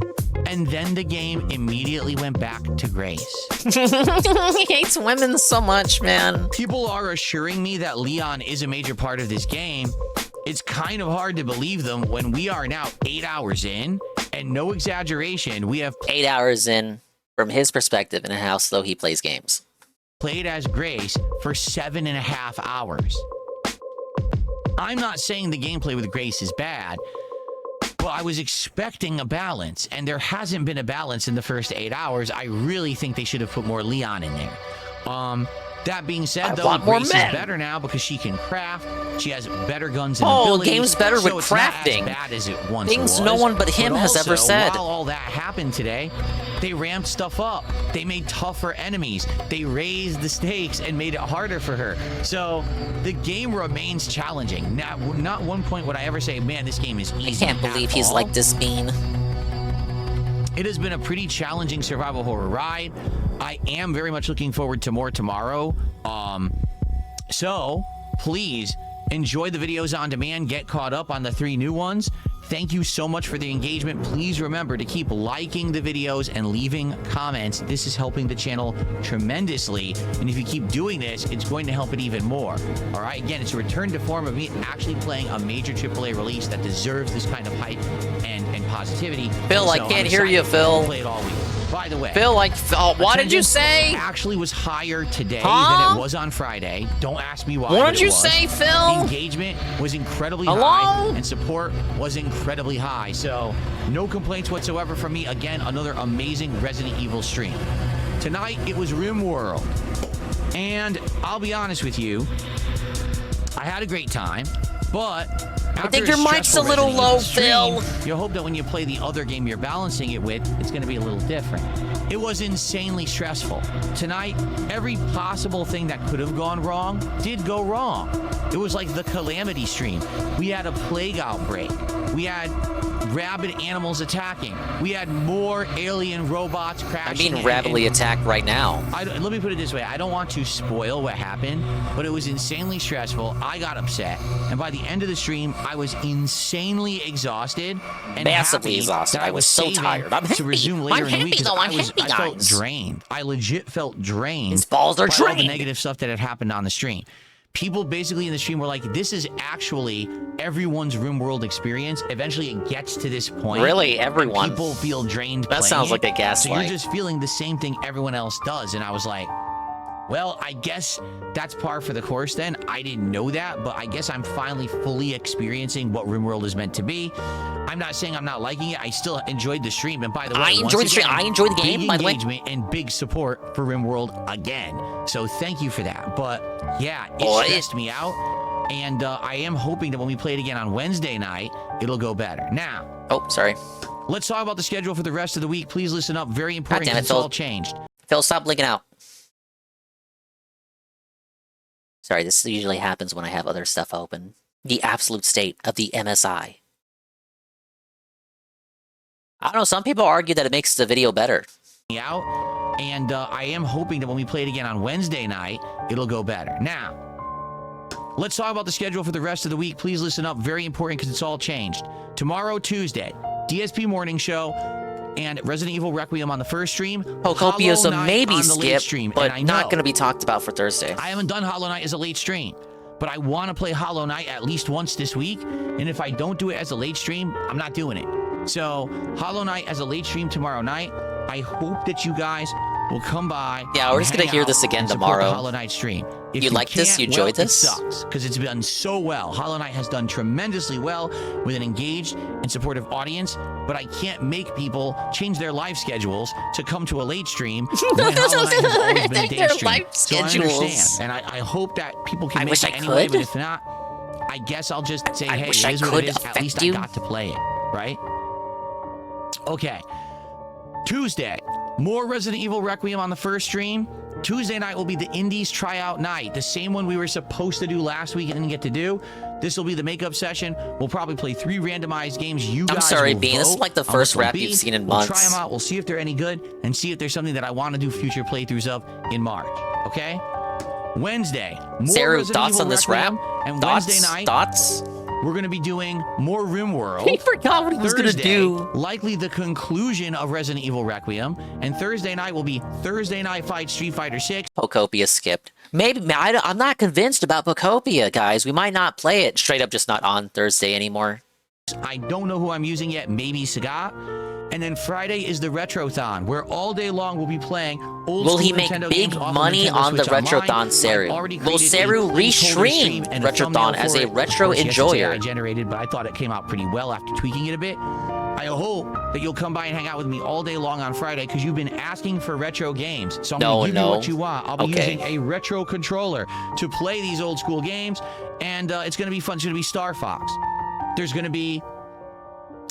And then the game immediately went back to Grace. He hates women so much, man. People are assuring me that Leon is a major part of this game. It's kind of hard to believe them when we are now 8 hours in, and no exaggeration, we have 8 hours in from his perspective in how slow he plays games. Played as Grace for 7.5 hours. I'm not saying the gameplay with Grace is bad, but I was expecting a balance, and there hasn't been a balance in the first 8 hours. I really think they should have put more Leon in there. That being said, though, Grace is better now because she can craft. She has better guns and abilities. Game's better with it's crafting. Not as bad as it once Things was. no one but him has also, ever said. While all that happened today, they ramped stuff up. They made tougher enemies. They raised the stakes and made it harder for her. So the game remains challenging. Not one point would I ever say, man, this game is easy. I can't believe he's like this mean. It has been a pretty challenging survival horror ride. I am very much looking forward to more tomorrow. So please enjoy the videos on demand. Get caught up on the 3 new ones. Thank you so much for the engagement. Please remember to keep liking the videos and leaving comments. This is helping the channel tremendously. And if you keep doing this, it's going to help it even more. All right. Again, it's a return to form of me actually playing a major AAA release that deserves this kind of hype and positivity. Phil, I can't hear you, Phil. Play it all week. By the way, Phil, what did you say? Actually was higher today than it was on Friday. Don't ask me why. What did you say, Phil? Engagement was incredibly high, and support was incredibly high. So no complaints whatsoever from me. Again, another amazing Resident Evil stream. Tonight it was RimWorld, and I'll be honest with you, I had a great time, but I think your mic's a little low, Phil. You hope that when you play the other game you're balancing it with, it's going to be a little different. It was insanely stressful. Tonight, every possible thing that could have gone wrong did go wrong. It was like the Calamity stream. We had a plague outbreak. We had rabid animals attacking. We had more alien robots crashing. I'm being rabidly attacked right now. Let me put it this way. I don't want to spoil what happened, but it was insanely stressful. I got upset. And by the end of the stream, I was insanely exhausted and massively exhausted. I was so tired. I'm happy. To resume later in the week, I felt drained. I legit felt drained. His balls are drained. All the drained. negative stuff that had happened on the stream. People basically in the stream were like, this is actually everyone's RimWorld experience. Eventually it gets to this point. Really? Everyone? People feel drained. That sounds like a So gaslight. you're just feeling the same thing everyone else does. And I was like, well, I guess that's par for the course then. I didn't know that, but I guess I'm finally fully experiencing what RimWorld is meant to be. I'm not saying I'm not liking it. I still enjoyed the stream. And by the way, I enjoyed the stream. I enjoyed the game, big by the way. engagement and big support for RimWorld again. So thank you for that. But yeah, it stressed me out. And I am hoping that when we play it again on Wednesday night, it'll go better. Now. Oh, sorry. Let's talk about the schedule for the rest of the week. Please listen up. Very important. God damn it, It's all changed. Phil, stop blinking out. Sorry, this usually happens when I have other stuff open. The absolute state of the MSI. I don't know, some people argue that it makes the video better. Out, and I am hoping that when we play it again on Wednesday night, it'll go better. Now, let's talk about the schedule for the rest of the week. Please listen up. Very important because it's all changed. Tomorrow, Tuesday, DSP Morning Show and Resident Evil Requiem on the first stream. Pocopia's a maybe skip, stream, but not going to be talked about for Thursday. I haven't done Hollow Knight as a late stream, but I want to play Hollow Knight at least once this week. And if I don't do it as a late stream, I'm not doing it. So Hollow Knight as a late stream tomorrow night. I hope that you guys will come by. Yeah, we're just gonna hear this again tomorrow. The Hollow Knight stream. If you like this? You enjoyed this? It sucks because it's done so well. Hollow Knight has done tremendously well with an engaged and supportive audience, but I can't make people change their life schedules to come to a late stream when Hollow Knight has always been a day stream. So I understand, and I hope that people can make it anyway. But if not, I guess I'll just say, hey, it is what it is. At least I got to play it, right? Okay. Tuesday, more Resident Evil Requiem on the first stream. Tuesday night will be the Indies tryout night, the same one we were supposed to do last week and didn't get to do. This will be the makeup session. We'll probably play 3 randomized games. I'm sorry, Bean. This is like the first rap you've seen in months. We'll try them out. We'll see if they're any good and see if there's something that I want to do future playthroughs of in March. Okay? Wednesday, more Saru, thoughts on this rap? And thoughts? Wednesday night, thoughts? We're going to be doing more RimWorld. He forgot what he was going to do. Likely the conclusion of Resident Evil Requiem. And Thursday night will be Thursday Night Fight Street Fighter 6. Pokopia skipped. Maybe, I'm not convinced about Pokopia, guys. We might not play it straight up, just not on Thursday anymore. I don't know who I'm using yet. Maybe Sagat. And then Friday is the Retrothon, where all day long we'll be playing old Will he Nintendo make big games off money of on the Switch Online. Retrothon, Saru? Will Saru restream and a Retrothon thumbnail as for a it. retro Of course, yesterday I enjoyer? generated, but I thought it came out pretty well after tweaking it a bit. I hope that you'll come by and hang out with me all day long on Friday because you've been asking for retro games. So I'm going to give you what you want. I'll be using a retro controller to play these old school games, and it's going to be fun. It's going to be Star Fox. There's going to be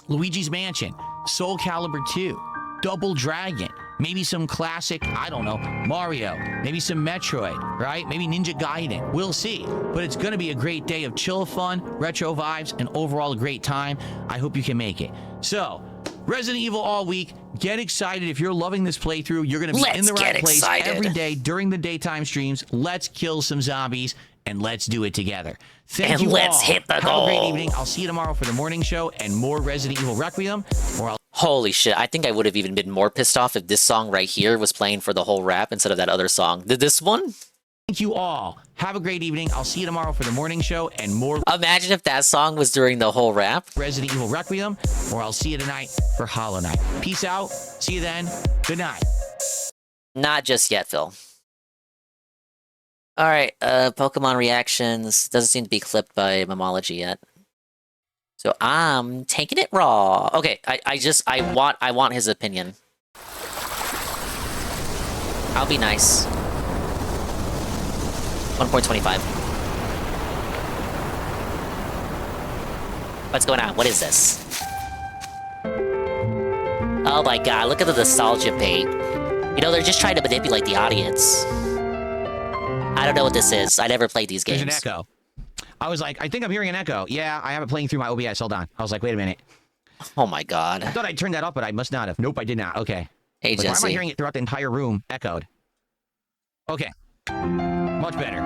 Luigi's Mansion, Soul Calibur 2, Double Dragon, maybe some classic, I don't know, Mario, maybe some Metroid, right? Maybe Ninja Gaiden. We'll see. But it's going to be a great day of chill fun, retro vibes, and overall a great time. I hope you can make it. So, Resident Evil all week. Get excited. If you're loving this playthrough, you're going to be in the right place every day during the daytime streams. Let's kill some zombies, and let's do it together. Thank you let's all. hit the Have goal. a great evening. I'll see you tomorrow for the morning show and more Resident Evil Requiem. Or I'll Holy shit, I think I would have even been more pissed off if this song right here was playing for the whole rap instead of that other song. Did this one? Thank you all. Have a great evening. I'll see you tomorrow for the morning show and more. Imagine if that song was during the whole rap. Resident Evil Requiem, or I'll see you tonight for Hollow Knight. Peace out. See you then. Good night. Not just yet, Phil. Alright, Pokemon reactions. Doesn't seem to be clipped by Momology yet. So I'm taking it raw. Okay, I want his opinion. I'll be nice. 1.25. What's going on? What is this? Oh my god, look at the nostalgia bait. You know, they're just trying to manipulate the audience. I don't know what this is. I never played these games. There's an echo. I was like, I think I'm hearing an echo. Yeah, I have it playing through my OBS. Hold on. I was like, wait a minute. Oh my god. I thought I turned that off, but I must not have. Nope, I did not. Okay. Hey, Like, why am Jesse. I hearing it throughout the entire room echoed? Okay. Much better.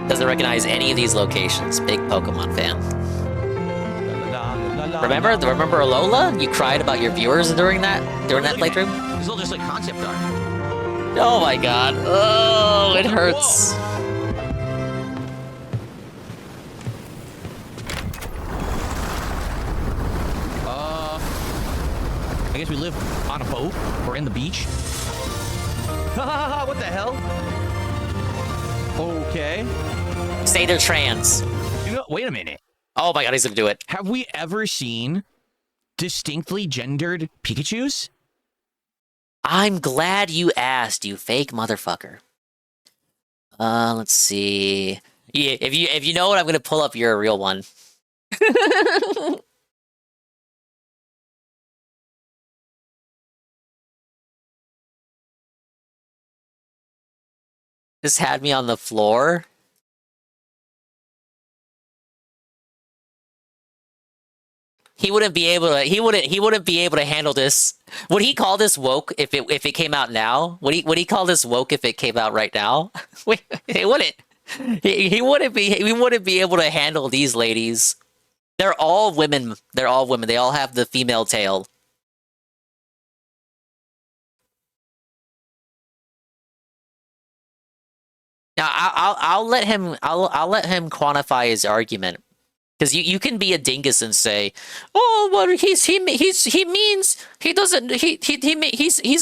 Doesn't recognize any of these locations. Big Pokemon fan. Remember Alola? You cried about your viewers during that playthrough? It's all just like concept art. Oh my god. Oh, it hurts. I guess we live on a boat or in the beach. What the hell? Okay. Say they're trans. You know, wait a minute. Oh my god, he's gonna do it. Have we ever seen distinctly gendered Pikachus? I'm glad you asked, you fake motherfucker. Let's see. Yeah, if you know what, I'm gonna pull up your real one. Just had me on the floor. He wouldn't be able to. He wouldn't be able to handle this. Would he call this woke if it came out now? Would he call this woke if it came out right now? Wait, he wouldn't. He wouldn't be. He wouldn't be able to handle these ladies. They're all women. They're all women. They all have the female tail. Now I'll let him. I'll let him quantify his argument. Because you can be a dingus and say, oh, well, he's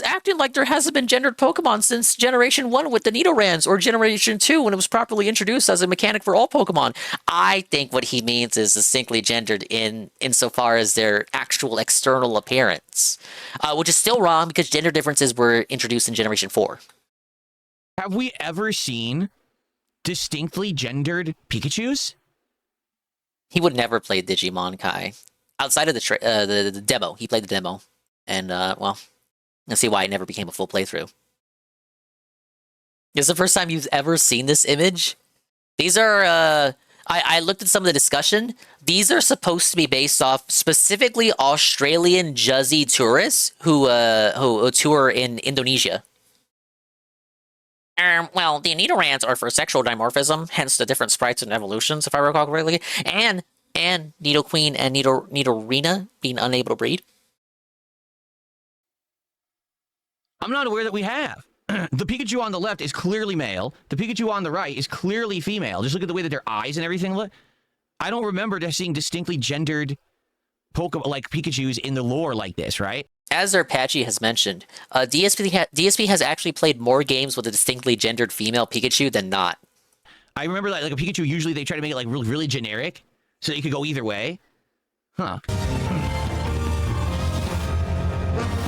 acting like there hasn't been gendered Pokemon since Generation 1 with the Nidorans, or Generation 2 when it was properly introduced as a mechanic for all Pokemon. I think what he means is distinctly gendered insofar as their actual external appearance, which is still wrong because gender differences were introduced in Generation 4. Have we ever seen distinctly gendered Pikachus? He would never play Digimon Kai. Outside of the demo, he played the demo. And, well, let's see why it never became a full playthrough. This is the first time you've ever seen this image? These are, I looked at some of the discussion. These are supposed to be based off specifically Australian Juzzy tourists who tour in Indonesia. Well, the Nidorans are for sexual dimorphism, hence the different sprites and evolutions, if I recall correctly, and Nidoqueen and Nidorina being unable to breed. I'm not aware that we have. The Pikachu on the left is clearly male. The Pikachu on the right is clearly female. Just look at the way that their eyes and everything look. I don't remember seeing distinctly gendered Pokemon like Pikachus in the lore like this, right? As Arpachi has mentioned, DSP has actually played more games with a distinctly gendered female Pikachu than not. I remember that, like a Pikachu, usually they try to make it like really generic, so that you could go either way. Huh.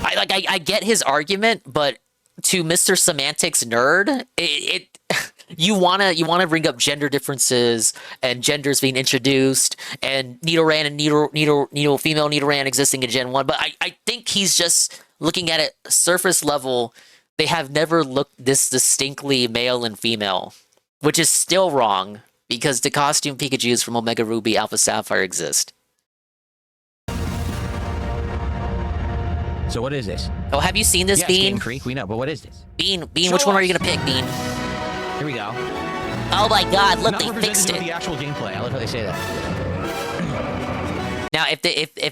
I get his argument, but to Mr. Semantics nerd, you wanna bring up gender differences and genders being introduced and Nidoran and Nido female Nidoran existing in Gen 1, but I think he's just looking at it surface level. They have never looked this distinctly male and female, which is still wrong because the costume Pikachus from Omega Ruby Alpha Sapphire exist. So what is this? Oh, have you seen this, yes, Bean? Game Creek, we know, but what is this? Bean, which one are you gonna pick, Bean? Here we go. Oh my God! Look, Not they fixed it. The actual gameplay. I love how they say that. Now, if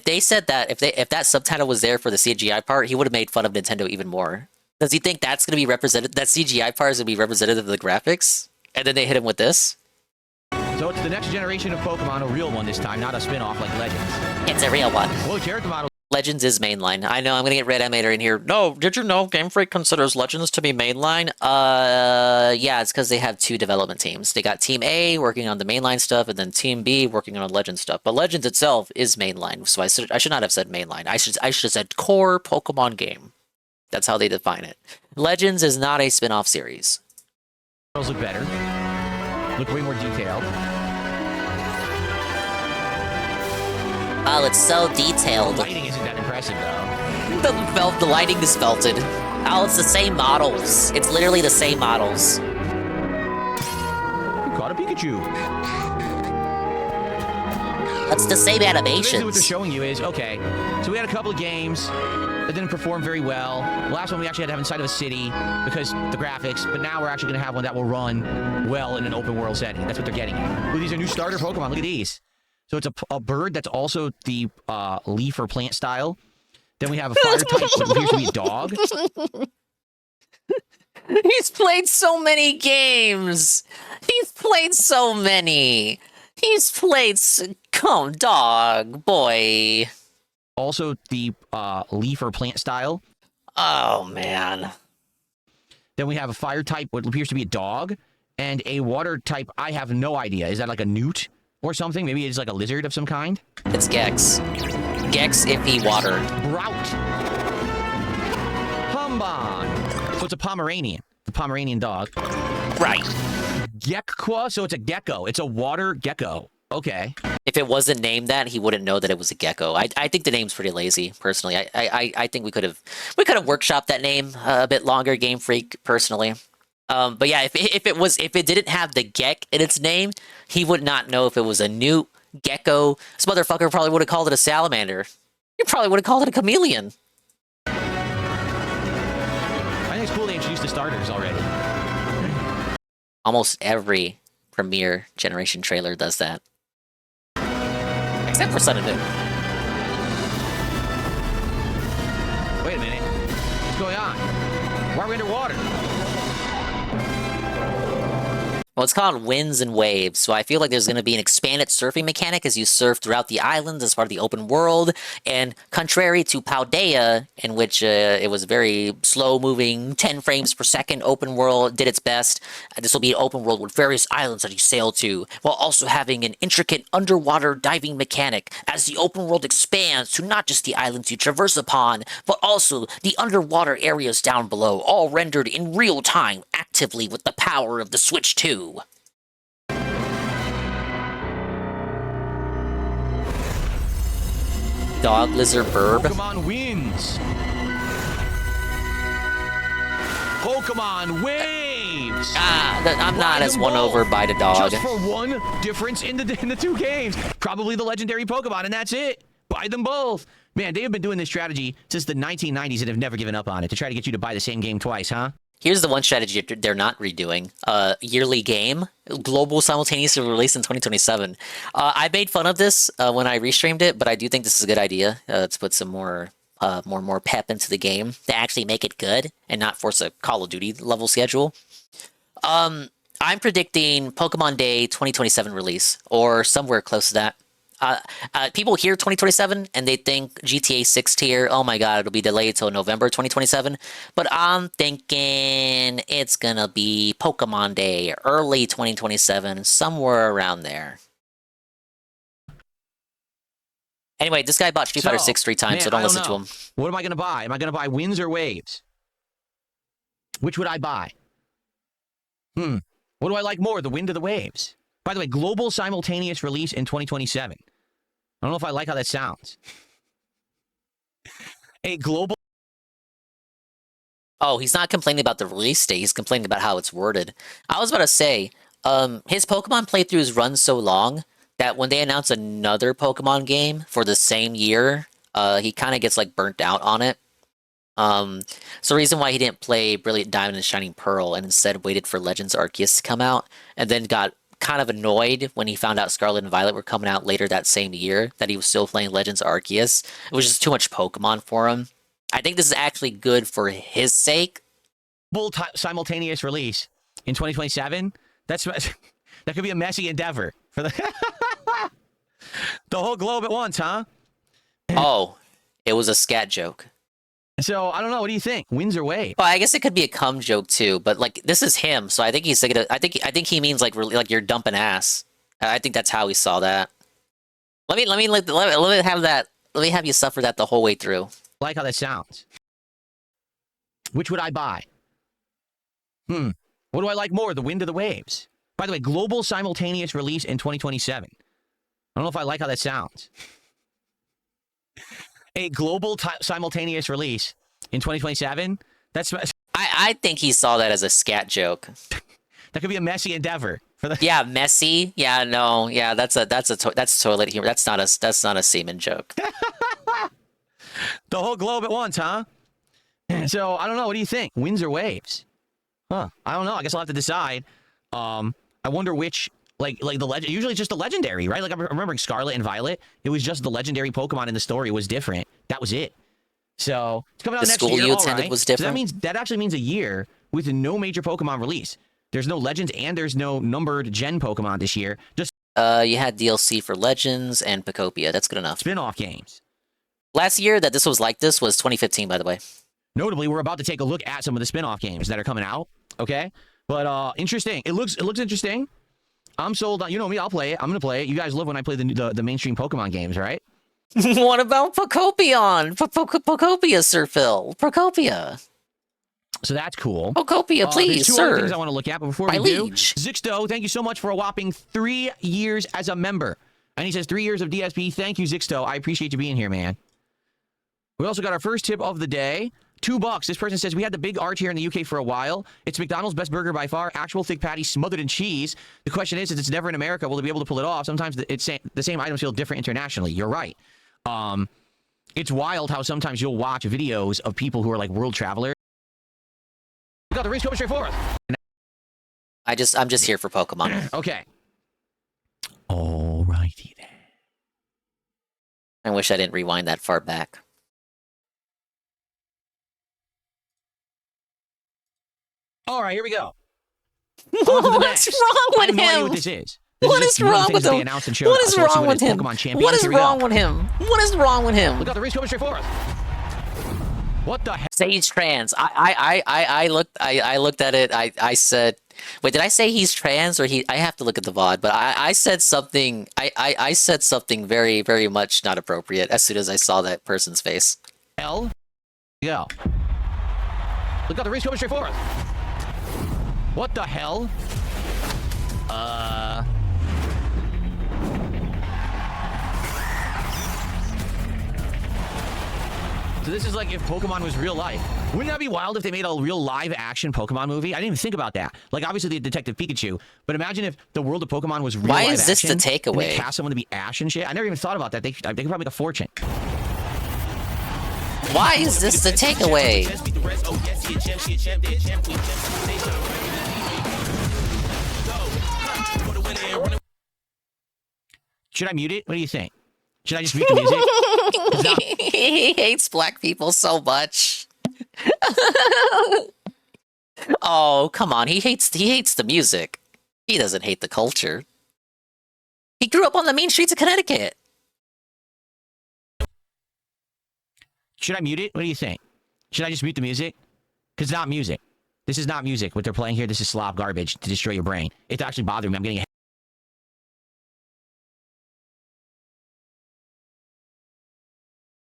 they said that if that subtitle was there for the CGI part, he would have made fun of Nintendo even more. Does he think that's gonna be represented? That CGI part is gonna be representative of the graphics, and then they hit him with this? So it's the next generation of Pokemon, a real one this time, not a spin-off like Legends. It's a real one. Well, the character model. Legends is mainline. I know, I'm gonna get Red Animator in here. No, did you know Game Freak considers Legends to be mainline? Yeah, it's because they have two development teams. They got Team A working on the mainline stuff, and then Team B working on Legends stuff. But Legends itself is mainline, so I should not have said mainline. I should have said core Pokemon game. That's how they define it. Legends is not a spin-off series. Those look better. Look way more detailed. Oh, it's so detailed. The lighting isn't that impressive, though. The lighting is felted. Oh, it's the same models. It's literally the same models. You caught a Pikachu. That's the same animations. So what they're showing you is, okay, so we had a couple of games that didn't perform very well. The last one we actually had to have inside of a city because the graphics, but now we're actually going to have one that will run well in an open world setting. That's what they're getting at. Ooh, these are new starter Pokemon. Look at these. So it's a bird that's also the leaf or plant style. Then we have a fire type that appears to be a dog. He's played so many games. He's played so many. He's played... Come, dog, boy. Also the leaf or plant style. Oh, man. Then we have a fire type, what appears to be a dog. And a water type, I have no idea. Is that like a newt? Or something? Maybe it's like a lizard of some kind? It's Gex. Gex if he watered. Brout. Humbon. So it's a Pomeranian. The Pomeranian dog. Right. Gekqua, so it's a gecko. It's a water gecko. Okay. If it wasn't named that, he wouldn't know that it was a gecko. I think the name's pretty lazy, personally. I think we could have workshopped that name a bit longer, Game Freak, personally. But yeah, if it didn't have the Gek in its name, he would not know if it was a newt, gecko. This motherfucker probably would have called it a salamander. He probably would have called it a chameleon. I think it's cool they introduced the starters already. Almost every Premier Generation trailer does that. Except for Sun and Moon. Wait a minute. What's going on? Why are we underwater? Well, it's called Winds and Waves, so I feel like there's going to be an expanded surfing mechanic as you surf throughout the islands as part of the open world, and contrary to Paldea, in which it was very slow-moving, 10 frames per second open world, did its best, this will be an open world with various islands that you sail to, while also having an intricate underwater diving mechanic as the open world expands to not just the islands you traverse upon, but also the underwater areas down below, all rendered in real time, actively with the power of the Switch 2. Dog, lizard, burb. Pokemon wins. Pokemon waves. I'm not as won over by the dog. Just for one difference in the two games. Probably the legendary Pokemon, and that's it. Buy them both. Man, they have been doing this strategy since the 1990s and have never given up on it to try to get you to buy the same game twice, huh? Here's the one strategy they're not redoing. Yearly game, global simultaneous release in 2027. I made fun of this when I restreamed it, but I do think this is a good idea to put some more pep into the game to actually make it good and not force a Call of Duty level schedule. I'm predicting Pokemon Day 2027 release or somewhere close to that. People hear 2027 and they think GTA 6 tier, oh my god, it'll be delayed till November 2027. But I'm thinking it's gonna be Pokemon Day, early 2027, somewhere around there. Anyway, this guy bought Street Fighter 6 3 times, so don't listen to him. What am I gonna buy? Am I gonna buy Winds or Waves? Which would I buy? What do I like more, the Wind or the Waves? By the way, global simultaneous release in 2027. I don't know if I like how that sounds. A global... Oh, he's not complaining about the release date. He's complaining about how it's worded. I was about to say, his Pokemon playthroughs run so long that when they announce another Pokemon game for the same year, he kind of gets like burnt out on it. So the reason why he didn't play Brilliant Diamond and Shining Pearl and instead waited for Legends Arceus to come out and then got kind of annoyed when he found out Scarlet and Violet were coming out later that same year, that he was still playing Legends Arceus. It was just too much Pokemon for him. I think this is actually good for his sake. Simultaneous release in 2027? That could be a messy endeavor for the the whole globe at once, huh? Oh, it was a scat joke. So I don't know. What do you think? Winds or Waves? Well, I guess it could be a cum joke too, but like this is him, so I think he's thinking. I think he means like really like you're dumping ass. I think that's how he saw that. Let me have that. Let me have you suffer that the whole way through. I like how that sounds. Which would I buy? What do I like more, the Wind or the Waves? By the way, global simultaneous release in 2027. I don't know if I like how that sounds. A global simultaneous release in 2027? I think he saw that as a scat joke. That could be a messy endeavor for the... Yeah, messy. Yeah, no. Yeah, that's toilet humor. That's not a semen joke. The whole globe at once, huh? So I don't know. What do you think? Winds or Waves? I don't know. I guess I'll have to decide. I wonder which... Like the legend, usually it's just the legendary, right? Like I'm remembering Scarlet and Violet. It was just the legendary Pokemon in the story was different. That was it. So it's coming out next year. The school you attended was different. So that actually means a year with no major Pokemon release. There's no Legends and there's no numbered Gen Pokemon this year. Just you had DLC for Legends and Pokopia. That's good enough. Spin-off games. Last year that this was like this was 2015, by the way. Notably, we're about to take a look at some of the spin-off games that are coming out. Okay, but interesting. It looks interesting. I'm sold on, you know me, I'll play it. I'm going to play it. You guys love when I play the mainstream Pokemon games, right? What about Pocopion? Pocopia, Sir Phil. Procopia. So that's cool. Pocopia, please, there's two other things I want to look at, but before we do, liege. Zixto, thank you so much for a whopping 3 years as a member. And he says 3 years of DSP. Thank you, Zixto. I appreciate you being here, man. We also got our first tip of the day. $2. This person says, we had the big arch here in the UK for a while. It's McDonald's best burger by far. Actual thick patty smothered in cheese. The question is, it's never in America. Will they be able to pull it off? Sometimes the same items feel different internationally. You're right. It's wild how sometimes you'll watch videos of people who are like world travelers. We got the race coming straight forth. I'm just here for Pokemon. Okay. Alrighty then. I wish I didn't rewind that far back. All right, here we go. On to the What's next. wrong I with have no idea him? what this is. What is wrong with him? What is wrong with him? What is wrong with him? What is wrong with him? Look out, the race coming straight forward. What the heck? Say he's trans. I looked at it. I said, wait, did I say he's trans or he? I have to look at the VOD, but I said something. I said something very, very much not appropriate as soon as I saw that person's face. L. Go. Look out, the race coming straight forward. What the hell? So this is like if Pokemon was real life. Wouldn't that be wild if they made a real live action Pokemon movie? I didn't even think about that. Like obviously the Detective Pikachu, but imagine if the world of Pokemon was real live action. Why is this the And takeaway? they cast someone to be Ash and shit. I never even thought about that. They could probably make a fortune. Why is this the takeaway? Should I mute it? What do you think? Should I just mute the music? 'Cause now- He hates black people so much. Oh, come on. He hates the music. He doesn't hate the culture. He grew up on the mean streets of Connecticut. Should I mute it? What do you think? Should I just mute the music? Because it's not music. This is not music. What they're playing here, this is slop garbage to destroy your brain. It's actually bothering me. I'm getting a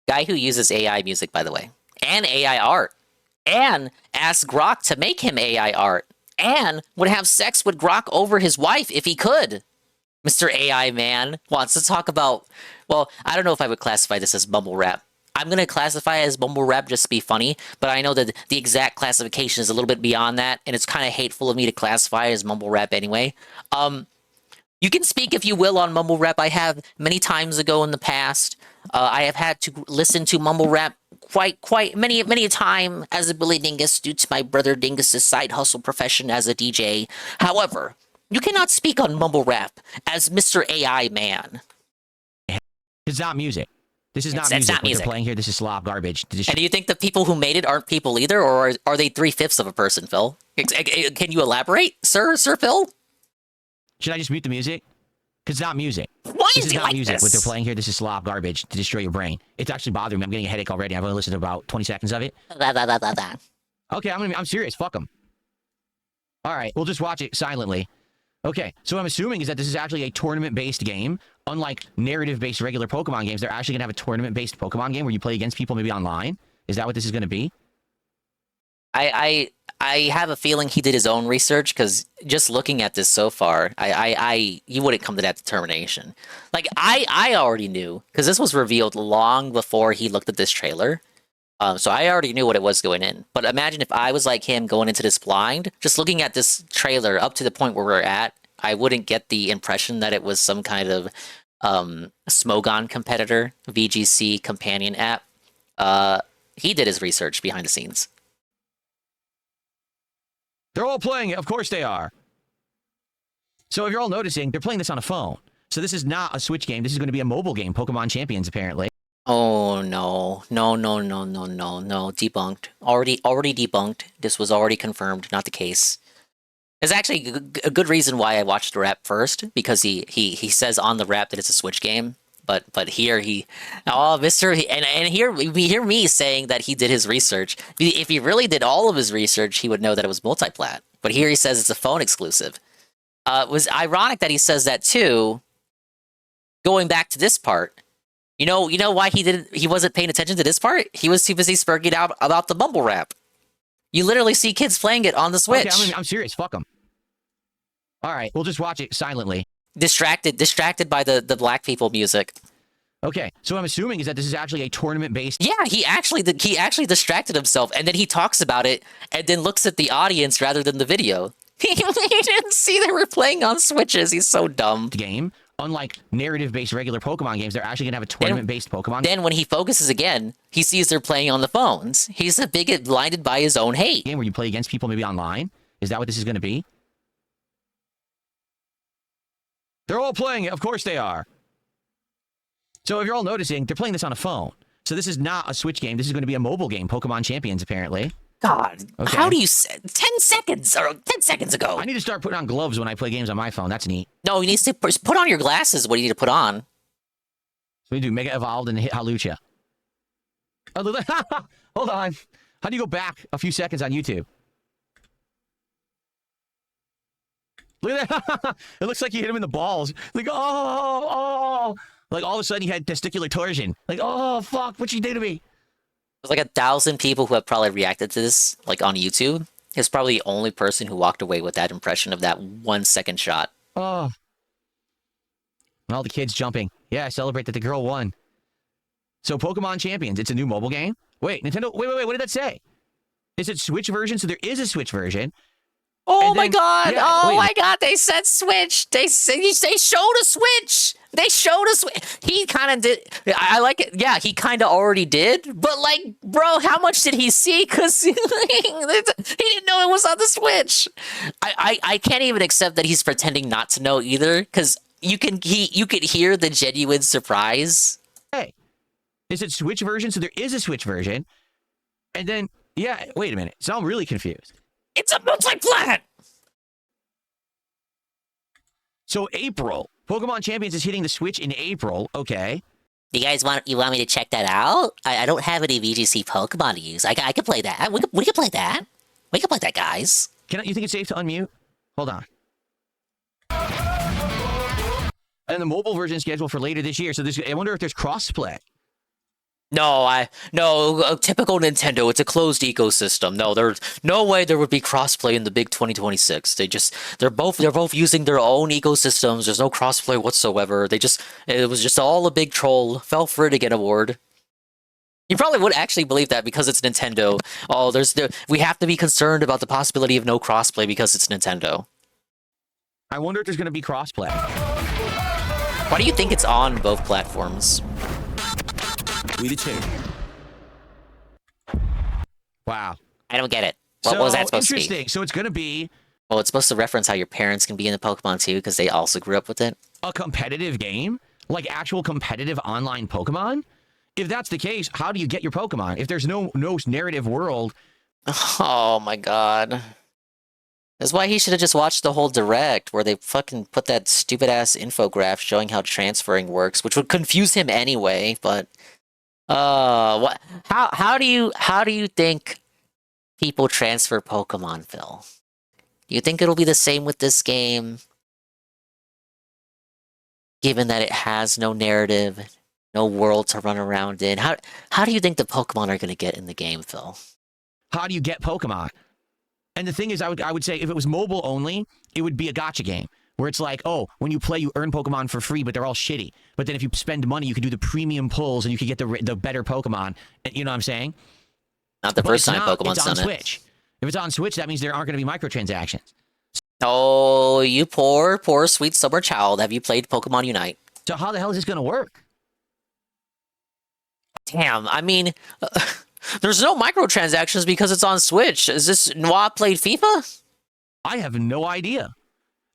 Guy who uses AI music, by the way, and AI art, and asked Grok to make him AI art, and would have sex with Grok over his wife if he could. Mr. AI Man wants to talk about, well, I don't know if I would classify this as mumble rap. I'm going to classify it as mumble rap just to be funny, but I know that the exact classification is a little bit beyond that, and it's kind of hateful of me to classify it as mumble rap anyway. You can speak if you will on mumble rap. I have many times ago in the past. I have had to listen to mumble rap quite many a time as a Billy Dingus due to my brother Dingus's side hustle profession as a DJ. However, you cannot speak on mumble rap as Mr. AI Man. It's not music. This is not It's music. not What music. they're playing here, this is slop garbage. To And do you think the people who made it aren't people either, or are they 3/5 of a person, Phil? Can you elaborate, Sir Phil? Should I just mute the music? Because it's not music. Why This is is he not like music. this? What they're playing here, this is slop garbage to destroy your brain. It's actually bothering me. I'm getting a headache already. I've only listened to about 20 seconds of it. Okay, I'm serious. Fuck them. All right, we'll just watch it silently. Okay, so what I'm assuming is that this is actually a tournament-based game. Unlike narrative-based regular Pokemon games, they're actually going to have a tournament-based Pokemon game where you play against people maybe online. Is that what this is going to be? I have a feeling he did his own research because just looking at this so far, you wouldn't come to that determination. Like I already knew because this was revealed long before he looked at this trailer. So I already knew what it was going in. But imagine if I was like him going into this blind, just looking at this trailer up to the point where we're at, I wouldn't get the impression that it was some kind of Smogon competitor, VGC companion app. He did his research behind the scenes. They're all playing it. Of course they are. So if you're all noticing, they're playing this on a phone. So this is not a Switch game. This is going to be a mobile game. Pokemon Champions, apparently. Oh no. No. Debunked. Already debunked. This was already confirmed, not the case. There's actually a good reason why I watched the rap first, because he says on the rap that it's a Switch game. But here and here we hear me saying that he did his research. If he really did all of his research, he would know that it was multiplat. But here he says it's a phone exclusive. It was ironic that he says that too. Going back to this part, you know why he wasn't paying attention to this part? He was too busy spurging out about the mumble rap. You literally see kids playing it on the Switch. Okay, I'm serious. Fuck them. All right, we'll just watch it silently. Distracted by the black people music. Okay, so what I'm assuming is that this is actually a tournament-based... Yeah, he actually distracted himself, and then he talks about it, and then looks at the audience rather than the video. He didn't see they were playing on Switches. He's so dumb. Game. Unlike narrative-based regular Pokemon games, they're actually going to have a tournament-based Pokemon. Then when he focuses again, he sees they're playing on the phones. He's a bigot blinded by his own hate. Game where you play against people maybe online. Is that what this is going to be? They're all playing it. Of course they are. So if you're all noticing, they're playing this on a phone. So this is not a Switch game. This is going to be a mobile game. Pokemon Champions, apparently. God, Okay. how do you 10 seconds or 10 seconds ago? I need to start putting on gloves when I play games on my phone. That's neat. No, you need to put on your glasses. What do you need to put on? So we do Mega Evolved and hit Halucha. Oh, look, hold on. How do you go back a few seconds on YouTube? Look at that. It looks like you hit him in the balls. Like, oh. Like all of a sudden he had testicular torsion. Like, oh, fuck, what'd you do to me? There's like 1,000 people who have probably reacted to this, like on YouTube. He's probably the only person who walked away with that impression of that 1 second shot. Oh. And all the kids jumping. Yeah, I celebrate that the girl won. So Pokemon Champions, it's a new mobile game? Wait, Nintendo, wait, what did that say? Is it Switch version? So there is a Switch version. Oh my god! Yeah, oh my god! They said Switch. They showed a Switch. They showed a Switch. He kind of did. I like it. Yeah, he kind of already did. But like, bro, how much did he see? Because he didn't know it was on the Switch. I can't even accept that he's pretending not to know either. Because you could hear the genuine surprise. Hey, is it Switch version? So there is a Switch version. And then, yeah, wait a minute. So I'm really confused. It's a multi-planet! So April. Pokemon Champions is hitting the Switch in April. Okay. You guys want me to check that out? I don't have any VGC Pokemon to use. I can play that. We can play that. We can play that, guys. You think it's safe to unmute? Hold on. And the mobile version is scheduled for later this year. So I wonder if there's crossplay. No, typical Nintendo. It's a closed ecosystem. No, there's no way there would be crossplay in the big 2026. They're both using their own ecosystems. There's no crossplay whatsoever. It was just all a big troll. Fell for it to get an award. You probably would actually believe that because it's Nintendo. Oh, we have to be concerned about the possibility of no crossplay because it's Nintendo. I wonder if there's going to be crossplay. Why do you think it's on both platforms? Wow. I don't get it. What was that supposed to be? Interesting. So it's going to be... Well, it's supposed to reference how your parents can be in the Pokemon too, because they also grew up with it. A competitive game? Like actual competitive online Pokemon? If that's the case, how do you get your Pokemon? If there's no narrative world... Oh my god. That's why he should have just watched the whole Direct, where they fucking put that stupid-ass infograph showing how transferring works, which would confuse him anyway, but... what? How do you think people transfer Pokemon, Phil? Do you think it'll be the same with this game? Given that it has no narrative, no world to run around in, how do you think the Pokemon are going to get in the game, Phil? How do you get Pokemon? And the thing is, I would say if it was mobile only, it would be a gacha game. Where it's like, oh, when you play, you earn Pokemon for free, but they're all shitty. But then if you spend money, you can do the premium pulls and you can get the better Pokemon. You know what I'm saying? Not the first time Pokemon's done it. It's on Switch. If it's on Switch, that means there aren't going to be microtransactions. Oh, you poor sweet summer child. Have you played Pokemon Unite? So how the hell is this going to work? Damn, I mean, there's no microtransactions because it's on Switch. Is this Noah played FIFA? I have no idea.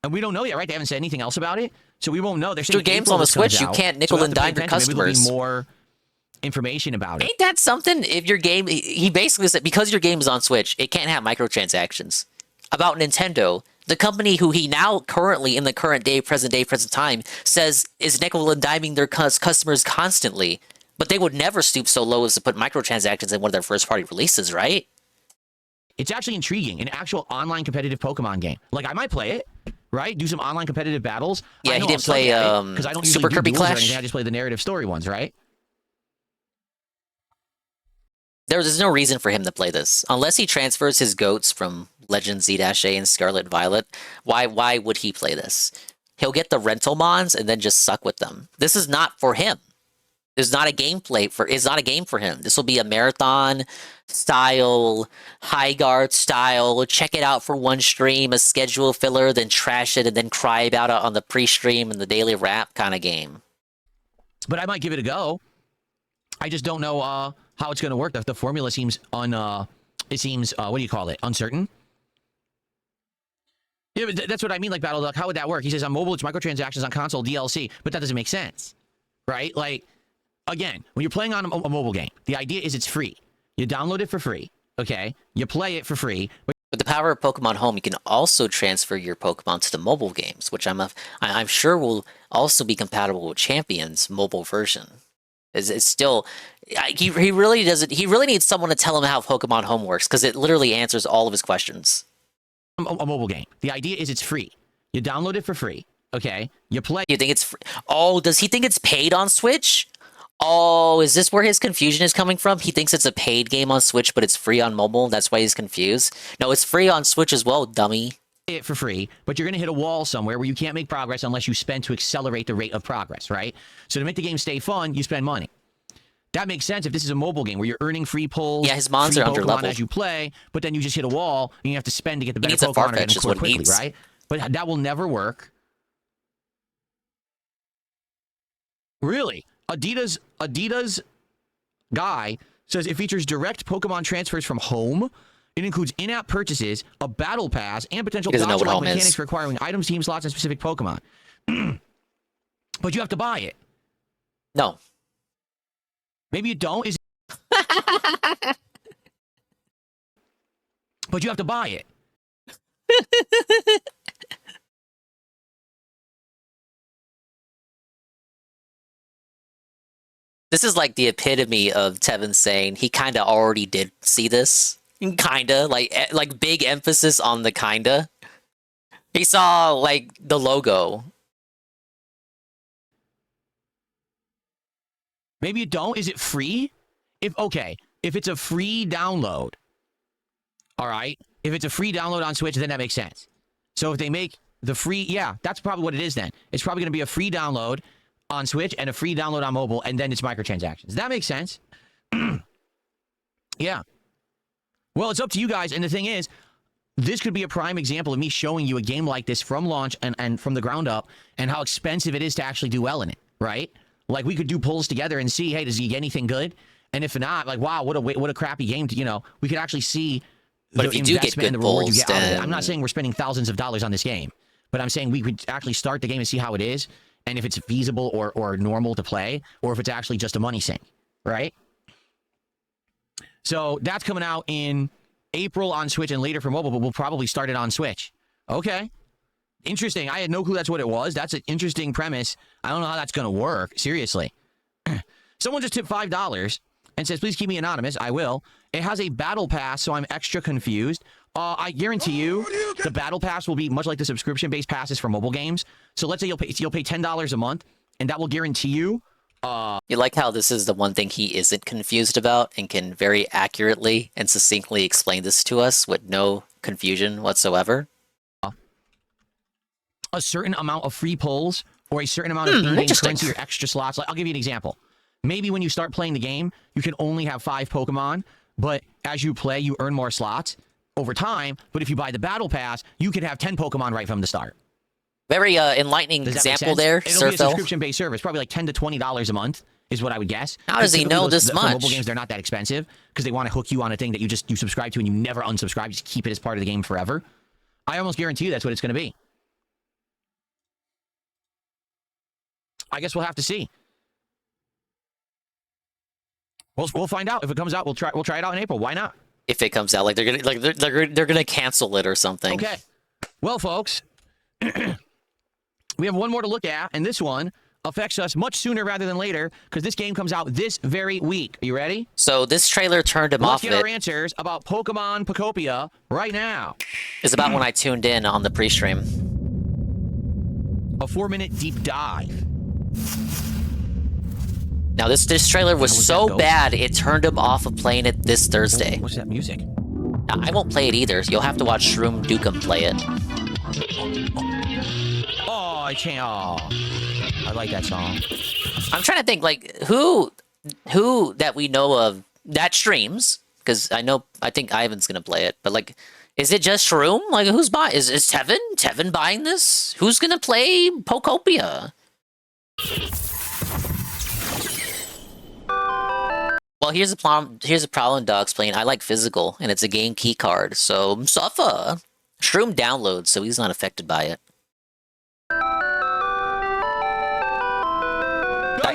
And we don't know yet, right? They haven't said anything else about it, so we won't know. There's two games on the Switch. You can't nickel and dime your customers. Maybe there'll be more information about it. Ain't that something? If your game, he basically said, because your game is on Switch, it can't have microtransactions. About Nintendo, the company who he now currently in the present time says is nickel and diming their customers constantly, but they would never stoop so low as to put microtransactions in one of their first party releases, right? It's actually intriguing, an actual online competitive Pokemon game. Like I might play it. Right? Do some online competitive battles. Yeah, he didn't play because I don't Super Kirby Clash. I just play the narrative story ones, right? There's no reason for him to play this unless he transfers his goats from Legend Z-A and Scarlet Violet. Why would he play this? He'll get the rental mons and then just suck with them. This is not for him. It's not a game for him. This will be a marathon style, high guard style. Check it out for one stream, a schedule filler, then trash it, and then cry about it on the pre-stream and the daily wrap kind of game. But I might give it a go. I just don't know how it's going to work. The formula seems what do you call it? Uncertain. Yeah, but that's what I mean. Like Battle Duck, how would that work? He says on mobile it's microtransactions, on console DLC, but that doesn't make sense, right? Like. Again, when you're playing on a mobile game, the idea is it's free. You download it for free, Okay, you play it for free. With the power of Pokemon Home, you can also transfer your Pokemon to the mobile games, which I'm sure will also be compatible with Champion's mobile version. It's still, he really doesn't. He really needs someone to tell him how Pokemon Home works because it literally answers all of his questions. A mobile game. The idea is it's free. You download it for free. Okay, you play. You think it's free? Oh, does he think it's paid on Switch? Oh, is this where his confusion is coming from? He thinks it's a paid game on Switch, but it's free on mobile. That's why he's confused. No, it's free on Switch as well, dummy. It for free, but you're going to hit a wall somewhere where you can't make progress unless you spend to accelerate the rate of progress, right? So to make the game stay fun, you spend money. That makes sense if this is a mobile game where you're earning free pulls. Yeah, his mons are under level as you play, but then you just hit a wall and you have to spend to get the better Pokemon or get them quickly, right? But that will never work. Really? Adidas guy says it features direct Pokemon transfers from home. It includes in-app purchases, a battle pass, and potential dodge-like mechanics for acquiring items, team slots, and specific Pokemon. But you have to buy it. No. Maybe you don't. But you have to buy it. This is like the epitome of Tevin saying he kind of already did see this. Kinda, like big emphasis on the kinda. He saw like the logo. Maybe you don't. Is it free? If it's a free download, all right. If it's a free download on Switch, then that makes sense. So if they make the free, yeah, that's probably what it is. Then it's probably going to be a free download on Switch and a free download on mobile, and then it's microtransactions. That makes sense. Yeah. Well, it's up to you guys. And the thing is, this could be a prime example of me showing you a game like this from launch and from the ground up and how expensive it is to actually do well in it, right? Like, we could do pulls together and see, hey, does he get anything good? And if not, like, wow, what a crappy game. We could actually see but the if you do get good and the reward pulls, you get out of it. then I'm not saying we're spending thousands of dollars on this game, but I'm saying we could actually start the game and see how it is, and if it's feasible or normal to play, or if it's actually just a money sink, right? So that's coming out in April on Switch and later for mobile, but we'll probably start it on Switch. Okay. Interesting. I had no clue that's what it was. That's an interesting premise. I don't know how that's going to work. Seriously. Someone just tipped $5 and says, please keep me anonymous. I will. It has a battle pass, so I'm extra confused. I guarantee you the battle pass will be much like the subscription-based passes for mobile games. So let's say you'll pay $10 a month, and that will guarantee you... You like how this is the one thing he isn't confused about and can very accurately and succinctly explain this to us with no confusion whatsoever? A certain amount of free pulls or a certain amount of in-game currency or extra slots. Like, I'll give you an example. Maybe when you start playing the game, you can only have 5 Pokemon, but as you play, you earn more slots over time. But if you buy the Battle Pass, you could have 10 Pokemon right from the start. Very enlightening example there, It'll be a subscription-based service, probably like $10 to $20 a month is what I would guess. How does he know this much? For mobile games, they're not that expensive because they want to hook you on a thing that you subscribe to and you never unsubscribe. You just keep it as part of the game forever. I almost guarantee you that's what it's going to be. I guess we'll have to see. We'll find out if it comes out. We'll try it out in April. Why not? If it comes out, like they're gonna cancel it or something. Okay. Well, folks, we have one more to look at, and this one affects us much sooner rather than later because this game comes out this very week. Are you ready? So this trailer turned him off. Let's get our answers about Pokemon Pokopia right now. It's about when I tuned in on the pre-stream. A 4-minute deep dive. Now this trailer was so bad it turned him off of playing it this Thursday. What's that music? Now, I won't play it either. You'll have to watch Shroom Dukem play it. Oh, I can't. Oh, I like that song. I'm trying to think, like, who that we know of that streams, because I think Ivan's gonna play it, but like, is it just Shroom? Like, who's buying? Is Tevin buying this? Who's gonna play Pokopia? Well, here's the problem Dog's playing. I like physical, and it's a game key card, so suffer. Shroom downloads, so he's not affected by it.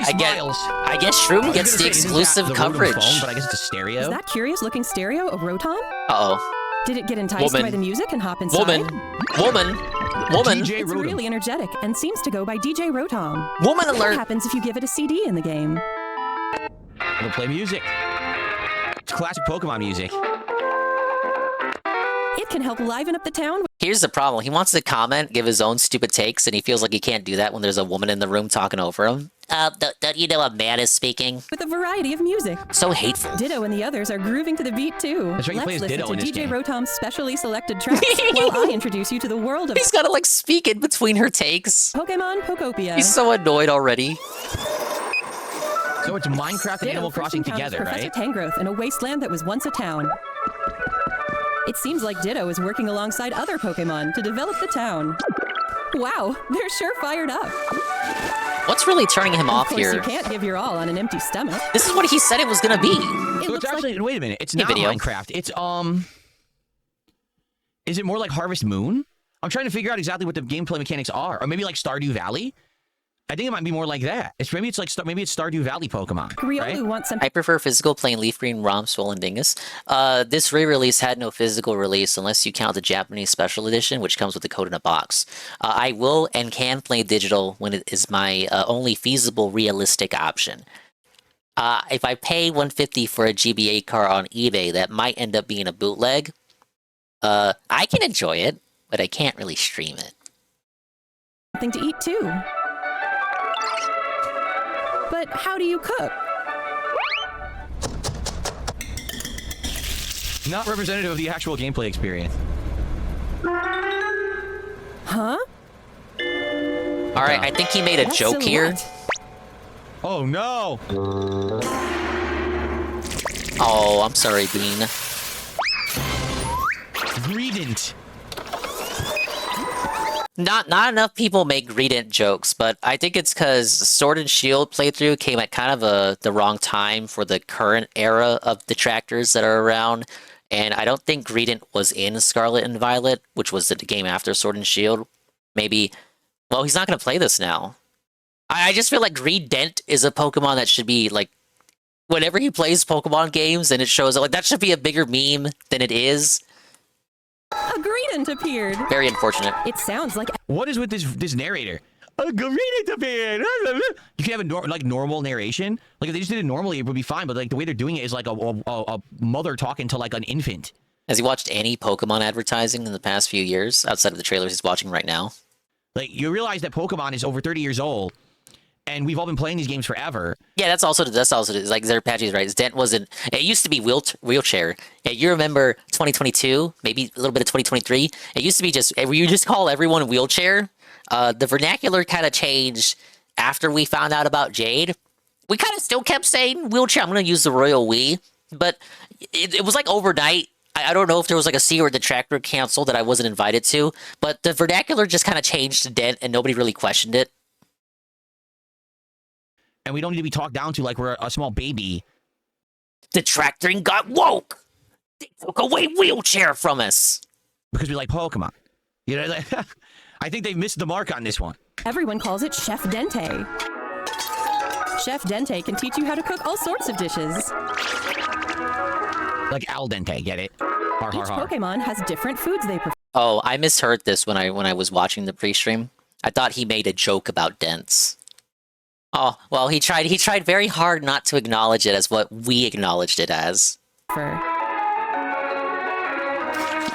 I guess Shroom gets the exclusive coverage. Phone, but I guess it's a stereo. Is that curious-looking stereo a Rotom? Uh-oh. Did it get enticed by the music and hop inside? Woman. It's really energetic and seems to go by DJ Rotom. Woman alert. What happens if you give it a CD in the game? It'll play music. It's classic Pokemon music. It can help liven up the town. Here's the problem. He wants to comment, give his own stupid takes, and he feels like he can't do that when there's a woman in the room talking over him. Don't you know a man is speaking? With a variety of music. So hateful. Ditto and the others are grooving to the beat too. That's right, he plays Let's listen Ditto in to this DJ game. Rotom's specially selected tracks while I introduce you to the world of... He's gotta like speak in between her takes. Pokemon Pokopia. He's so annoyed already. So it's Minecraft and Animal Crossing together, Professor right? Tangrowth in a wasteland that was once a town. It seems like Ditto is working alongside other Pokemon to develop the town. Wow, they're sure fired up. What's really turning him off Of course, here? you can't give your all on an empty stomach. This is what he said it was gonna be. So it's actually, wait a minute, it's not Minecraft. It's, is it more like Harvest Moon? I'm trying to figure out exactly what the gameplay mechanics are. Or maybe like Stardew Valley? I think it might be more like that. Maybe it's Stardew Valley Pokemon, right? I prefer physical, playing LeafGreen, ROM, Swollen Dingus. This re-release had no physical release unless you count the Japanese Special Edition, which comes with the code in a box. I will and can play digital when it is my only feasible, realistic option. If I pay $150 for a GBA car on eBay, that might end up being a bootleg. I can enjoy it, but I can't really stream it. Something to eat too. But how do you cook? Not representative of the actual gameplay experience. Huh? Alright, I think he made a joke here. Oh no! Oh, I'm sorry, Bean. Greedent. Not enough people make Greedent jokes, but I think it's because Sword and Shield playthrough came at kind of the wrong time for the current era of detractors that are around, and I don't think Greedent was in Scarlet and Violet, which was the game after Sword and Shield. Maybe, well, he's not going to play this now. I just feel like Greedent is a Pokemon that should be, like, whenever he plays Pokemon games and it shows up, like, that should be a bigger meme than it is. A Greedent appeared. Very unfortunate. It sounds like... What is with this narrator? A Greedent appeared! You can have a normal narration. Like, if they just did it normally, it would be fine, but like the way they're doing it is like a mother talking to like an infant. Has he watched any Pokemon advertising in the past few years, outside of the trailers he's watching right now? Like, you realize that Pokemon is over 30 years old, and we've all been playing these games forever. Yeah, that's also like Zerpatchy's right. Dent wasn't. It used to be wheelchair. Yeah, you remember 2022, maybe a little bit of 2023. It used to be just you just call everyone wheelchair. The vernacular kind of changed after we found out about Jade. We kind of still kept saying wheelchair. I'm going to use the royal we, but it was like overnight. I don't know if there was like a secret detractor cancel that I wasn't invited to, but the vernacular just kind of changed to Dent, and nobody really questioned it. And we don't need to be talked down to like we're a small baby. Detractoring got woke. They took away wheelchair from us. Because we like Pokemon. You know, like, I think they missed the mark on this one. Everyone calls it Chef Dente. Chef Dente can teach you how to cook all sorts of dishes. Like al dente, get it? Har, har, Each har. Pokemon has different foods they prefer. Oh, I misheard this when I was watching the pre-stream. I thought he made a joke about dents. Oh, well, he tried very hard not to acknowledge it as what we acknowledged it as.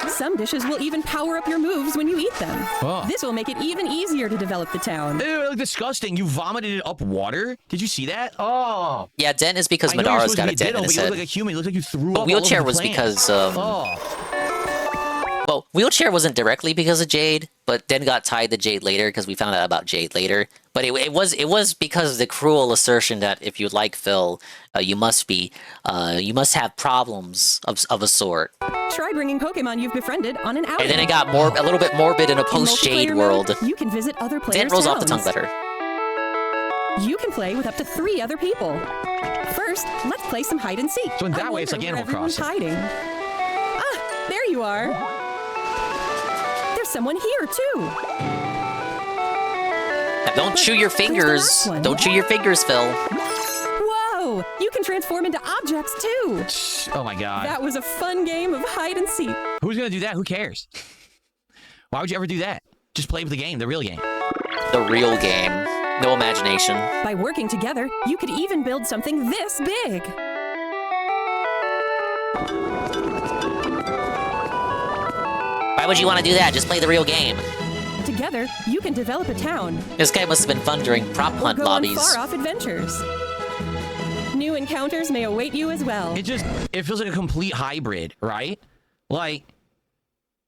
Some dishes will even power up your moves when you eat them. Oh. This will make it even easier to develop the town. Ew, disgusting. You vomited it up water? Did you see that? Oh. Yeah, dent is because Madara's got a dent in his head. You look like a human. You look like you threw Well, up wheelchair all over the was plant. because, Well, wheelchair wasn't directly because of Jade, but then got tied to Jade later because we found out about Jade later. But it was because of the cruel assertion that if you like Phil, you must have problems of a sort. Try bringing Pokemon you've befriended on an outing. And then it got a little bit morbid in a post-Jade world. You can visit other players' Dent rolls off the towns. tongue better. You can play with up to 3 other people. First, let's play some hide and seek. So in that way, it's like Animal Crossing. Hiding. Ah, there you are. There's someone here too. Don't chew your fingers. Don't chew your fingers, Phil. Whoa! You can transform into objects too. Oh my god. That was a fun game of hide and seek. Who's gonna do that? Who cares? Why would you ever do that? Just play with the game, the real game. The real game. No imagination. By working together, you could even build something this big. Why would you want to do that? Just play the real game. Together, you can develop a town. This guy must have been fun during prop hunt Go lobbies. on far-off adventures. New encounters may await you as well. It feels like a complete hybrid, right? Like,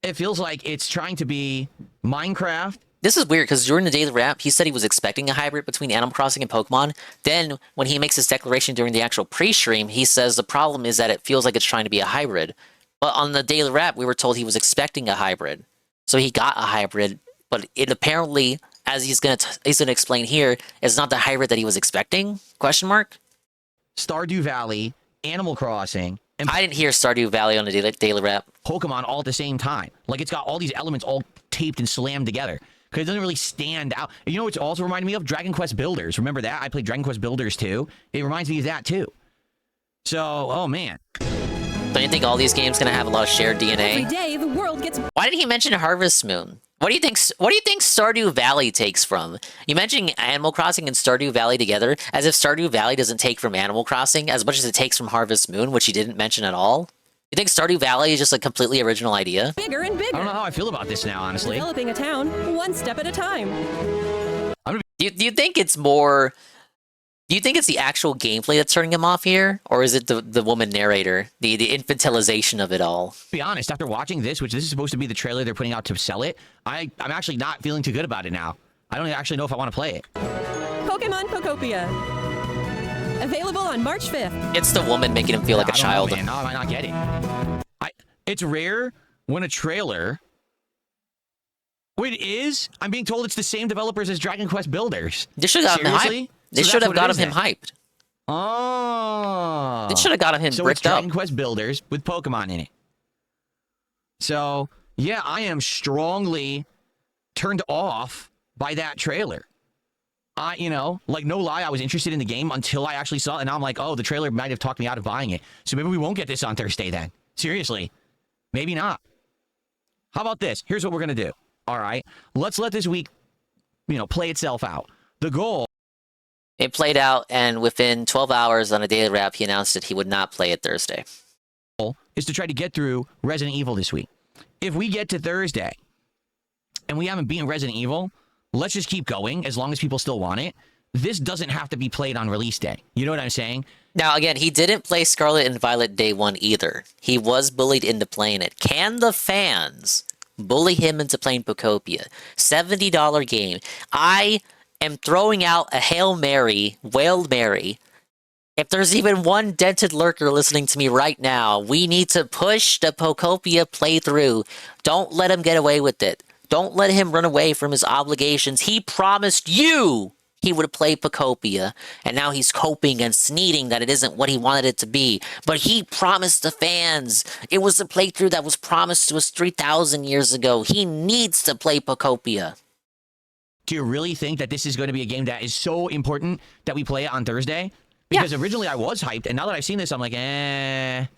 it feels like it's trying to be Minecraft. This is weird because during the daily wrap, he said he was expecting a hybrid between Animal Crossing and Pokemon. Then, when he makes his declaration during the actual pre-stream, he says the problem is that it feels like it's trying to be a hybrid. But on the daily wrap, we were told he was expecting a hybrid. So he got a hybrid, but it apparently, as he's gonna explain here, is not the hybrid that he was expecting? Question mark? Stardew Valley, Animal Crossing, and I didn't hear Stardew Valley on the daily wrap. Pokemon all at the same time. Like, it's got all these elements all taped and slammed together. Because it doesn't really stand out. You know what's also reminded me of? Dragon Quest Builders. Remember that? I played Dragon Quest Builders too. It reminds me of that too. So, oh man. Don't you think all these games gonna have a lot of shared DNA? Every day, the world gets... Why did he mention Harvest Moon? What do you think Stardew Valley takes from? You mentioning Animal Crossing and Stardew Valley together, as if Stardew Valley doesn't take from Animal Crossing as much as it takes from Harvest Moon, which he didn't mention at all? You think Stardew Valley is just a completely original idea? Bigger and bigger. I don't know how I feel about this now, honestly. Developing a town, one step at a time. Do you think it's more... Do you think it's the actual gameplay that's turning him off here? Or is it the woman narrator? The infantilization of it all? To be honest, after watching this, which this is supposed to be the trailer they're putting out to sell it, I'm actually not feeling too good about it now. I don't actually know if I want to play it. Pokemon Pokopia. Available on March 5th. It's the woman making him feel like a child. Know, man. No, I might not get it. It's rare when a trailer... Wait, it is? I'm being told it's the same developers as Dragon Quest Builders. They should have gotten him hyped. They should have gotten him hyped. Oh. They should have gotten him so bricked it's Dragon up. Quest Builders with Pokemon in it. So, yeah, I am strongly turned off by that trailer. Like, no lie, I was interested in the game until I actually saw it, and now I'm like, oh, the trailer might have talked me out of buying it. So maybe we won't get this on Thursday then. Seriously. Maybe not. How about this? Here's what we're going to do. All right? Let's let this week, play itself out. The goal... It played out, and within 12 hours on a daily wrap, he announced that he would not play it Thursday. Is to try to get through Resident Evil this week. If we get to Thursday, and we haven't beaten Resident Evil... Let's just keep going as long as people still want it. This doesn't have to be played on release day. You know what I'm saying? Now, again, he didn't play Scarlet and Violet day one either. He was bullied into playing it. Can the fans bully him into playing Pokopia? $70 game. I am throwing out a Hail Mary, Wailed Mary. If there's even one dented lurker listening to me right now, we need to push the Pokopia playthrough. Don't let him get away with it. Don't let him run away from his obligations. He promised you he would play Pokopia, and now he's coping and sneering that it isn't what he wanted it to be. But he promised the fans. It was a playthrough that was promised to us 3,000 years ago. He needs to play Pokopia. Do you really think that this is going to be a game that is so important that we play it on Thursday? Because originally I was hyped, and now that I've seen this, I'm like, I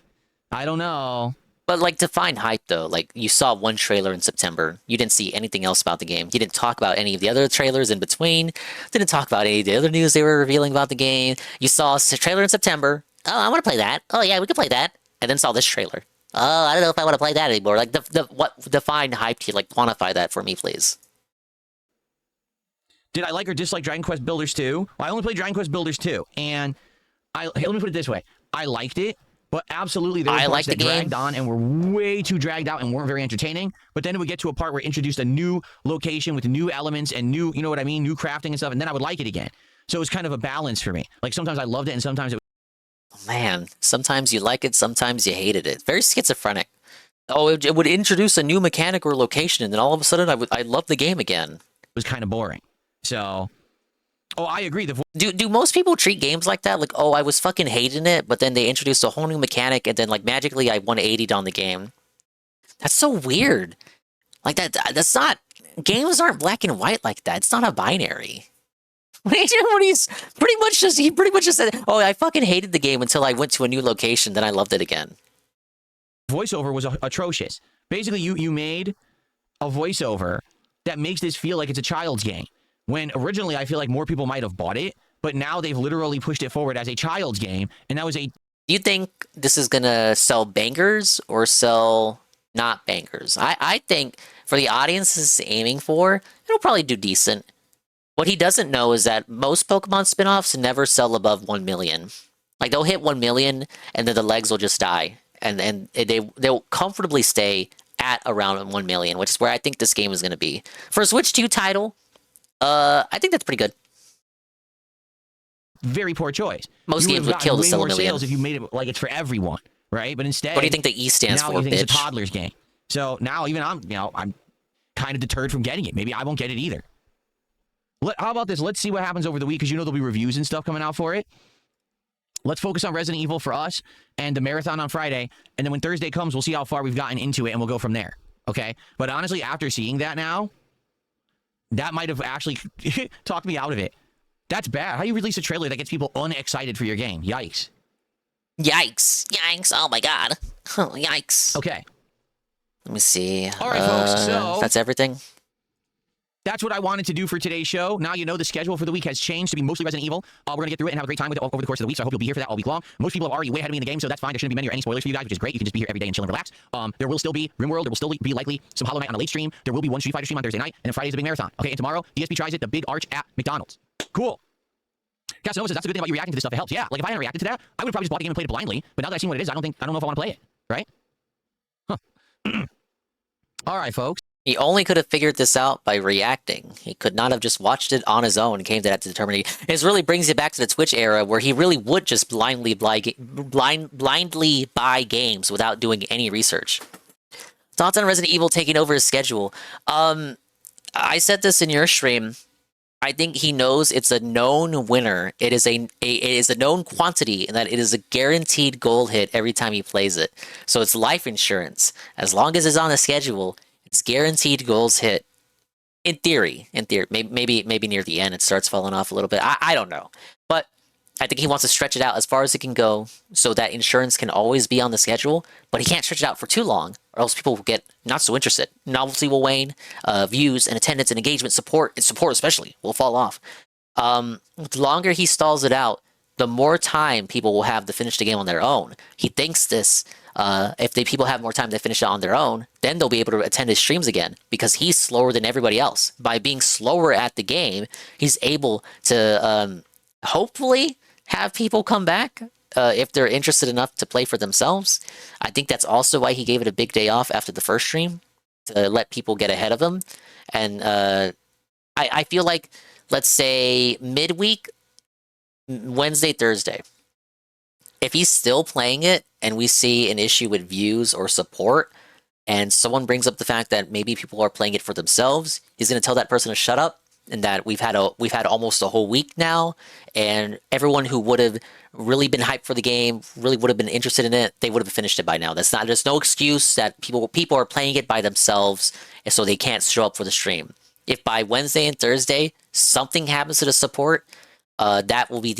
don't know. But, like, define hype, though. Like, you saw one trailer in September. You didn't see anything else about the game. You didn't talk about any of the other trailers in between. Didn't talk about any of the other news they were revealing about the game. You saw a trailer in September. Oh, I want to play that. Oh, yeah, we could play that. And then saw this trailer. Oh, I don't know if I want to play that anymore. Like, what define hype to you? Like, quantify that for me, please. Did I like or dislike Dragon Quest Builders 2? Well, I only played Dragon Quest Builders 2. And let me put it this way. I liked it. But absolutely, there were parts that dragged on and were way too dragged out and weren't very entertaining. But then it would get to a part where it introduced a new location with new elements and new, you know what I mean, new crafting and stuff, and then I would like it again. So it was kind of a balance for me. Like, sometimes I loved it, and sometimes it was... Man, sometimes you like it, sometimes you hated it. Very schizophrenic. Oh, it would introduce a new mechanic or location, and then all of a sudden I love the game again. It was kind of boring. So... Oh, I agree. Do most people treat games like that? Like, oh, I was fucking hating it, but then they introduced a whole new mechanic, and then, like, magically I 180'd on the game. That's so weird. Like, that's not... Games aren't black and white like that. It's not a binary. He's pretty much just said, "Oh, I fucking hated the game until I went to a new location, then I loved it again." Voiceover was atrocious. Basically, you made a voiceover that makes this feel like it's a child's game. When originally I feel like more people might have bought it, but now they've literally pushed it forward as a child's game, and that was a... Do you think this is gonna sell bangers or sell not bangers? I think for the audience this is aiming for, it'll probably do decent. What he doesn't know is that most Pokemon spin-offs never sell above 1 million. Like, they'll hit 1 million, and then the legs will just die. And they'll comfortably stay at around 1 million, which is where I think this game is going to be. For a Switch 2 title, I think that's pretty good. Very poor choice. Most games would kill to sell 1 million. Sales if you made it like it's for everyone, right? But instead... What do you think the E stands for, now you think bitch? it's a toddler's game. So now even I'm kind of deterred from getting it. Maybe I won't get it either. How about this? Let's see what happens over the week, because there'll be reviews and stuff coming out for it. Let's focus on Resident Evil for us and the marathon on Friday. And then when Thursday comes, we'll see how far we've gotten into it, and we'll go from there. Okay? But honestly, after seeing that now, that might have actually talked me out of it. That's bad. How do you release a trailer that gets people unexcited for your game? Yikes. Yikes. Yikes. Oh my god. Oh, yikes. Okay. Let me see. All right, folks. So that's everything. That's what I wanted to do for today's show. Now you know the schedule for the week has changed to be mostly Resident Evil. We're going to get through it and have a great time with it over the course of the week, so I hope you'll be here for that all week long. Most people have already way ahead of me in the game, so that's fine. There shouldn't be many or any spoilers for you guys, which is great. You can just be here every day and chill and relax. There will still be RimWorld. There will still be likely some Hollow Knight on a late stream. There will be one Street Fighter stream on Thursday night, and then Friday's a big marathon. Okay, and tomorrow, DSP tries it, the big arch at McDonald's. Cool. Casanova says, that's a good thing about you reacting to this stuff. It helps. Yeah, like if I hadn't reacted to that, I would have probably just bought the game and played it blindly. But now that I've seen what it is, I don't know if I want to play it. Right? Huh. All right, folks. He only could have figured this out by reacting. He could not have just watched it on his own and came to that determination. This really brings you back to the Twitch era where he really would just blindly buy games without doing any research. Thoughts on Resident Evil taking over his schedule? I said this in your stream. I think he knows it's a known winner. It is a known quantity, and that it is a guaranteed goal hit every time he plays it. So it's life insurance. As long as it's on the schedule, it's guaranteed goals hit. In theory, maybe near the end it starts falling off a little bit. I don't know, but I think he wants to stretch it out as far as it can go, so that insurance can always be on the schedule. But he can't stretch it out for too long, or else people will get not so interested. Novelty will wane, views and attendance and engagement, support especially, will fall off. The longer he stalls it out, the more time people will have to finish the game on their own. He thinks this. If people have more time to finish it on their own, then they'll be able to attend his streams again, because he's slower than everybody else. By being slower at the game, he's able to hopefully have people come back if they're interested enough to play for themselves. I think that's also why he gave it a big day off after the first stream, to let people get ahead of him. And I feel like, let's say midweek, Wednesday, Thursday, if he's still playing it and we see an issue with views or support, and someone brings up the fact that maybe people are playing it for themselves, he's going to tell that person to shut up, and that we've had almost a whole week now, and everyone who would have really been hyped for the game, really would have been interested in it, they would have finished it by now. There's no excuse that people are playing it by themselves, and so they can't show up for the stream. If by Wednesday and Thursday something happens to the support, that will be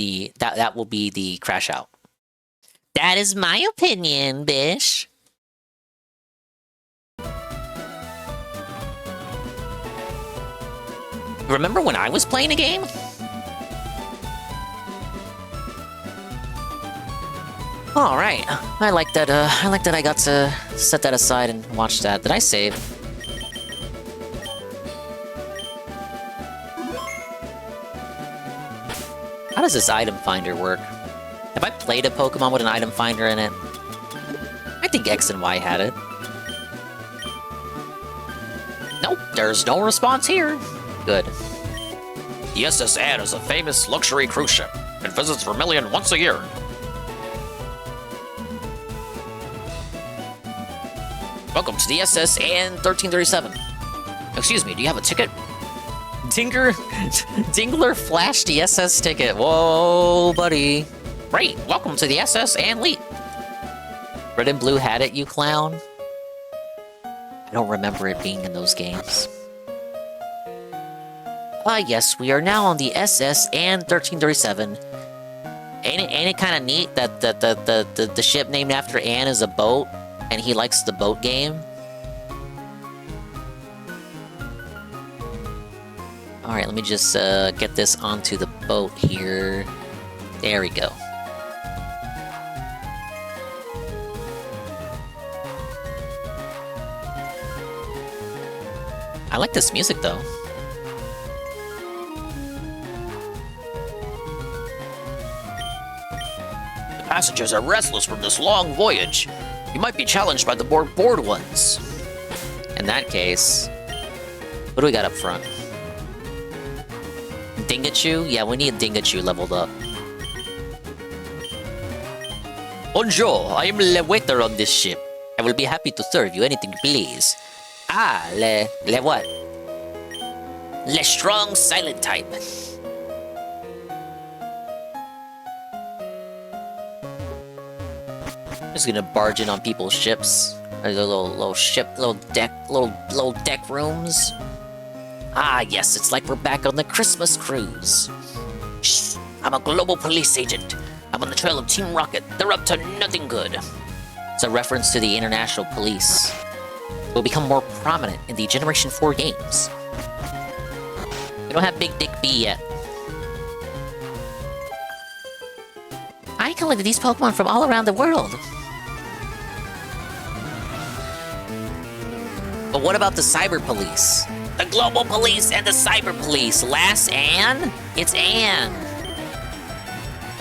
the crash out. That is my opinion, Bish. Remember when I was playing a game? All right, I like that. I got to set that aside and watch that. Did I save? How does this item finder work? Have I played a Pokemon with an item finder in it? I think X and Y had it. Nope, there's no response here. Good. The SS Anne is a famous luxury cruise ship and visits Vermilion once a year. Welcome to the SS Anne 1337. Excuse me, do you have a ticket? Dingler flashed the SS ticket. Whoa, buddy. Great, welcome to the SS Anne Leap. Red and Blue had it, you clown? I don't remember it being in those games. Yes, we are now on the SS and 1337. Ain't it kind of neat that the ship named after Anne is a boat, and he likes the boat game? Alright, let me just get this onto the boat here. There we go. I like this music though. The passengers are restless from this long voyage. You might be challenged by the more bored ones. In that case, what do we got up front? Dingachu? Yeah, we need Dingachu leveled up. Bonjour, I am the waiter on this ship. I will be happy to serve you anything you please. Ah, le what? Le strong silent type. Just gonna barge in on people's ships. Or the little ship, little deck rooms. Ah, yes, it's like we're back on the Christmas cruise. Shh, I'm a global police agent. I'm on the trail of Team Rocket. They're up to nothing good. It's a reference to the international police. It will become more prominent in the Generation 4 games. We don't have Big Dick B yet. I collected these Pokemon from all around the world. But what about the Cyber Police? The global police and the cyber police. Last Anne? It's Anne.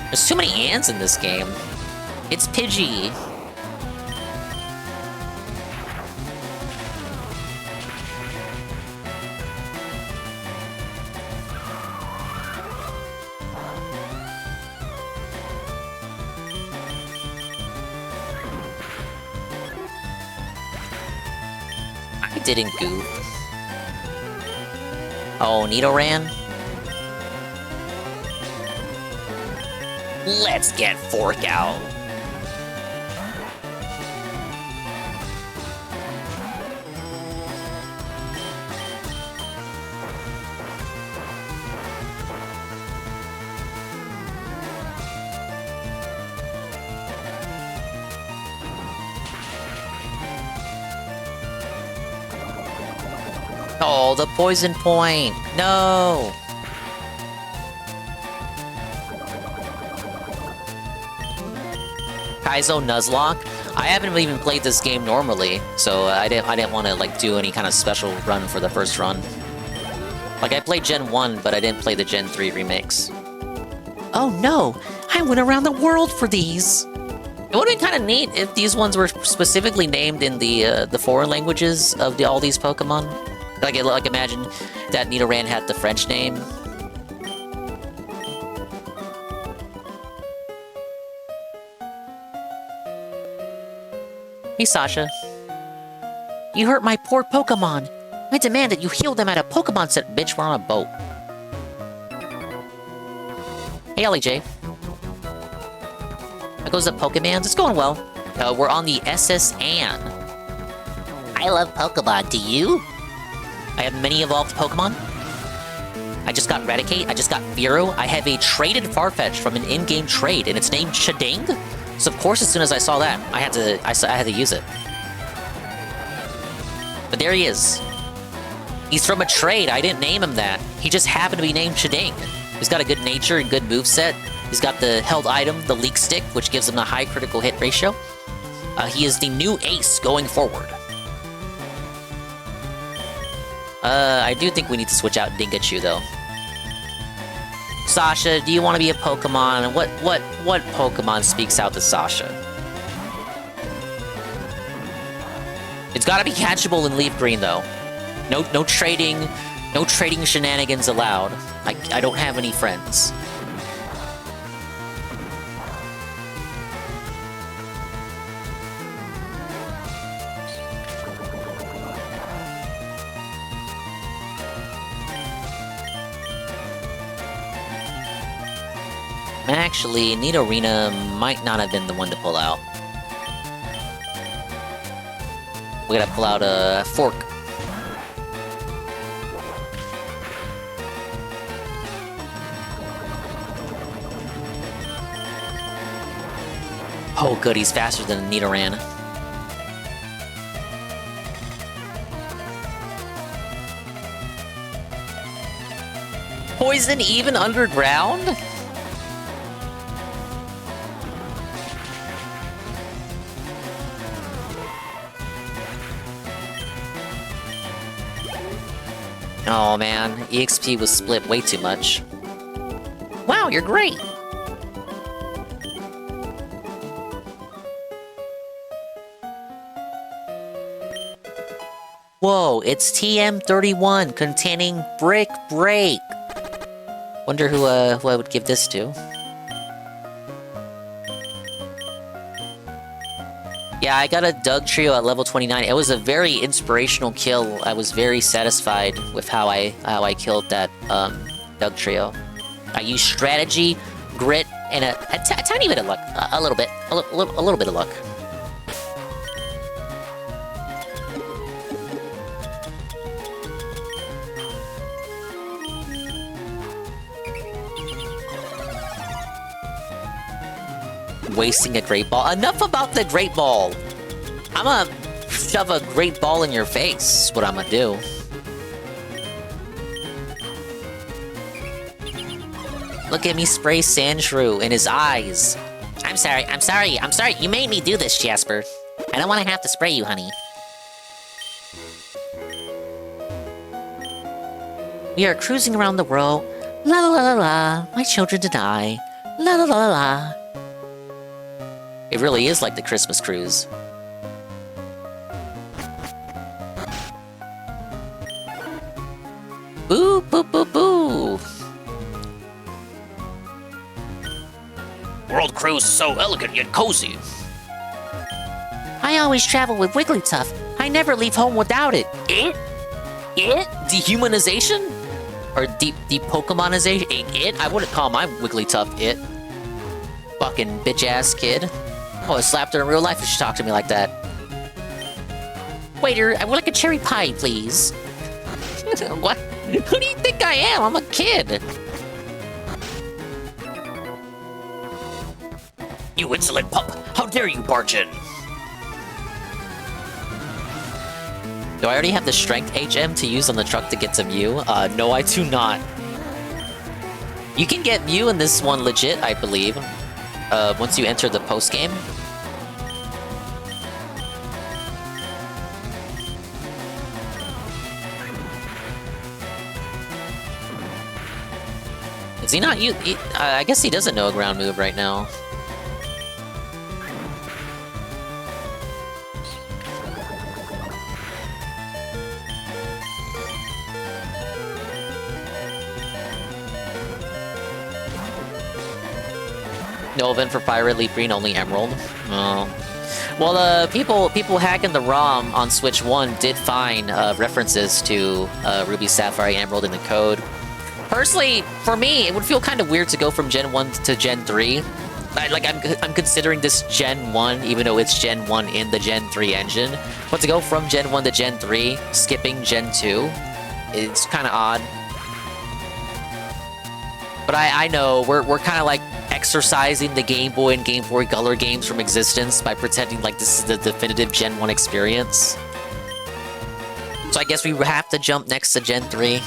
There's too many Anns in this game. It's Pidgey. I didn't goof. Oh, Nidoran? Let's get Fork out. Oh, the poison point! No! Kaizo Nuzlocke? I haven't even played this game normally, so I didn't want to like do any kind of special run for the first run. Like I played Gen 1, but I didn't play the Gen 3 remakes. Oh no! I went around the world for these! It would have been kind of neat if these ones were specifically named in the foreign languages of all these Pokemon. Like imagine that Nidoran had the French name. Hey, Sasha. You hurt my poor Pokemon. I demand that you heal them at a Pokemon Center. Bitch, we're on a boat. Hey, LJ. How goes the Pokemans? It's going well. We're on the SS Anne. I love Pokemon. Do you? I have many evolved Pokemon. I just got Raticate, I just got Fearow, I have a traded Farfetch from an in-game trade, and it's named Chiding. So of course, as soon as I saw that, I had to use it. But there he is. He's from a trade, I didn't name him that. He just happened to be named Chiding. He's got a good nature and good moveset. He's got the held item, the Leak Stick, which gives him a high critical hit ratio. He is the new ace going forward. I do think we need to switch out Dingachu, though. Sasha, do you want to be a Pokemon? What Pokemon speaks out to Sasha? It's gotta be catchable in LeafGreen, though. No trading shenanigans allowed. I don't have any friends. Actually, Nidorina might not have been the one to pull out. We gotta pull out a Fork. Oh good, he's faster than Nidoran. Poison even underground? Oh man, EXP was split way too much. Wow, you're great! Whoa, it's TM31 containing Brick Break. Wonder who I would give this to. Yeah, I got a Doug Trio at level 29. It was a very inspirational kill. I was very satisfied with how I killed that Doug Trio. I used strategy, grit, and a tiny bit of luck. A little bit of luck. Wasting a Great Ball. Enough about the Great Ball! I'm gonna shove a Great Ball in your face, is what I'm gonna do. Look at me spray Sandshrew in his eyes. I'm sorry. You made me do this, Jasper. I don't want to have to spray you, honey. We are cruising around the world. La la la la la. My children and I. La la la la la. It really is like the Christmas cruise. Boo, boo, boo, boo. World cruise is so elegant yet cozy. I always travel with Wigglytuff. I never leave home without it. It? Dehumanization? Or de-Pokemonization? It? I wouldn't call my Wigglytuff it. Fucking bitch-ass kid. Oh, I slapped her in real life if she talked to me like that. Waiter, I would like a cherry pie, please. What? Who do you think I am? I'm a kid. You insolent pup! How dare you barge in? Do I already have the strength HM to use on the truck to get to Mew? No, I do not. You can get Mew in this one legit, I believe. Once you enter the post-game. Is he not I guess he doesn't know a ground move right now. No event for Pirate, LeafGreen, only Emerald. Oh. Well, people hacking the ROM on Switch 1 did find references to Ruby, Sapphire, Emerald in the code. Personally, for me, it would feel kind of weird to go from Gen 1 to Gen 3. I'm considering this Gen 1, even though it's Gen 1 in the Gen 3 engine. But to go from Gen 1 to Gen 3, skipping Gen 2, it's kind of odd. But I know, we're kind of like exercising the Game Boy and Game Boy Color games from existence by pretending like this is the definitive Gen 1 experience. So I guess we have to jump next to Gen 3.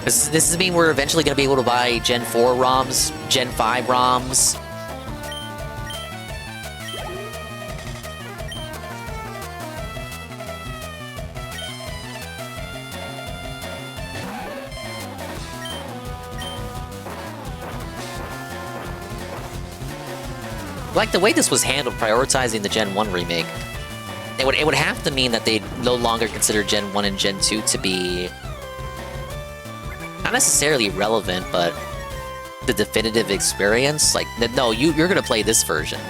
This is mean we're eventually going to be able to buy Gen 4 ROMs, Gen 5 ROMs. Like the way this was handled, prioritizing the Gen 1 remake, it would have to mean that they no longer consider Gen 1 and Gen 2 to be not necessarily relevant, but the definitive experience. Like, no, you're gonna play this version.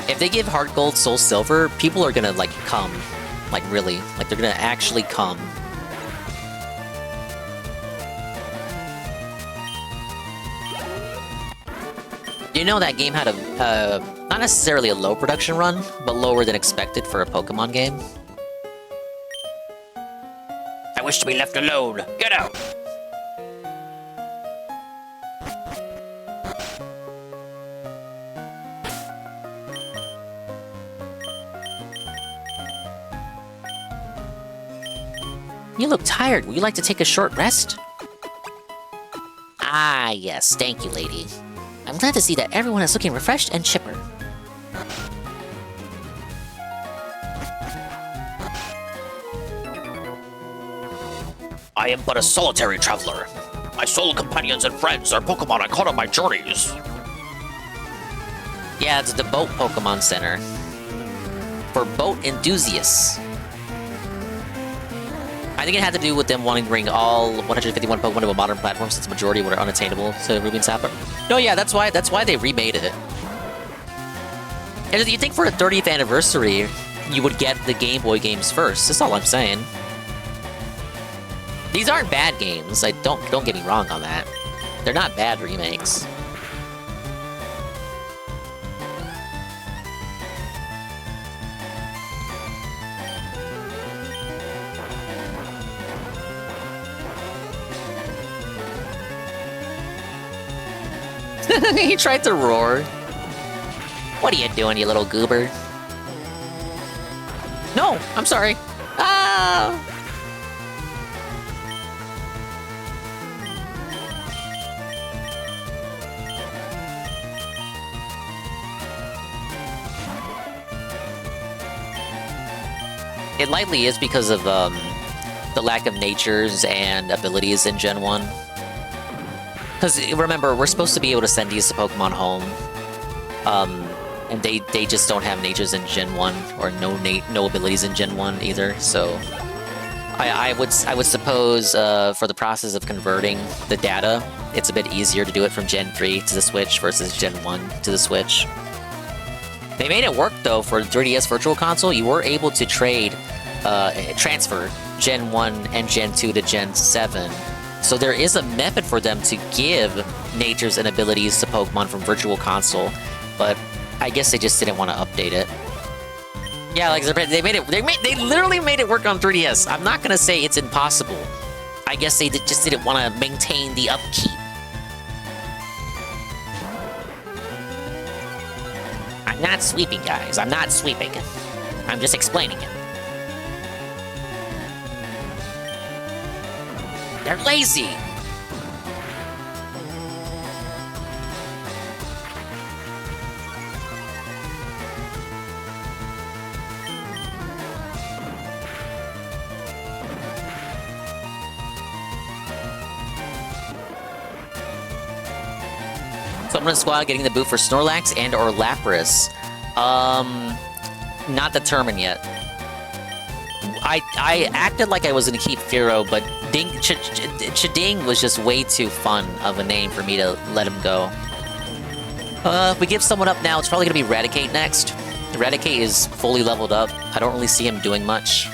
If they give Heart Gold, Soul Silver, people are gonna, like, come. Like, really. Like, they're gonna actually come. You know that game had a Not necessarily a low production run, but lower than expected for a Pokemon game. I wish to be left alone. Get out! You look tired. Would you like to take a short rest? Ah, yes. Thank you, lady. I'm glad to see that everyone is looking refreshed and chipper. I am but a solitary traveler. My sole companions and friends are Pokemon I caught on my journeys. Yeah, it's the Boat Pokemon Center. For boat enthusiasts. I think it had to do with them wanting to bring all 151 Pokemon to a modern platform since the majority were unattainable to Ruby and Sapphire. No, yeah, that's why they remade it. And you think for the 30th anniversary, you would get the Game Boy games first. That's all I'm saying. These aren't bad games. Don't get me wrong on that. They're not bad remakes. He tried to roar. What are you doing, you little goober? No, I'm sorry. Ah! It likely is because of the lack of natures and abilities in Gen 1. Because remember, we're supposed to be able to send these to Pokemon home, and they just don't have natures in Gen 1, or no abilities in Gen 1 either. So I would suppose for the process of converting the data, it's a bit easier to do it from Gen 3 to the Switch versus Gen 1 to the Switch. They made it work though for 3DS Virtual Console. You were able to transfer Gen 1 and Gen 2 to Gen 7. So there is a method for them to give natures and abilities to Pokemon from Virtual Console, but I guess they just didn't want to update it. Yeah, like they literally made it work on 3DS. I'm not gonna say it's impossible. I guess they just didn't want to maintain the upkeep. I'm not sweeping, guys. I'm not sweeping. I'm just explaining it. They're lazy. Someone in the squad getting the boot for Snorlax and or Lapras. Not determined yet. I acted like I was gonna keep Firo, but Chiding was just way too fun of a name for me to let him go. If we give someone up now, it's probably gonna be Raticate next. Raticate is fully leveled up. I don't really see him doing much.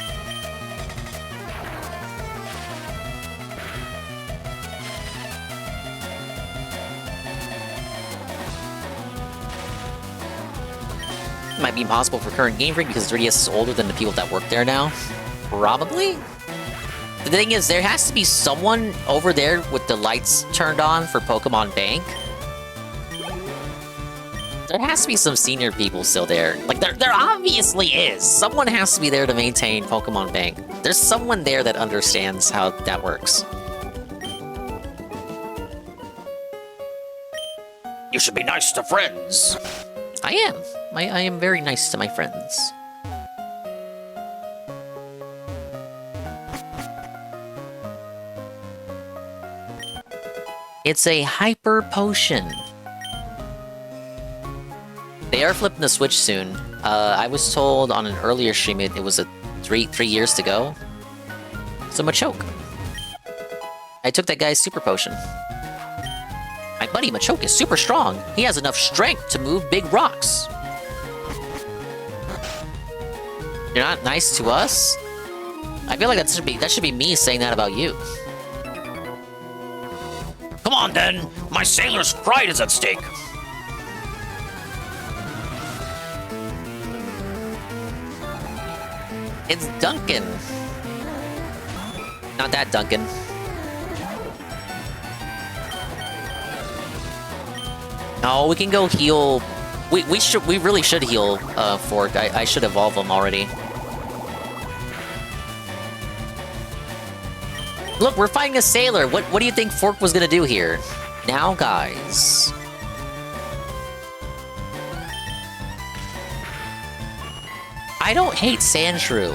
Might be impossible for current Game Freak because 3DS is older than the people that work there now. Probably? The thing is, there has to be someone over there with the lights turned on for Pokemon Bank. There has to be some senior people still there. Like, there obviously is. Someone has to be there to maintain Pokemon Bank. There's someone there that understands how that works. You should be nice to friends. I am. I am very nice to my friends. It's a hyper potion. They are flipping the Switch soon. I was told on an earlier stream it was a three years to go. So Machoke. I took that guy's super potion. My buddy Machoke is super strong. He has enough strength to move big rocks. You're not nice to us? I feel like that should be me saying that about you. Come on then, my sailor's pride is at stake. It's Duncan. Not that Duncan. No, we can go heal. We really should heal Fork. I should evolve him already. Look, we're fighting a sailor. What do you think Fork was gonna do here? Now, guys. I don't hate Sandshrew.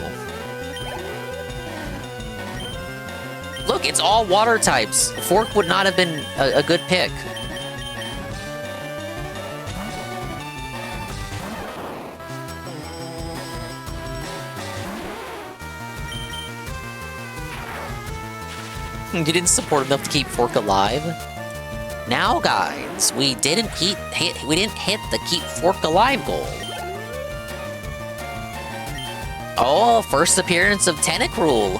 Look, it's all water types. Fork would not have been a good pick. You didn't support enough to keep Fork alive. Now, guys, we didn't hit the keep Fork alive goal. Oh, first appearance of Tentacruel.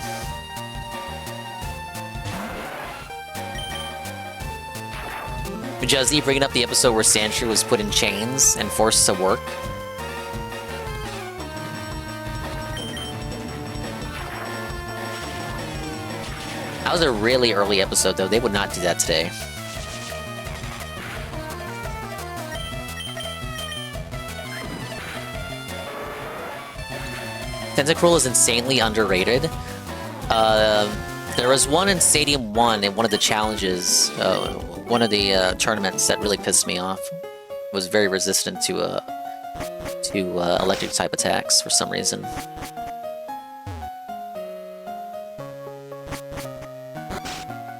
Juzzy bringing up the episode where Sandshrew was put in chains and forced to work. That was a really early episode, though. They would not do that today. Tentacruel is insanely underrated. There was one in Stadium 1 in one of the challenges, one of the tournaments that really pissed me off. It was very resistant to electric type attacks for some reason.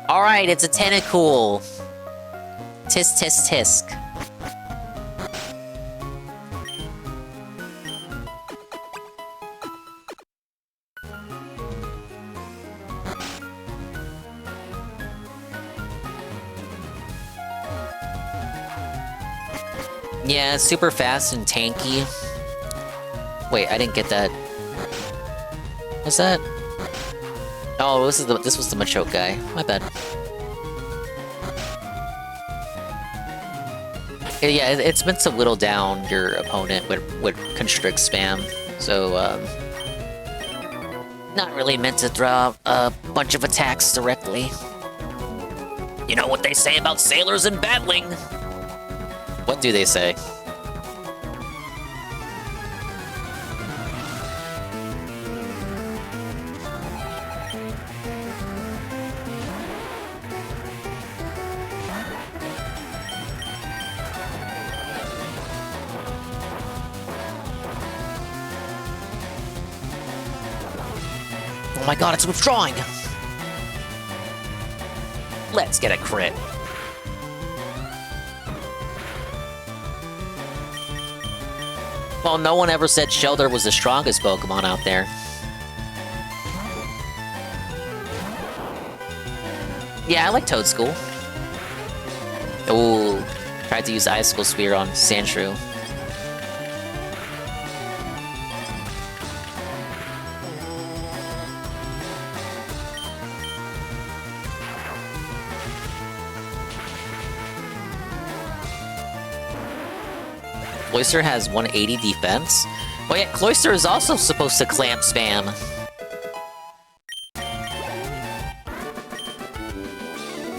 Alright, it's a Tentacool. Tisk tisk tisk. Yeah, super fast and tanky. Wait, I didn't get that. What's that? Oh, this was the Machoke guy. My bad. Yeah, it's meant to whittle down your opponent with constrict spam. So, not really meant to throw out a bunch of attacks directly. You know what they say about sailors and battling? What do they say? Oh my god, it's withdrawing! Let's get a crit. Well, no one ever said Shelter was the strongest Pokemon out there. Yeah, I like Toadschool. Ooh, tried to use Icicle Spear on Sandshrew. Cloyster has 180 defense. Oh yeah, Cloyster is also supposed to clamp spam.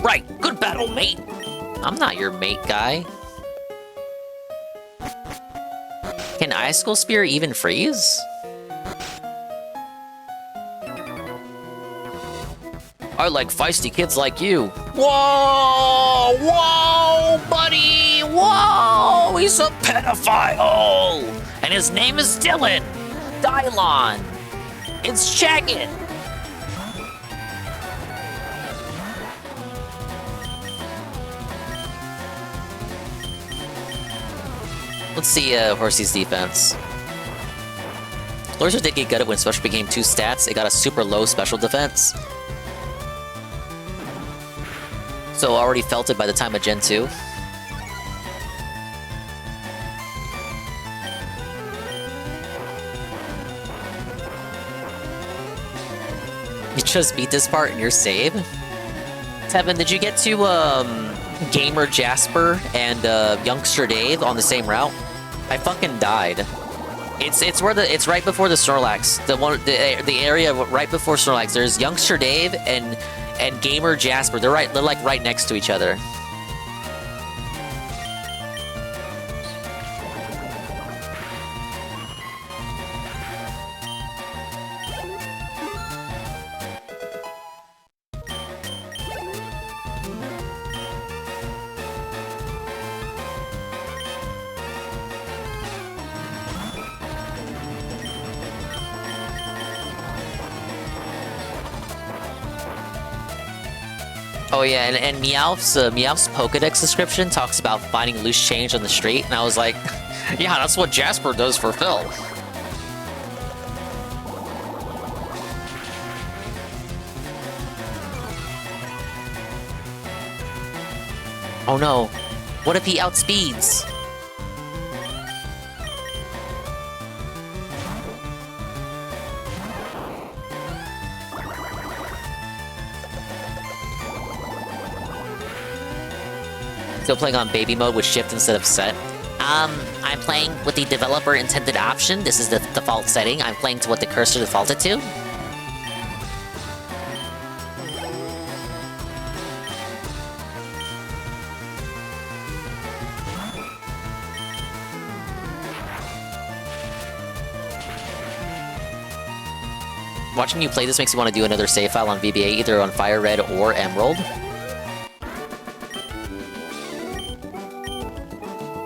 Right, good battle, mate. I'm not your mate, guy. Can Icicle Spear even freeze? I like feisty kids like you. Whoa! Whoa, buddy! Whoa! He's a pedophile! And his name is Dylan! Dylon! It's Shaggin! Let's see Horsey's defense. Cloyster did get gutted when special became 2 stats. It got a super low special defense. So already felt it by the time of Gen 2. You just beat this part and you're saved? Tevin, did you get to Gamer Jasper and Youngster Dave on the same route? I fucking died. It's where it's right before the Snorlax. The area right before Snorlax. There's Youngster Dave and Gamer Jasper. They're like right next to each other. Oh yeah, and Meowth's Pokedex description talks about finding loose change on the street, and I was like, yeah, that's what Jasper does for Phil. Oh no, what if he outspeeds? Still playing on baby mode with shift instead of set. I'm playing with the developer intended option. This is the default setting. I'm playing to what the cursor defaulted to. Watching you play this makes me want to do another save file on VBA, either on Fire Red or Emerald.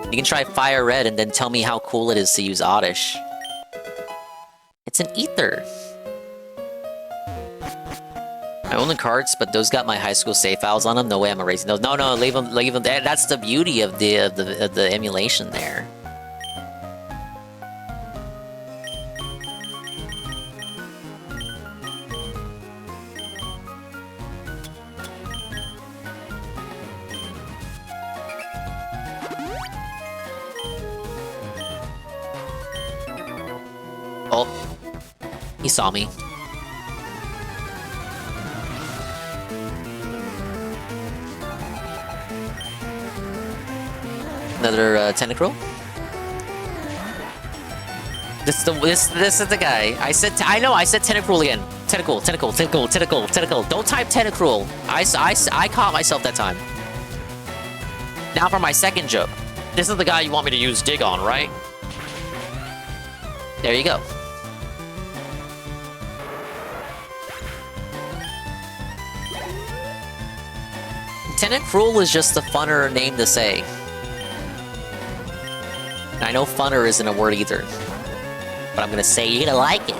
You can try Fire Red and then tell me how cool it is to use Oddish. It's an ether. I own the cards, but those got my high school save files on them. No way I'm erasing those. No, leave them there. That's the beauty of the emulation there. Oh, he saw me. Another Tentacruel. This is the guy. I said Tentacruel again. Tentacle. Don't type Tentacruel. I caught myself that time. Now for my second joke. This is the guy you want me to use Dig on, right? There you go. Tentacruel is just a funner name to say. And I know funner isn't a word either. But I'm gonna say you're gonna like it.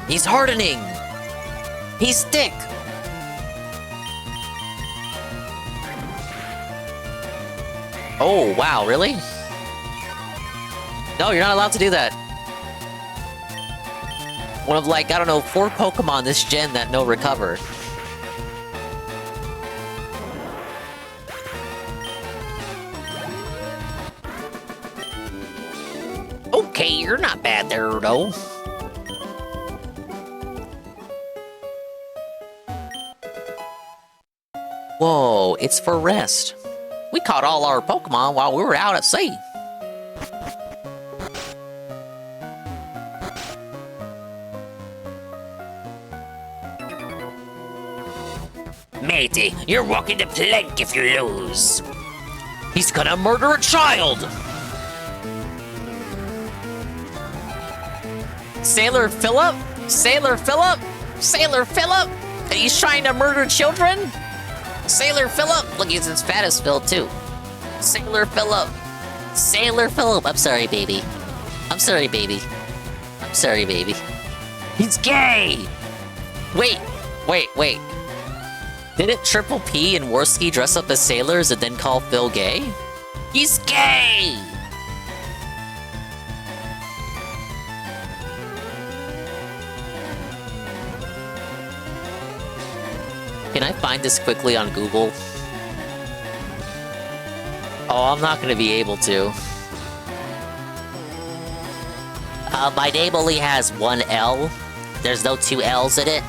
He's hardening! He's thick! Oh, wow, really? No, you're not allowed to do that. One of, like, I don't know, 4 Pokemon this gen that no recover. Okay, you're not bad there, though. Whoa, it's for rest. We caught all our Pokemon while we were out at sea. Matey, you're walking the plank if you lose. He's gonna murder a child! Sailor Philip? Sailor Philip? Sailor Philip? And he's trying to murder children? Sailor Philip! Look, he's as fat as Phil, too. Sailor Philip! Sailor Philip! I'm sorry, baby. I'm sorry, baby. I'm sorry, baby. He's gay! Wait. Didn't Triple P and Worski dress up as sailors and then call Phil gay? He's gay! Can I find this quickly on Google? Oh, I'm not gonna be able to. My name only has one L, There's no two L's in it?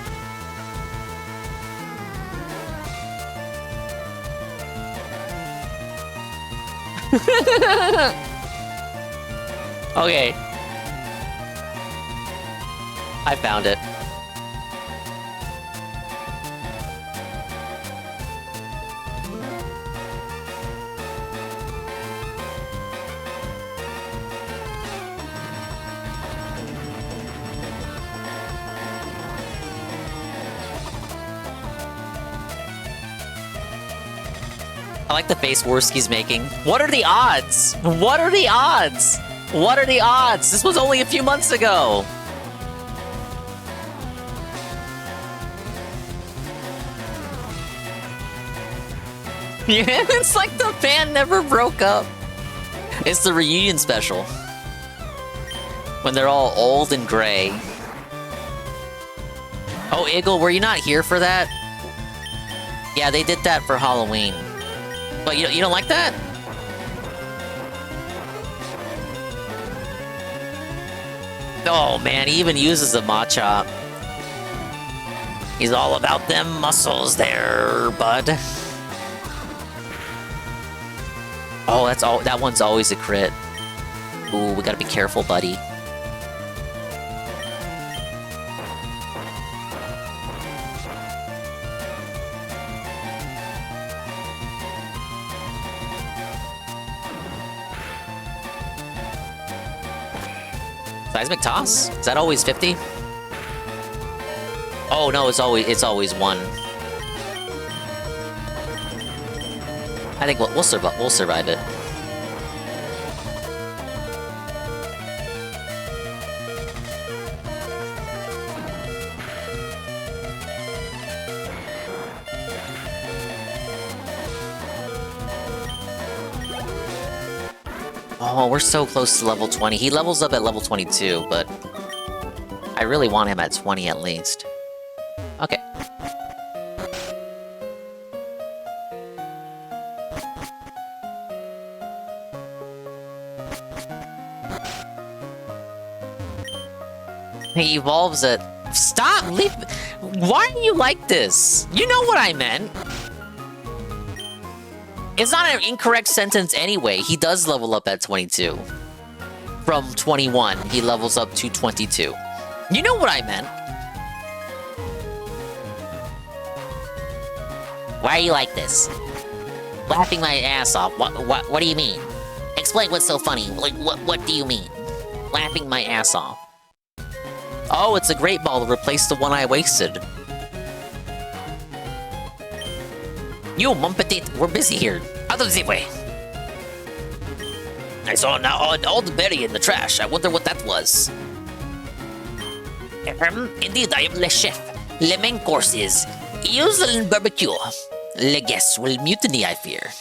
Okay. I found it. I like the face Worski's making. What are the odds? What are the odds? What are the odds? This was only a few months ago. Yeah, it's like the band never broke up. It's the reunion special. When they're all old and gray. Oh, Iggle, were you not here for that? Yeah, they did that for Halloween. But you don't like that? Oh man, he even uses a Machop. He's all about them muscles there, bud. Oh, that one's always a crit. Ooh, we gotta be careful, buddy. Seismic toss? Is that always 50? Oh no, it's always 1. I think we'll survive it. Oh, we're so close to level 20. He levels up at level 22, but I really want him at 20 at least. Okay. He evolves at... Stop! Leave... Why are you like this? You know what I meant! It's not an incorrect sentence anyway. He does level up at 22. From 21, he levels up to 22. You know what I meant. Why are you like this? Laughing my ass off. What do you mean? Explain what's so funny. Like, what do you mean? Laughing my ass off. Oh, it's a great ball to replace the one I wasted. You, Mumpetite, we're busy here. Out of the way. I saw now all the berry in the trash. I wonder what that was. Indeed, I am le chef. Le main course is eels and barbecue. Le guests will mutiny, I fear.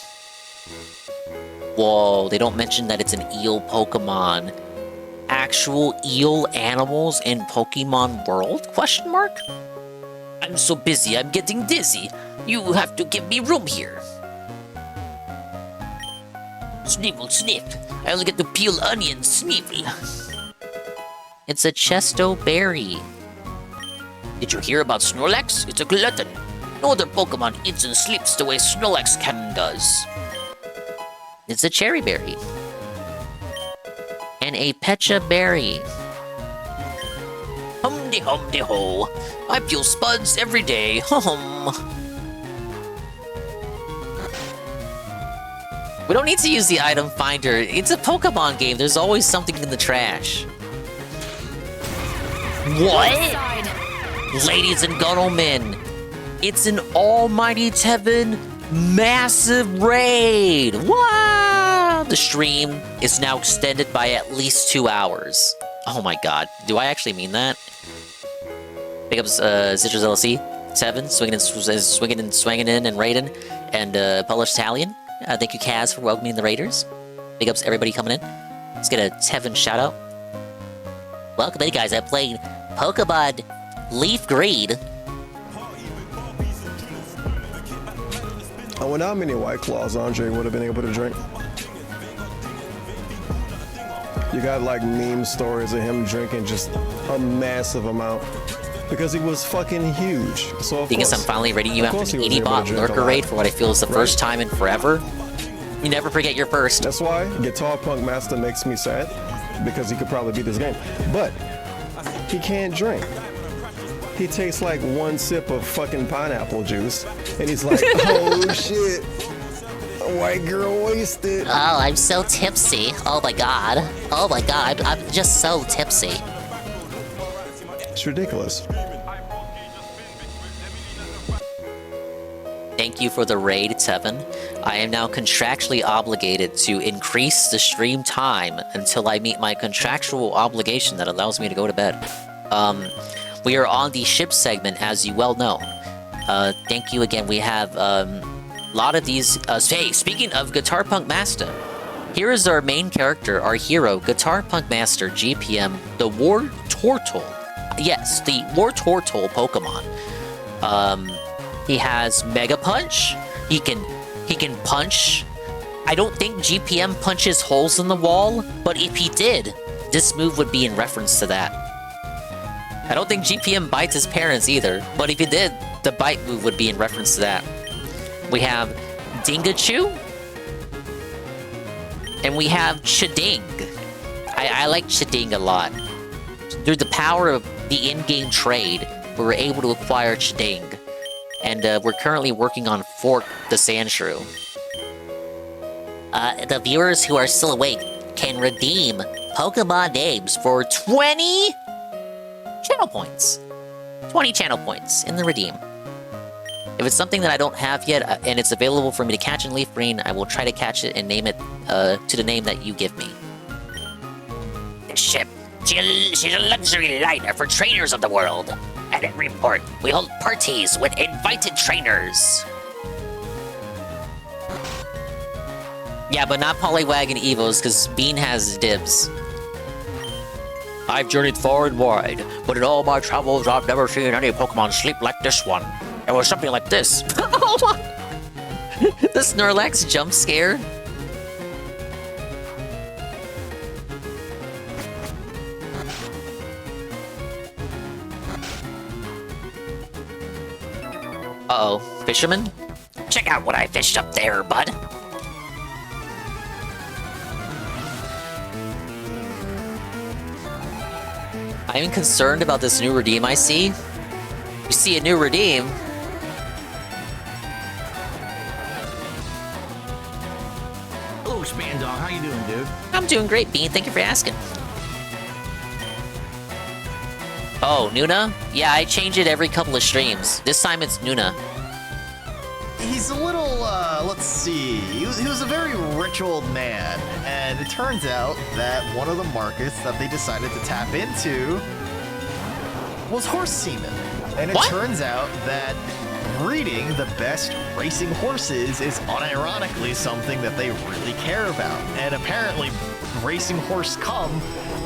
Whoa, they don't mention that it's an eel Pokemon. Actual eel animals in Pokemon World? Question mark? I'm so busy, I'm getting dizzy. You have to give me room here. Snivel, sniff. I only get to peel onions, snivel. It's a Chesto Berry. Did you hear about Snorlax? It's a glutton. No other Pokemon eats and sleeps the way Snorlax does. It's a Cherry Berry. And a Pecha Berry. Hum-de-hum-de-ho. I peel spuds every day. Hum. We don't need to use the item finder. It's a Pokemon game. There's always something in the trash. What? Ladies and gentlemen, it's an almighty Tevin massive raid. Wow! The stream is now extended by at least 2 hours. Oh my god. Do I actually mean that? Big ups, Citrus LC, Tevin, swinging in, and raiding, and Polish Italian. Thank you, Kaz, for welcoming the raiders. Big ups, everybody coming in. Let's get a Tevin shout out. Welcome in, guys. I played Pokemon LeafGreen. I wonder how many White Claws Andre would have been able to drink. You got like meme stories of him drinking just a massive amount because he was fucking huge. So of Thing is, course, I'm finally rating you of after course an he was able to Edibot drink a lurker lot. raid for what I feel is the first time in forever. You never forget your first. That's why Guitar Punk Master makes me sad, because he could probably beat this game. But he can't drink. He takes like one sip of fucking pineapple juice, and he's like, oh shit, a white girl wasted. Oh, I'm so tipsy. Oh my god. Oh my god, I'm just so tipsy. It's ridiculous. Thank you for the raid, Tevin. I am now contractually obligated to increase the stream time until I meet my contractual obligation that allows me to go to bed. We are on the ship segment, as you well know. Thank you again. We have a lot of these. Hey, speaking of Guitar Punk Master, here is our main character, our hero, Guitar Punk Master GPM, the War Tortle. Yes, the War Tortle Pokemon. He has Mega Punch. He can punch. I don't think GPM punches holes in the wall, but if he did, this move would be in reference to that. I don't think GPM bites his parents either, but if he did, the bite move would be in reference to that. We have Dingachu, and we have Chiding. I like Chiding a lot. Through the power of the in-game trade, we were able to acquire Chiding, and we're currently working on Fork the Sandshrew. The viewers who are still awake can redeem Pokemon names for 20 channel points. 20 channel points in the redeem. If it's something that I don't have yet, and it's available for me to catch in LeafGreen, I will try to catch it and name it to the name that you give me. The ship. She's a luxury liner for trainers of the world. And at Report, we hold parties with invited trainers. Yeah, but not Poliwag and Evos, because Bean has dibs. I've journeyed far and wide, but in all my travels, I've never seen any Pokemon sleep like this one. It was something like this. The Snorlax jump scare? Uh-oh. Fisherman? Check out what I fished up there, bud. I'm concerned about this new redeem I see. You see a new redeem? Hello, Spandog. How you doing, dude? I'm doing great, Bean. Thank you for asking. Oh, Nuna? Yeah, I change it every couple of streams. This time it's Nuna. He's a little, let's see. He was a very rich old man, and it turns out that one of the markets that they decided to tap into was horse semen. And it turns out that breeding the best racing horses is unironically something that they really care about. And apparently, racing horse cum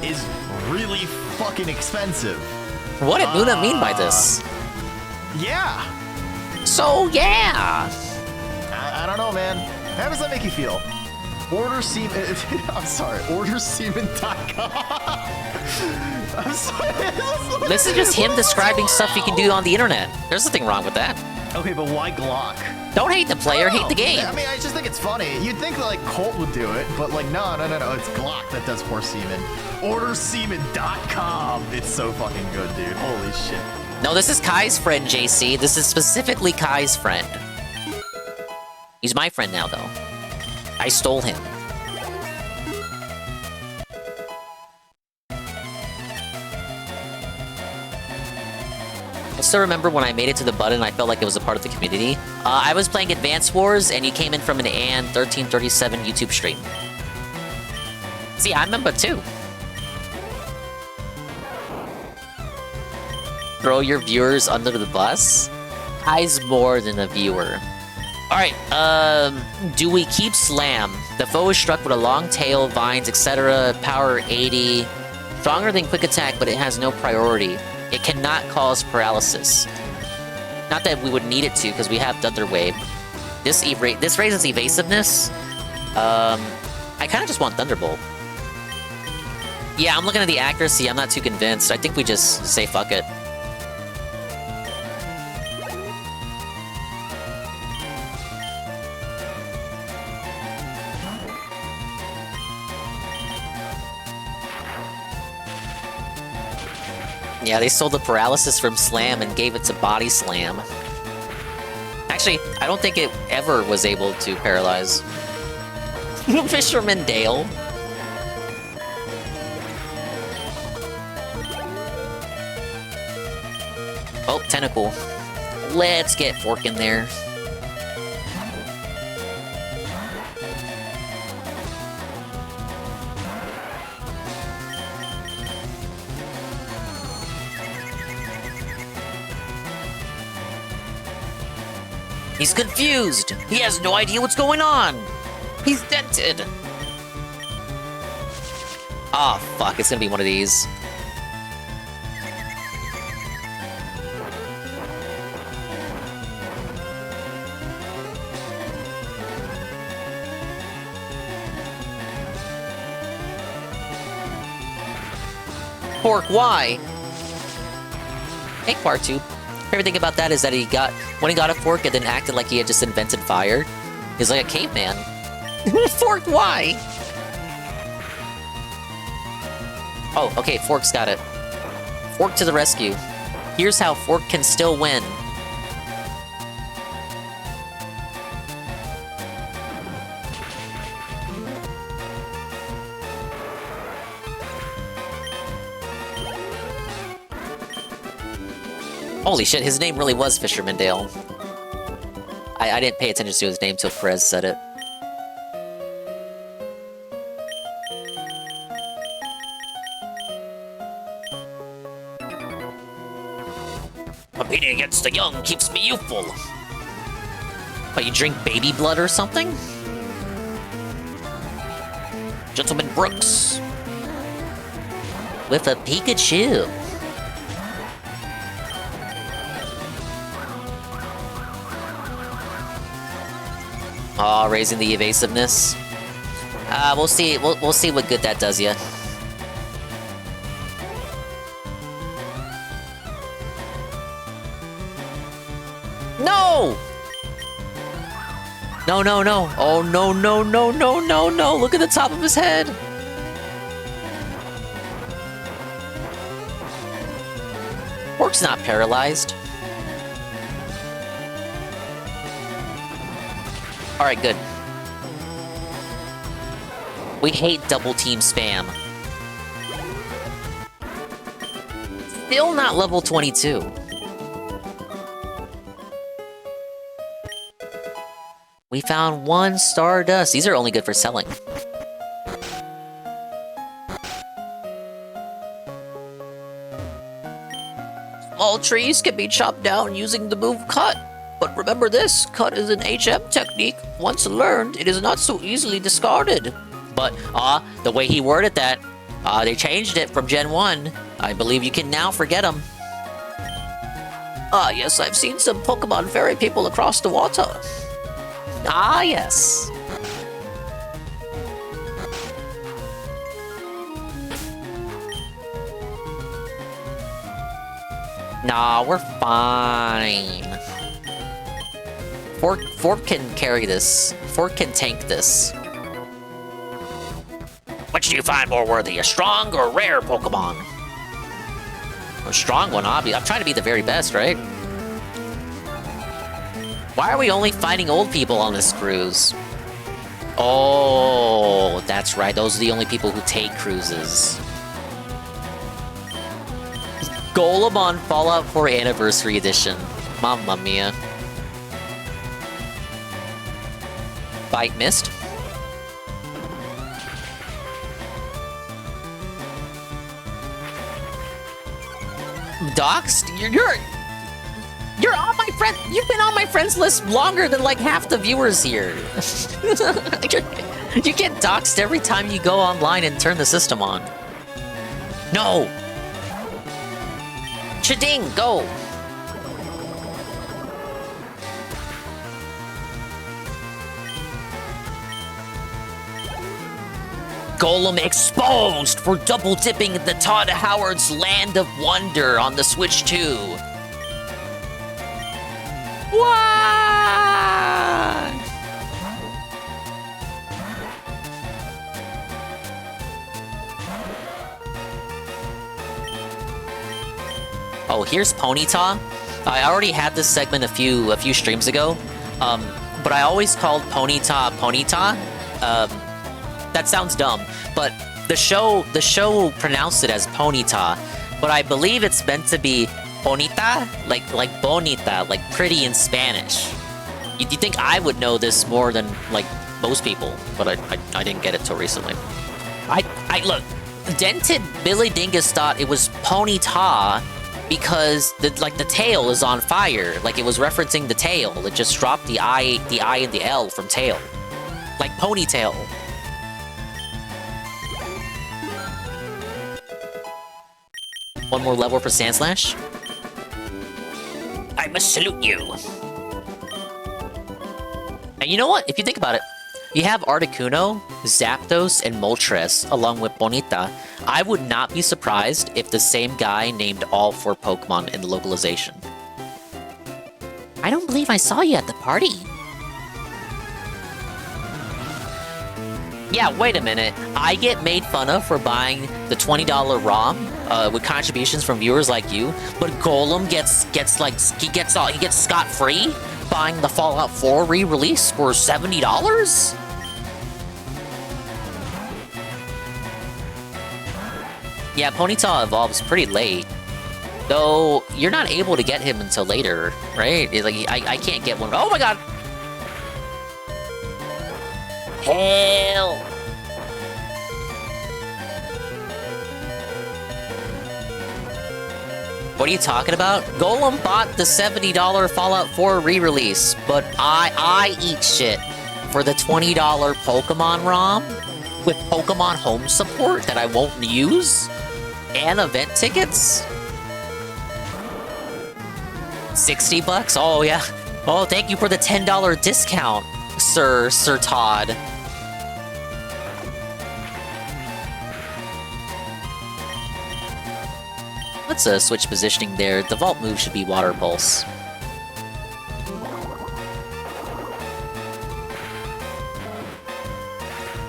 is really fucking expensive. What did Nuna mean by this? Yeah. So, yeah. I don't know, man. How does that make you feel? Order semen. I'm sorry. Ordersemen.com. I'm sorry. This is just him describing stuff you can do on the internet. There's nothing wrong with that. Okay, but why Glock? Don't hate the player, hate the game. I mean, I just think it's funny. You'd think like Colt would do it, but like, no. It's Glock that does horse semen. Ordersemen.com. It's so fucking good, dude. Holy shit. No, this is Kai's friend, JC. This is specifically Kai's friend. He's my friend now, though. I stole him. I still remember when I made it to the button, I felt like it was a part of the community. I was playing Advance Wars, and you came in from an AN 1337 YouTube stream. See, I remember too. Throw your viewers under the bus? Kai's more than a viewer. Alright, do we keep Slam? The foe is struck with a long tail, vines, etc. Power 80. Stronger than Quick Attack, but it has no priority. It cannot cause paralysis. Not that we would need it to, because we have Thunder Wave. This raises evasiveness. I kind of just want Thunderbolt. Yeah, I'm looking at the accuracy. I'm not too convinced. I think we just say fuck it. Yeah, they stole the paralysis from Slam and gave it to Body Slam. Actually, I don't think it ever was able to paralyze. Fisherman Dale. Oh, Tentacle. Let's get Fork in there. He's confused. He has no idea what's going on. He's dented. Ah, oh, fuck. It's gonna be one of these. Pork, why? Hey, part 2. Everything about that is that when he got a fork, it then acted like he had just invented fire. He's like a caveman. Fork, why? Oh, okay, Fork's got it. Fork to the rescue. Here's how Fork can still win. Holy shit, his name really was Fisherman Dale. I didn't pay attention to his name till Perez said it. Competing against the young keeps me youthful. But you drink baby blood or something? Gentleman Brooks. With a Pikachu. Aw, raising the evasiveness. We'll see. We'll see what good that does you. No! No, no, no. Oh, no, no, no, no, no, no. Look at the top of his head. Fork's not paralyzed. Alright, good. We hate double team spam. Still not level 22. We found 1 Stardust. These are only good for selling. Small trees can be chopped down using the move cut. But remember this, cut is an HM technique. Once learned, it is not so easily discarded. But, the way he worded that, they changed it from Gen 1. I believe you can now forget them. Ah, yes, I've seen some Pokemon ferry people across the water. Ah, yes. Nah, we're fine. Fork can carry this. Fork can tank this. Which do you find more worthy, a strong or rare Pokemon? A strong one, obviously. I'm trying to be the very best, right? Why are we only fighting old people on this cruise? Oh, that's right. Those are the only people who take cruises. Golem on Fallout 4 Anniversary Edition. Mamma mia. Bite missed. Doxed? You're on my friend. You've been on my friends list longer than like half the viewers here. You get doxed every time you go online and turn the system on. No. Chading, go. Golem exposed for double dipping in the Todd Howard's Land of Wonder on the Switch 2. What? Oh, here's Ponyta. I already had this segment a few streams ago, but I always called Ponyta Ponyta. That sounds dumb, but the show pronounced it as Ponyta, but I believe it's meant to be bonita, like bonita, like pretty in Spanish. You'd think I would know this more than like most people, but I didn't get it till recently. I look, Dented Billy Dingus thought it was Ponyta because the tail is on fire, like it was referencing the tail. It just dropped the I and the L from tail, like ponytail. One more level for Sandslash. I must salute you. And you know what? If you think about it, you have Articuno, Zapdos, and Moltres along with Bonita. I would not be surprised if the same guy named all 4 Pokemon in the localization. I don't believe I saw you at the party. Yeah, wait a minute. I get made fun of for buying the $20 ROM with contributions from viewers like you, but Golem gets scot-free buying the Fallout 4 re-release for $70? Yeah, Ponyta evolves pretty late. Though, you're not able to get him until later, right? Like, I can't get one. Oh my god! Hell! What are you talking about? Golem bought the $70 Fallout 4 re-release, but I eat shit for the $20 Pokemon ROM with Pokemon Home support that I won't use and event tickets. $60? Oh yeah. Oh, thank you for the $10 discount, Sir Todd. Let's switch positioning there. The vault move should be Water Pulse.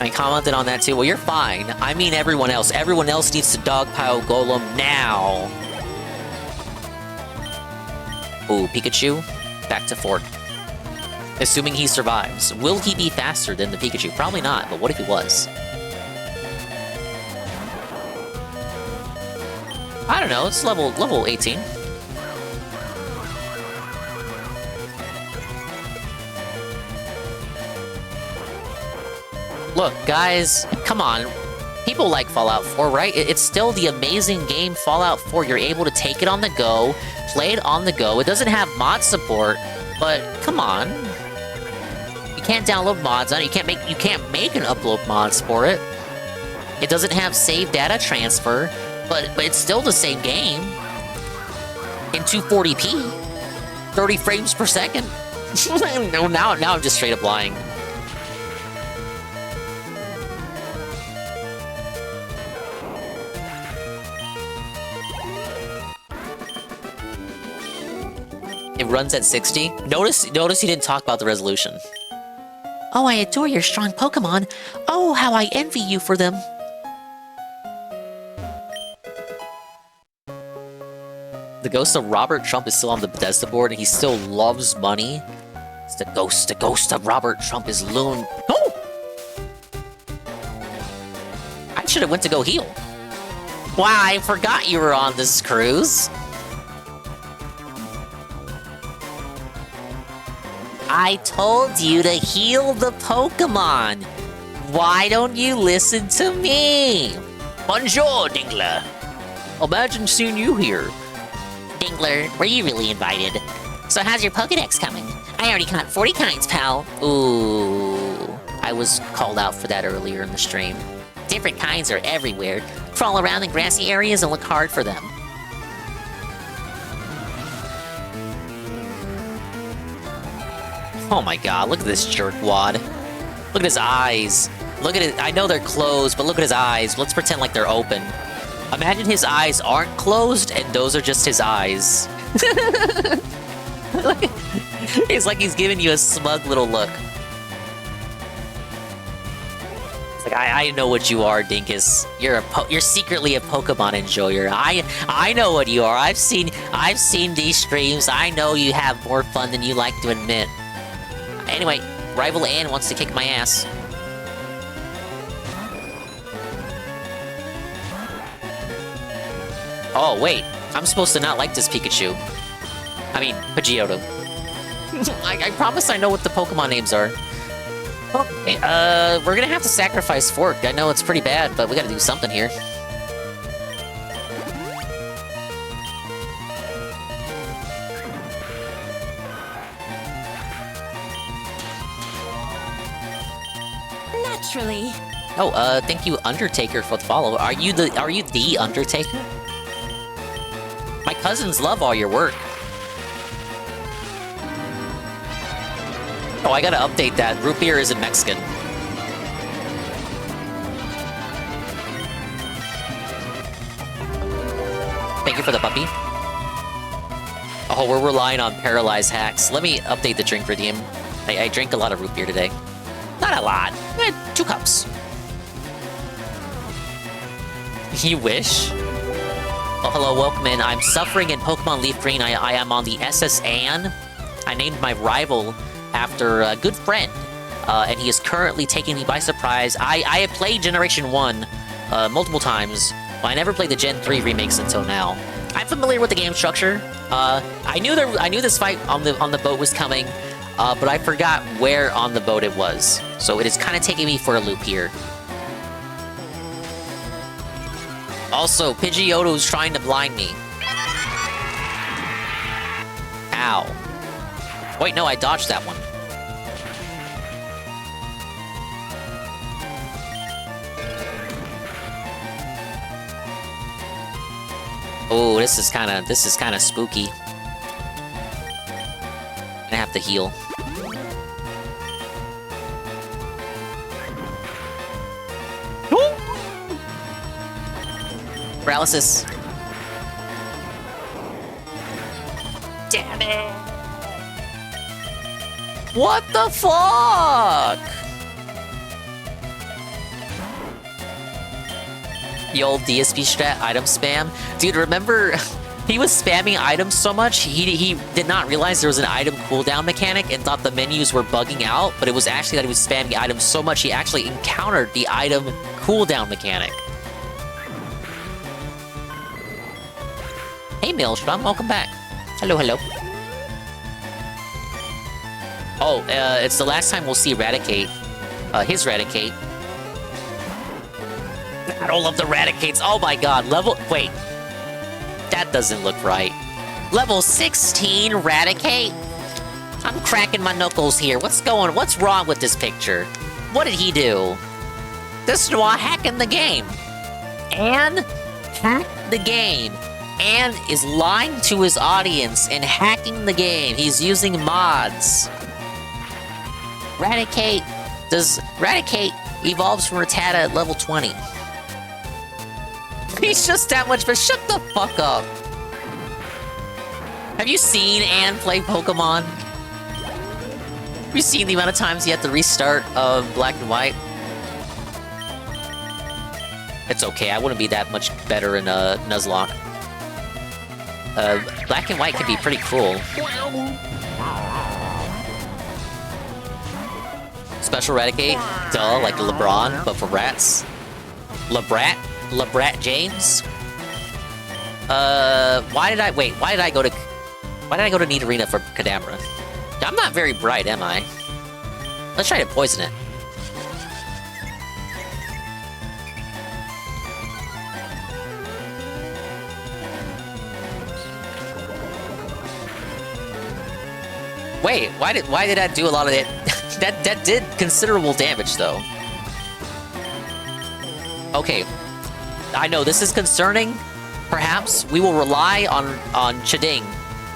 I commented on that too. Well, you're fine. I mean everyone else. Everyone else needs to dogpile Golem now. Ooh, Pikachu. Back to fort. Assuming he survives. Will he be faster than the Pikachu? Probably not, but what if he was? I don't know, it's level 18. Look, guys, come on. People like Fallout 4, right? It's still the amazing game Fallout 4. You're able to take it on the go, play it on the go. It doesn't have mod support, but come on. You can't download mods on it. You can't make an upload mods for it. It doesn't have save data transfer, but it's still the same game. In 240p. 30 frames per second. No, now I'm just straight up lying. It runs at 60. Notice he didn't talk about the resolution. Oh, I adore your strong Pokemon. Oh, how I envy you for them. The ghost of Robert Trump is still on the Bethesda board, and he still loves money. It's the ghost of Robert Trump is loon. Oh! I should have went to go heal. Wow, I forgot you were on this cruise. I told you to heal the Pokemon. Why don't you listen to me? Bonjour, Dingler. Imagine seeing you here. Dingler, were you really invited? So how's your Pokedex coming? I already caught 40 kinds, pal. Ooh, I was called out for that earlier in the stream. Different kinds are everywhere. Crawl around in grassy areas and look hard for them. Oh my god, look at this jerkwad. Look at his eyes. Look at it. I know they're closed, but look at his eyes. Let's pretend like they're open. Imagine his eyes aren't closed, and those are just his eyes. It's like he's giving you a smug little look. It's like, I know what you are, Dinkus. You're secretly a Pokemon enjoyer. I know what you are. I've seen these streams. I know you have more fun than you like to admit. Anyway, Rival Ann wants to kick my ass. Oh, wait. I'm supposed to not like this Pikachu. I mean, Pidgeotto. I promise I know what the Pokemon names are. Okay, we're gonna have to sacrifice Fork. I know it's pretty bad, but we gotta do something here. Naturally. Oh, thank you, Undertaker, for the follow. Are you the Undertaker? My cousins love all your work. Oh, I gotta update that. Root beer isn't Mexican. Thank you for the puppy. Oh, we're relying on paralyzed hacks. Let me update the drink redeem. I drank a lot of root beer today. Not a lot. 2 cups. You wish? Oh, hello, welcome in. I'm suffering in Pokemon LeafGreen. I am on the SS Ann. I named my rival after a good friend, and he is currently taking me by surprise. I have played Generation 1 multiple times, but I never played the Gen 3 remakes until now. I'm familiar with the game structure. I knew this fight on the boat was coming, but I forgot where on the boat it was. So it is kind of taking me for a loop here. Also, Pidgeotto's trying to blind me. Ow. Wait, no, I dodged that one. Oh, this is kind of spooky. Gonna have to heal. Paralysis. Damn it! What the fuck? The old DSP strat item spam. Dude, remember he was spamming items so much, he did not realize there was an item cooldown mechanic and thought the menus were bugging out, but it was actually that he was spamming items so much he actually encountered the item cooldown mechanic. Hey Maelstrom, welcome back. Hello, hello. Oh, it's the last time we'll see Raticate. His Raticate. Battle of the Raticates. Oh my god, wait. That doesn't look right. Level 16 Raticate? I'm cracking my knuckles here. What's wrong with this picture? What did he do? This is why hacking the game. And hacked the game. And is lying to his audience and hacking the game. He's using mods. Raticate evolves from Rattata at level 20. He's just that much, but shut the fuck up. Have you seen Ann play Pokemon? Have you seen the amount of times you have to restart Black and White? It's okay, I wouldn't be that much better in Nuzlocke. Black and White can be pretty cruel. Special Raticate? Duh, like LeBron, but for rats. LeBrat James? Why did I go to Need Arena for Kadabra? I'm not very bright, am I? Let's try to poison it. Wait, why did that do a lot of it? that did considerable damage though. Okay. I know this is concerning. Perhaps we will rely on Chiding.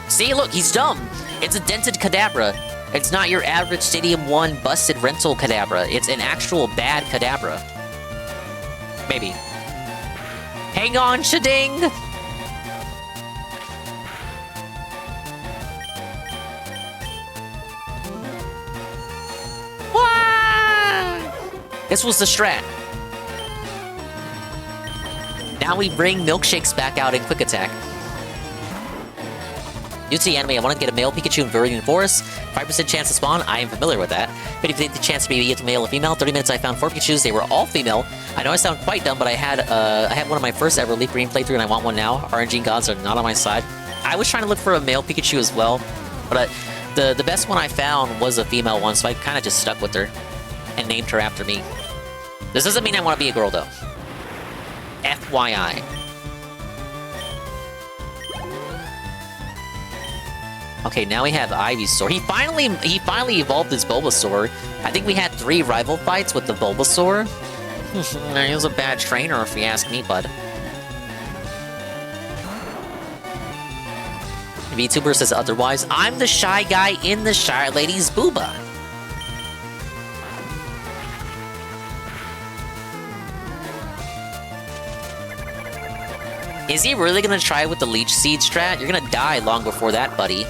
See, look, he's dumb. It's a dented Kadabra. It's not your average Stadium 1 busted rental Kadabra. It's an actual bad Kadabra. Maybe. Hang on, Shading! This was the strat. Now we bring milkshakes back out in quick attack. Due to the anime, I want to get a male Pikachu in Viridian Forest. 5% chance to spawn, I am familiar with that. 50% chance to be either male or female. 30 minutes I found 4 Pikachus, they were all female. I know I sound quite dumb, but I had one of my first ever LeafGreen playthrough and I want one now. RNG gods are not on my side. I was trying to look for a male Pikachu as well, but the best one I found was a female one, so I kind of just stuck with her and named her after me. This doesn't mean I want to be a girl, though. FYI. Okay, now we have Ivysaur. He finally evolved his Bulbasaur. I think we had 3 rival fights with the Bulbasaur. He was a bad trainer, if you ask me, bud. VTuber says otherwise. I'm the shy guy in the Shy Lady's booba. Is he really gonna try with the Leech Seed strat? You're gonna die long before that, buddy.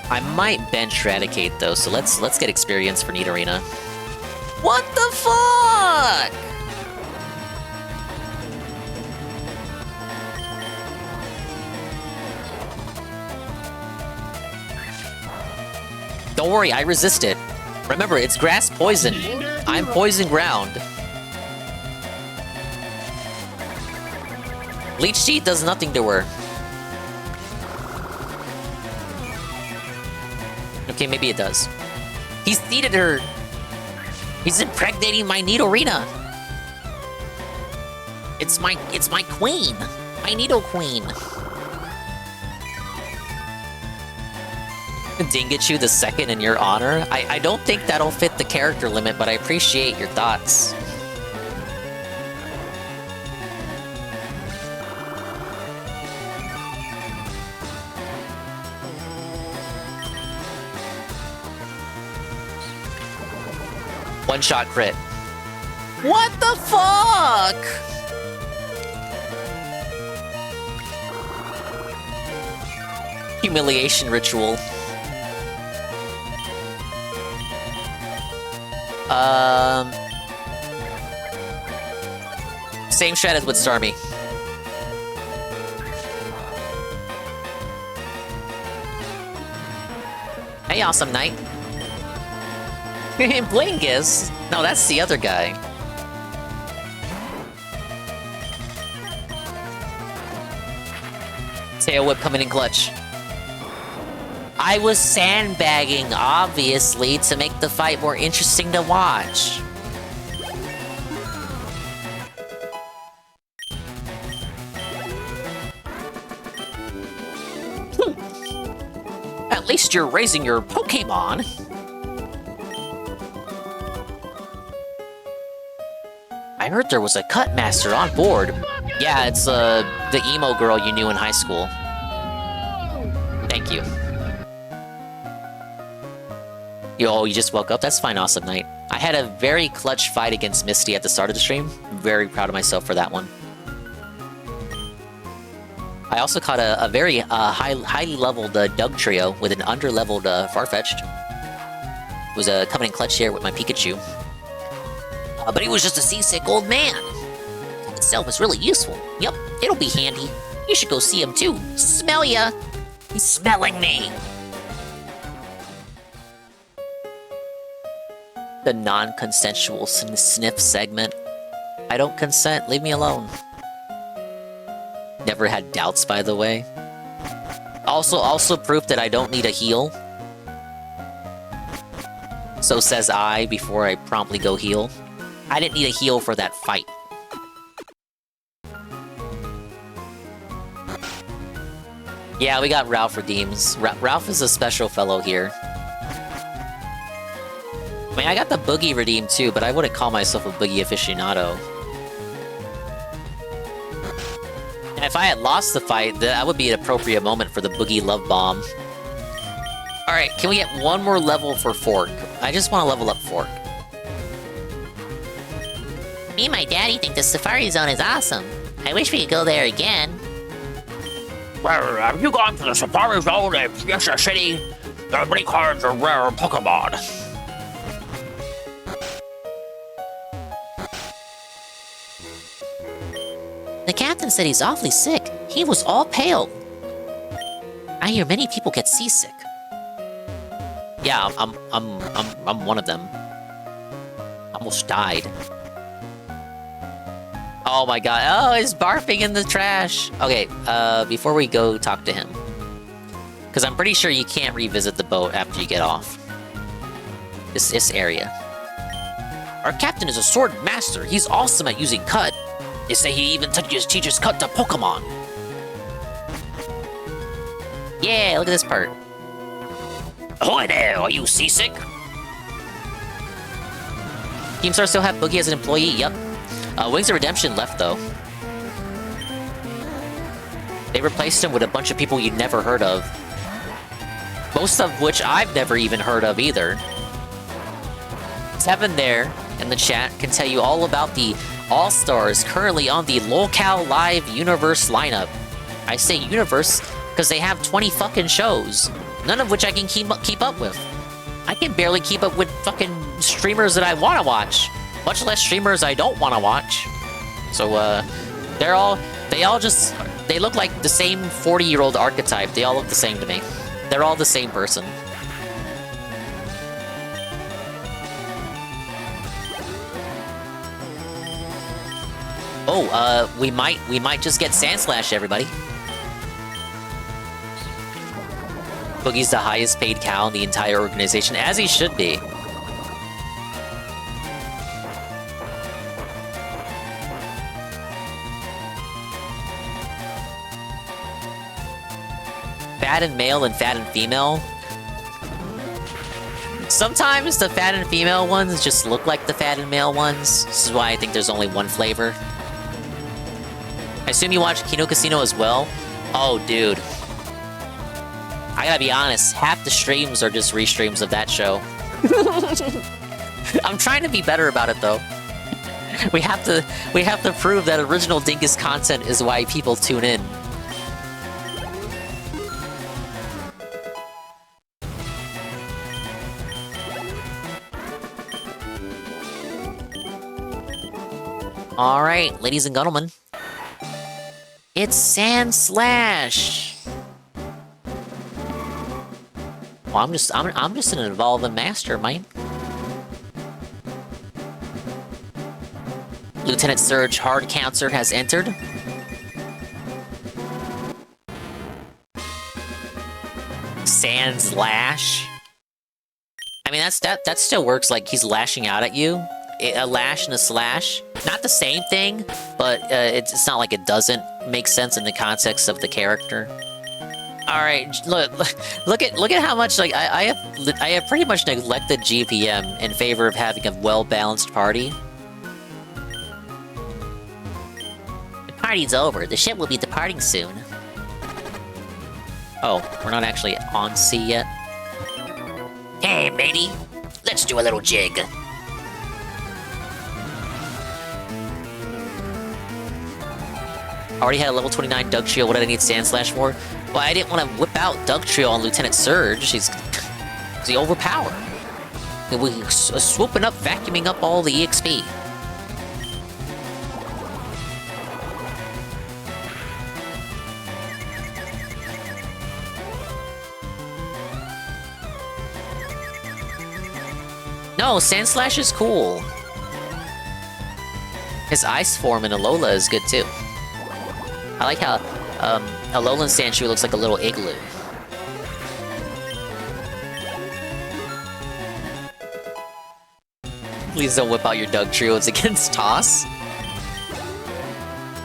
I might bench Eradicate though, so let's get experience for Nidorina. What the fuck? Don't worry, I resist it. Remember, it's grass poison. I'm poison ground. Leech Seed does nothing to her. Okay, maybe it does. He's seeded her. He's impregnating my Nidorina. It's my queen. My Nido queen. Dingachu the second in your honor? I don't think that'll fit the character limit, but I appreciate your thoughts. One-shot crit. What the fuck? Humiliation ritual. Same strat as with Starmie. Hey, Awesome Knight. Blingus? No, that's the other guy. Tail Whip coming in clutch. I was sandbagging, obviously, to make the fight more interesting to watch. At least you're raising your Pokemon. I heard there was a cut master on board. Yeah, it's the emo girl you knew in high school. Thank you. Yo, you just woke up? That's fine, Awesome Knight. I had a very clutch fight against Misty at the start of the stream. Very proud of myself for that one. I also caught a very highly leveled Doug trio with an under-leveled Farfetch'd. It was coming in clutch here with my Pikachu. But he was just a seasick old man. Itself is really useful. Yep, it'll be handy. You should go see him too. Smell ya! He's smelling me! The non-consensual sniff segment. I don't consent, leave me alone. Never had doubts, by the way. Also proof that I don't need a heal. So says I before I promptly go heal. I didn't need a heal for that fight. Yeah, we got Ralph redeems. Ralph is a special fellow here. I mean, I got the Boogie redeem too, but I wouldn't call myself a Boogie aficionado. If I had lost the fight, that would be an appropriate moment for the Boogie Love Bomb. Alright, can we get one more level for Fork? I just want to level up Fork. Me and my daddy think the Safari Zone is awesome. I wish we could go there again. Well, have you gone to the Safari Zone in Fiesta City? There are many kinds of rare Pokemon. The captain said he's awfully sick. He was all pale. I hear many people get seasick. Yeah, I'm one of them. Almost died. Oh my god. Oh, he's barfing in the trash. Okay, before we go talk to him. Because I'm pretty sure you can't revisit the boat after you get off. This area. Our captain is a sword master. He's awesome at using cut. They say he even teaches cut to Pokemon. Yeah, look at this part. Ahoy there, are you seasick? Keemstar still have Boogie as an employee? Yep. Wings of Redemption left, though. They replaced him with a bunch of people you'd never heard of. Most of which I've never even heard of either. Tevin there in the chat can tell you all about the All-Stars currently on the Lolcal Live Universe lineup. I say universe because they have 20 fucking shows, none of which I can keep up with. I can barely keep up with fucking streamers that I want to watch, much less streamers I don't want to watch. So, they look like the same 40-year-old archetype. They all look the same to me. They're all the same person. Oh, we might just get Sandslash, everybody. Boogie's the highest paid cow in the entire organization, as he should be. Fat and male and fat and female. Sometimes the fat and female ones just look like the fat and male ones. This is why I think there's only one flavor. I assume you watch Kino Casino as well? Oh, dude. I gotta be honest, half the streams are just restreams of that show. I'm trying to be better about it, though. We have to prove that original Dingus content is why people tune in. Alright, ladies and gentlemen. It's Sandslash! Well, I'm just an evolving mastermind. Lieutenant Surge Hard Counter has entered. Sandslash. I mean, that still works. Like he's lashing out at you. A lash and a slash, not the same thing, but it's not like it doesn't make sense in the context of the character. All right, look at how much like I have pretty much neglected GPM in favor of having a well-balanced party. The party's over. The ship will be departing soon. Oh, we're not actually on sea yet. Hey, matey, let's do a little jig. Already had a level 29 Dugtrio. What did I need Sandslash for? Well, I didn't want to whip out Dugtrio on Lieutenant Surge. He's overpowered. We're swooping up, vacuuming up all the EXP. No, Sandslash is cool. His ice form in Alola is good too. I like how Alolan Sandshrew looks like a little igloo. Please don't whip out your Dugtrio. It's against Toss.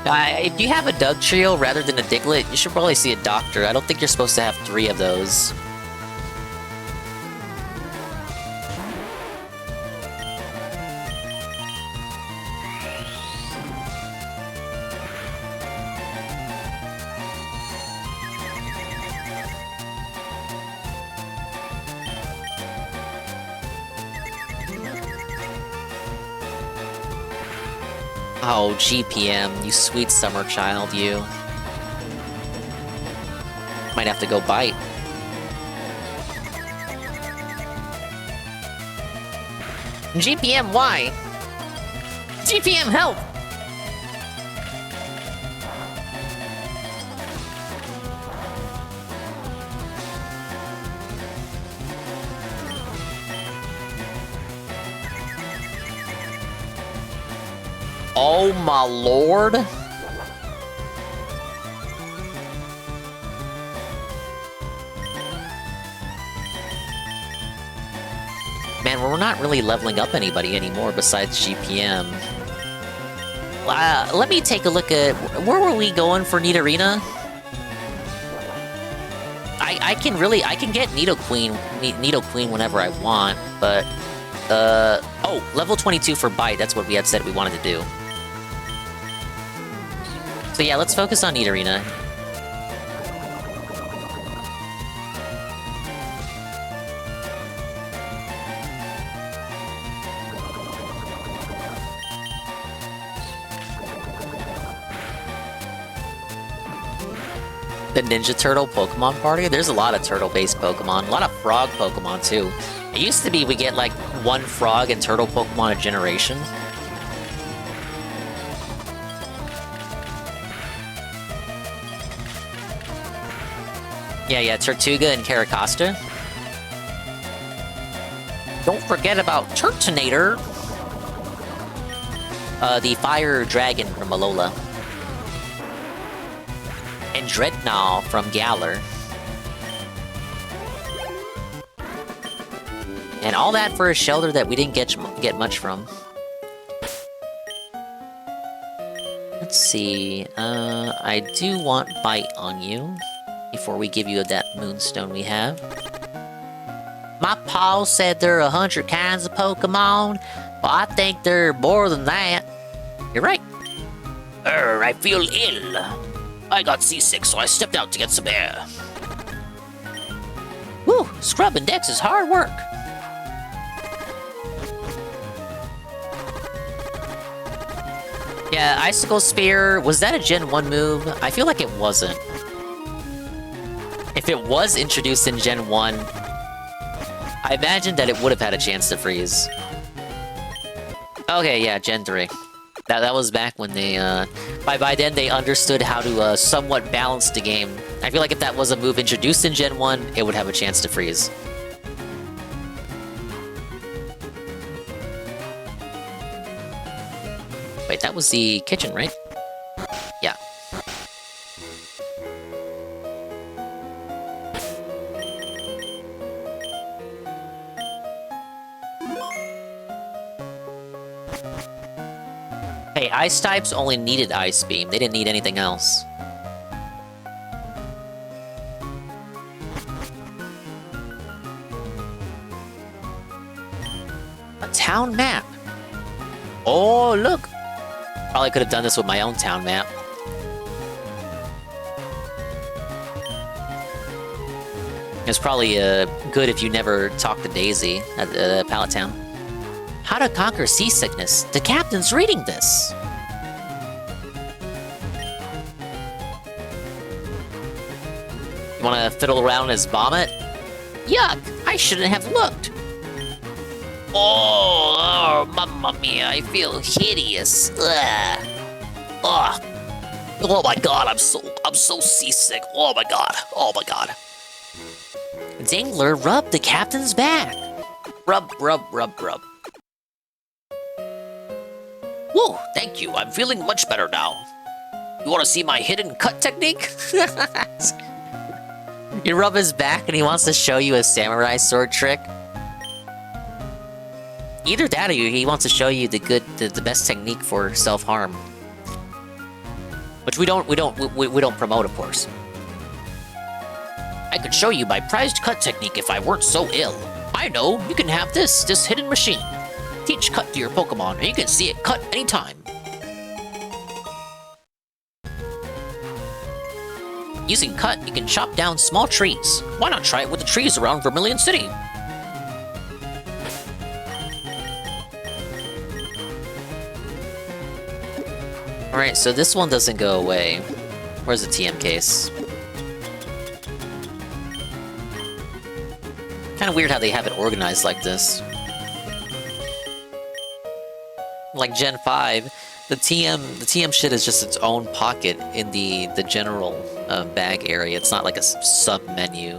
If you have a Dugtrio rather than a Diglett, you should probably see a doctor. I don't think you're supposed to have 3 of those. Oh, GPM, you sweet summer child, you. Might have to go bite. GPM, why? GPM, help! Oh my lord! Man, we're not really leveling up anybody anymore besides GPM. Let me take a look at... Where were we going for Nidorina? I can get Nidoqueen whenever I want, but... oh, level 22 for Bite, that's what we had said we wanted to do. So yeah, let's focus on Nidorina. The Ninja Turtle Pokemon Party? There's a lot of turtle-based Pokemon. A lot of frog Pokemon, too. It used to be we get, like, one frog and turtle Pokemon a generation. Yeah, Tortuga and Caracosta. Don't forget about Turtonator. The Fire Dragon from Alola. And Dreadnought from Galar. And all that for a shelter that we didn't get much from. Let's see. I do want Bite on you before we give you that Moonstone we have. My pa said there are 100 kinds of Pokemon, but I think there are more than that. You're right. I feel ill. I got seasick, so I stepped out to get some air. Woo! Scrubbing decks is hard work. Yeah, Icicle Spear, was that a Gen 1 move? I feel like it wasn't. If it was introduced in Gen 1, I imagine that it would have had a chance to freeze. Okay, yeah, Gen 3. That was back when they, by then they understood how to somewhat balance the game. I feel like if that was a move introduced in Gen 1, it would have a chance to freeze. Wait, that was the kitchen, right? Yeah. Hey, Ice types only needed Ice Beam. They didn't need anything else. A town map. Oh, look. Probably could have done this with my own town map. It's probably good if you never talk to Daisy at Pallet Town. How to conquer seasickness. The captain's reading this. You wanna fiddle around in his vomit? Yuck! I shouldn't have looked. Oh, mamma mia, I feel hideous. Ugh. Ugh. Oh my god, I'm so seasick. Oh my god. Oh my god. Dingler rubbed the captain's back. Rub, rub, rub, rub. Whoa, thank you. I'm feeling much better now. You want to see my hidden cut technique? You rub his back and he wants to show you a samurai sword trick. Either that or he wants to show you the best technique for self-harm. Which we don't promote, of course. I could show you my prized cut technique if I weren't so ill. I know, you can have this hidden machine. Teach cut to your Pokemon and you can see it cut anytime. Using cut, you can chop down small trees. Why not try it with the trees around Vermilion City? Alright, so this one doesn't go away. Where's the TM case? Kind of weird how they have it organized like this. Like Gen 5, the TM shit is just its own pocket in the general bag area. It's not like a sub-menu.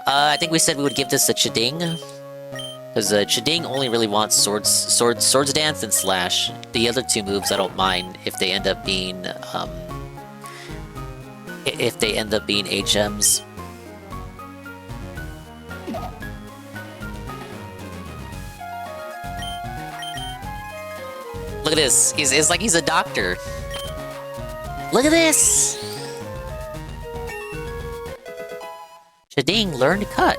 I think we said we would give this a Chiding. Because Chiding only really wants swords dance and slash. The other two moves I don't mind if they end up being HMs. Look at this. It's like he's a doctor. Look at this. Chiding learned to cut.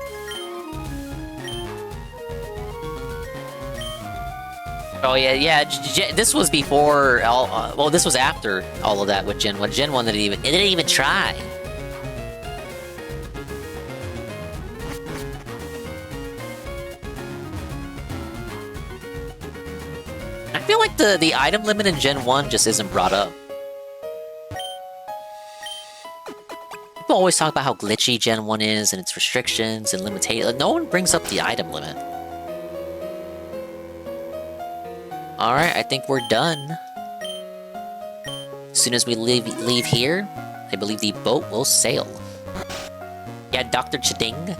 Oh yeah. This was before well, this was after all of that with Gen 1. Gen 1 didn't even try. I feel like the item limit in Gen 1 just isn't brought up. People always talk about how glitchy Gen 1 is and its restrictions and limitations. Like, no one brings up the item limit. Alright, I think we're done. As soon as we leave here, I believe the boat will sail. Yeah, Dr. Chiding.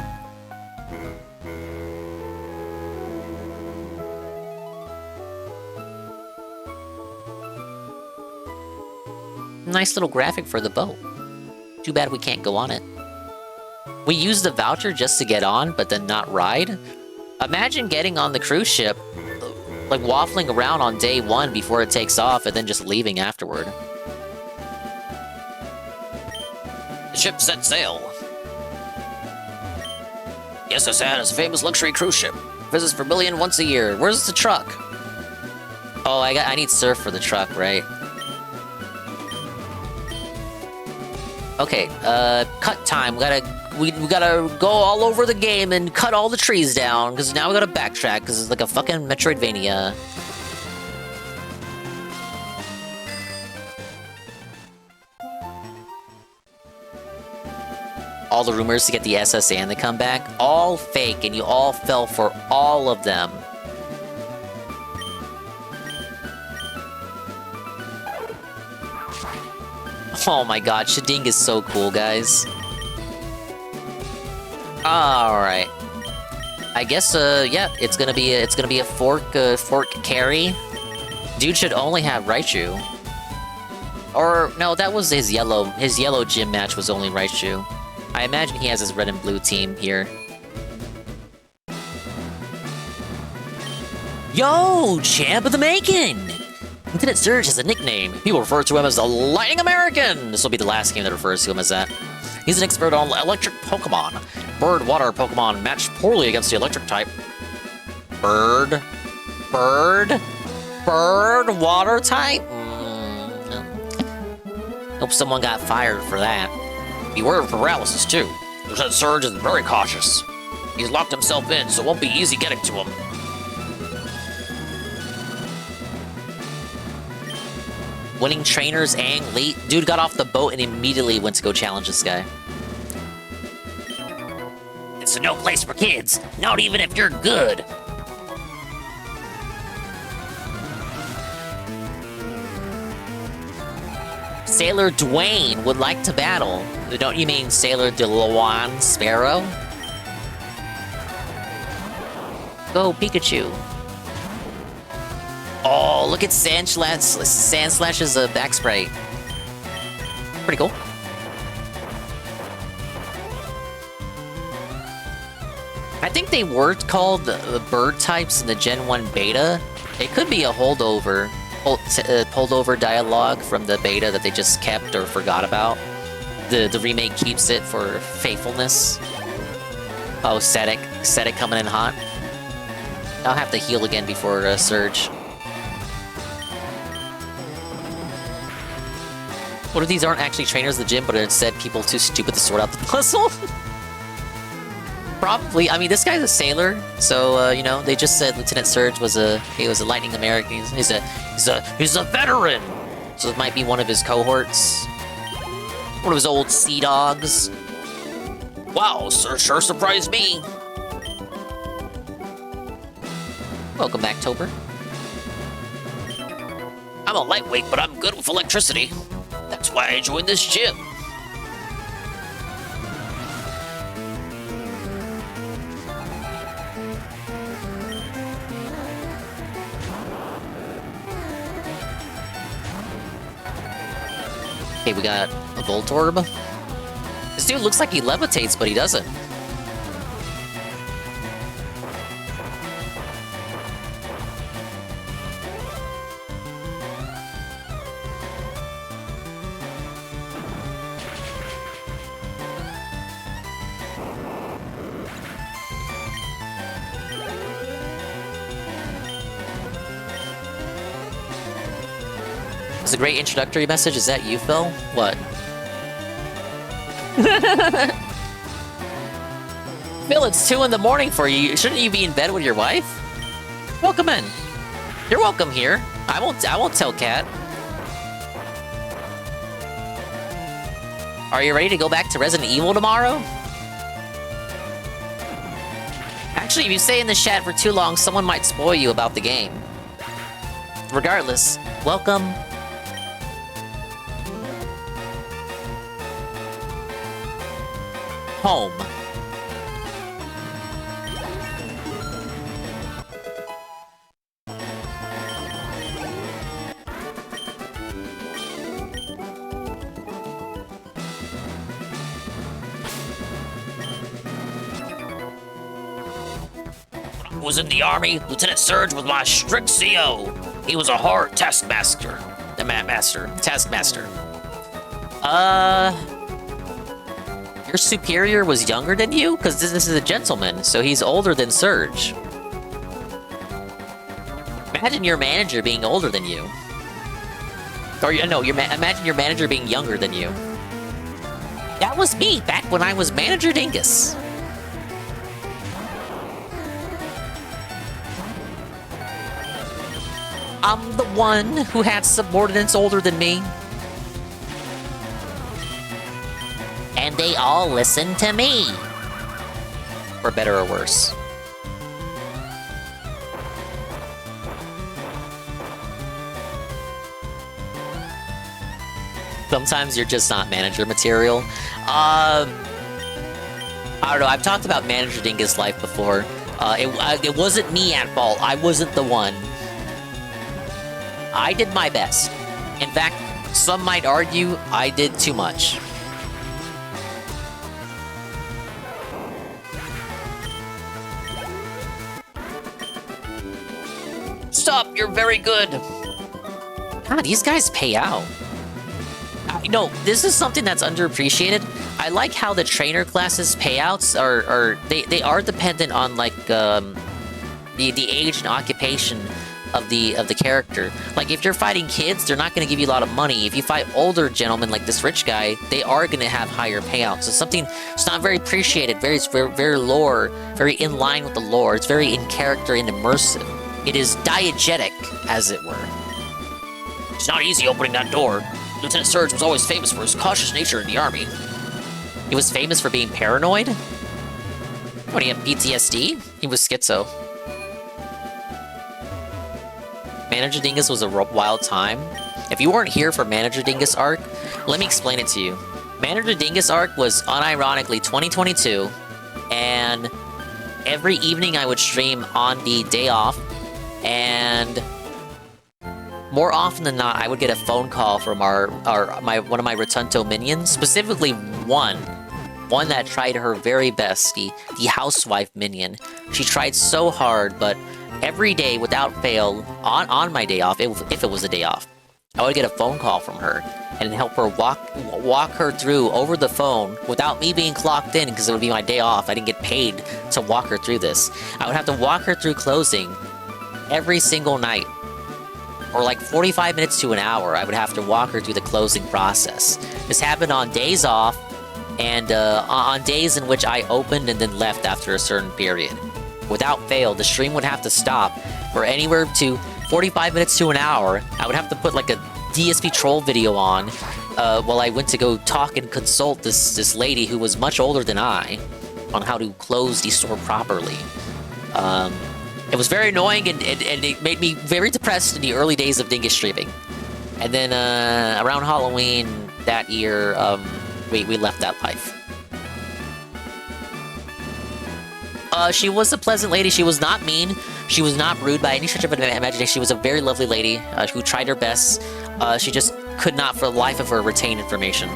Nice little graphic for the boat. Too bad we can't go on it. We used the voucher just to get on, but then not ride? Imagine getting on the cruise ship, like waffling around on day 1 before it takes off, and then just leaving afterward. The ship set sail. The SSN is a famous luxury cruise ship. Visits Vermilion once a year. Where's the truck? Oh, I need surf for the truck, right? Okay, cut time. We gotta go all over the game and cut all the trees down, because now we gotta backtrack, because it's like a fucking Metroidvania. All the rumors to get the SSN to come back, all fake, and you all fell for all of them. Oh my god, Chiding is so cool, guys. Alright. I guess, yeah, it's gonna be a fork carry. Dude should only have Raichu. Or, no, that was his yellow gym match was only Raichu. I imagine he has his red and blue team here. Yo, champ of the making! Lieutenant Surge has a nickname. People refer to him as the Lightning American. This will be the last game that refers to him as that. He's an expert on electric Pokemon. Bird, water Pokemon match poorly against the electric type. Bird, water type? Hope someone got fired for that. Beware of paralysis, too. Lieutenant Surge is very cautious. He's locked himself in, so it won't be easy getting to him. Winning trainers and late. Dude got off the boat and immediately went to go challenge this guy. It's no place for kids, not even if you're good. Sailor Dwayne would like to battle. Don't you mean Sailor DeLuan Sparrow? Go, Pikachu. Oh, look at Sandslash's back sprite. Pretty cool. I think they were called the bird types in the Gen 1 beta. It could be a holdover dialogue from the beta that they just kept or forgot about. The remake keeps it for faithfulness. Oh, Static coming in hot. I'll have to heal again before Surge. What if these aren't actually trainers in the gym, but are instead people too stupid to sort out the puzzle? Probably. I mean, this guy's a sailor, so you know, they just said Lieutenant Surge was a Lightning American. He's a veteran. So it might be one of his cohorts. One of his old sea dogs. Wow, sure surprised me. Welcome back, Tober. I'm a lightweight, but I'm good with electricity. That's why I joined this gym. Okay, we got a Voltorb. This dude looks like he levitates, but he doesn't. It's a great introductory message. Is that you, Phil? What? Phil, it's 2 in the morning for you. Shouldn't you be in bed with your wife? Welcome in. You're welcome here. I won't tell Kat. Are you ready to go back to Resident Evil tomorrow? Actually, if you stay in the chat for too long, someone might spoil you about the game. Regardless, welcome. Home. When I was in the army, Lieutenant Surge was my strict CO. He was a hard taskmaster. Taskmaster. Your superior was younger than you? Because this is a gentleman, so he's older than Surge. Imagine your manager being older than you. Or, no, imagine your manager being younger than you. That was me back when I was Manager Dingus. I'm the one who had subordinates older than me. And they all listen to me. For better or worse. Sometimes you're just not manager material. I don't know, I've talked about Manager Dingus' life before. It wasn't me at fault. I wasn't the one. I did my best. In fact, some might argue I did too much. Stop, you're very good. God, these guys pay out. No, this is something that's underappreciated. I like how the trainer classes payouts they are dependent on like the age and occupation of the character. Like if you're fighting kids, they're not going to give you a lot of money. If you fight older gentlemen like this rich guy, they are going to have higher payouts. So something it's not very appreciated, very lore, very in line with the lore. It's very in character and immersive. It is diegetic, as it were. It's not easy opening that door. Lieutenant Surge was always famous for his cautious nature in the army. He was famous for being paranoid? What, he had PTSD? He was schizo. Manager Dingus was a wild time. If you weren't here for Manager Dingus arc, let me explain it to you. Manager Dingus arc was unironically 2022, and every evening I would stream on the day off, and more often than not, I would get a phone call from one of my Rotunto minions, specifically one that tried her very best, the housewife minion. She tried so hard, but every day, without fail, on my day off, if it was a day off, I would get a phone call from her and help her walk her through over the phone without me being clocked in because it would be my day off. I didn't get paid to walk her through this. I would have to walk her through closing every single night. Or like 45 minutes to an hour, I would have to walk her through the closing process. This happened on days off, and on days in which I opened and then left after a certain period. Without fail, the stream would have to stop for anywhere to 45 minutes to an hour. I would have to put like a DSP troll video on while I went to go talk and consult this lady who was much older than I on how to close the store properly. It was very annoying and it made me very depressed in the early days of Dingus streaming. And then around Halloween that year, we left that life. She was a pleasant lady. She was not mean. She was not rude by any stretch of imagination. She was a very lovely lady who tried her best. She just could not, for the life of her, retain information.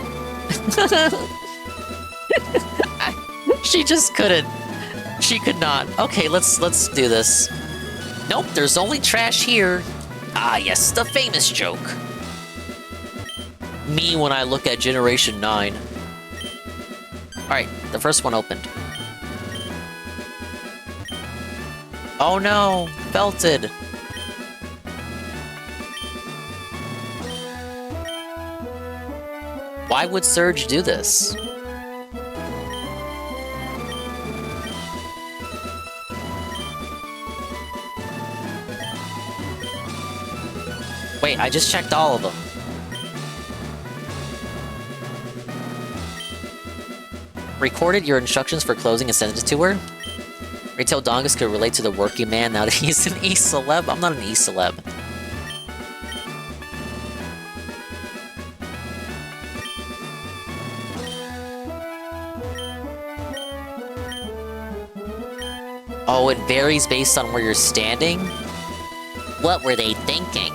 She just couldn't. She could not. Okay, let's do this. Nope, there's only trash here. Ah, yes, the famous joke. Me when I look at Generation 9. Alright, the first one opened. Oh no, belted. Why would Surge do this? Wait, I just checked all of them. Recorded your instructions for closing and sent it to her? Retail Dongus could relate to the working man now that he's an E-celeb. I'm not an E-celeb. Oh, it varies based on where you're standing? What were they thinking?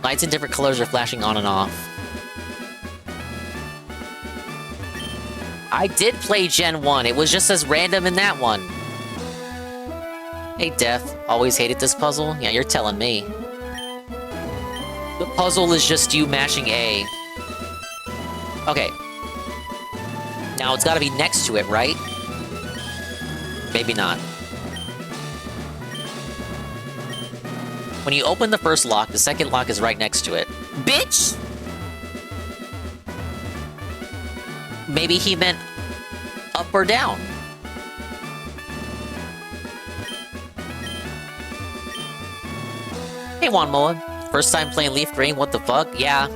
Lights in different colors are flashing on and off. I did play Gen 1. It was just as random in that one. Hey, Death. Always hated this puzzle? Yeah, you're telling me. The puzzle is just you mashing A. Okay. Now it's gotta be next to it, right? Maybe not. When you open the first lock, the second lock is right next to it. Bitch! Maybe he meant up or down. Hey, Wanmoa. First time playing LeafGreen, what the fuck? Yeah.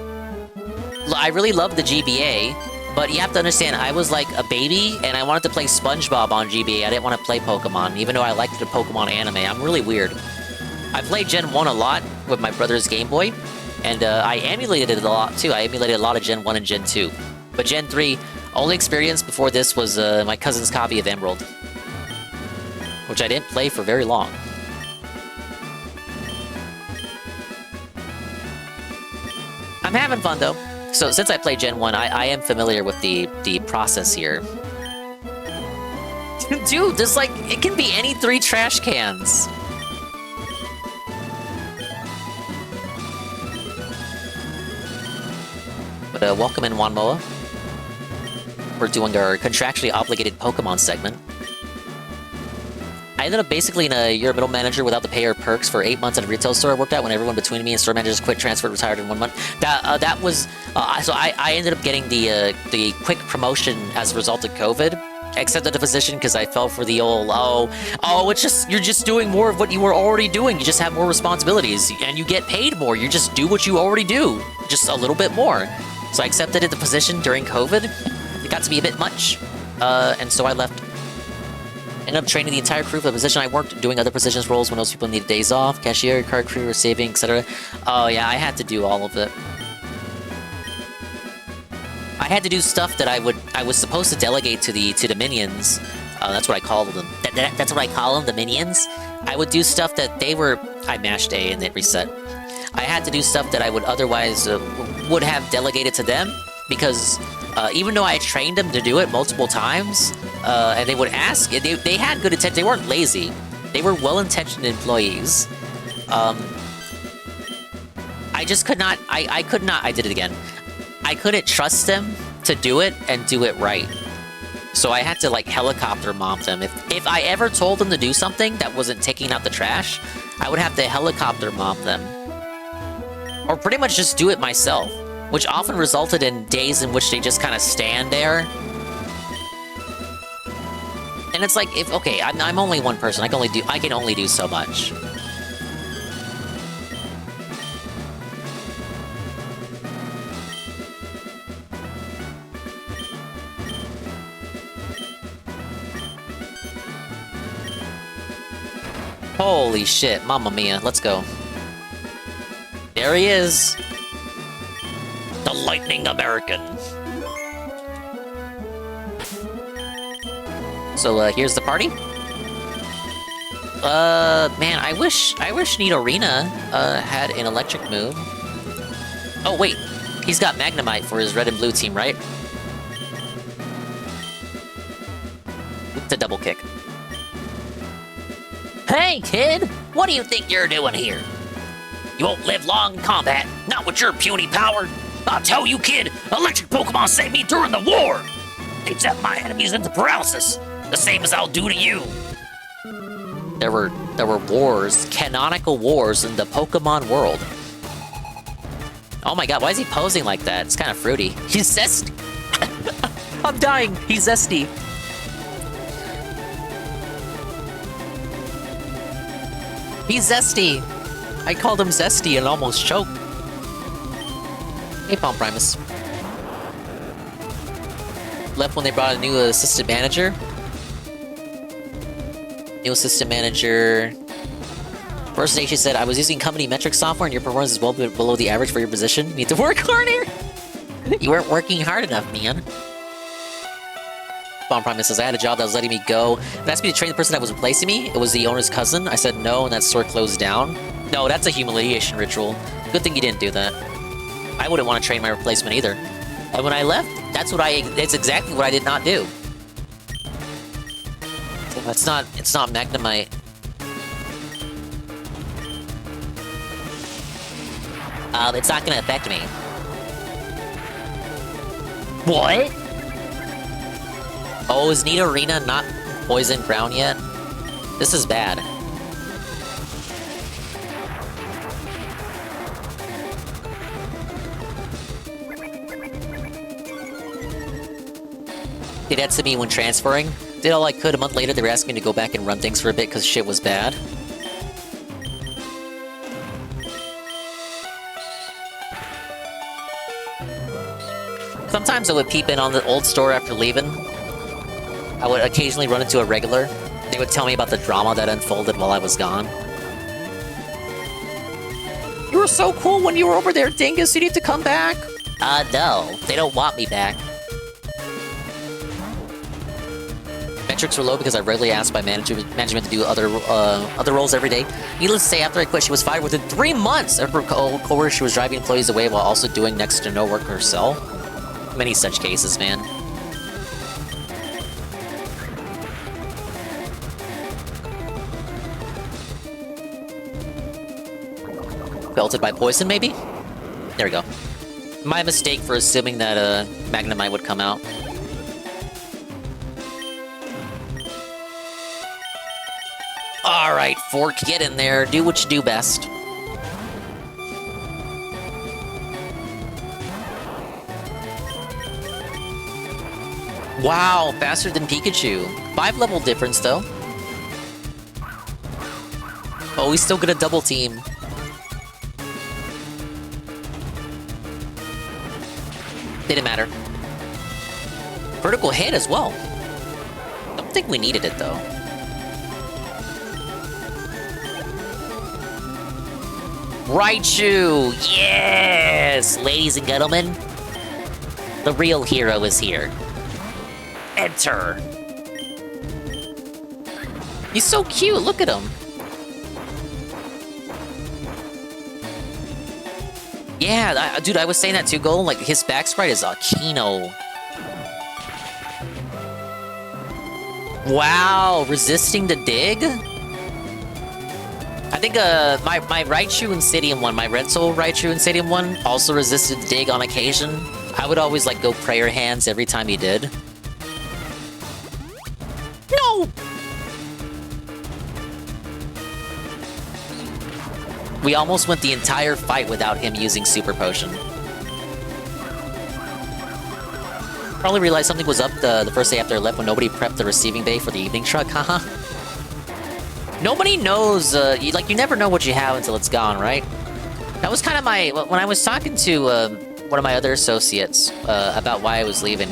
I really love the GBA, but you have to understand, I was like a baby, and I wanted to play SpongeBob on GBA. I didn't want to play Pokemon, even though I liked the Pokemon anime. I'm really weird. I played Gen 1 a lot with my brother's Game Boy, and I emulated it a lot too. I emulated a lot of Gen 1 and Gen 2. But Gen 3, only experience before this was my cousin's copy of Emerald, which I didn't play for very long. I'm having fun though. So since I played Gen 1, I am familiar with the process here. Dude, there's like, it can be any 3 trash cans. But welcome in, Wanmoa. We're doing our contractually obligated Pokemon segment. I ended up basically in a year middle manager without the pay or perks for 8 months at a retail store I worked at when everyone between me and store managers quit, transferred, retired in 1 month. That was... so I ended up getting the quick promotion as a result of COVID. Accepted a position because I fell for the old, it's just, you're just doing more of what you were already doing. You just have more responsibilities and you get paid more. You just do what you already do, just a little bit more. So I accepted the position during COVID. It got to be a bit much, and so I left. Ended up training the entire crew for the position I worked, doing other positions roles when those people needed days off, cashier, card crew, saving, etc. Oh yeah, I had to do all of it. I had to do stuff that I was supposed to delegate to the minions. That's what I called them. That's what I call them, the minions. I would do stuff that they were... I mashed A and it reset. I had to do stuff that I would otherwise would have delegated to them, because even though I trained them to do it multiple times, and they would ask, they had good intent. They weren't lazy. They were well-intentioned employees. I just could not... I could not... I did it again. I couldn't trust them to do it and do it right. So I had to, like, helicopter mop them. If I ever told them to do something that wasn't taking out the trash, I would have to helicopter mop them. Or pretty much just do it myself. which often resulted in days in which they just kind of stand there. And it's like, if okay, I'm only one person. I can only do so much. Holy shit, Mamma Mia, let's go. There he is. The Lightning American. So, here's the party. Man, I wish Nidorina, had an electric move. Oh, wait. He's got Magnemite for his red and blue team, right? It's a double kick. Hey, kid! What do you think you're doing here? You won't live long in combat, not with your puny power. I'll tell you, kid, electric Pokemon saved me during the war. They set my enemies into paralysis, the same as I'll do to you. There were wars, canonical wars in the Pokemon world. Oh my god, why is he posing like that? It's kind of fruity. He's zesty. I'm dying. He's zesty. He's zesty. I called him zesty and almost choked. Hey, Palm Primus. Left when they brought a new assistant manager. New assistant manager. First day she said, I was using company metric software and your performance is well below the average for your position. You need to work harder. You weren't working hard enough, man. Palm Primus says, I had a job that was letting me go. It asked me to train the person that was replacing me. It was the owner's cousin. I said no, and that store closed down. No, that's a humiliation ritual. Good thing you didn't do that. I wouldn't want to train my replacement either. And when I left, that's exactly what I did not do. It's not Magnemite. It's not gonna affect me. What? Oh, is Nidorina not poison brown yet? This is bad. Did that to me when transferring. Did all I could. A month later, they were asking me to go back and run things for a bit because shit was bad. Sometimes I would peep in on the old store after leaving. I would occasionally run into a regular. They would tell me about the drama that unfolded while I was gone. You were so cool when you were over there, Dingus. You need to come back. No. They don't want me back. Metrics were low because I regularly asked my management to do other roles every day. Needless to say, after I quit, she was fired within 3 months. After her coworker, she was driving employees away while also doing next to no work herself. Many such cases, man. Belted by poison, maybe? There we go. My mistake for assuming that Magnemite would come out. Alright, Fork, get in there. Do what you do best. Wow, faster than Pikachu. 5 level difference, though. Oh, he's still gonna double team. Didn't matter. Vertical hit as well. Don't think we needed it, though. Raichu! Yes! Ladies and gentlemen, the real hero is here. Enter! He's so cute, look at him! Yeah, dude, I was saying that too, Golem. Like, his back sprite is Kino. Wow, resisting the dig? I think my Raichu in Stadium 1, my Red Soul Raichu in Stadium 1 also resisted the dig on occasion. I would always, like, go prayer hands every time he did. No! We almost went the entire fight without him using Super Potion. Probably realized something was up the first day after I left when nobody prepped the receiving bay for the evening truck, haha. Nobody knows, you never know what you have until it's gone, right? That was kind of when I was talking to one of my other associates about why I was leaving.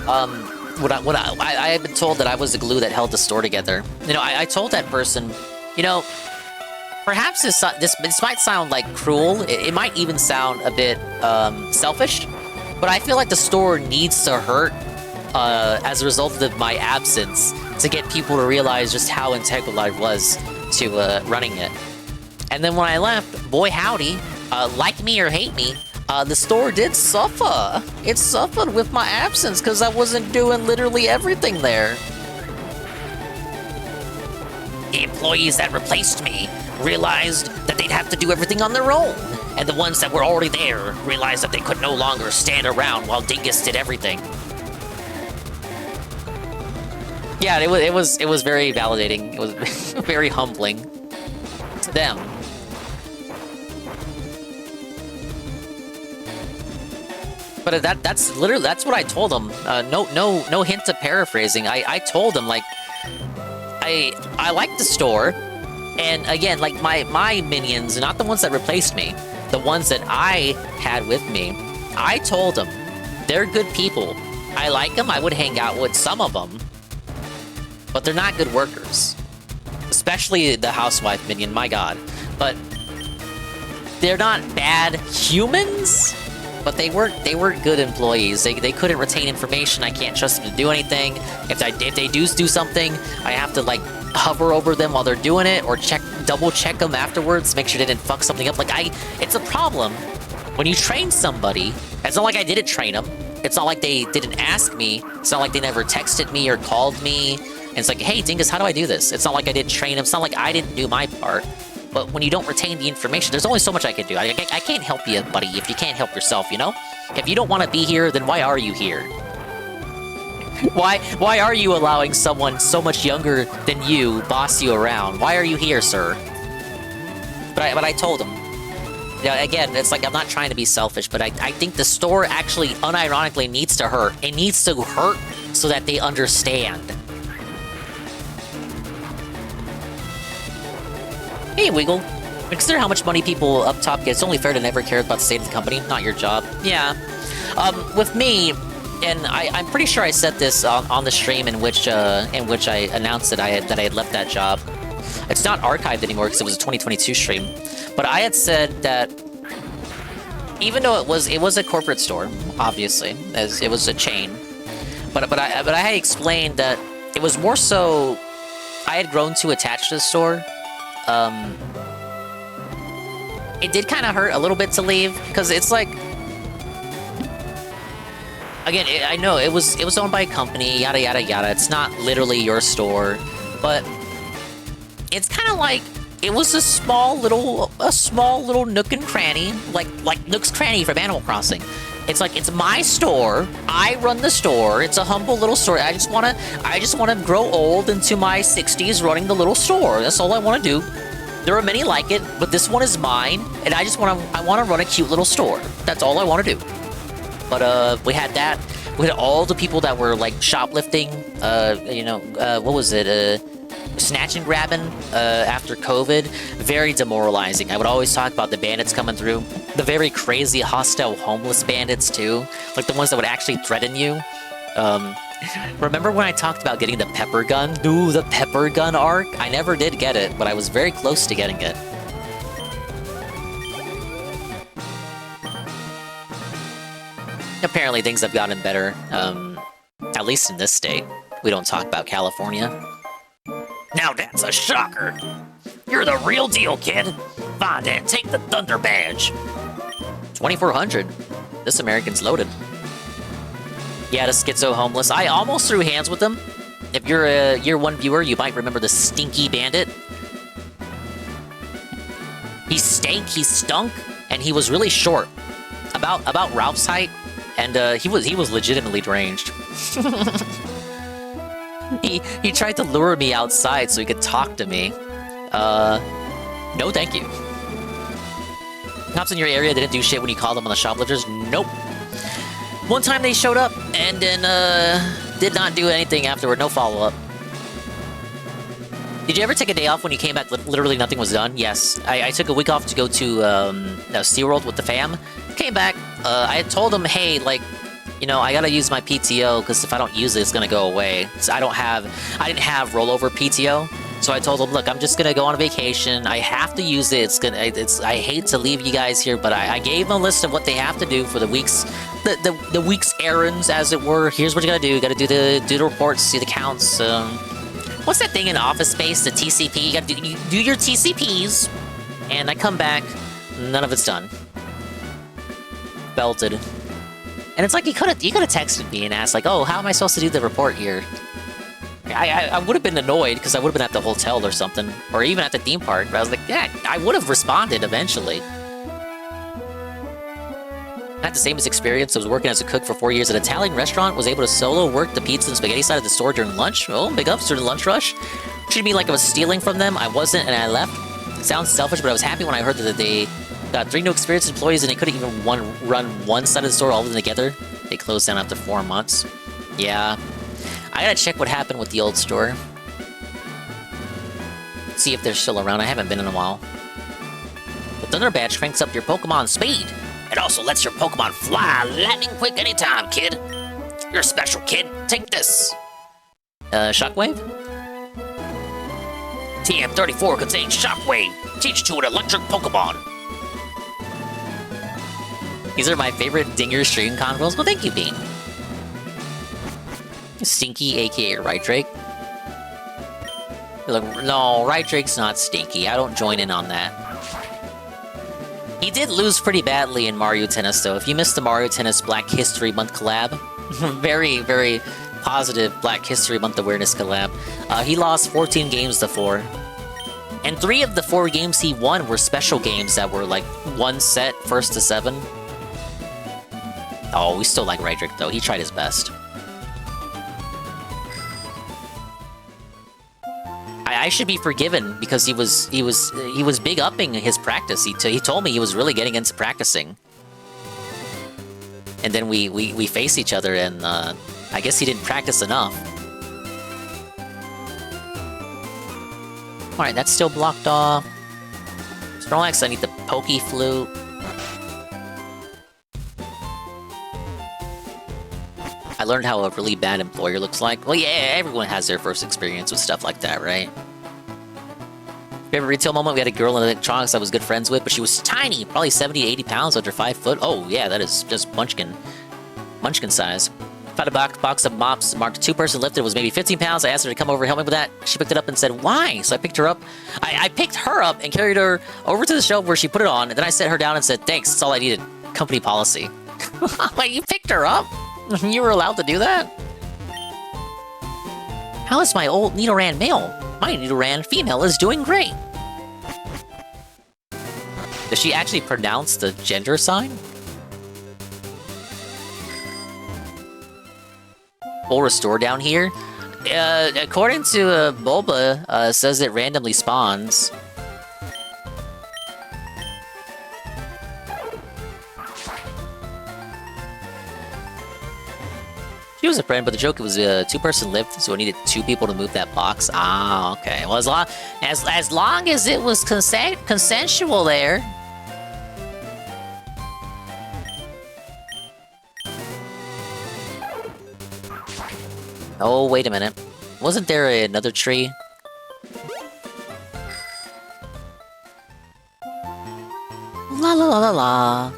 I had been told that I was the glue that held the store together. You know, I told that person, you know, perhaps this might sound like cruel. It might even sound a bit selfish, but I feel like the store needs to hurt as a result of my absence to get people to realize just how integral I was to running it. And then when I left, boy howdy, like me or hate me, the store did suffer. It suffered with my absence because I wasn't doing literally everything there. The employees that replaced me realized that they'd have to do everything on their own. And the ones that were already there realized that they could no longer stand around while Dingus did everything. Yeah, it was very validating. It was very humbling to them. But that's what I told them. No hint of paraphrasing. I told them, like, I like the store, and again, like my minions, not the ones that replaced me, the ones that I had with me. I told them they're good people. I like them. I would hang out with some of them, but they're not good workers. Especially the housewife minion. My God, but they're not bad humans. But they weren't good employees. They couldn't retain information. I can't trust them to do anything. If they do something, I have to like hover over them while they're doing it, or double check them afterwards, make sure they didn't fuck something up. Like it's a problem when you train somebody. It's not like I didn't train them. It's not like they didn't ask me. It's not like they never texted me or called me. And it's like, hey, Dingus, how do I do this? It's not like I didn't train them. It's not like I didn't do my part. But when you don't retain the information, there's only so much I can do. I can't help you, buddy, if you can't help yourself, you know? If you don't want to be here, then why are you here? Why are you allowing someone so much younger than you boss you around? Why are you here, sir? But I told him. You know, again, it's like I'm not trying to be selfish, but I think the store actually, unironically, needs to hurt. It needs to hurt so that they understand. Hey, Wiggle. Consider how much money people up top get. It's only fair to never care about the state of the company, not your job. Yeah. With me, and I'm pretty sure I said this on the stream in which I announced that I had left that job. It's not archived anymore because it was a 2022 stream. But I had said that even though it was a corporate store, obviously, as it was a chain, but I had explained that it was more so I had grown too attached to the store. It did kind of hurt a little bit to leave, because it's like, again, I know it was owned by a company, yada yada yada. It's not literally your store, but it's kind of like it was a small little nook and cranny, like Nook's Cranny from Animal Crossing. It's like, it's my store. I run the store. It's a humble little store. I just wanna grow old into my 60s running the little store. That's all I want to do. There are many like it, but this one is mine, and I wanna run a cute little store. That's all I want to do. But we had that. We had all the people that were like shoplifting. What was it? Snatch and grabbing after COVID. Very demoralizing. I would always talk about the bandits coming through. The very crazy, hostile, homeless bandits, too. Like the ones that would actually threaten you. Remember when I talked about getting the pepper gun? Ooh, the pepper gun arc? I never did get it, but I was very close to getting it. Apparently things have gotten better. At least in this state. We don't talk about California. Now that's a shocker. You're the real deal, kid. Fine, then, take the Thunder Badge. 2,400. This American's loaded. Yeah, the schizo homeless. I almost threw hands with him. If you're a Year 1 viewer, you might remember the Stinky Bandit. He stank, he stunk, and he was really short. About Ralph's height, and he was legitimately deranged. He tried to lure me outside so he could talk to me. No thank you. Cops in your area didn't do shit when you called them on the shoplifters? Nope. One time they showed up and then did not do anything afterward. No follow-up. Did you ever take a day off when you came back? Literally nothing was done. Yes, I took a week off to go to SeaWorld with the fam. Came back. I had told them, hey, like, you know, I gotta use my PTO because if I don't use it, it's gonna go away. So I didn't have rollover PTO. So I told them, look, I'm just gonna go on vacation. I have to use it. I hate to leave you guys here, but I gave them a list of what they have to do for the week's the week's errands, as it were. Here's what you gotta do. You gotta do the reports, see the counts. What's that thing in Office Space? The TCP. You gotta do your TCPs. And I come back, none of it's done. Belted. And it's like you could have texted me and asked, like, oh, how am I supposed to do the report here? I would have been annoyed because I would have been at the hotel or something, or even at the theme park. But I was like, yeah, I would have responded eventually. I had the same experience. I was working as a cook for 4 years at an Italian restaurant. Was able to solo work the pizza and spaghetti side of the store during lunch. Oh, big ups during the lunch rush. Treated me like I was stealing from them. I wasn't, and I left. Sounds selfish, but I was happy when I heard that they got 3 new experienced employees and they couldn't even run one side of the store all of them together. They closed down after 4 months. Yeah. I gotta check what happened with the old store. See if they're still around. I haven't been in a while. The Thunder Badge cranks up your Pokemon speed. It also lets your Pokemon fly lightning quick anytime, kid. You're special, kid. Take this. Shockwave? TM34 contains Shockwave. Teach to an electric Pokemon. These are my favorite Dinger stream convos. Well, thank you, Bean. Stinky, aka Rydrake. Look, no, Rydrake's not stinky. I don't join in on that. He did lose pretty badly in Mario Tennis, though. If you missed the Mario Tennis Black History Month collab, very, very positive Black History Month awareness collab. He lost 14 games to 4. And 3 of the 4 games he won were special games that were like 1 set, 1st to 7. Oh, we still like Rydrake, though. He tried his best. I should be forgiven because he was big upping his practice. He told me he was really getting into practicing, and then we face each other, and I guess he didn't practice enough. All right, that's still blocked off. Snorlax, I need the Pokey Flute. I learned how a really bad employer looks like. Well, yeah, everyone has their first experience with stuff like that, right? Favorite retail moment, we had a girl in electronics I was good friends with, but she was tiny, probably 70 to 80 pounds under 5 foot. Oh, yeah, that is just Munchkin size. Found a box of mops marked 2-person lifted. It was maybe 15 pounds. I asked her to come over and help me with that. She picked it up and said, why? So I picked her up. I picked her up and carried her over to the shelf where she put it on, and then I set her down and said, thanks, that's all I needed. Company policy. Wait, you picked her up? You were allowed to do that? How is my old Nidoran male? My Nidoran female is doing great. Does she actually pronounce the gender sign? Full restore down here? According to Bulba, says it randomly spawns. She was a friend, but the joke was a 2-person lift, so I needed 2 people to move that box. Ah, okay. Well, as long as it was consensual there. Oh, wait a minute. Wasn't there another tree? La la la la la.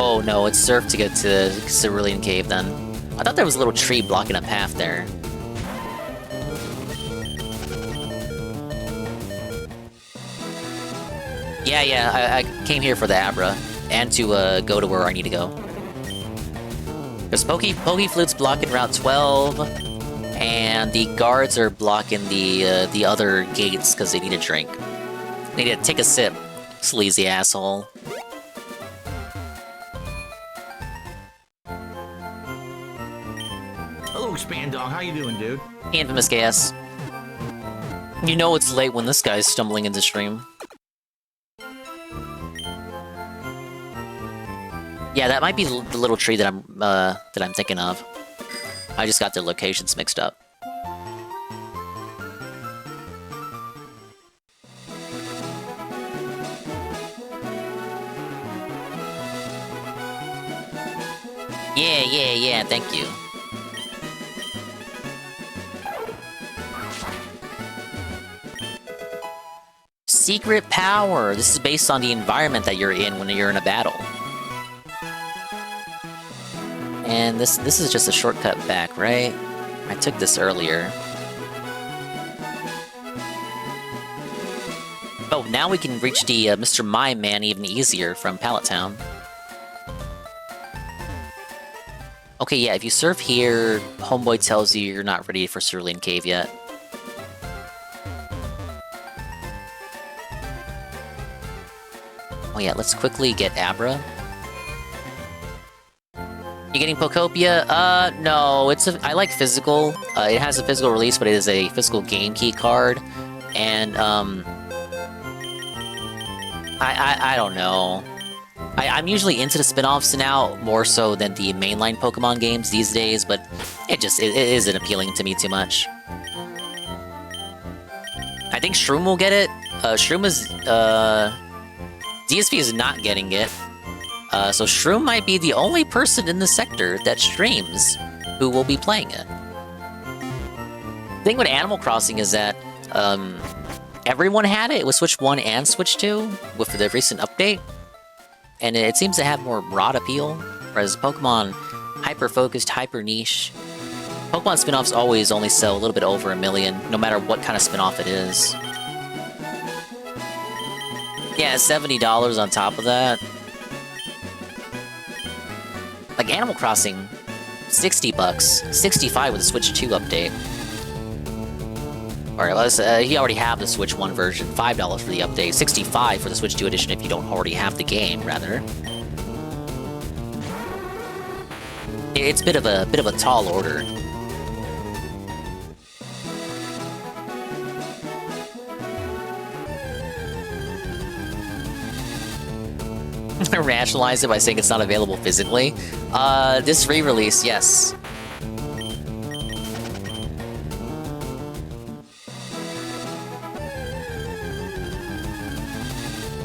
Oh no, it's surf to get to Cerulean Cave then. I thought there was a little tree blocking a path there. Yeah, I came here for the Abra, and to go to where I need to go. There's Pokey Flute's blocking Route 12, and the guards are blocking the other gates because they need a drink. They need to take a sip, sleazy asshole. Hello, Spandog. How you doing, dude? Infamous Gas. You know it's late when this guy's stumbling into stream. Yeah, that might be the little tree that I'm thinking of. I just got their locations mixed up. Yeah, thank you. Secret power. This is based on the environment that you're in when you're in a battle. And this is just a shortcut back, right? I took this earlier. Oh, now we can reach the Mr. Mime Man even easier from Pallet Town. Okay, yeah, if you surf here, Homeboy tells you you're not ready for Cerulean Cave yet. Oh yeah, let's quickly get Abra. You getting Pokopia? No, I like physical. It has a physical release, but it is a physical game key card. And, I don't know. I'm usually into the spin-offs now, more so than the mainline Pokemon games these days, but it isn't appealing to me too much. I think Shroom will get it. Shroom is, DSP is not getting it. So Shroom might be the only person in the sector that streams who will be playing it. The thing with Animal Crossing is that, everyone had it with Switch 1 and Switch 2 with the recent update. And it seems to have more broad appeal, whereas Pokemon, hyper-focused, hyper-niche. Pokemon spin-offs always only sell a little bit over 1 million, no matter what kind of spin-off it is. Yeah, $70 on top of that. Like Animal Crossing, $60, $65 with the Switch 2 update. Alright, you already have the Switch 1 version, $5 for the update, $65 for the Switch 2 edition if you don't already have the game, rather. It's a bit of a tall order. Rationalize it by saying it's not available physically. This re-release, yes.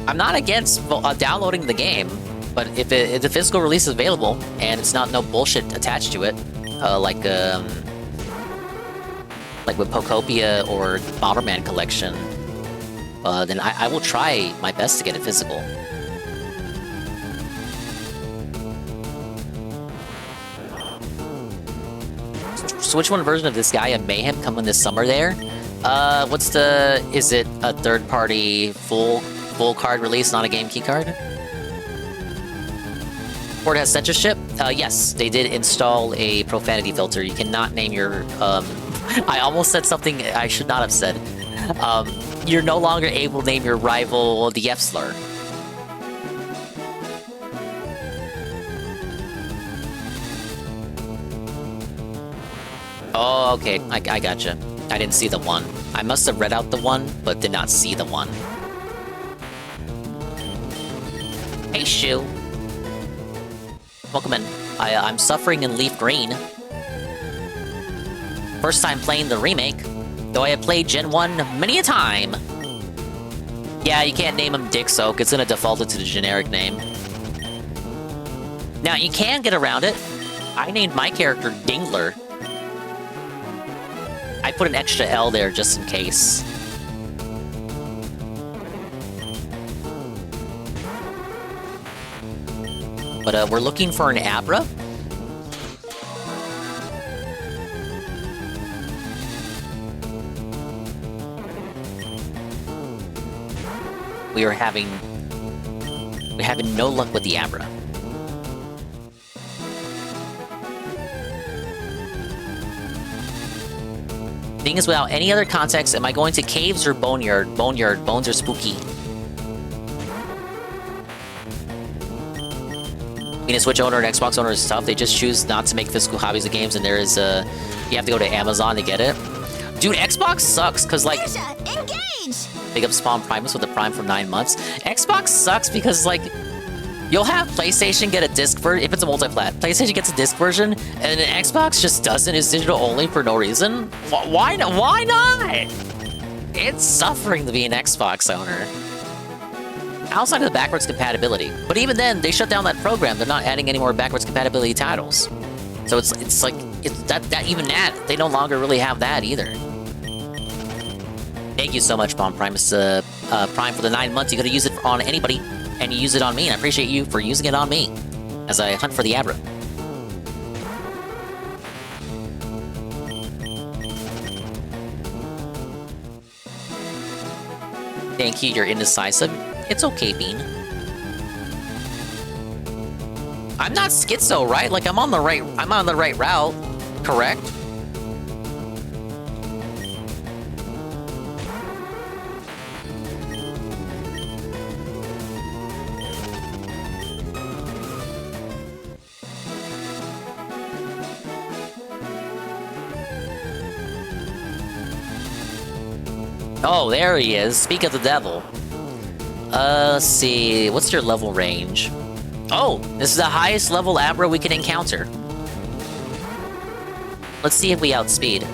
I'm not against downloading the game, but if the physical release is available and it's not no bullshit attached to it, like with Pokopia or Bomberman Collection, then I will try my best to get it physical. Switch 1 version of this Gaia Mayhem coming this summer there? Is it a third-party full card release, not a game key card? Or it has censorship? Yes, they did install a profanity filter. You cannot name your, I almost said something I should not have said. You're no longer able to name your rival the F-slur. Oh, okay, I gotcha. I didn't see the one. I must have read out the one, but did not see the one. Hey, Shu. Welcome in. I'm suffering in LeafGreen. First time playing the remake, though I have played Gen 1 many a time. Yeah, you can't name him Dick Soak. It's gonna default it to the generic name. Now, you can get around it. I named my character Dingler. I put an extra L there just in case. But we're looking for an Abra. We're having no luck with the Abra. Thing is, without any other context, am I going to caves or boneyard? Boneyard. Bones are spooky. Being a Switch owner and Xbox owner is tough. They just choose not to make physical copies of games, and there is you have to go to Amazon to get it. Dude, Xbox sucks, because, like... Engage! Big up Spawn Primus with the Prime for 9 months. Xbox sucks because, like... You'll have PlayStation get a disc version, if it's a multi-plat. PlayStation gets a disc version, and Xbox just doesn't. It's digital only for no reason. Why not? Why not? It's suffering to be an Xbox owner. Outside of the backwards compatibility. But even then, they shut down that program. They're not adding any more backwards compatibility titles. So it's like, even that, they no longer really have that either. Thank you so much, Bomb Primus, Prime, for the 9 months. You gotta use it on anybody. And you use it on me, and I appreciate you for using it on me as I hunt for the Abra. Thank you, you're indecisive. It's okay, Bean. I'm not schizo, right? Like I'm on the right route, correct? Oh, there he is. Speak of the devil. Let's see. What's your level range? Oh, this is the highest level Abra we can encounter. Let's see if we outspeed.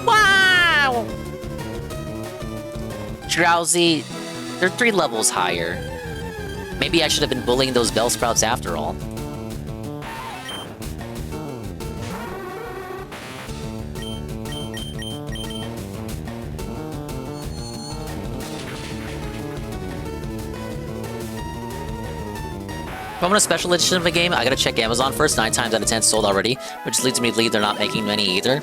Wow! Drowsy, they're 3 levels higher. Maybe I should have been bullying those Bellsprouts after all. If I want a special edition of a game, I gotta check Amazon first. 9 times out of 10 sold already, which leads me to believe they're not making many either.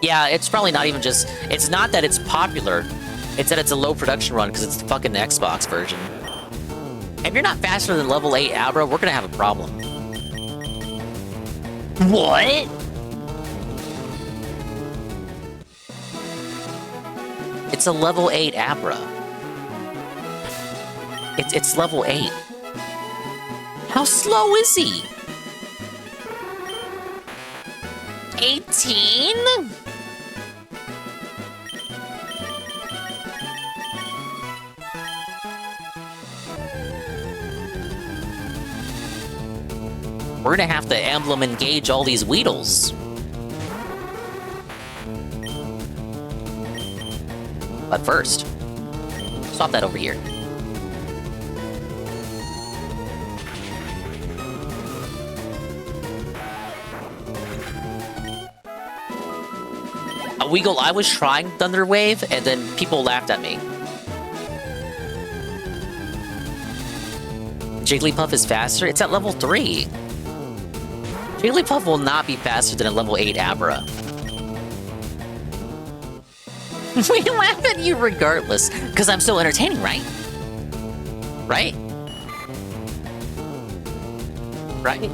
Yeah, it's probably not even just... It's not that it's popular, it's that it's a low production run because it's the fucking Xbox version. If you're not faster than level 8 Abra, we're gonna have a problem. What? It's a level 8 Abra. It's level 8. How slow is he? 18? We're gonna have to emblem engage all these Weedles. But first, swap that over here. Weagle, I was trying Thunder Wave, and then people laughed at me. Jigglypuff is faster? It's at level 3. Jigglypuff will not be faster than a level 8 Abra. We laugh at you regardless, because I'm so entertaining, right? Right? Right?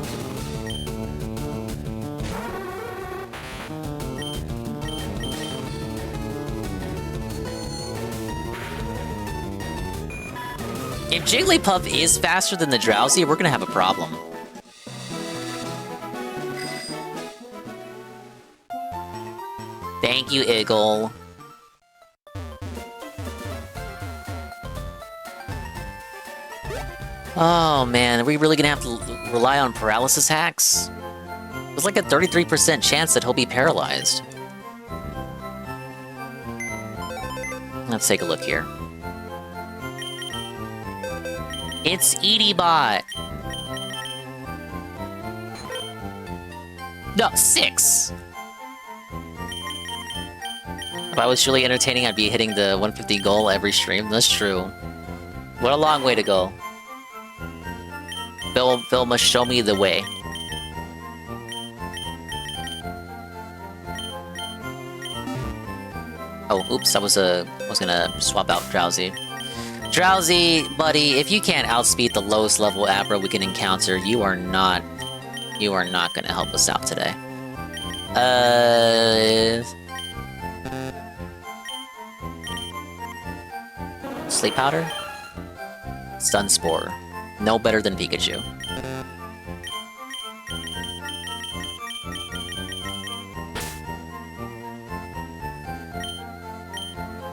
If Jigglypuff is faster than the Drowsy, we're gonna have a problem. Thank you, Iggle. Oh man, are we really gonna have to rely on paralysis hacks? There's like a 33% chance that he'll be paralyzed. Let's take a look here. It's EDBot. No, 6. If I was truly entertaining, I'd be hitting the 150 goal every stream. That's true. What a long way to go. Phil must show me the way. Oh, oops! I was gonna swap out Drowsy. Drowsy, buddy, if you can't outspeed the lowest level Abra we can encounter, you are not gonna help us out today. Sleep Powder? Stun Spore. No better than Pikachu.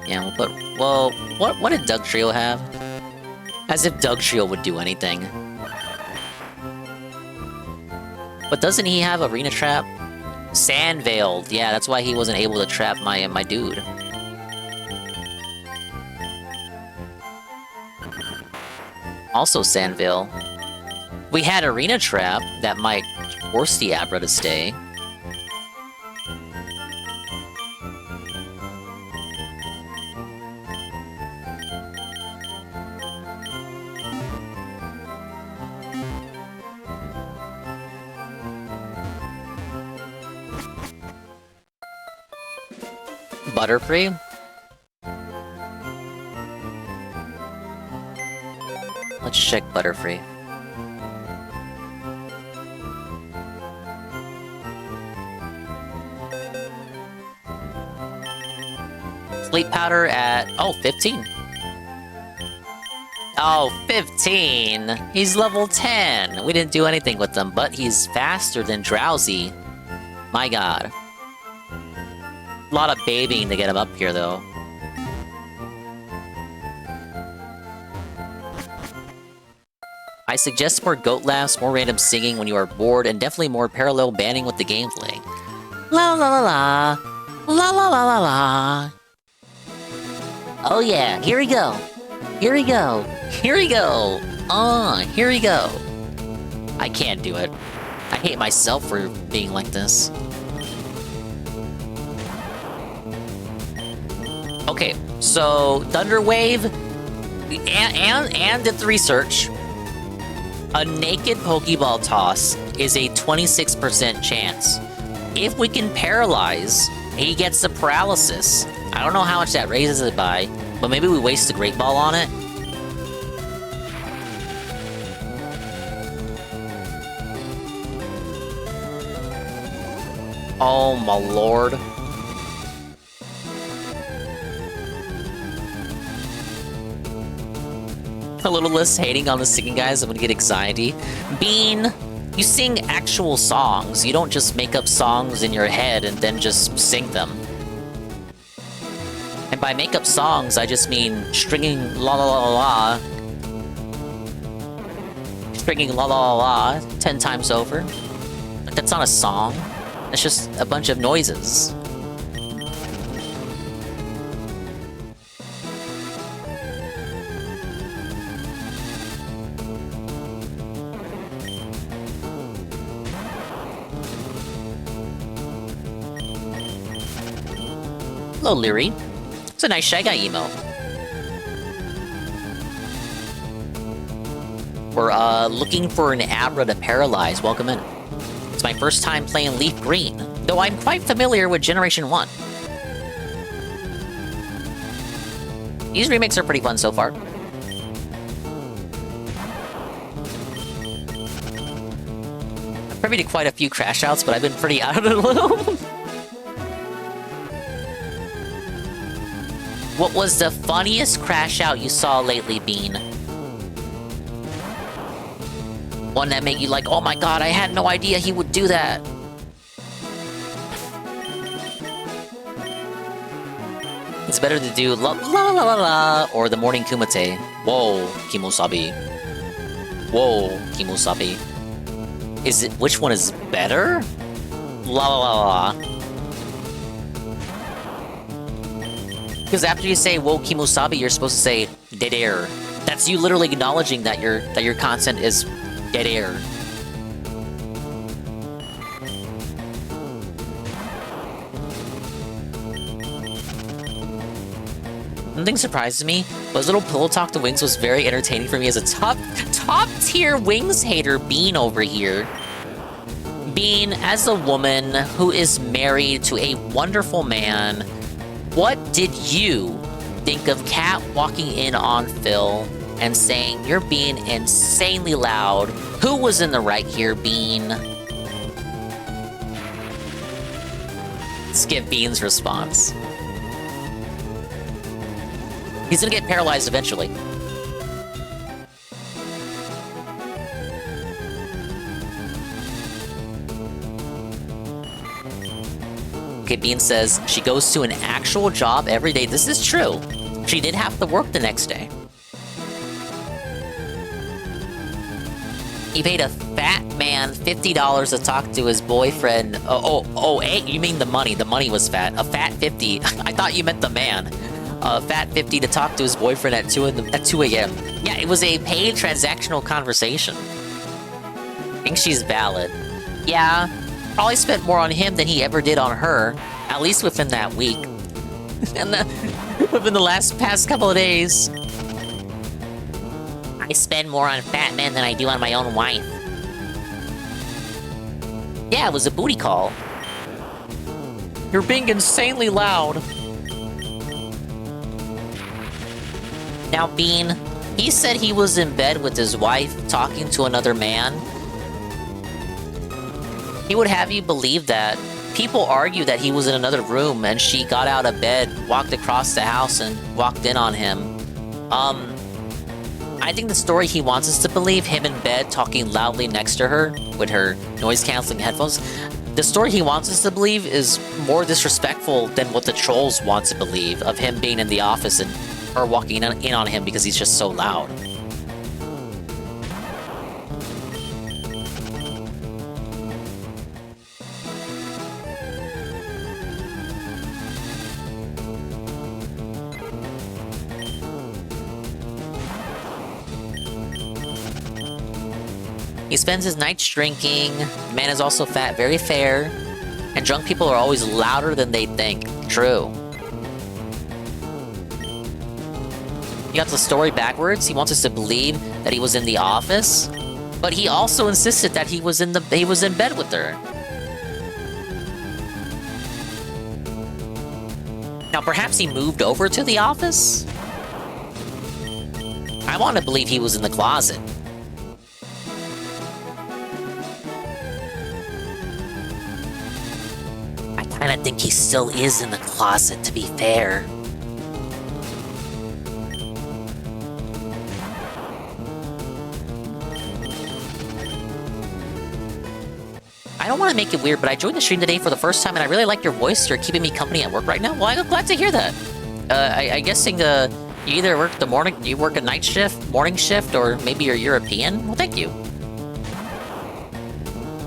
Yeah, we'll put... Well, what did Doug Trio have? As if Doug Trio would do anything. But doesn't he have Arena Trap? Sandveiled. Yeah, that's why he wasn't able to trap my dude. Also Sandveil. We had Arena Trap that might force the Abra to stay. Butterfree? Let's check Butterfree. Sleep Powder at... Oh, 15. Oh, 15! He's level 10! We didn't do anything with him, but he's faster than Drowsy. My god. A lot of babying to get him up here, though. I suggest more goat laughs, more random singing when you are bored, and definitely more parallel banning with the gameplay. La la la la. La la la la la. Oh yeah, here we go. Here we go. Here we go. Here we go. I can't do it. I hate myself for being like this. Okay, so Thunder Wave and did the research. A naked Pokeball toss is a 26% chance. If we can paralyze, he gets the paralysis. I don't know how much that raises it by, but maybe we waste the Great Ball on it. Oh my lord. A little less hating on the singing guys, I'm gonna get anxiety. Bean, you sing actual songs. You don't just make up songs in your head and then just sing them. And by make up songs, I just mean stringing la la la la. Stringing la la la la 10 times over. That's not a song. That's just a bunch of noises. Hello, Leary. It's a nice Shy Guy emo. We're looking for an Abra to paralyze. Welcome in. It's my first time playing LeafGreen, though I'm quite familiar with Generation 1. These remakes are pretty fun so far. I'm privy to quite a few crash outs, but I've been pretty out of the loop. What was the funniest crash out you saw lately, Bean? One that made you like, oh my god, I had no idea he would do that. It's better to do la la la la la or the morning kumite. Whoa, Kimosabi. Whoa, Kimosabi. Is it, which one is better? La la la la. Because after you say "Wo Kimosabi," you're supposed to say "dead air." That's you literally acknowledging that your content is dead air. Nothing surprises me, but his little pillow talk to Wings was very entertaining for me as a top tier Wings hater. Bean over here. Bean, as a woman who is married to a wonderful man, what did you think of Kat walking in on Phil and saying, "You're being insanely loud"? Who was in the right here, Bean? Skip Bean's response. He's gonna get paralyzed eventually. Okay, Bean says she goes to an actual job every day. This is true. She did have to work the next day. He paid a fat man $50 to talk to his boyfriend. Hey, you mean the money. The money was fat. A fat 50. I thought you meant the man. A fat 50 to talk to his boyfriend at 2 a.m. Yeah, it was a paid transactional conversation. I think she's valid. Yeah, probably spent more on him than he ever did on her, at least within that week. And within the past couple of days. I spend more on fat men than I do on my own wife. Yeah, it was a booty call. You're being insanely loud. Now, Bean, he said he was in bed with his wife talking to another man. He would have you believe that. People argue that he was in another room and she got out of bed, walked across the house, and walked in on him. I think the story he wants us to believe, him in bed talking loudly next to her with her noise-canceling headphones, the story he wants us to believe is more disrespectful than what the trolls want to believe of him being in the office and her walking in on him because he's just so loud. He spends his nights drinking. The man is also fat, very fair. And drunk people are always louder than they think. True. He got the story backwards. He wants us to believe that he was in the office, but he also insisted that he was in bed with her. Now, perhaps he moved over to the office? I want to believe he was in the closet. I kind of think he still is in the closet, to be fair. I don't want to make it weird, but I joined the stream today for the first time, and I really like your voice. You're keeping me company at work right now. Well, I'm glad to hear that. I'm guessing you either work you work a night shift, morning shift, or maybe you're European. Well, thank you.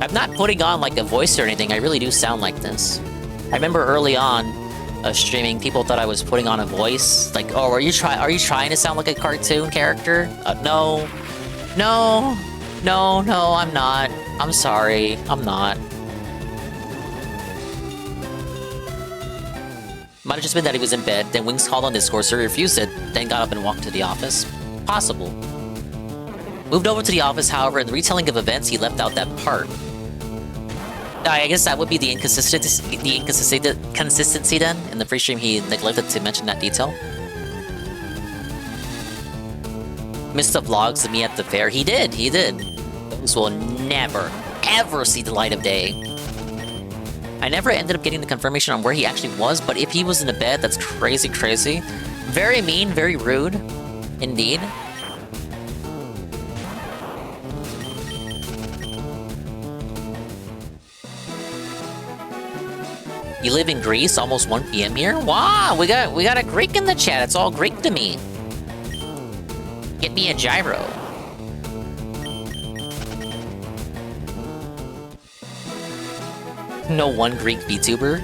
I'm not putting on like a voice or anything. I really do sound like this. I remember early on streaming, people thought I was putting on a voice. Like, oh, are you trying to sound like a cartoon character? No, I'm not. I'm sorry, I'm not. Might have just been that he was in bed, then Wings called on Discord, so he refused it, then got up and walked to the office. Possible. Moved over to the office, however, in the retelling of events, he left out that part. I guess that would be the inconsistency then. In the free stream, he neglected to mention that detail. Missed the vlogs of me at the fair. He did. Those will never, ever see the light of day. I never ended up getting the confirmation on where he actually was, but if he was in a bed, that's crazy. Very mean, very rude. Indeed. You live in Greece, almost 1 PM here? Wow, we got a Greek in the chat. It's all Greek to me. Get me a gyro. No one Greek VTuber.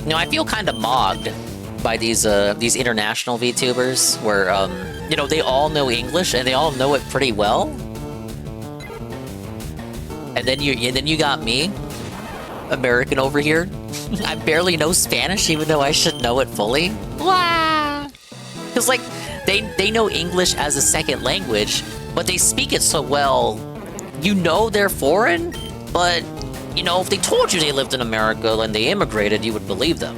You know, I feel kind of mogged by these international VTubers, where you know, they all know English and they all know it pretty well. And then you got me, American over here. I barely know Spanish, even though I should know it fully. Wow. Because like, they know English as a second language, but they speak it so well, you know they're foreign, but, you know, if they told you they lived in America and they immigrated, you would believe them.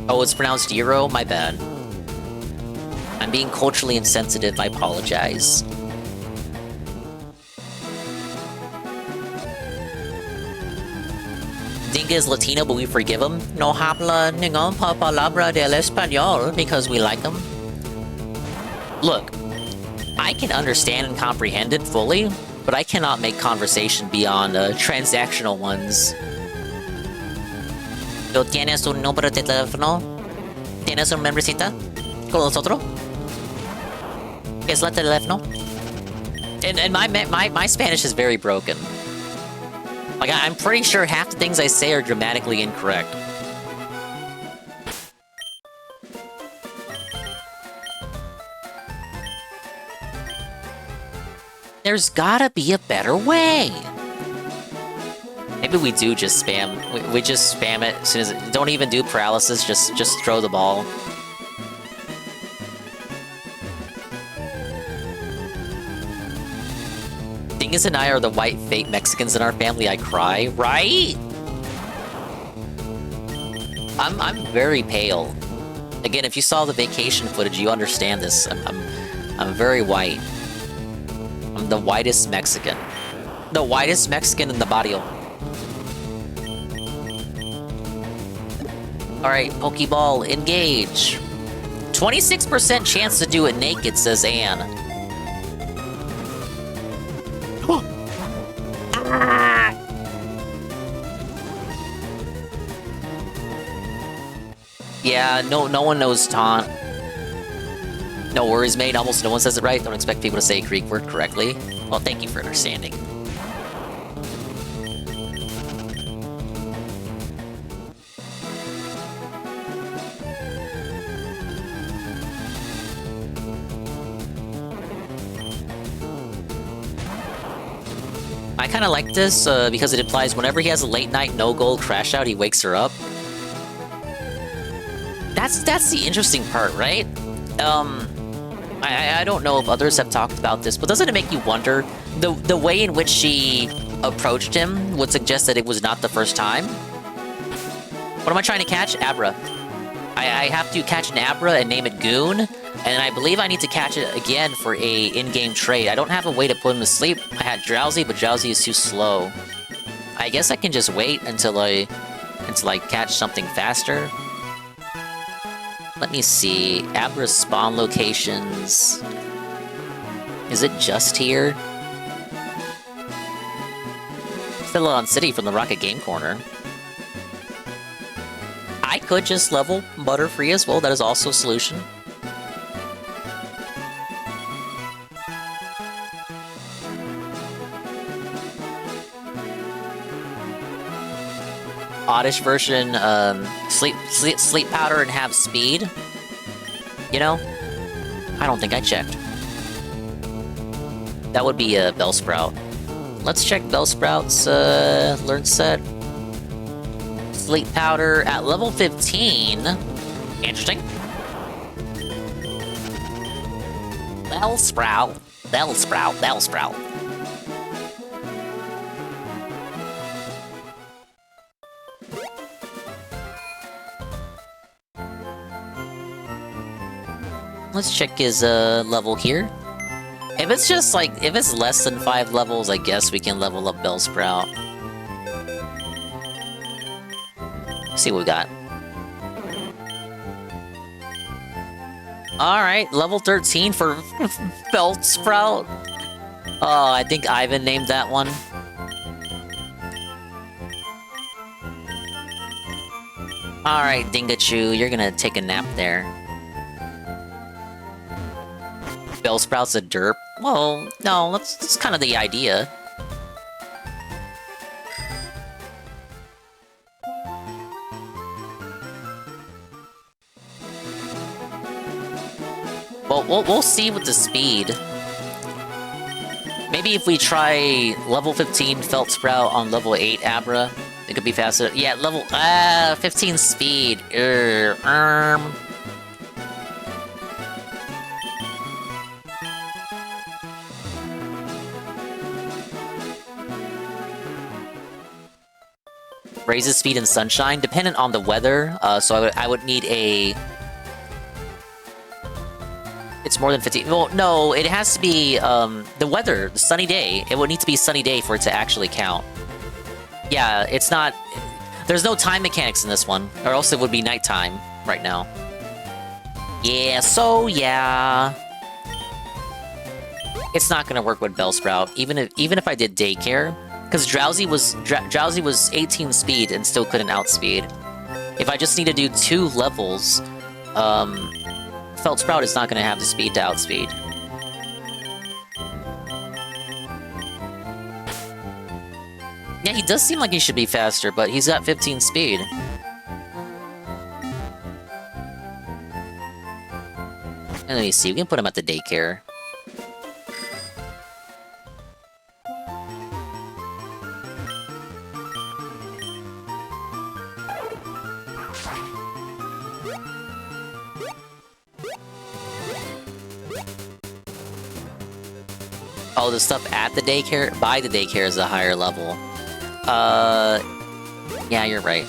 Oh, it's pronounced Euro? My bad. I'm being culturally insensitive, I apologize. Dinga is Latino, but we forgive him. No habla ningún palabra del español because we like him. Look, I can understand and comprehend it fully, but I cannot make conversation beyond transactional ones. ¿Tú tienes un número de teléfono? ¿Tienes un membresita con nosotros? ¿Qué es la teléfono? And my Spanish is very broken. Like, I'm pretty sure half the things I say are grammatically incorrect. There's gotta be a better way. Maybe we do just spam. We just spam it as soon as don't even do paralysis. Just throw the ball. Dingus and I are the white fake Mexicans in our family. I cry, right? I'm very pale. Again, if you saw the vacation footage, you understand this. I'm very white. I'm the whitest Mexican. The whitest Mexican in the barrio. Alright, Pokeball, engage. 26% chance to do it naked, says Anne. Yeah, no one knows taunt. No worries, mate. Almost no one says it right. Don't expect people to say a Greek word correctly. Well, thank you for understanding. I kind of like this because it implies whenever he has a late night no gold crash out, he wakes her up. That's the interesting part, right? I don't know if others have talked about this, but doesn't it make you wonder the way in which she approached him would suggest that it was not the first time? What am I trying to catch? Abra. I have to catch an Abra and name it Goon, and I believe I need to catch it again for a in-game trade. I don't have a way to put him to sleep. I had Drowsy, but Drowsy is too slow. I guess I can just wait until I catch something faster. Let me see. Abra's spawn locations. Is it just here? Philodon City from the Rocket Game Corner. I could just level Butterfree as well. That is also a solution. Oddish version, sleep powder and have speed. You know, I don't think I checked. That would be a Bellsprout. Let's check Bellsprout's learn set. Sleep powder at level 15. Interesting. Bellsprout. Let's check his level here. If it's just like, if it's less than 5 levels, I guess we can level up Bellsprout. See what we got. Alright, level 13 for Bellsprout. Oh, I think Ivan named that one. Alright, Dingachu, you're gonna take a nap there. Bellsprout's a derp? Well, no, that's kind of the idea. Well, we'll see with the speed. Maybe if we try level 15 Feltsprout on level 8 Abra, it could be faster. Yeah, level 15 speed. Raises speed in Sunshine, dependent on the weather. So I would need a. It's more than 50. Well, no, it has to be the weather, the sunny day. It would need to be sunny day for it to actually count. Yeah, it's not. There's no time mechanics in this one, or else it would be nighttime right now. Yeah, so yeah. It's not gonna work with Bellsprout, even if I did daycare, because Drowsy was 18 speed and still couldn't outspeed. If I just need to do 2 levels, Feldsprout is not gonna have the speed to outspeed. Yeah, he does seem like he should be faster, but he's got 15 speed. And let me see, we can put him at the daycare. Oh, the stuff at the daycare, by the daycare is a higher level. Yeah, you're right.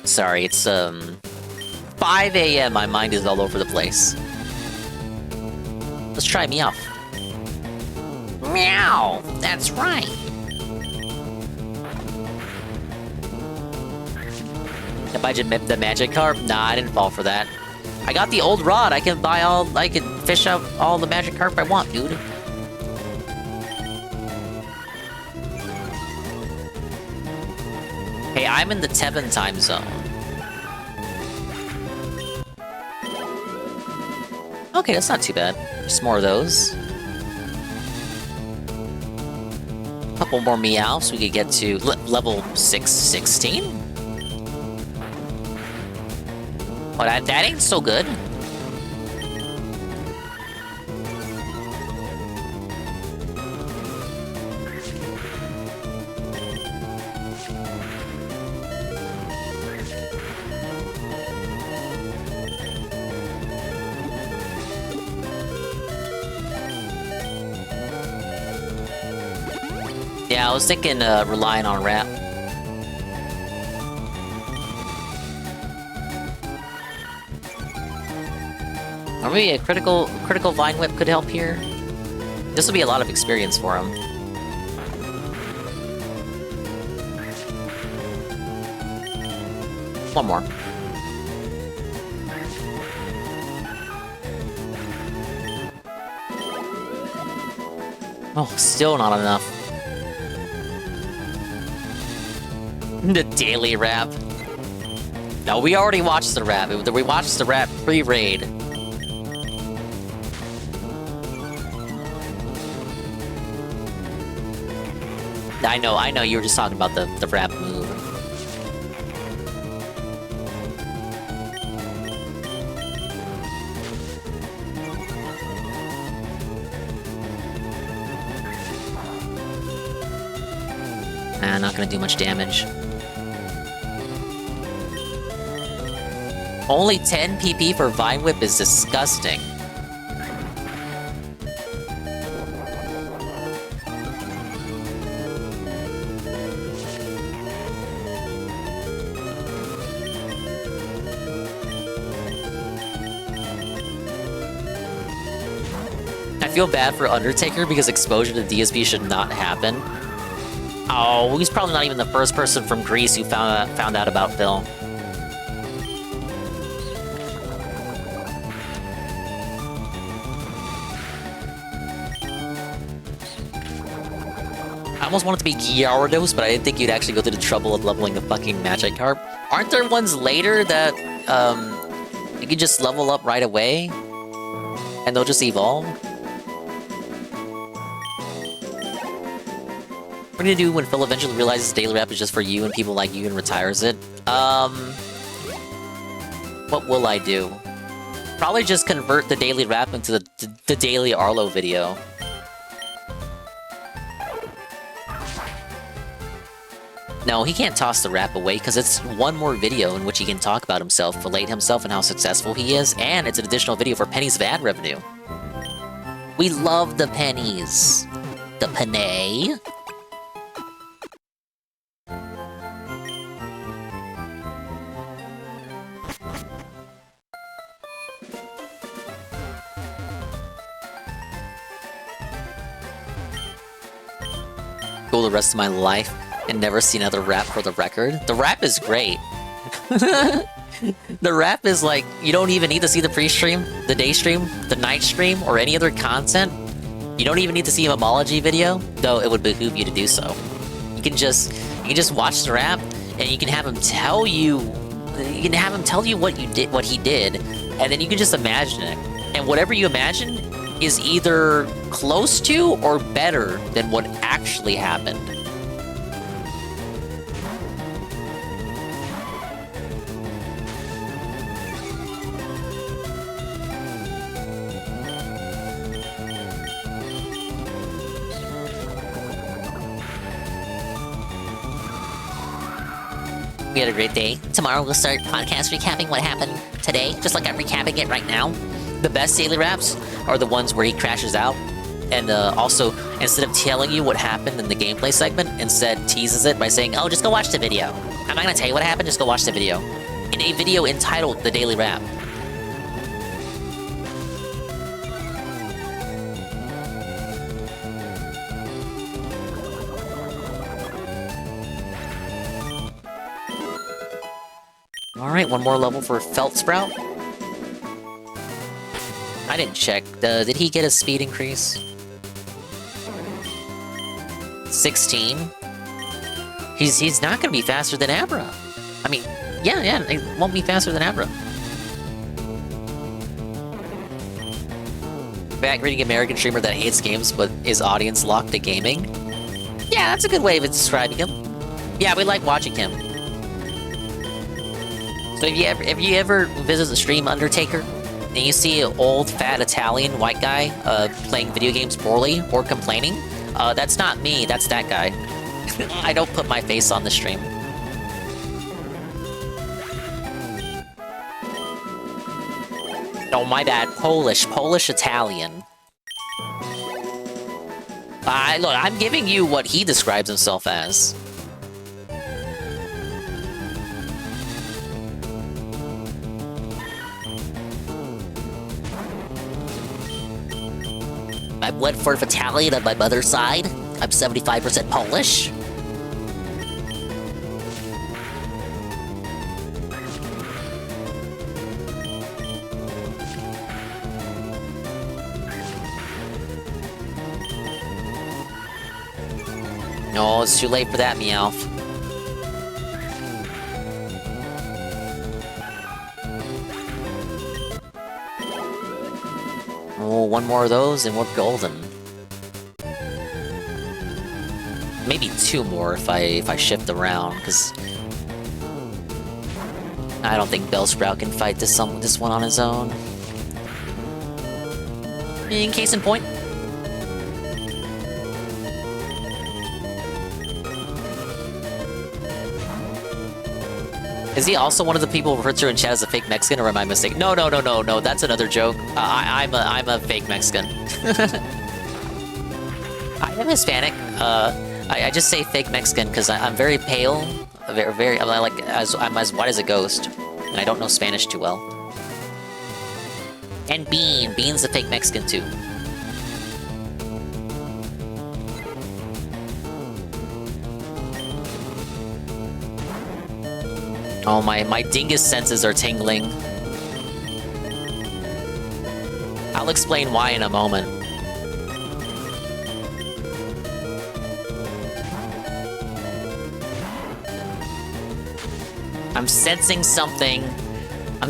Sorry, it's 5 AM, my mind is all over the place. Let's try Meowth. Meow! That's right! The magic carp? Nah, I didn't fall for that. I got the old rod. I can fish out all the magic carp I want, dude. Hey, I'm in the Tevin time zone. Okay, that's not too bad. Just more of those. Couple more Meowths, we could get to level 616. Oh, that ain't so good. Yeah, I was thinking relying on Rap. Or maybe a critical Vine Whip could help here. This would be a lot of experience for him. One more. Oh, still not enough. The daily rap. No, we already watched the rap. We watched the rap pre-raid. I know, you were just talking about the rap move. Not gonna do much damage. Only 10 PP for Vine Whip is disgusting. I feel bad for Undertaker because exposure to DSP should not happen. Oh, he's probably not even the first person from Greece who found out about Phil. I almost wanted to be Gyarados, but I didn't think you'd actually go through the trouble of leveling a fucking Magikarp. Aren't there ones later that you can just level up right away? And they'll just evolve? What are you gonna do when Phil eventually realizes daily rap is just for you and people like you and retires it? What will I do? Probably just convert the daily rap into the daily Arlo video. No, he can't toss the rap away because it's one more video in which he can talk about himself, relate himself and how successful he is, and it's an additional video for pennies of ad revenue. We love the pennies. The penny. school the rest of my life and never see another rap for the record. The rap is great. The rap is like, you don't even need to see the pre-stream, the day stream, the night stream, or any other content. You don't even need to see a Momology video, though it would behoove you to do so. You can just watch the rap, and you can have him tell you, what he did, and then you can just imagine it. And whatever you imagine is either close to or better than what actually happened. We had a great day. Tomorrow we'll start podcast recapping what happened today, just like I'm recapping it right now. The best daily raps are the ones where he crashes out, and also, instead of telling you what happened in the gameplay segment, instead teases it by saying, oh, just go watch the video. I'm not gonna tell you what happened, just go watch the video. In a video entitled The Daily Rap. Alright, one more level for Feltsprout. I didn't check. Did he get a speed increase? 16? He's not gonna be faster than Abra. I mean, yeah, he won't be faster than Abra. Back reading American streamer that hates games but is audience locked to gaming. Yeah, that's a good way of describing him. Yeah, we like watching him. So if you ever visit the stream Undertaker, and you see an old, fat Italian white guy playing video games poorly or complaining, that's not me, that's that guy. I don't put my face on the stream. Oh, my bad. Polish Italian. Look, I'm giving you what he describes himself as. I'm 1/4 Italian on my mother's side. I'm 75% Polish. No, it's too late for that, Meowth. Oh, one more of those and we're golden. Maybe two more if I shift around, because I don't think Bellsprout can fight this one on his own. In case in point. Is he also one of the people referred to in chat as a fake Mexican, or am I mistaken? No, that's another joke. I'm a fake Mexican. I am Hispanic. I just say fake Mexican because I'm very pale, I'm as white as a ghost, and I don't know Spanish too well. And Bean's a fake Mexican too. Oh, my dingus senses are tingling. I'll explain why in a moment. I'm sensing something. My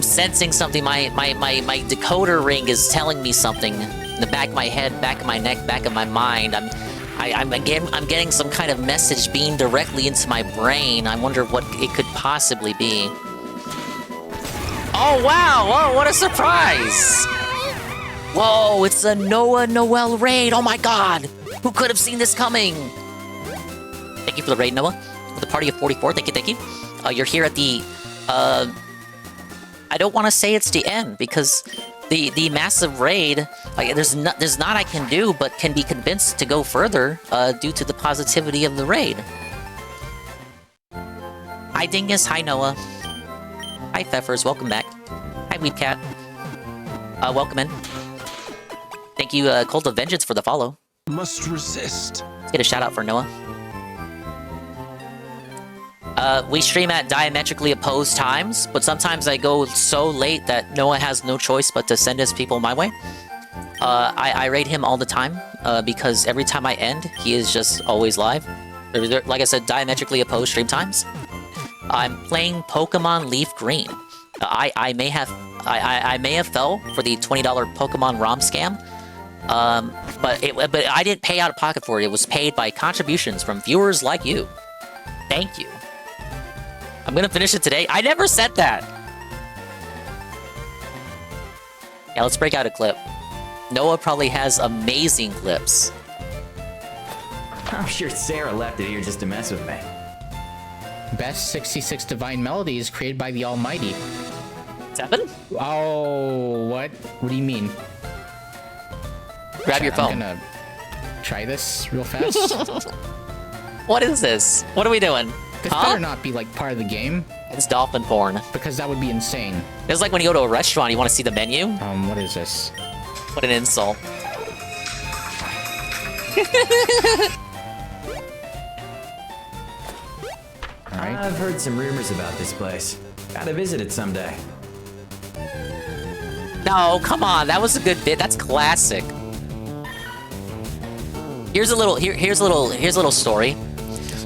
decoder ring is telling me something. In the back of my head, back of my neck, back of my mind. I'm getting some kind of message beamed directly into my brain. I wonder what it could possibly be. Oh wow! Whoa, what a surprise! Whoa, it's a Noel raid! Oh my god! Who could have seen this coming? Thank you for the raid, Noah. For the party of 44, thank you. You're here at the... I don't want to say it's the end, because the massive raid, there's not I can do, but can be convinced to go further due to the positivity of the raid. Hi Dingus, hi Noah. Hi Pfeffers, welcome back. Hi Weedcat. Welcome in. Thank you Cult of Vengeance for the follow. Must resist. Let's get a shout out for Noah. We stream at diametrically opposed times, but sometimes I go so late that Noah has no choice but to send his people my way. I raid him all the time, because every time I end, he is just always live. Like I said, diametrically opposed stream times. I'm playing Pokemon LeafGreen. I may have fell for the $20 Pokemon ROM scam, but I didn't pay out of pocket for it. It was paid by contributions from viewers like you. Thank you. I'm gonna finish it today. I never said that. Yeah, let's break out a clip. Noah probably has amazing clips. I'm sure Sarah left it here just to mess with me. Best 66 Divine Melodies created by the Almighty. 7? Oh, what? What do you mean? Grab your phone. I'm gonna try this real fast. What is this? What are we doing? This better not be like part of the game. It's dolphin porn. Because that would be insane. It's like when you go to a restaurant, you want to see the menu. What is this? What an insult. Alright. I've heard some rumors about this place. Gotta visit it someday. No, come on, that was a good bit. That's classic. Here's a little story.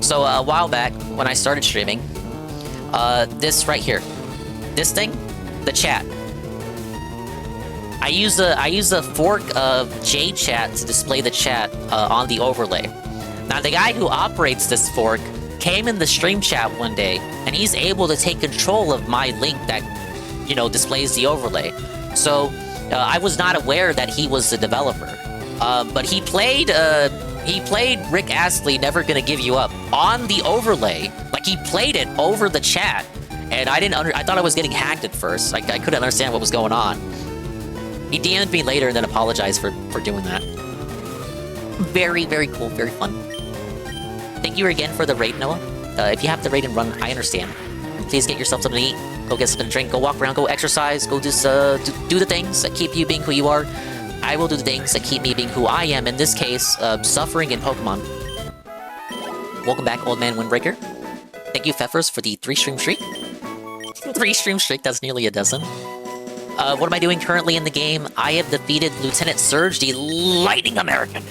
So a while back, when I started streaming, this right here, this thing, the chat. I use a fork of JChat to display the chat on the overlay. Now the guy who operates this fork came in the stream chat one day, and he's able to take control of my link that, you know, displays the overlay. So I was not aware that he was the developer, but he played Rick Astley Never Gonna Give You Up on the overlay. Like, he played it over the chat, and I thought I was getting hacked at first. Like, I couldn't understand what was going on. He DM'd me later and then apologized for doing that. Very, very cool, very fun. Thank you again for the raid, Noah. If you have the raid and run, I understand. Please get yourself something to eat, go get something to drink, go walk around, go exercise, go just do the things that keep you being who you are. I will do the things that keep me being who I am, in this case, suffering in Pokemon. Welcome back, Old Man Windbreaker. Thank you, Pfeffers, for the 3-stream streak. 3-stream streak, that's nearly a dozen. What am I doing currently in the game? I have defeated Lieutenant Surge, the Lightning American.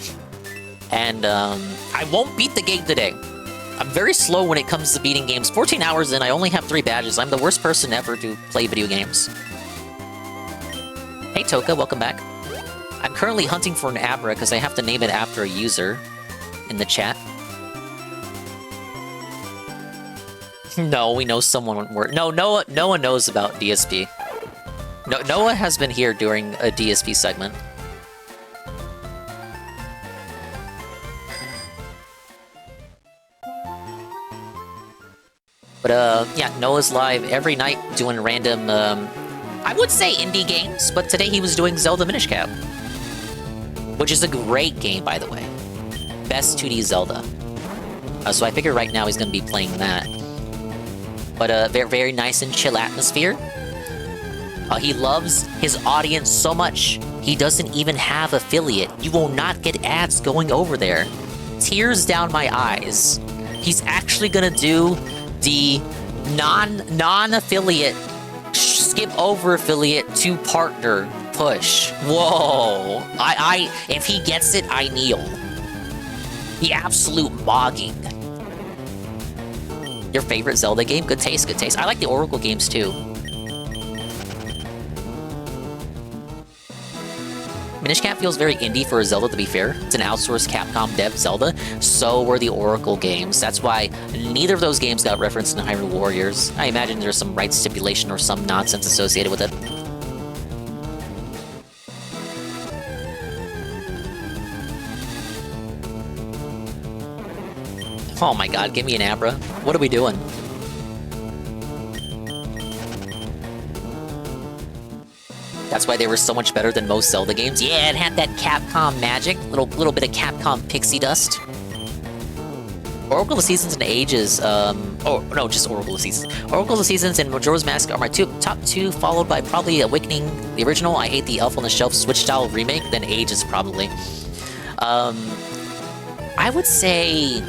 And I won't beat the game today. I'm very slow when it comes to beating games. 14 hours in, I only have 3 badges. I'm the worst person ever to play video games. Hey Toka, welcome back. I'm currently hunting for an Abra because I have to name it after a user in the chat. No, we know someone. No, Noah knows about DSP. No, Noah has been here during a DSP segment. But yeah, Noah's live every night doing random, I would say indie games, but today he was doing Zelda Minish Cap. Which is a great game, by the way. Best 2D Zelda. So I figure right now he's going to be playing that. But very, very nice and chill atmosphere. He loves his audience so much, he doesn't even have affiliate. You will not get ads going over there. Tears down my eyes. He's actually going to do the non-affiliate, skip over affiliate to partner push. Whoa. If he gets it, I kneel. The absolute mogging. Your favorite Zelda game? Good taste, good taste. I like the Oracle games too. Minish Cap feels very indie for a Zelda, to be fair. It's an outsourced Capcom dev Zelda. So were the Oracle games. That's why neither of those games got referenced in Hyrule Warriors. I imagine there's some rights stipulation or some nonsense associated with it. Oh my god, give me an Abra. What are we doing? That's why they were so much better than most Zelda games. Yeah, it had that Capcom magic. Little bit of Capcom pixie dust. Oracle of Seasons and Ages, oh, no, just Oracle of Seasons. Oracle of Seasons and Majora's Mask are my top two, followed by probably Awakening, the original. I hate the Elf on the Shelf Switch-style remake, then Ages, probably. I would say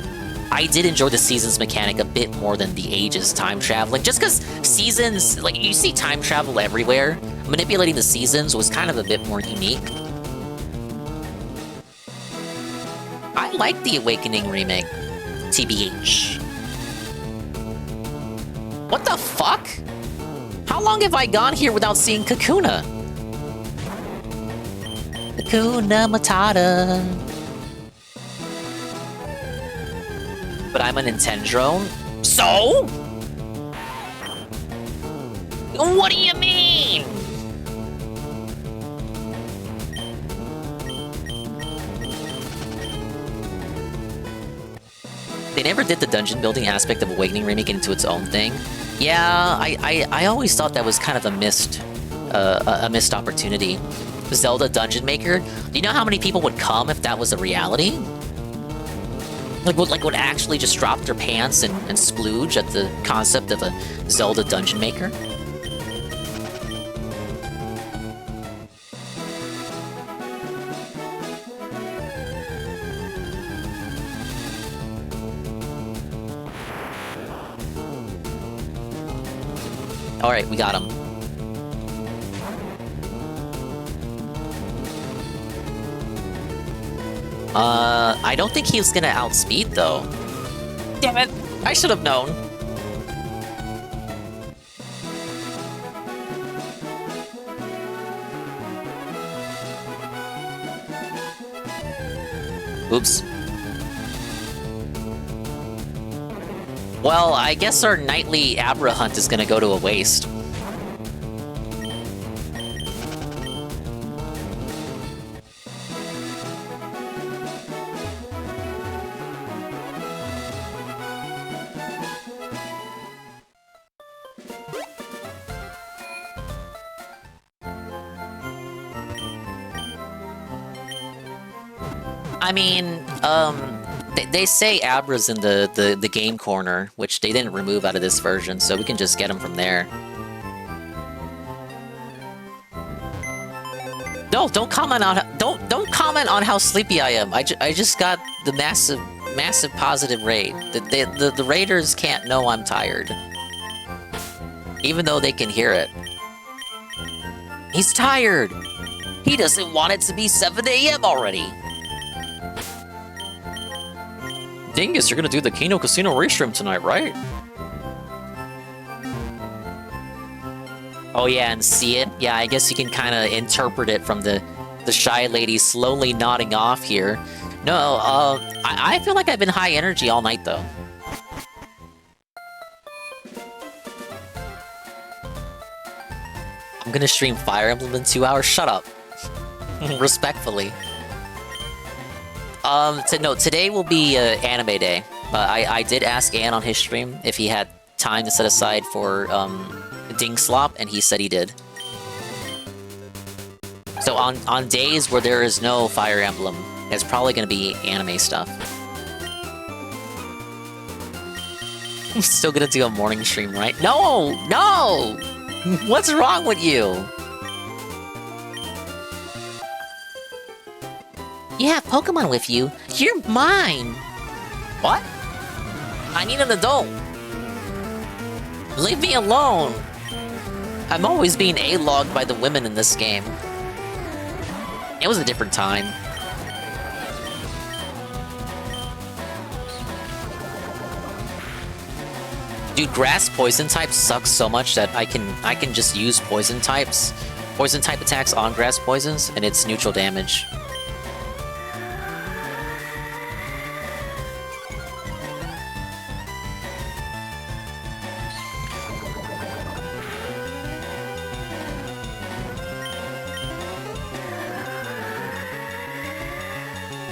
I did enjoy the Seasons mechanic a bit more than the Ages time traveling, just because Seasons, like, you see time travel everywhere. Manipulating the Seasons was kind of a bit more unique. I like the Awakening remake, TBH. What the fuck? How long have I gone here without seeing Kakuna? Kakuna Matata. But I'm a Nintendo. So? What do you mean? They never did the dungeon building aspect of Awakening Remake into its own thing. Yeah, I always thought that was kind of a missed opportunity. Zelda Dungeon Maker. Do you know how many people would come if that was a reality? Would actually just drop their pants and splooge at the concept of a Zelda Dungeon Maker? Alright, we got him. I don't think he was gonna outspeed, though. Damn it! I should have known. Oops. Well, I guess our nightly Abra hunt is gonna go to a waste. I mean, they say Abra's in the game corner, which they didn't remove out of this version, so we can just get him from there. No, don't comment on how sleepy I am. I just got the massive positive raid. The raiders can't know I'm tired, even though they can hear it. He's tired. He doesn't want it to be 7 AM already. Dingus, you're gonna do the Kino Casino race stream tonight, right? Oh yeah, and see it? Yeah, I guess you can kind of interpret it from the shy lady slowly nodding off here. No, I feel like I've been high energy all night, though. I'm gonna stream Fire Emblem in 2 hours? Shut up. Respectfully. Today will be anime day. I did ask Ann on his stream if he had time to set aside for Ding Slop, and he said he did. So on days where there is no Fire Emblem, it's probably going to be anime stuff. I'm still going to do a morning stream, right? No! No! What's wrong with you? You have Pokemon with you. You're mine. What? I need an adult. Leave me alone. I'm always being A-logged by the women in this game. It was a different time. Dude, grass poison type sucks so much that I can just use poison type attacks on grass poisons, and it's neutral damage.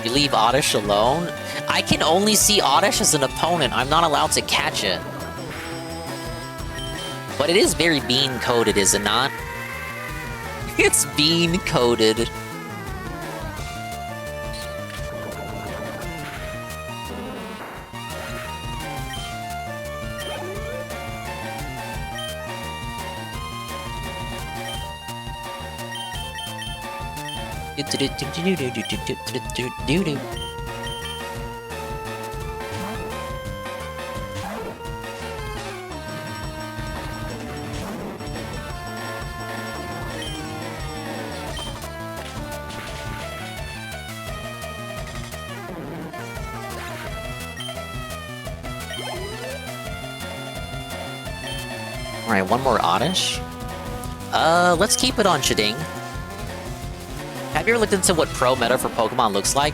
You leave Oddish alone? I can only see Oddish as an opponent. I'm not allowed to catch it. But it is very bean-coded, is it not? It's bean-coded. Alright, one more Oddish. Let's keep it on Shading. Have you ever looked into what pro meta for Pokemon looks like?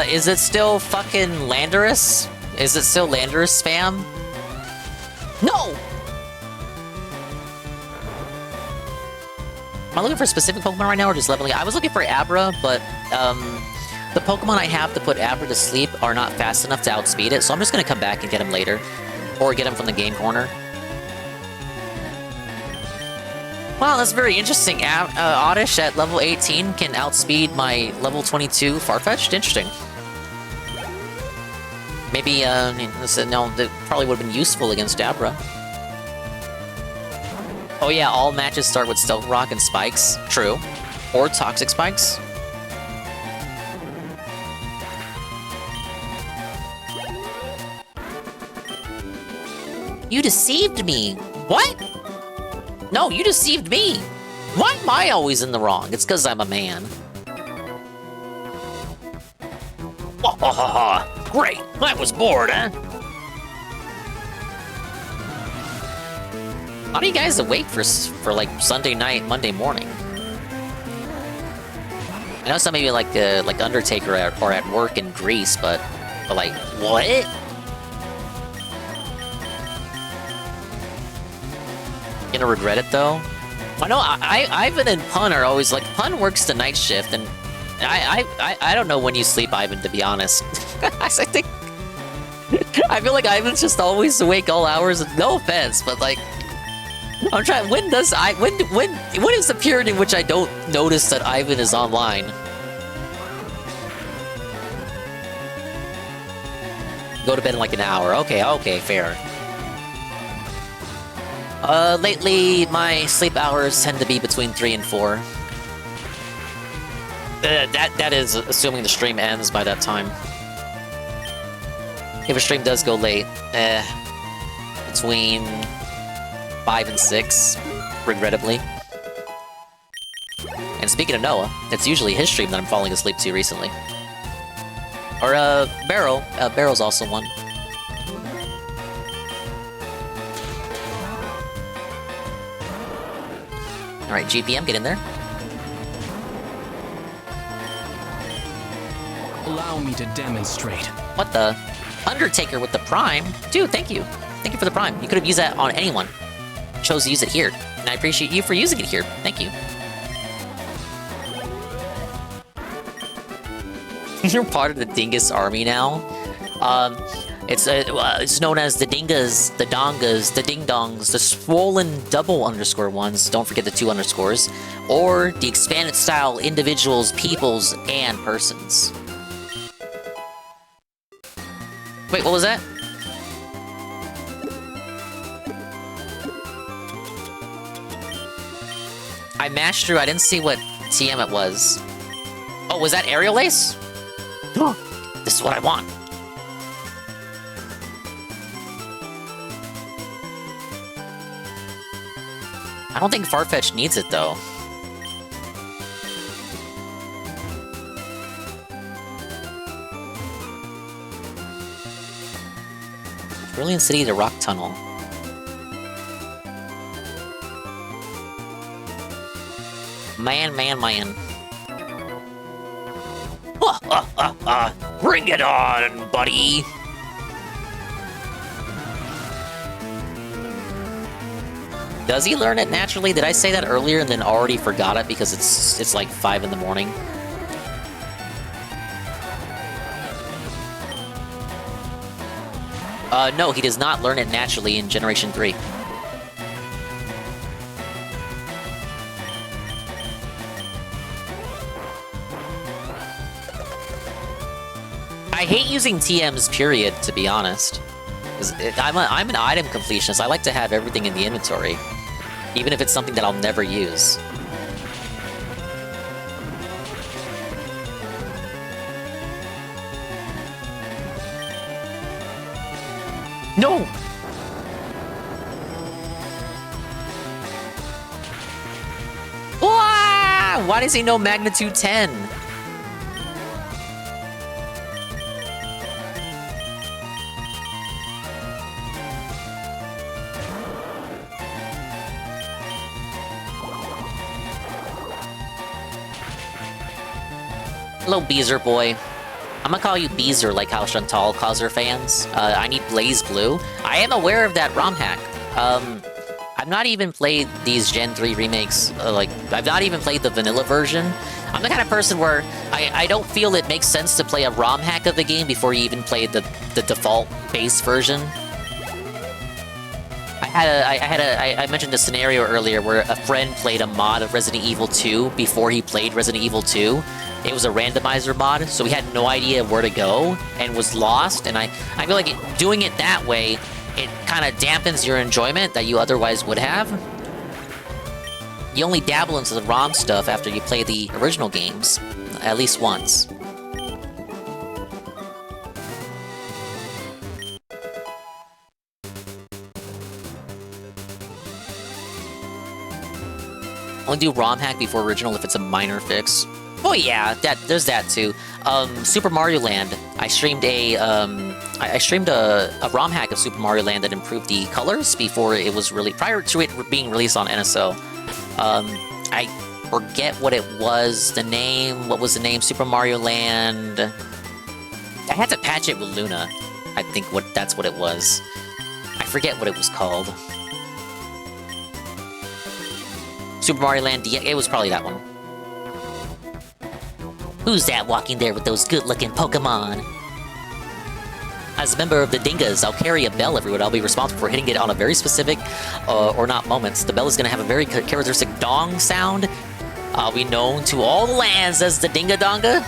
Is it still fucking Landorus? Is it still Landorus spam? No! Am I looking for specific Pokemon right now or just leveling? I was looking for Abra, but the Pokemon I have to put Abra to sleep are not fast enough to outspeed it, so I'm just gonna come back and get him later. Or get him from the game corner. Wow, that's very interesting. Oddish at level 18 can outspeed my level 22 Farfetch'd? Interesting. Maybe, no, that probably would have been useful against Abra. Oh yeah, all matches start with Stealth Rock and Spikes. True. Or Toxic Spikes. You deceived me! What? No, you deceived me! Why am I always in the wrong? It's because I'm a man. Great! I was bored, huh? How are you guys awake for like Sunday night, Monday morning? I know some of you like Undertaker or at work in Greece, but like, what? Gonna regret it though? I know Ivan and Pun are always like, Pun works the night shift, and I don't know when you sleep, Ivan, to be honest. I think I feel like Ivan's just always awake all hours. No offense, but like, I'm trying. When is the period in which I don't notice that Ivan is online? Go to bed in like an hour. Okay, fair. Lately, my sleep hours tend to be between 3 and 4. That is assuming the stream ends by that time. If a stream does go late, between 5 and 6, regrettably. And speaking of Noah, it's usually his stream that I'm falling asleep to recently. Or, Barrow. Barrow's also one. Alright, GPM, get in there. Allow me to demonstrate. What the? Undertaker with the Prime? Dude, thank you. Thank you for the Prime. You could have used that on anyone. Chose to use it here. And I appreciate you for using it here. Thank you. You're part of the Dingus army now. It's known as the Dingas, the Dongas, the Ding Dongs, the swollen double underscore ones. Don't forget the 2 underscores. Or the expanded style individuals, peoples, and persons. Wait, what was that? I mashed through. I didn't see what TM it was. Oh, was that Aerial Ace? This is what I want. I don't think Farfetch needs it, though. Brilliant City to Rock Tunnel. Man. Bring it on, buddy! Does he learn it naturally? Did I say that earlier and then already forgot it because it's like 5 in the morning? No, he does not learn it naturally in Generation 3. I hate using TMs, period, to be honest. I'm an item completionist. I like to have everything in the inventory, even if it's something that I'll never use. No! Why does he know Magnitude 10? Hello, Beezer boy. I'm gonna call you Beezer like how Chantal calls her fans. I need Blaze Blue. I am aware of that ROM hack. I've not even played these Gen 3 remakes. I've not even played the vanilla version. I'm the kind of person where I don't feel it makes sense to play a ROM hack of the game before you even play the default base version. I mentioned a scenario earlier where a friend played a mod of Resident Evil 2 before he played Resident Evil 2. It was a randomizer mod, so he had no idea where to go and was lost. And I feel like doing it that way, it kind of dampens your enjoyment that you otherwise would have. You only dabble into the ROM stuff after you play the original games, at least once. Only do ROM hack before original if it's a minor fix. Oh yeah, there's that too. Super Mario Land. I streamed a ROM hack of Super Mario Land that improved the colors before it was prior to it being released on NSO. I forget what it was. The name. What was the name? Super Mario Land. I had to patch it with Luna. I think that's what it was. I forget what it was called. Super Mario Land DX. It was probably that one. Who's that walking there with those good-looking Pokemon? As a member of the Dingas, I'll carry a bell everywhere. I'll be responsible for hitting it on a very specific or not moments. The bell is going to have a very characteristic dong sound. I'll be known to all the lands as the Dinga Donga.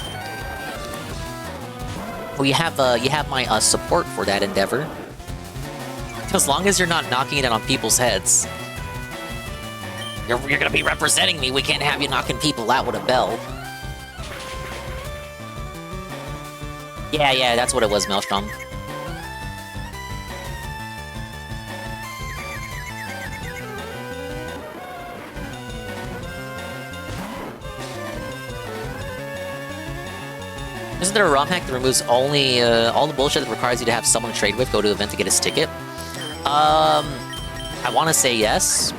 Well, you have my support for that endeavor. As long as you're not knocking it on people's heads. You're going to be representing me. We can't have you knocking people out with a bell. Yeah, that's what it was, Maelstrom. Isn't there a ROM hack that removes only all the bullshit that requires you to have someone to trade with, go to an event to get his ticket? I want to say yes.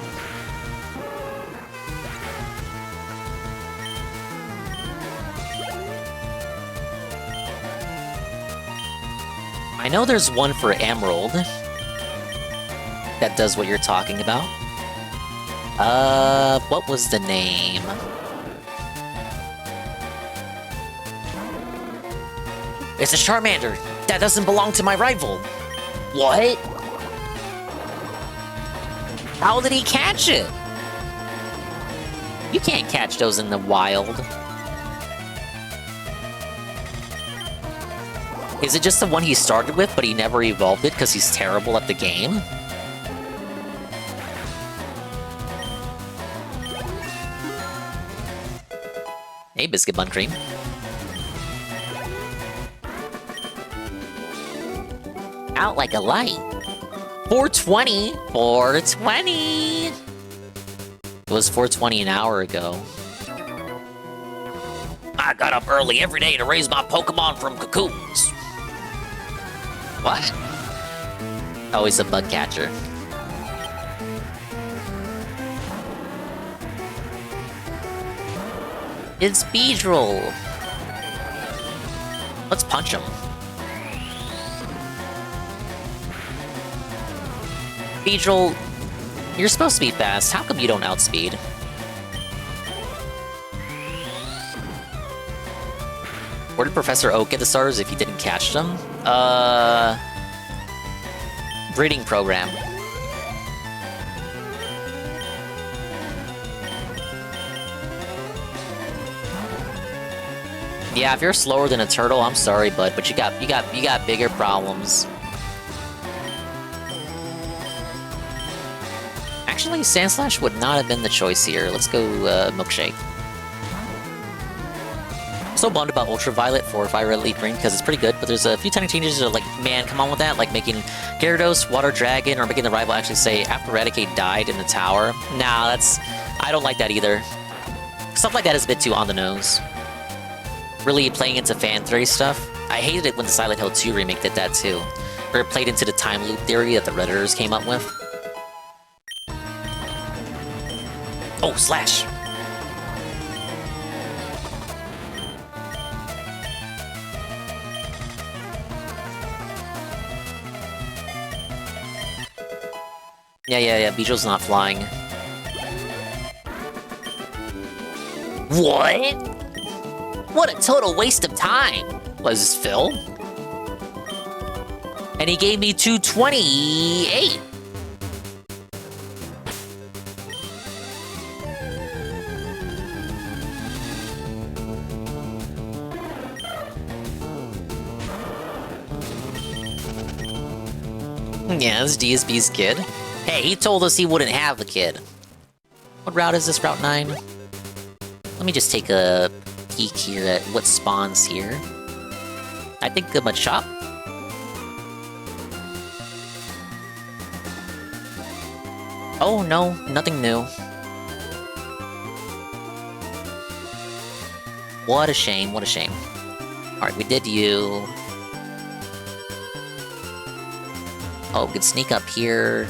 I know there's one for Emerald that does what you're talking about. What was the name? It's a Charmander! That doesn't belong to my rival! What? How did he catch it? You can't catch those in the wild. Is it just the one he started with, but he never evolved it because he's terrible at the game? Hey, Biscuit Bun Cream. Out like a light. 420! 420! It was 420 an hour ago. I got up early every day to raise my Pokemon from cocoons. What? Oh, he's a bug catcher. It's Beedrill. Let's punch him. Beedrill, you're supposed to be fast. How come you don't outspeed? Where did Professor Oak get the stars if he didn't catch them? Breeding program. Yeah, if you're slower than a turtle, I'm sorry, bud, but you got bigger problems. Actually, Sandslash would not have been the choice here. Let's go Milkshake. So bummed about Ultraviolet for Fire Red Leaf Green because it's pretty good, but there's a few tiny changes that are like, man, come on with that, like making Gyarados, Water Dragon, or making the rival actually say, after Eradicate died in the tower. Nah, I don't like that either. Stuff like that is a bit too on the nose. Really playing into fan theory stuff. I hated it when the Silent Hill 2 remake did that too, where it played into the time loop theory that the Redditors came up with. Oh, Slash! Yeah, Beedrill's not flying. What? What a total waste of time, was Phil. And he gave me 228. Yeah, this DSB's kid. Hey, he told us he wouldn't have the kid. What route is this? Route 9? Let me just take a peek here at what spawns here. I think a Machop. Oh no, nothing new. What a shame, what a shame. Alright, we did you. Oh, we can sneak up here.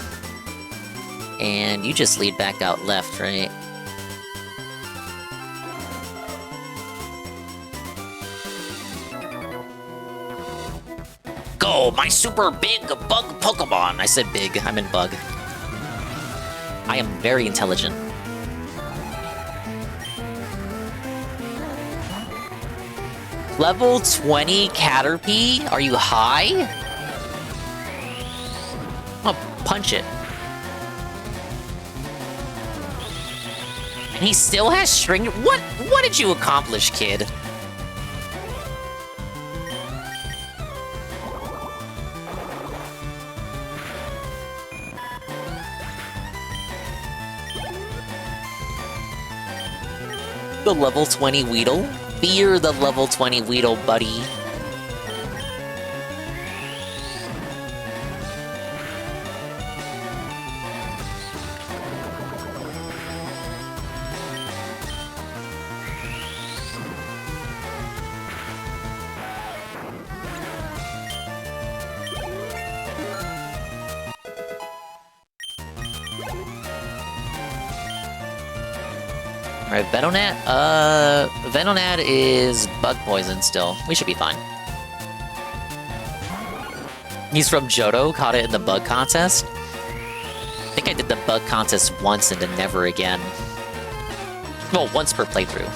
And you just lead back out left, right? Go, my super big bug Pokemon! I said big, I meant bug. I am very intelligent. Level 20 Caterpie? Are you high? I'll punch it. And he still has string. What did you accomplish, kid? The level 20 Weedle? Fear the level 20 Weedle, buddy. Alright, Venonat? Venonat is bug poison still. We should be fine. He's from Johto, caught it in the bug contest. I think I did the bug contest once and then never again. Well, once per playthrough.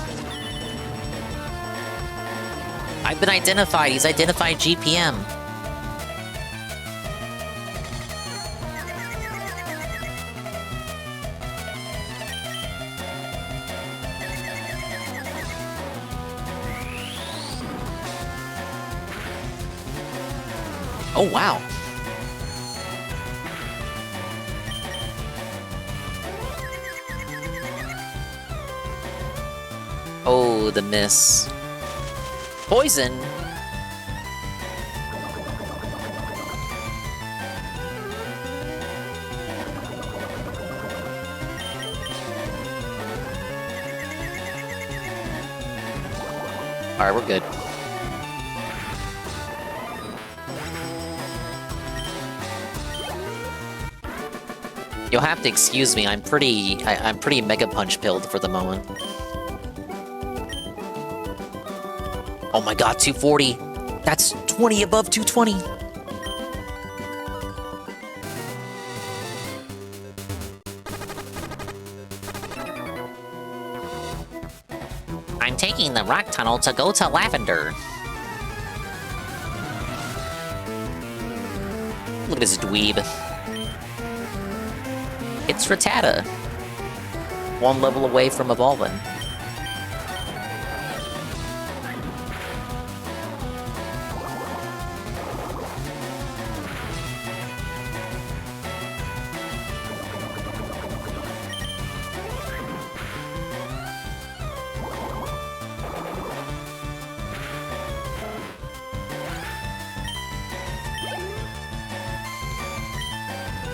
I've been identified. He's identified GPM. Oh, wow. Oh, the miss. Poison? Alright, we're good. You'll have to excuse me, I'm pretty Mega Punch pilled for the moment. Oh my god, 240! That's 20 above 220! I'm taking the rock tunnel to go to Lavender. Look at this dweeb. It's Rattata. One level away from evolving.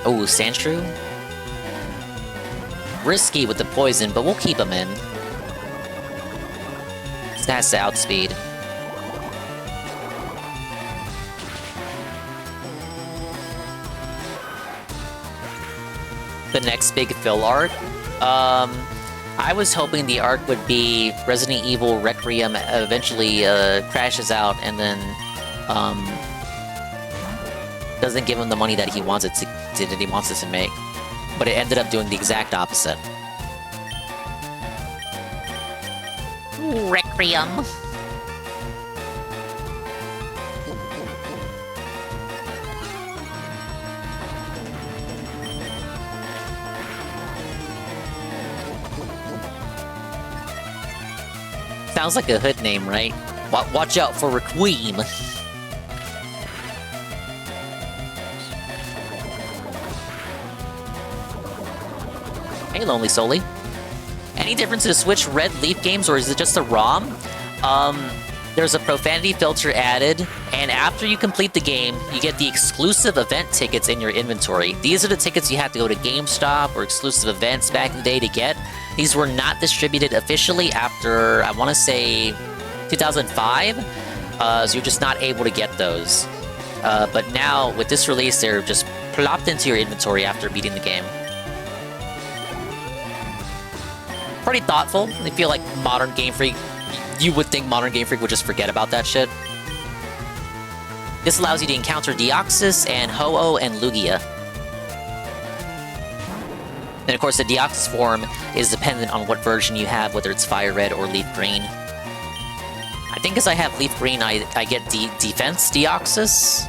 Oh, Sandshrew? Risky with the poison, but we'll keep him in. This has to outspeed. The next big fill arc? I was hoping the arc would be Resident Evil Requiem eventually crashes out and then doesn't give him the money that he wants it to make. but it ended up doing the exact opposite. Requiem. Sounds like a hood name, right? Watch out for Requiem. Hey, Lonely Soli. Any difference to switch Red Leaf games, or is it just a ROM? There's a profanity filter added, and after you complete the game, you get the exclusive event tickets in your inventory. These are the tickets you have to go to GameStop or exclusive events back in the day to get. These were not distributed officially after, I want to say, 2005, so you're just not able to get those. But now, with this release, they're just plopped into your inventory after beating the game. Pretty thoughtful. I feel like modern Game Freak, you would think modern Game Freak would just forget about that shit. This allows you to encounter Deoxys and Ho-Oh and Lugia. And of course, the Deoxys form is dependent on what version you have, whether it's Fire Red or Leaf Green. I think as I have Leaf Green, I get Defense Deoxys.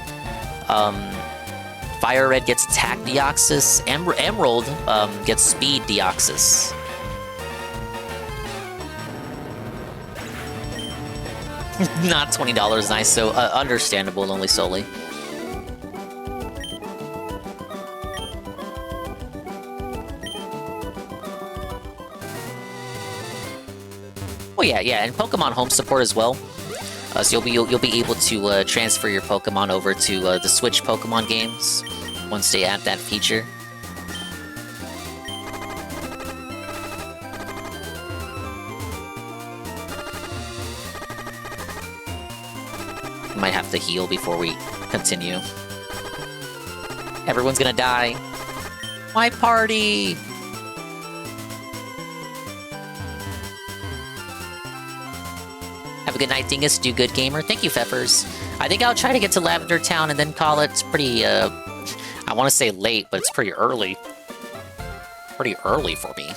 Fire Red gets Attack Deoxys. Emerald gets Speed Deoxys. Not $20 nice, so understandable, Lonely Soli. Oh yeah, and Pokemon Home support as well. So you'll be able to transfer your Pokemon over to the Switch Pokemon games once they add that feature. Might have to heal before we continue. Everyone's gonna die. My party! Have a good night, Dingus. Do good, gamer. Thank you, Feppers. I think I'll try to get to Lavender Town and then call it. It's pretty, I want to say late, but it's pretty early. Pretty early for me.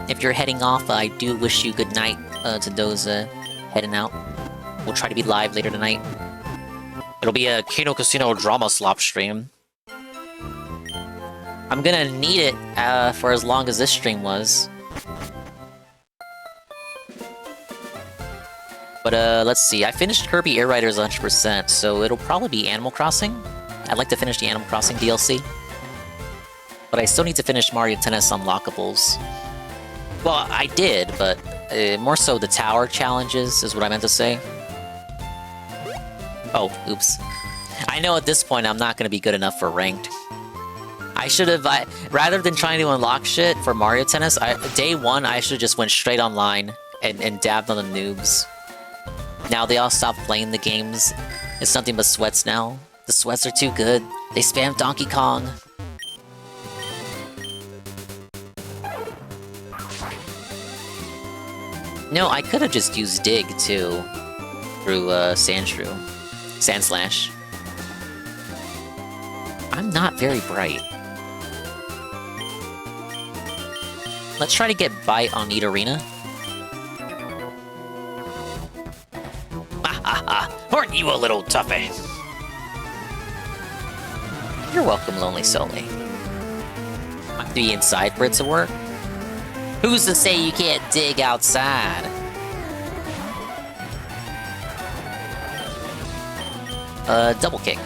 If you're heading off, I do wish you good night to those heading out. We'll try to be live later tonight. It'll be a Kino Casino drama slop stream. I'm gonna need it for as long as this stream was. But let's see. I finished Kirby Air Riders 100%, so it'll probably be Animal Crossing. I'd like to finish the Animal Crossing DLC. But I still need to finish Mario Tennis Unlockables. Well, I did, but more so the tower challenges is what I meant to say. Oh, oops. I know at this point I'm not going to be good enough for ranked. I should have, rather than trying to unlock shit for Mario Tennis, day one I should have just went straight online and dabbed on the noobs. Now they all stopped playing the games. It's nothing but sweats now. The sweats are too good. They spam Donkey Kong. No, I could have just used Dig too. Through Sandslash. I'm not very bright. Let's try to get Bite on Nidorina. Aren't you a little toughie? You're welcome, Lonely Soli. I have to be inside for it to work. Who's to say you can't dig outside? Double kick.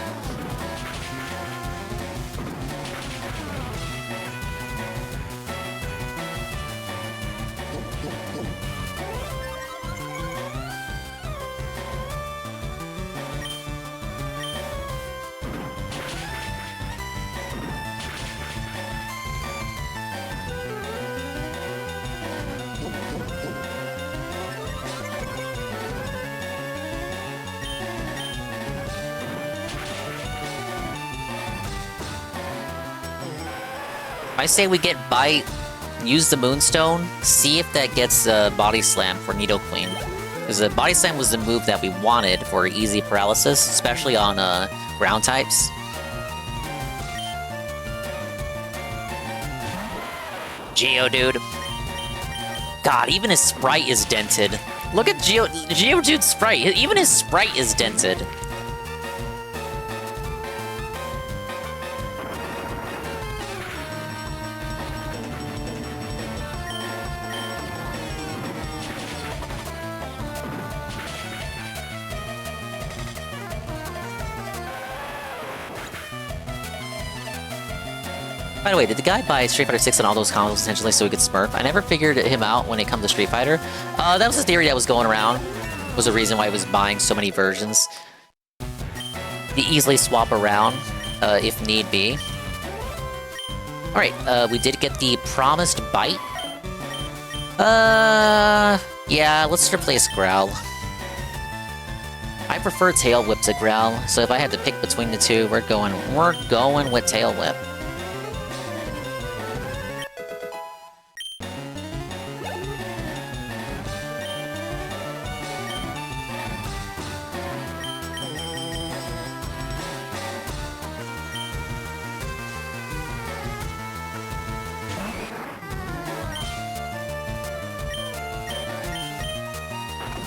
I say we get Bite, use the Moonstone, see if that gets Body Slam for Nidoqueen. Because the Body Slam was the move that we wanted for easy paralysis, especially on ground types. Geodude. God, even his sprite is dented. Look at Geodude's sprite. Even his sprite is dented. By the way, did the guy buy Street Fighter 6 and all those combos essentially so he could smurf? I never figured him out when it comes to Street Fighter. That was a theory that was going around. Was the reason why he was buying so many versions. To easily swap around, if need be. Alright, we did get the promised bite. Yeah, let's replace Growl. I prefer Tail Whip to Growl, so if I had to pick between the two, we're going with Tail Whip.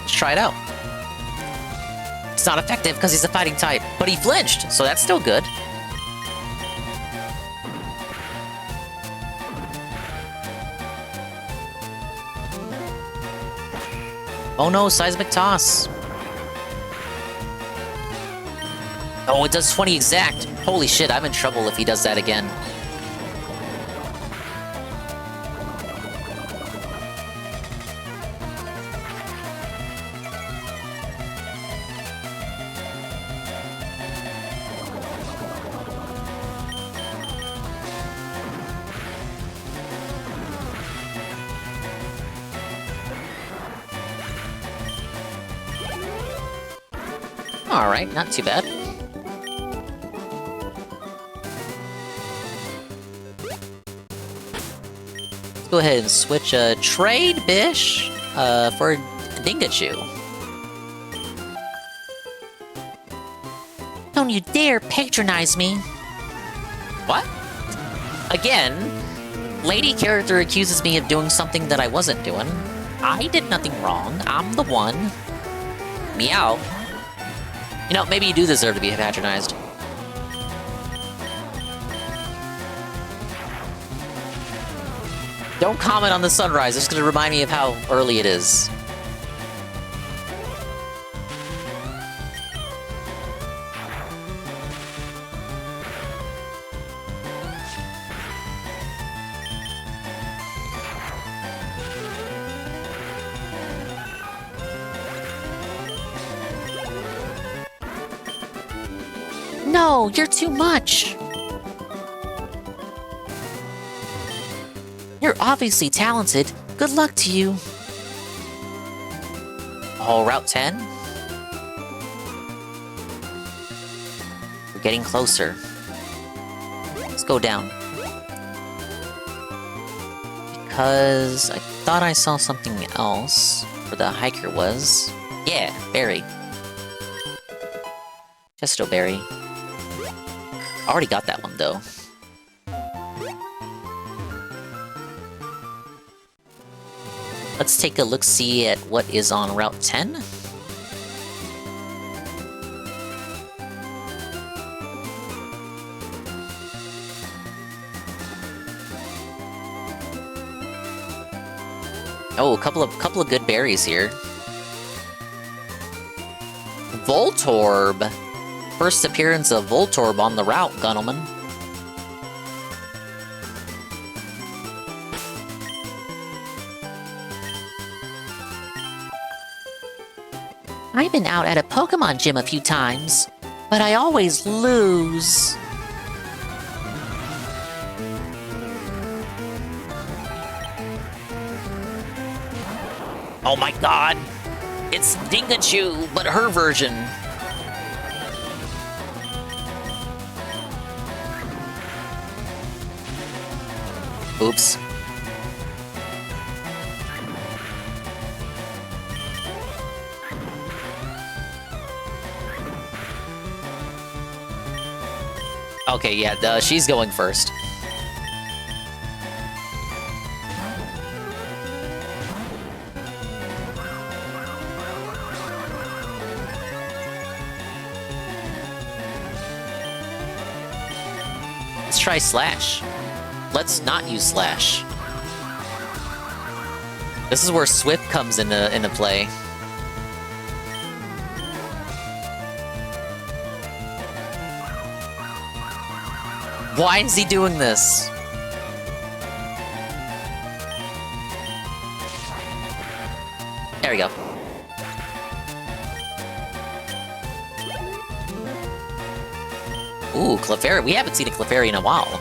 Try it out. It's not effective because he's a fighting type, but he flinched, so that's still good. Oh no, Seismic Toss. Oh, it does 20 exact. Holy shit, I'm in trouble if he does that again. Alright, not too bad. Let's go ahead and switch Trade Bish for Dingachu. Don't you dare patronize me. What? Again, lady character accuses me of doing something that I wasn't doing. I did nothing wrong. I'm the one. Meow. You know, maybe you do deserve to be patronized. Don't comment on the sunrise, it's gonna remind me of how early it is. No, you're too much. You're obviously talented. Good luck to you. Oh, Route 10? We're getting closer. Let's go down. Because I thought I saw something else where the hiker was. Yeah, berry. Testo berry. Already got that one, though. Let's take a look-see at what is on Route 10. Oh, a couple of good berries here. Voltorb! First appearance of Voltorb on the route, Gunnelman. I've been out at a Pokemon gym a few times, but I always lose. Oh my god! It's Dingachu, but her version. Oops. Okay, yeah, she's going first. Let's try Slash. Let's not use Slash. This is where Swift comes into play. Why is he doing this? There we go. Ooh, Clefairy. We haven't seen a Clefairy in a while.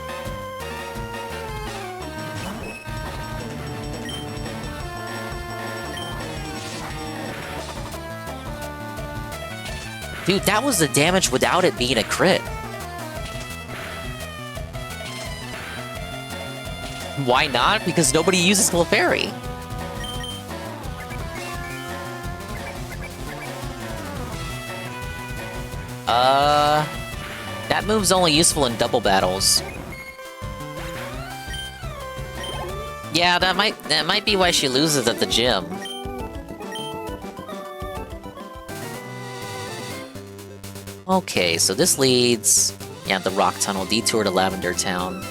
Dude, that was the damage without it being a crit. Why not? Because nobody uses Clefairy. That move's only useful in double battles. Yeah, that might be why she loses at the gym. Okay, so this leads... Yeah, the Rock Tunnel, detour to Lavender Town.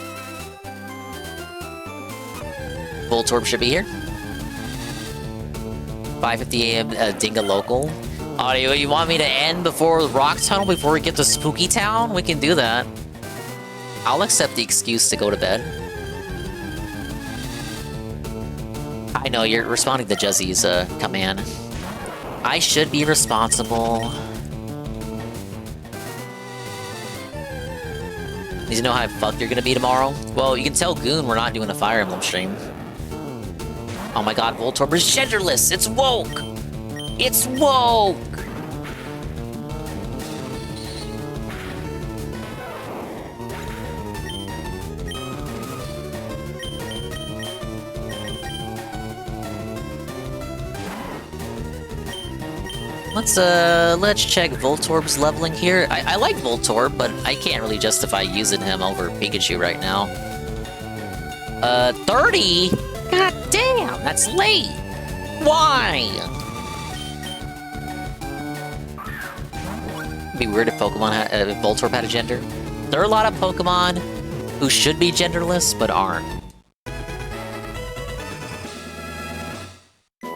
Voltorb should be here. 5:50 AM, Dinga Local. Oh, you want me to end before the Rock Tunnel, before we get to Spooky Town? We can do that. I'll accept the excuse to go to bed. I know, you're responding to Juzzy's command. I should be responsible. Need to know how fucked you're gonna be tomorrow? Well, you can tell Goon we're not doing a Fire Emblem stream. Oh my god, Voltorb is genderless! It's woke! It's woke! Let's check Voltorb's leveling here. I like Voltorb, but I can't really justify using him over Pikachu right now. 30? God damn, that's late! Why? It'd be weird if Voltorb had a gender. There are a lot of Pokemon who should be genderless, but aren't.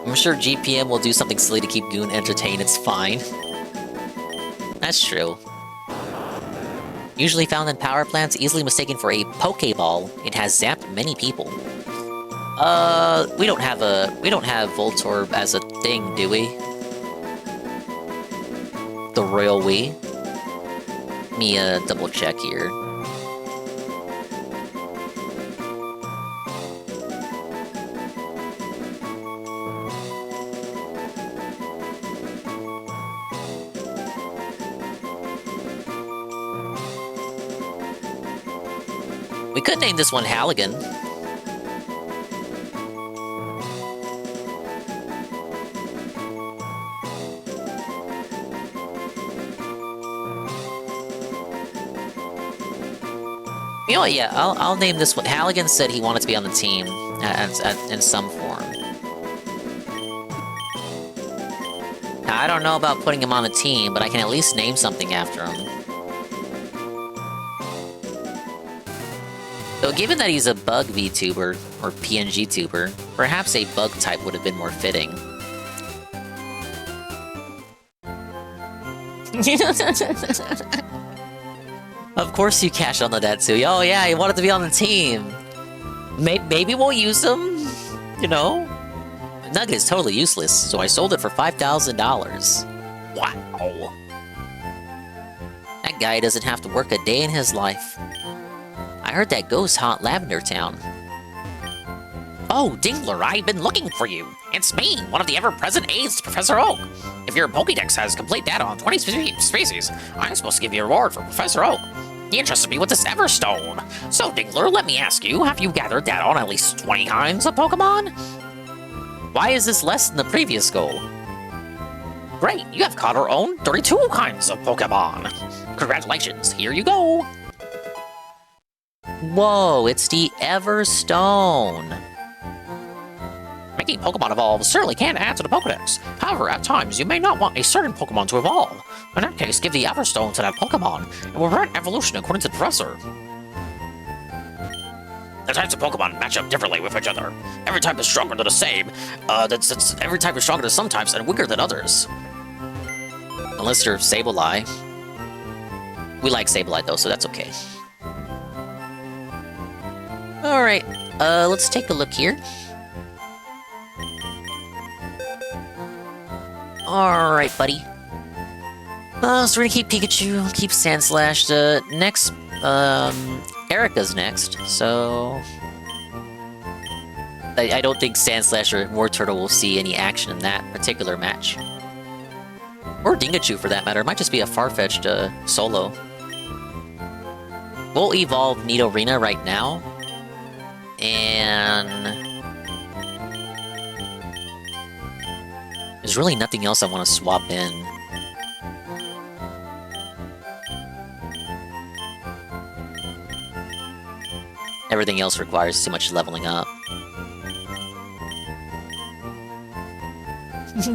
I'm sure GPM will do something silly to keep Goon entertained, it's fine. That's true. Usually found in power plants, easily mistaken for a Pokeball, it has zapped many people. We don't have Voltorb as a thing, do we? The Royal We? Let me double check here. We could name this one Halligan. You know what, yeah, I'll name this one. Halligan said he wanted to be on the team in some form. Now, I don't know about putting him on the team, but I can at least name something after him. So given that he's a bug VTuber, or PNG tuber, perhaps a bug type would have been more fitting. Of course you cashed on the Datsui. Oh yeah, he wanted to be on the team. Maybe we'll use him, you know? Nugget is totally useless, so I sold it for $5,000. Wow. That guy doesn't have to work a day in his life. I heard that ghost haunt Lavender Town. Oh, Dingler, I've been looking for you. It's me, one of the ever-present aides to Professor Oak. If your Pokédex has complete data on 20 species, I'm supposed to give you a reward for Professor Oak. He entrusted me with this Everstone. So, Dingler, let me ask you, have you gathered data on at least 20 kinds of Pokemon? Why is this less than the previous goal? Great, you have caught or owned 32 kinds of Pokemon. Congratulations, here you go. Whoa, it's the Everstone. Making Pokemon evolve certainly can add to the Pokedex. However, at times, you may not want a certain Pokemon to evolve. In that case, give the Everstone to that Pokemon, and we'll run evolution according to the Professor. the types of Pokemon match up differently with each other. Every type is stronger than the same. Every type is stronger than some types and weaker than others. Unless you're Sableye. We like Sableye though, so that's okay. Alright, let's take a look here. Alright, buddy. So we're gonna keep Pikachu, keep Sandslash. Next, Erica's next, so... I don't think Sandslash or Wartortle will see any action in that particular match. Or Dingachu, for that matter. It might just be a far-fetched solo. We'll evolve Nidorina right now. And... there's really nothing else I want to swap in. Everything else requires too much leveling up.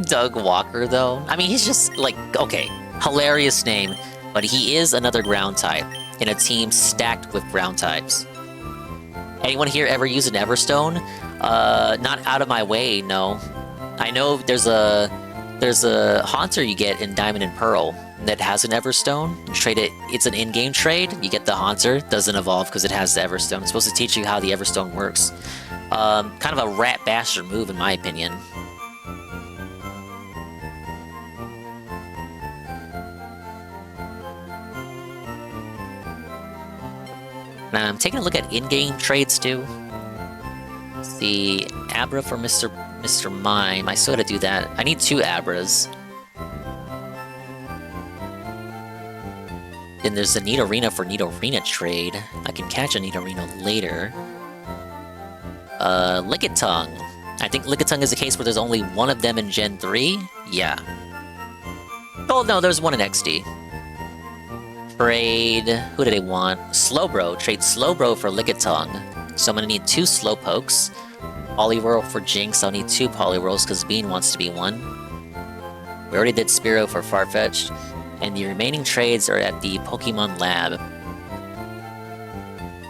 Doug Walker, though? I mean, he's just, like, okay, hilarious name, but he is another ground type, in a team stacked with ground types. Anyone here ever use an Everstone? Not out of my way, no. I know there's a Haunter you get in Diamond and Pearl that has an Everstone. You trade it, it's an in-game trade. You get the Haunter, doesn't evolve because it has the Everstone. It's supposed to teach you how the Everstone works. Kind of a rat bastard move, in my opinion. And I'm taking a look at in-game trades too. Let's see, Abra for Mr. Mime. I still gotta do that. I need 2 Abras. Then there's a Nidorina for Nidorina trade. I can catch a Nidorina later. Lickitung. I think Lickitung is a case where there's only one of them in Gen 3? Yeah. Oh no, there's one in XD. Trade... who do they want? Slowbro. Trade Slowbro for Lickitung. So I'm gonna need 2 Slowpokes. Poliwhirl for Jinx. I'll need 2 Poliwhirls because Bean wants to be one. We already did Spearow for Farfetch'd. And the remaining trades are at the Pokemon Lab.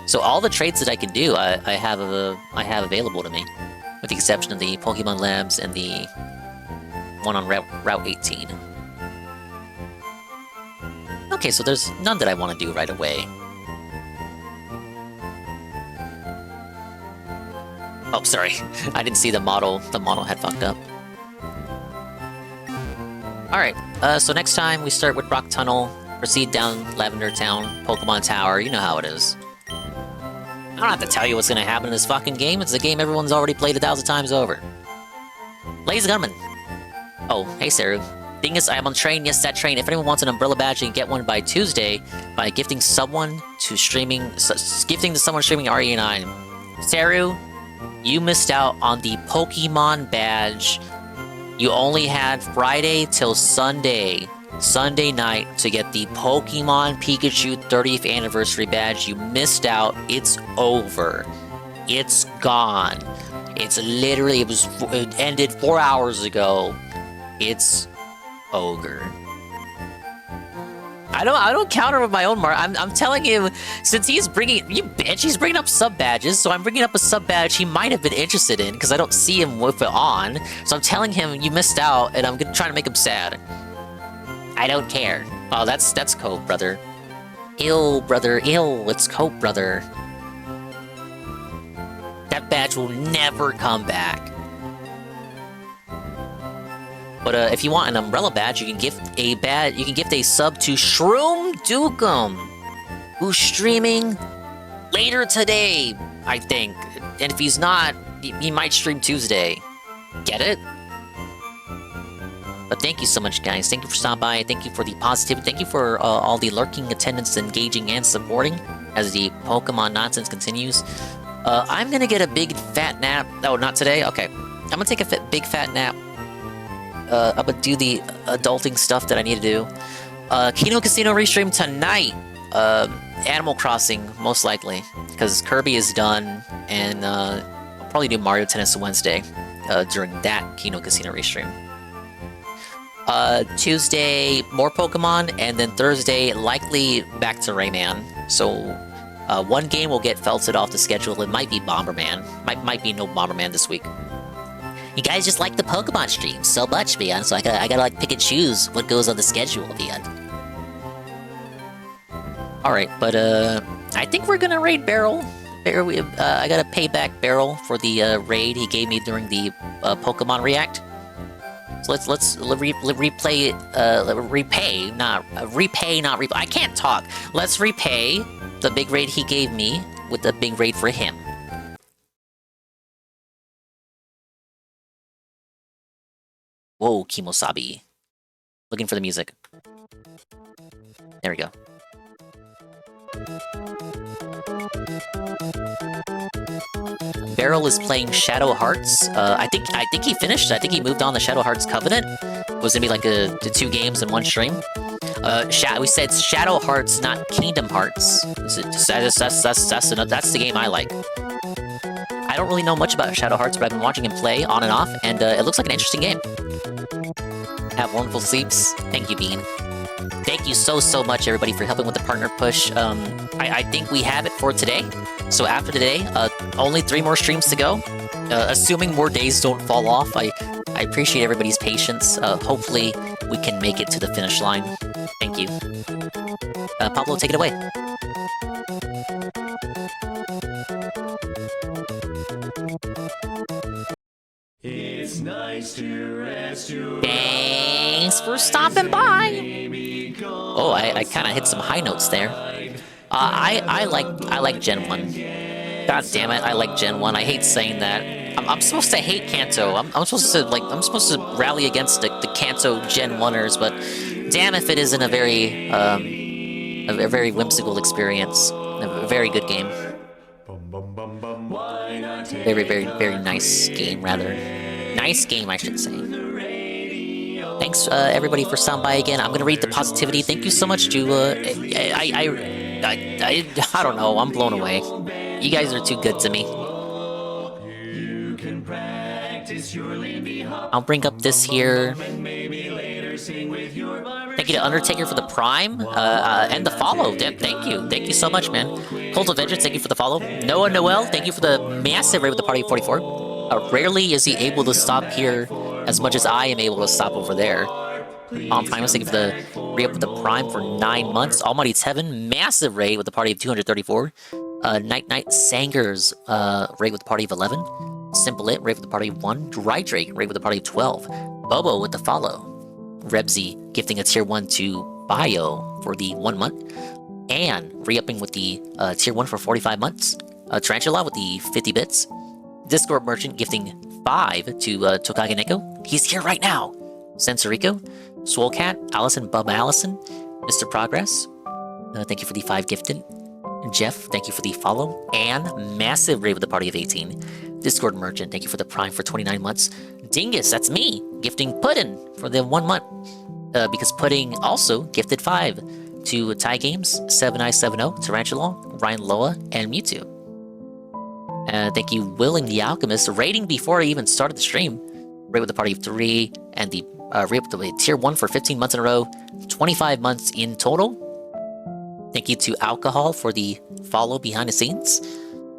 So all the trades that I can do, I have available to me. With the exception of the Pokemon Labs and the one on Route 18. Okay, so there's none that I want to do right away. Oh, sorry. I didn't see the model. The model had fucked up. Alright, so next time we start with Rock Tunnel, proceed down Lavender Town, Pokemon Tower, you know how it is. I don't have to tell you what's gonna happen in this fucking game, it's a game everyone's already played 1,000 times over. Lazy Gunman! Oh, hey Saru. Dingus, I am on train, yes that train. If anyone wants an umbrella badge, you can get one by Tuesday by gifting someone to streaming, gifting to someone streaming RE9. Saru, you missed out on the Pokemon badge. You only had Friday till Sunday night to get the Pokemon Pikachu 30th anniversary badge. You missed out. It's over. It's gone. It's literally, it ended 4 hours ago. It's ogre. I don't counter with my own mark. I'm telling him, since he's bringing, you bitch, he's bringing up sub badges, so I'm bringing up a sub badge he might have been interested in, because I don't see him with it on. So I'm telling him, you missed out, and I'm gonna try to make him sad. I don't care. Oh, that's Cope, brother. Ill, brother, ill. It's Cope, brother. That badge will never come back. But if you want an umbrella badge, you can gift a sub to Shroom Dukem, who's streaming later today, I think. And if he's not, he might stream Tuesday. Get it? But thank you so much, guys. Thank you for stopping by. Thank you for the positivity. Thank you for all the lurking attendance, engaging, and supporting as the Pokemon nonsense continues. I'm gonna get a big fat nap. Oh, not today? Okay. I'm gonna take a big fat nap. I'm gonna do the adulting stuff that I need to do. Kino Casino restream tonight. Animal Crossing, most likely. Because Kirby is done, and I'll probably do Mario Tennis Wednesday during that Kino Casino restream. Tuesday, more Pokemon, and then Thursday, likely back to Rayman. So, One game will get felted off the schedule. It might be Bomberman. Might be no Bomberman this week. You guys just like the Pokemon stream so much, man. So I gotta like pick and choose what goes on the schedule, man. All right, but I think we're gonna raid Barrel. I gotta pay back Barrel for the raid he gave me during the Pokemon React. So let's repay, not repay. I can't talk. Let's repay the big raid he gave me with the big raid for him. Whoa, Kimosabi. Looking for the music. There we go. Beryl is playing Shadow Hearts. I think he finished. I think he moved on to Shadow Hearts Covenant. It was gonna be like the 2 games in one stream. We said Shadow Hearts, not Kingdom Hearts. That's the game I like. I don't really know much about Shadow Hearts, but I've been watching him play on and off, and it looks like an interesting game. Have wonderful sleeps. Thank you, Bean. Thank you so much, everybody, for helping with the partner push. I think we have it for today. So after today, only 3 more streams to go. Assuming more days don't fall off, I appreciate everybody's patience. Hopefully, we can make it to the finish line. Thank you. Pablo, take it away. It's nice to rest your Thanks for stopping by. Oh, I kind of hit some high notes there. I like Gen 1. God damn it, I like Gen 1. I hate saying that. I'm supposed to hate Kanto. I'm supposed to rally against the Kanto Gen 1ers, but damn if it isn't a very whimsical experience. A very good game. Very nice game, rather. Nice game, I should say. Thanks, everybody, for stopping by again. I'm gonna read the positivity. Thank you so much, Jula. I don't know. I'm blown away. You guys are too good to me. I'll bring up this here. Thank you to Undertaker for the Prime and the follow. Thank you. Thank you so much, man. Cult of Vengeance, thank you for the follow. Noah Noel, thank you for the massive raid with the party of 44. Rarely is he able to stop here as much as I am able to stop over there. Primus, thank you for the re-up with the Prime for 9 months. Almighty Tevin, massive raid with the party of 234. Night Sangers, raid with the party of 11. Simple It, raid with the party of 1. Dry Drake, raid with the party of 12. Bobo with the follow. Rebsy, gifting a tier 1 to Bio for the 1 month. And re-upping with the tier 1 for 45 months. Tarantula with the 50 bits. Discord Merchant gifting 5 to Tokage Neko. He's here right now. Sensorico, Swolecat, Allison, Bub Allison, Mr. Progress. Thank you for the 5 gifted. Jeff, thank you for the follow. And massive raid with the party of 18. Discord Merchant, thank you for the Prime for 29 months. Dingus, that's me, gifting Puddin for the 1 month. Because Pudding also gifted 5 to Ty Games, 7970, Tarantula, Ryan Loa, and Mewtwo. Thank you, Willing the Alchemist, raiding before I even started the stream. Raid with the party of 3, and the raid with the tier 1 for 15 months in a row, 25 months in total. Thank you to Alcohol for the follow behind the scenes.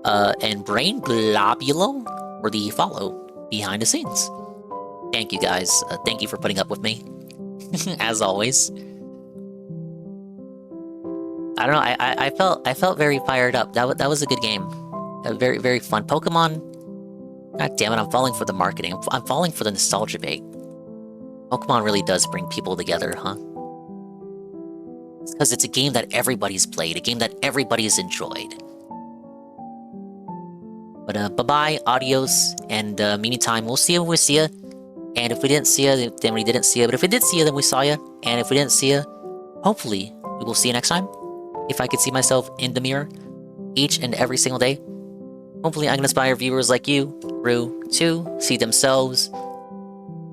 And Brain Globulo for the follow behind the scenes. Thank you guys. Thank you for putting up with me. As always. I don't know, I felt very fired up. That was a good game. Very fun. Pokemon. God damn it, I'm falling for the marketing. I'm falling for the nostalgia bait. Pokemon really does bring people together, huh? It's because it's a game that everybody's played, a game that everybody's enjoyed. But bye-bye, adios, and meantime, we'll see you when we see you. And if we didn't see you, then we didn't see you. But if we did see you, then we saw you. And if we didn't see you, hopefully we will see you next time. If I could see myself in the mirror each and every single day, hopefully I can inspire viewers like you, Rue, to see themselves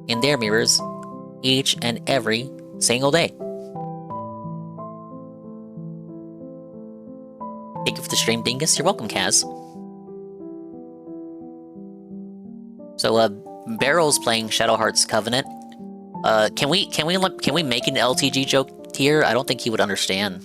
in their mirrors each and every single day. Thank you for the stream, Dingus. You're welcome, Kaz. So, Barrel's playing Shadow Hearts Covenant. Can we make an LTG joke here? I don't think he would understand.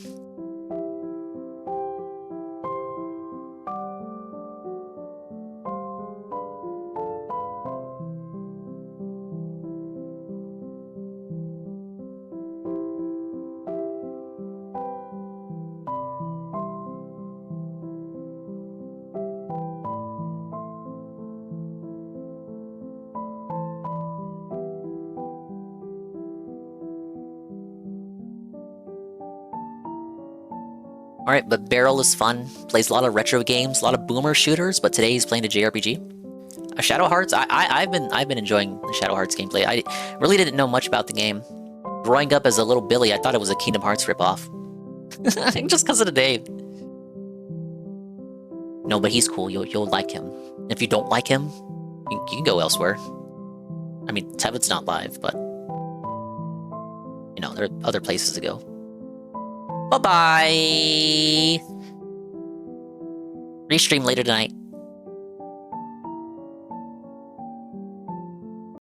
Alright, but Beryl is fun. Plays a lot of retro games, a lot of boomer shooters, but today he's playing a JRPG. Shadow Hearts, I've been enjoying the Shadow Hearts gameplay. I really didn't know much about the game. Growing up as a little Billy, I thought it was a Kingdom Hearts ripoff. Just because of the name. No, but he's cool. You'll like him. If you don't like him, you can go elsewhere. I mean, Tevin's not live, but you know, there are other places to go. Bye-bye! Restream later tonight.